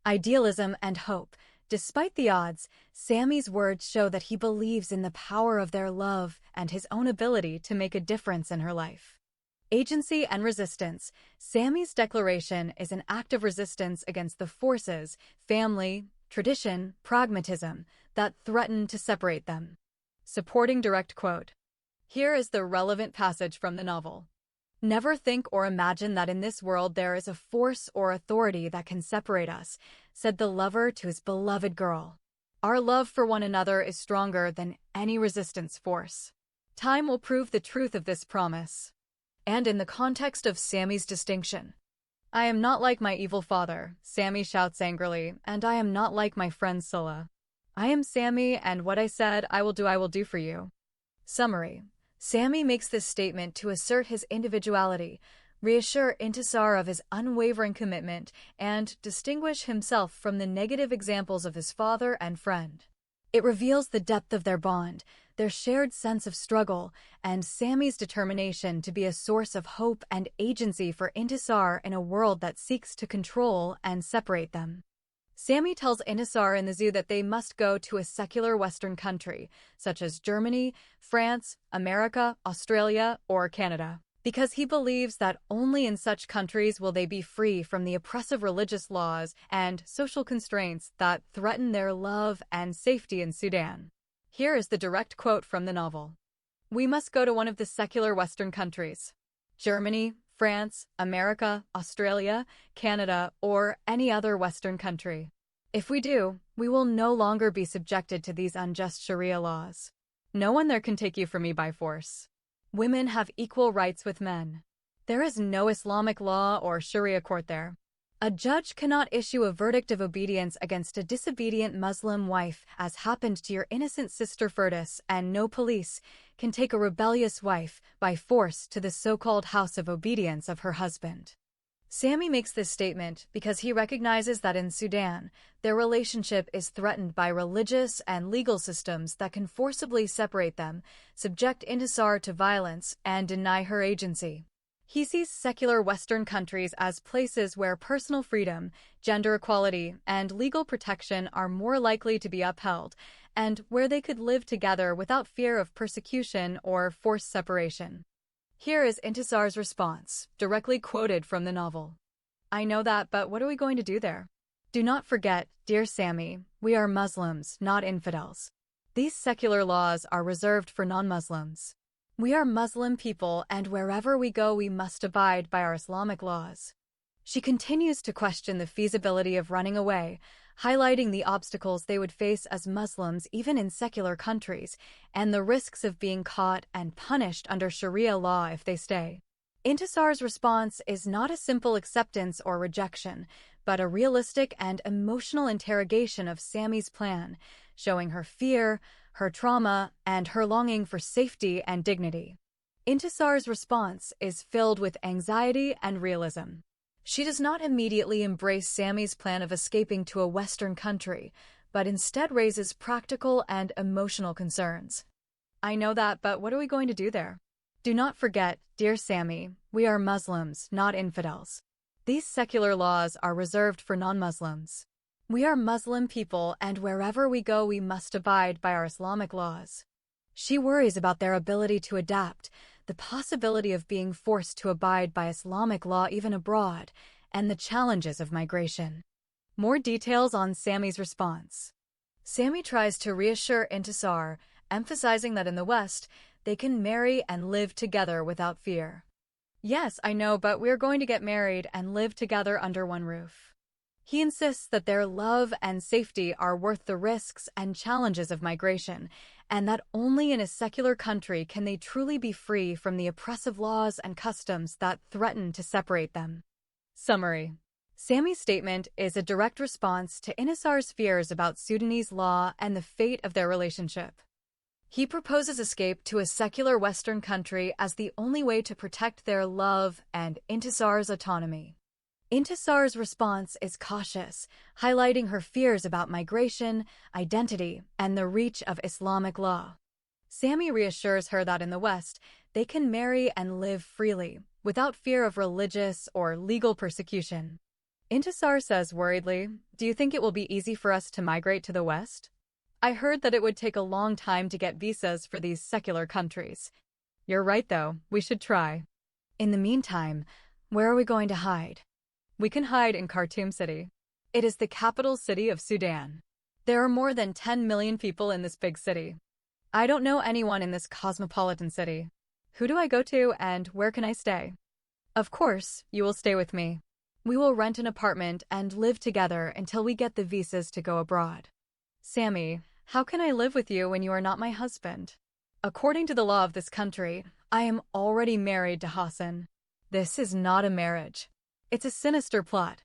Idealism and hope. Despite the odds, Sammy's words show that he believes in the power of their love and his own ability to make a difference in her life. Agency and resistance. Sammy's declaration is an act of resistance against the forces, family, tradition, pragmatism, that threaten to separate them. Supporting direct quote. Here is the relevant passage from the novel. "Never think or imagine that in this world there is a force or authority that can separate us," said the lover to his beloved girl. "Our love for one another is stronger than any resistance force. Time will prove the truth of this promise." And in the context of Sammy's distinction, "I am not like my evil father," Sammy shouts angrily, "and I am not like my friend Scylla. I am Sammy, and what I said I will do for you." Summary. Sammy makes this statement to assert his individuality, reassure Intisar of his unwavering commitment, and distinguish himself from the negative examples of his father and friend. It reveals the depth of their bond, their shared sense of struggle, and Sammy's determination to be a source of hope and agency for Intisar in a world that seeks to control and separate them. Sammy tells Intisar in the zoo that they must go to a secular Western country, such as Germany, France, America, Australia, or Canada, because he believes that only in such countries will they be free from the oppressive religious laws and social constraints that threaten their love and safety in Sudan. Here is the direct quote from the novel. "We must go to one of the secular Western countries. Germany, France, America, Australia, Canada, or any other Western country. If we do, we will no longer be subjected to these unjust Sharia laws. No one there can take you from me by force. Women have equal rights with men. There is no Islamic law or Sharia court there. A judge cannot issue a verdict of obedience against a disobedient Muslim wife, as happened to your innocent sister Firdaus, and no police can take a rebellious wife by force to the so-called house of obedience of her husband. Sami makes this statement because he recognizes that in Sudan, their relationship is threatened by religious and legal systems that can forcibly separate them, subject Intisar to violence, and deny her agency. He sees secular Western countries as places where personal freedom, gender equality, and legal protection are more likely to be upheld, and where they could live together without fear of persecution or forced separation. Here is Intisar's response, directly quoted from the novel. I know that, but what are we going to do there? Do not forget, dear Sami, we are Muslims, not infidels. These secular laws are reserved for non-Muslims. We are Muslim people, and wherever we go we must abide by our Islamic laws. She continues to question the feasibility of running away, highlighting the obstacles they would face as Muslims even in secular countries, and the risks of being caught and punished under Sharia law if they stay. Intisar's response is not a simple acceptance or rejection, but a realistic and emotional interrogation of Sami's plan, showing her fear, her trauma, and her longing for safety and dignity. Intisar's response is filled with anxiety and realism. She does not immediately embrace Sami's plan of escaping to a Western country, but instead raises practical and emotional concerns. I know that, but what are we going to do there? Do not forget, dear Sami, we are Muslims, not infidels. These secular laws are reserved for non-Muslims. We are Muslim people, and wherever we go we must abide by our Islamic laws. She worries about their ability to adapt, the possibility of being forced to abide by Islamic law even abroad, and the challenges of migration. More details on Sami's response. Sami tries to reassure Intisar, emphasizing that in the West, they can marry and live together without fear. Yes, I know, but we're going to get married and live together under one roof. He insists that their love and safety are worth the risks and challenges of migration, and that only in a secular country can they truly be free from the oppressive laws and customs that threaten to separate them. Summary. Sami's statement is a direct response to Intisar's fears about Sudanese law and the fate of their relationship. He proposes escape to a secular Western country as the only way to protect their love and Intisar's autonomy. Intisar's response is cautious, highlighting her fears about migration, identity, and the reach of Islamic law. Sami reassures her that in the West, they can marry and live freely, without fear of religious or legal persecution. Intisar says worriedly, "Do you think it will be easy for us to migrate to the West? I heard that it would take a long time to get visas for these secular countries." You're right, though. We should try. In the meantime, where are we going to hide? We can hide in Khartoum City. It is the capital city of Sudan. There are more than 10 million people in this big city. I don't know anyone in this cosmopolitan city. Who do I go to and where can I stay? Of course, you will stay with me. We will rent an apartment and live together until we get the visas to go abroad. Sami, how can I live with you when you are not my husband? According to the law of this country, I am already married to Hassan. This is not a marriage. It's a sinister plot.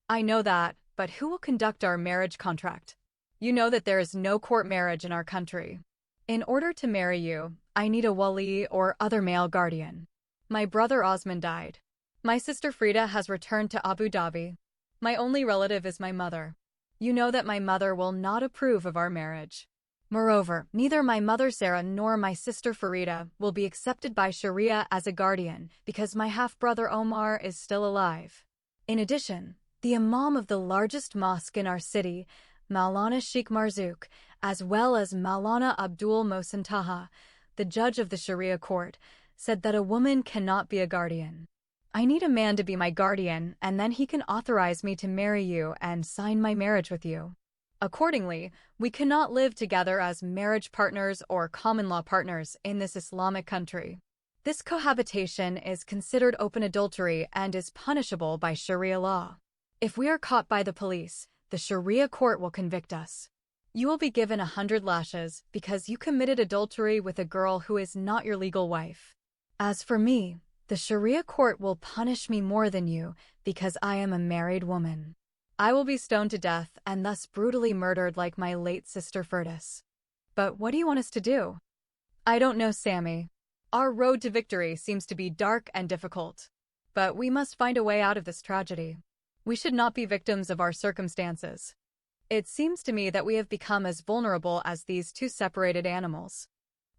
I know that, but who will conduct our marriage contract? You know that there is no court marriage in our country. In order to marry you, I need a wali or other male guardian. My brother Osman died. My sister Frida has returned to Abu Dhabi. My only relative is my mother. You know that my mother will not approve of our marriage. Moreover, neither my mother Sarah nor my sister Farida will be accepted by Sharia as a guardian because my half-brother Omar is still alive. In addition, the imam of the largest mosque in our city, Maulana Sheikh Marzouk, as well as Maulana Abdul Mohsen Taha, the judge of the Sharia court, said that a woman cannot be a guardian. I need a man to be my guardian, and then he can authorize me to marry you and sign my marriage with you. Accordingly, we cannot live together as marriage partners or common-law partners in this Islamic country. This cohabitation is considered open adultery and is punishable by Sharia law. If we are caught by the police, the Sharia court will convict us. You will be given 100 lashes because you committed adultery with a girl who is not your legal wife. As for me, the Sharia court will punish me more than you because I am a married woman. I will be stoned to death and thus brutally murdered like my late sister Firdaus. But what do you want us to do? I don't know, Sammy. Our road to victory seems to be dark and difficult. But we must find a way out of this tragedy. We should not be victims of our circumstances. It seems to me that we have become as vulnerable as these two separated animals.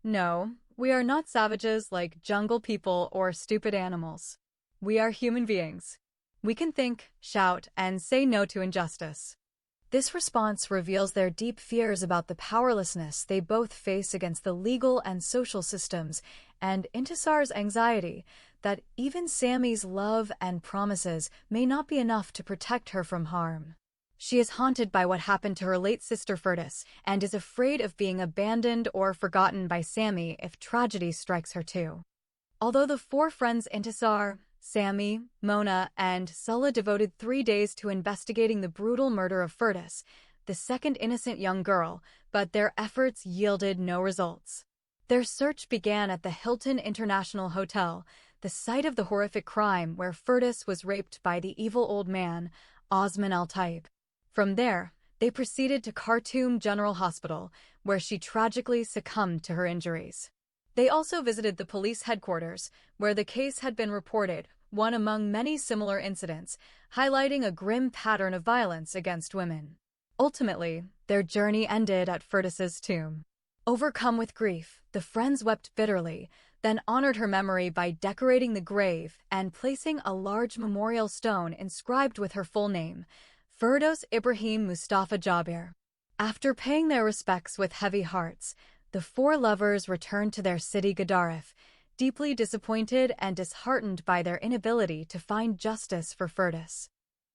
No, we are not savages like jungle people or stupid animals. We are human beings. We can think, shout, and say no to injustice. This response reveals their deep fears about the powerlessness they both face against the legal and social systems, and Intisar's anxiety that even Sammy's love and promises may not be enough to protect her from harm. She is haunted by what happened to her late sister Firdaus and is afraid of being abandoned or forgotten by Sammy if tragedy strikes her too. Although the four friends Intisar, Sammy, Mona, and Sulla devoted 3 days to investigating the brutal murder of Firdaus, the second innocent young girl, but their efforts yielded no results. Their search began at the Hilton International Hotel, the site of the horrific crime where Firdaus was raped by the evil old man, Osman Al-Taib. From there, they proceeded to Khartoum General Hospital, where she tragically succumbed to her injuries. They also visited the police headquarters, where the case had been reported, one among many similar incidents, highlighting a grim pattern of violence against women. Ultimately, their journey ended at Firdaus's tomb. Overcome with grief, the friends wept bitterly, then honored her memory by decorating the grave and placing a large memorial stone inscribed with her full name, Firdaus Ibrahim Mustafa Jabir. After paying their respects with heavy hearts, the four lovers returned to their city Gadaref, deeply disappointed and disheartened by their inability to find justice for Firdaus.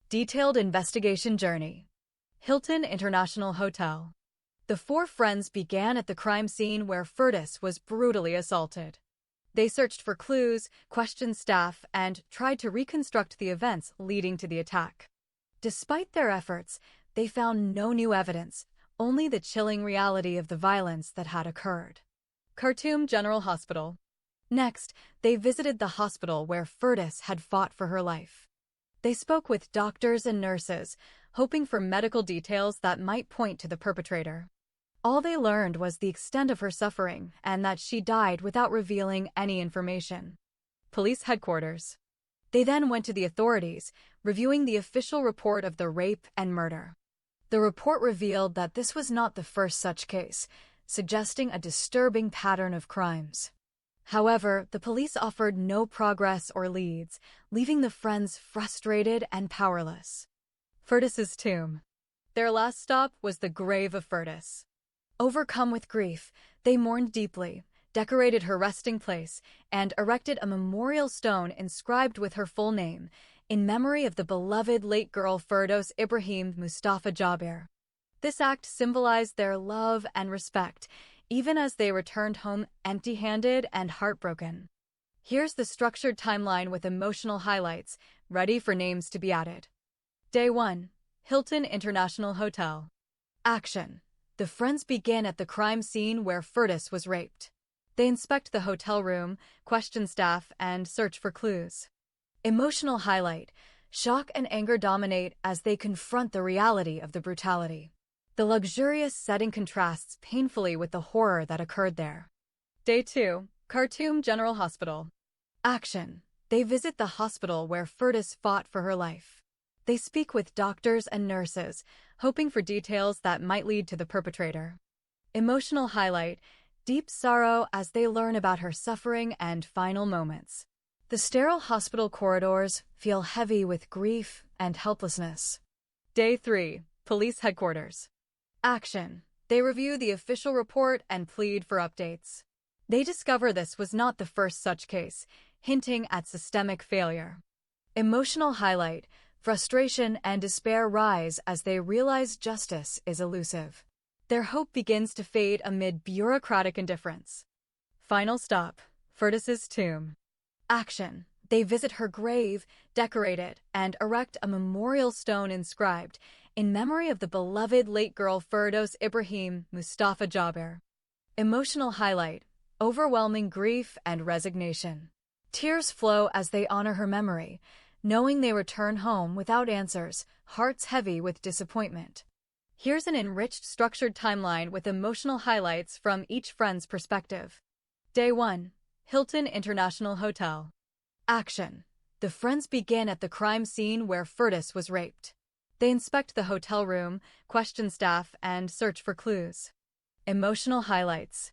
Detailed investigation journey. Hilton International Hotel. The four friends began at the crime scene where Firdaus was brutally assaulted. They searched for clues, questioned staff, and tried to reconstruct the events leading to the attack. Despite their efforts, they found no new evidence, only the chilling reality of the violence that had occurred. Khartoum General Hospital. Next, they visited the hospital where Firdaus had fought for her life. They spoke with doctors and nurses, hoping for medical details that might point to the perpetrator. All they learned was the extent of her suffering and that she died without revealing any information. Police headquarters. They then went to the authorities, reviewing the official report of the rape and murder. The report revealed that this was not the first such case, suggesting a disturbing pattern of crimes. However, the police offered no progress or leads, leaving the friends frustrated and powerless. Firdaus's tomb. Their last stop was the grave of Firdaus. Overcome with grief, they mourned deeply, decorated her resting place, and erected a memorial stone inscribed with her full name, in memory of the beloved late girl Firdaus Ibrahim Mustafa Jabir. This act symbolized their love and respect, even as they returned home empty-handed and heartbroken. Here's the structured timeline with emotional highlights, ready for names to be added. Day 1. Hilton International Hotel. Action. The friends begin at the crime scene where Firdaus was raped. They inspect the hotel room, question staff, and search for clues. Emotional highlight. Shock and anger dominate as they confront the reality of the brutality. The luxurious setting contrasts painfully with the horror that occurred there. Day 2. Khartoum General Hospital. Action. They visit the hospital where Firdaus fought for her life. They speak with doctors and nurses, hoping for details that might lead to the perpetrator. Emotional highlight. Deep sorrow as they learn about her suffering and final moments. The sterile hospital corridors feel heavy with grief and helplessness. Day 3. Police headquarters. Action. They review the official report and plead for updates. They discover this was not the first such case, hinting at systemic failure. Emotional highlight. Frustration and despair rise as they realize justice is elusive. Their hope begins to fade amid bureaucratic indifference. Final stop. Firdaus's tomb. Action. They visit her grave, decorate it, and erect a memorial stone inscribed, "In memory of the beloved late girl Firdos Ibrahim Mustafa Jaber." Emotional highlight: overwhelming grief and resignation. Tears flow as they honor her memory, knowing they return home without answers, hearts heavy with disappointment. Here's an enriched, structured timeline with emotional highlights from each friend's perspective. Day 1. Hilton International Hotel. Action. The friends begin at the crime scene where Firdos was raped. They inspect the hotel room, question staff, and search for clues. Emotional highlights.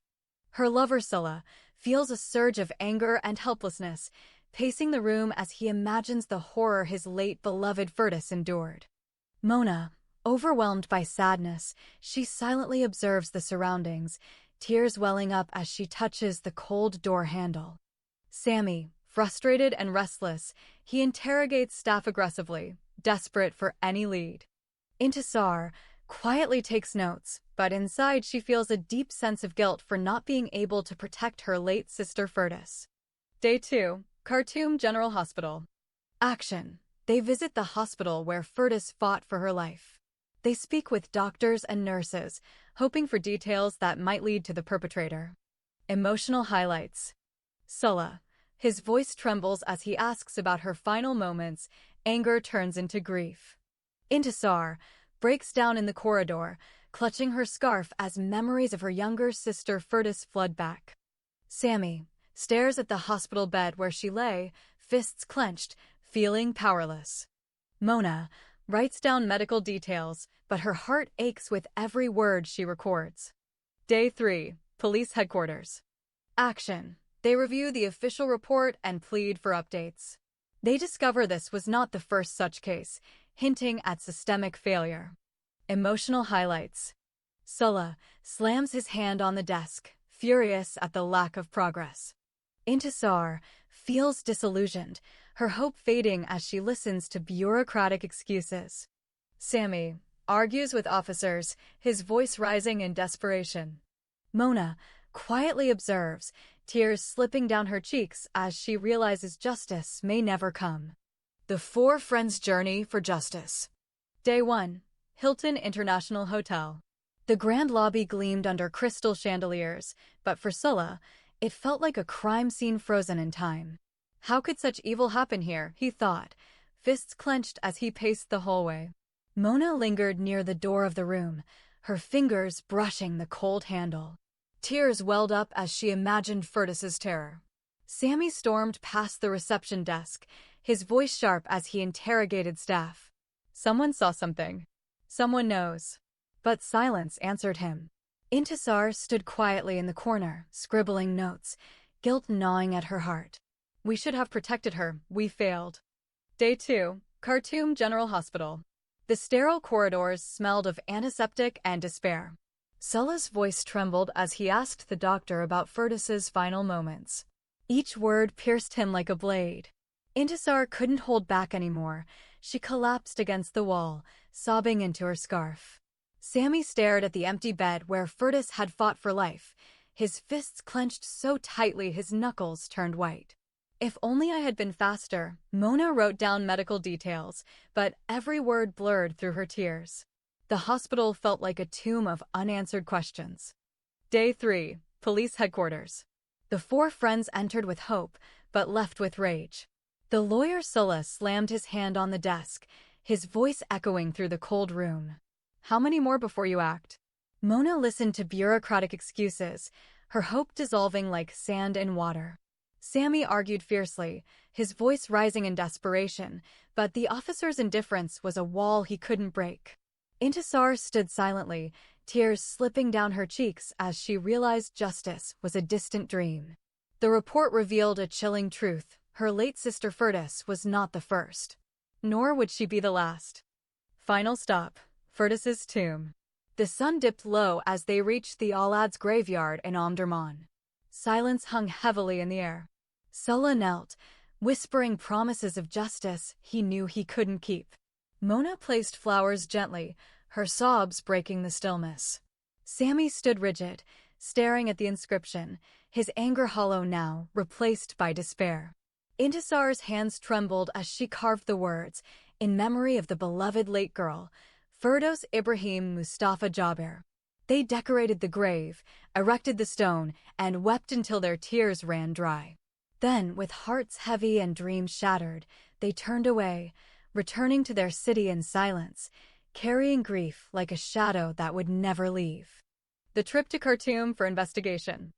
Her lover Sulla feels a surge of anger and helplessness, pacing the room as he imagines the horror his late beloved Firdos endured. Mona, overwhelmed by sadness, she silently observes the surroundings, tears welling up as she touches the cold door handle. Sammy, frustrated and restless, he interrogates staff aggressively, desperate for any lead. Intisar quietly takes notes, but inside she feels a deep sense of guilt for not being able to protect her late sister Firdos. Day 2. Khartoum General Hospital. Action. They visit the hospital where Firdos fought for her life. They speak with doctors and nurses, hoping for details that might lead to the perpetrator. Emotional highlights. Sulla. His voice trembles as he asks about her final moments. Anger turns into grief. Intisar breaks down in the corridor, clutching her scarf as memories of her younger sister Firdos flood back. Sammy stares at the hospital bed where she lay, fists clenched, feeling powerless. Mona writes down medical details, but her heart aches with every word she records. Day 3. Police Headquarters. Action. They review the official report and plead for updates. They discover this was not the first such case, hinting at systemic failure. Emotional highlights. Sulla slams his hand on the desk, furious at the lack of progress. Intisar feels disillusioned, her hope fading as she listens to bureaucratic excuses. Sammy argues with officers, his voice rising in desperation. Mona quietly observes, tears slipping down her cheeks as she realizes justice may never come. The four friends' journey for justice. Day 1. Hilton International Hotel. The grand lobby gleamed under crystal chandeliers, but for Sulla, it felt like a crime scene frozen in time. How could such evil happen here, he thought, fists clenched as he paced the hallway. Mona lingered near the door of the room, her fingers brushing the cold handle. Tears welled up as she imagined Firdos' terror. Sammy stormed past the reception desk, his voice sharp as he interrogated staff. Someone saw something. Someone knows. But silence answered him. Intisar stood quietly in the corner, scribbling notes, guilt gnawing at her heart. We should have protected her, we failed. Day 2. Khartoum General Hospital. The sterile corridors smelled of antiseptic and despair. Sulla's voice trembled as he asked the doctor about Firdos' final moments. Each word pierced him like a blade. Intisar couldn't hold back anymore. She collapsed against the wall, sobbing into her scarf. Sammy stared at the empty bed where Firdos had fought for life, his fists clenched so tightly his knuckles turned white. If only I had been faster, Mona wrote down medical details, but every word blurred through her tears. The hospital felt like a tomb of unanswered questions. Day 3. Police Headquarters. The four friends entered with hope, but left with rage. The lawyer Sulla slammed his hand on the desk, his voice echoing through the cold room. How many more before you act? Mona listened to bureaucratic excuses, her hope dissolving like sand in water. Sammy argued fiercely, his voice rising in desperation, but the officer's indifference was a wall he couldn't break. Intisar stood silently, tears slipping down her cheeks as she realized justice was a distant dream. The report revealed a chilling truth: her late sister Firdos was not the first. Nor would she be the last. Final stop. Firdos' tomb. The sun dipped low as they reached the Alad's graveyard in Omdurman. Silence hung heavily in the air. Sulla knelt, whispering promises of justice he knew he couldn't keep. Mona placed flowers gently, her sobs breaking the stillness. Sammy stood rigid, staring at the inscription, his anger hollow now, replaced by despair. Intisar's hands trembled as she carved the words, "In memory of the beloved late girl, Firdos Ibrahim Mustafa Jaber." They decorated the grave, erected the stone, and wept until their tears ran dry. Then, with hearts heavy and dreams shattered, they turned away, returning to their city in silence, carrying grief like a shadow that would never leave. The trip to Khartoum for investigation.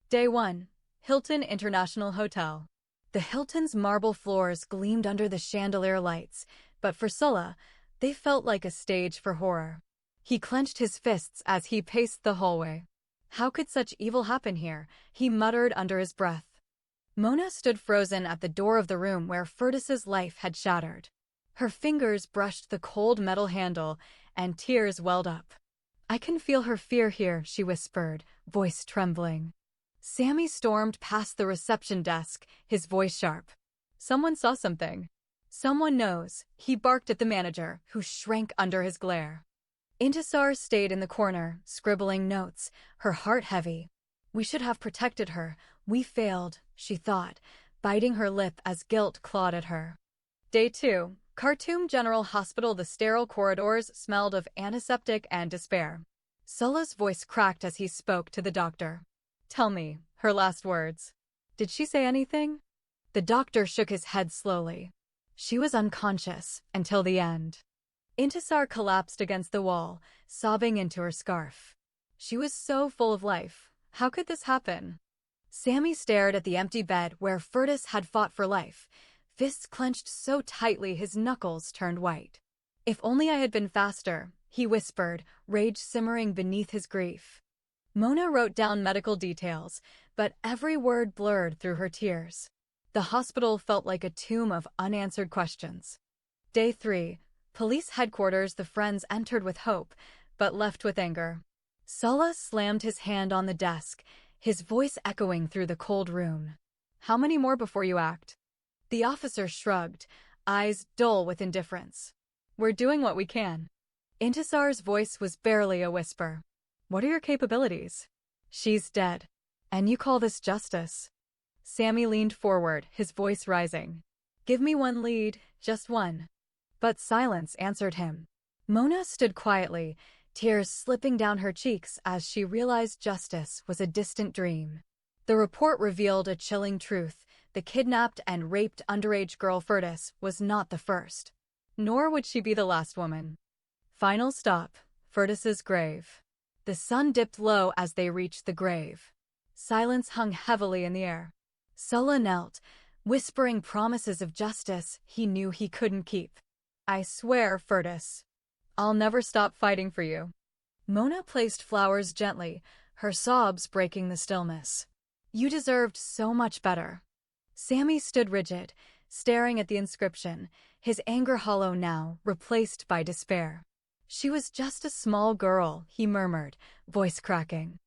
Day 1. Hilton International Hotel. The Hilton's marble floors gleamed under the chandelier lights, but for Sulla, they felt like a stage for horror. He clenched his fists as he paced the hallway. How could such evil happen here? He muttered under his breath. Mona stood frozen at the door of the room where Firdaus's life had shattered. Her fingers brushed the cold metal handle, and tears welled up. "I can feel her fear here," she whispered, voice trembling. Sammy stormed past the reception desk, his voice sharp. "Someone saw something. Someone knows," he barked at the manager, who shrank under his glare. Intisar stayed in the corner, scribbling notes, her heart heavy. "We should have protected her. We failed," she thought, biting her lip as guilt clawed at her. Day 2. Khartoum General Hospital. The sterile corridors smelled of antiseptic and despair. Sulla's voice cracked as he spoke to the doctor. "Tell me," her last words. "Did she say anything?" The doctor shook his head slowly. "She was unconscious until the end." Intisar collapsed against the wall, sobbing into her scarf. She was so full of life. How could this happen? Sammy stared at the empty bed where Firdaus had fought for life, fists clenched so tightly his knuckles turned white. "If only I had been faster," he whispered, rage simmering beneath his grief. Mona wrote down medical details, but every word blurred through her tears. The hospital felt like a tomb of unanswered questions. Day 3. Police headquarters. The friends entered with hope, but left with anger. Sulla slammed his hand on the desk, his voice echoing through the cold room. "How many more before you act?" The officer shrugged, eyes dull with indifference. "We're doing what we can." Intisar's voice was barely a whisper. "What are your capabilities?" "She's dead. And you call this justice?" Sammy leaned forward, his voice rising. "Give me one lead, just one." But silence answered him. Mona stood quietly, tears slipping down her cheeks as she realized justice was a distant dream. The report revealed a chilling truth. The kidnapped and raped underage girl Firdaus was not the first. Nor would she be the last woman. Final stop, Firdaus's grave. The sun dipped low as they reached the grave. Silence hung heavily in the air. Sulla knelt, whispering promises of justice he knew he couldn't keep. "I swear, Firdaus, I'll never stop fighting for you." Mona placed flowers gently, her sobs breaking the stillness. "You deserved so much better." Sammy stood rigid, staring at the inscription, his anger hollow now, replaced by despair. "She was just a small girl," he murmured, voice cracking.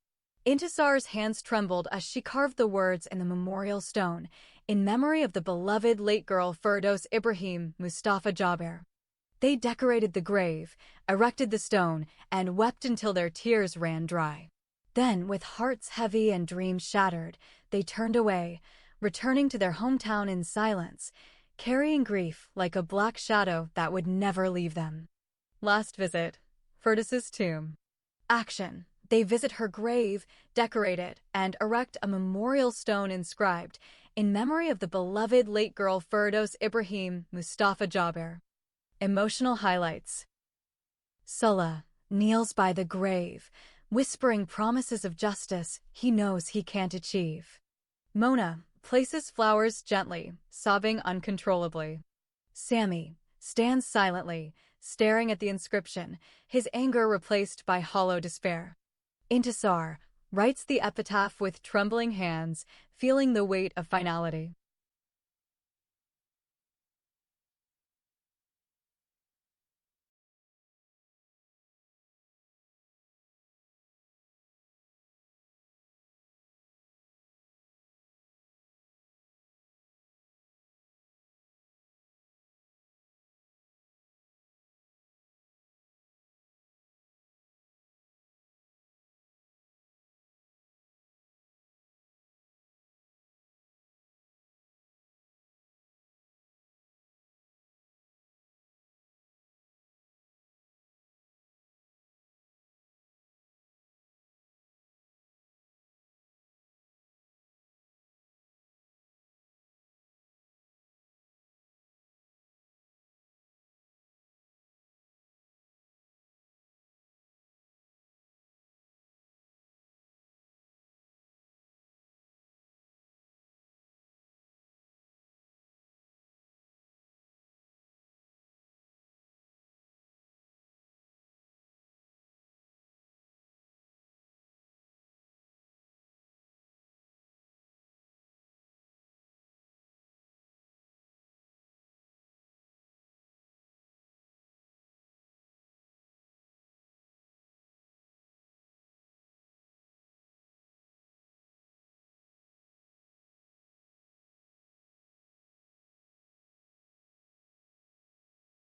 Intisar's hands trembled as she carved the words in the memorial stone, "In memory of the beloved late girl Firdos Ibrahim Mustafa Jaber." They decorated the grave, erected the stone, and wept until their tears ran dry. Then, with hearts heavy and dreams shattered, they turned away, returning to their hometown in silence, carrying grief like a black shadow that would never leave them. Last visit, Firdaus's tomb. Action. They visit her grave, decorate it, and erect a memorial stone inscribed, "In memory of the beloved late girl Firdos Ibrahim Mustafa Jaber." Emotional highlights. Sulla kneels by the grave, whispering promises of justice he knows he can't achieve. Mona places flowers gently, sobbing uncontrollably. Sammy stands silently, staring at the inscription, his anger replaced by hollow despair. Intisar writes the epitaph with trembling hands, feeling the weight of finality.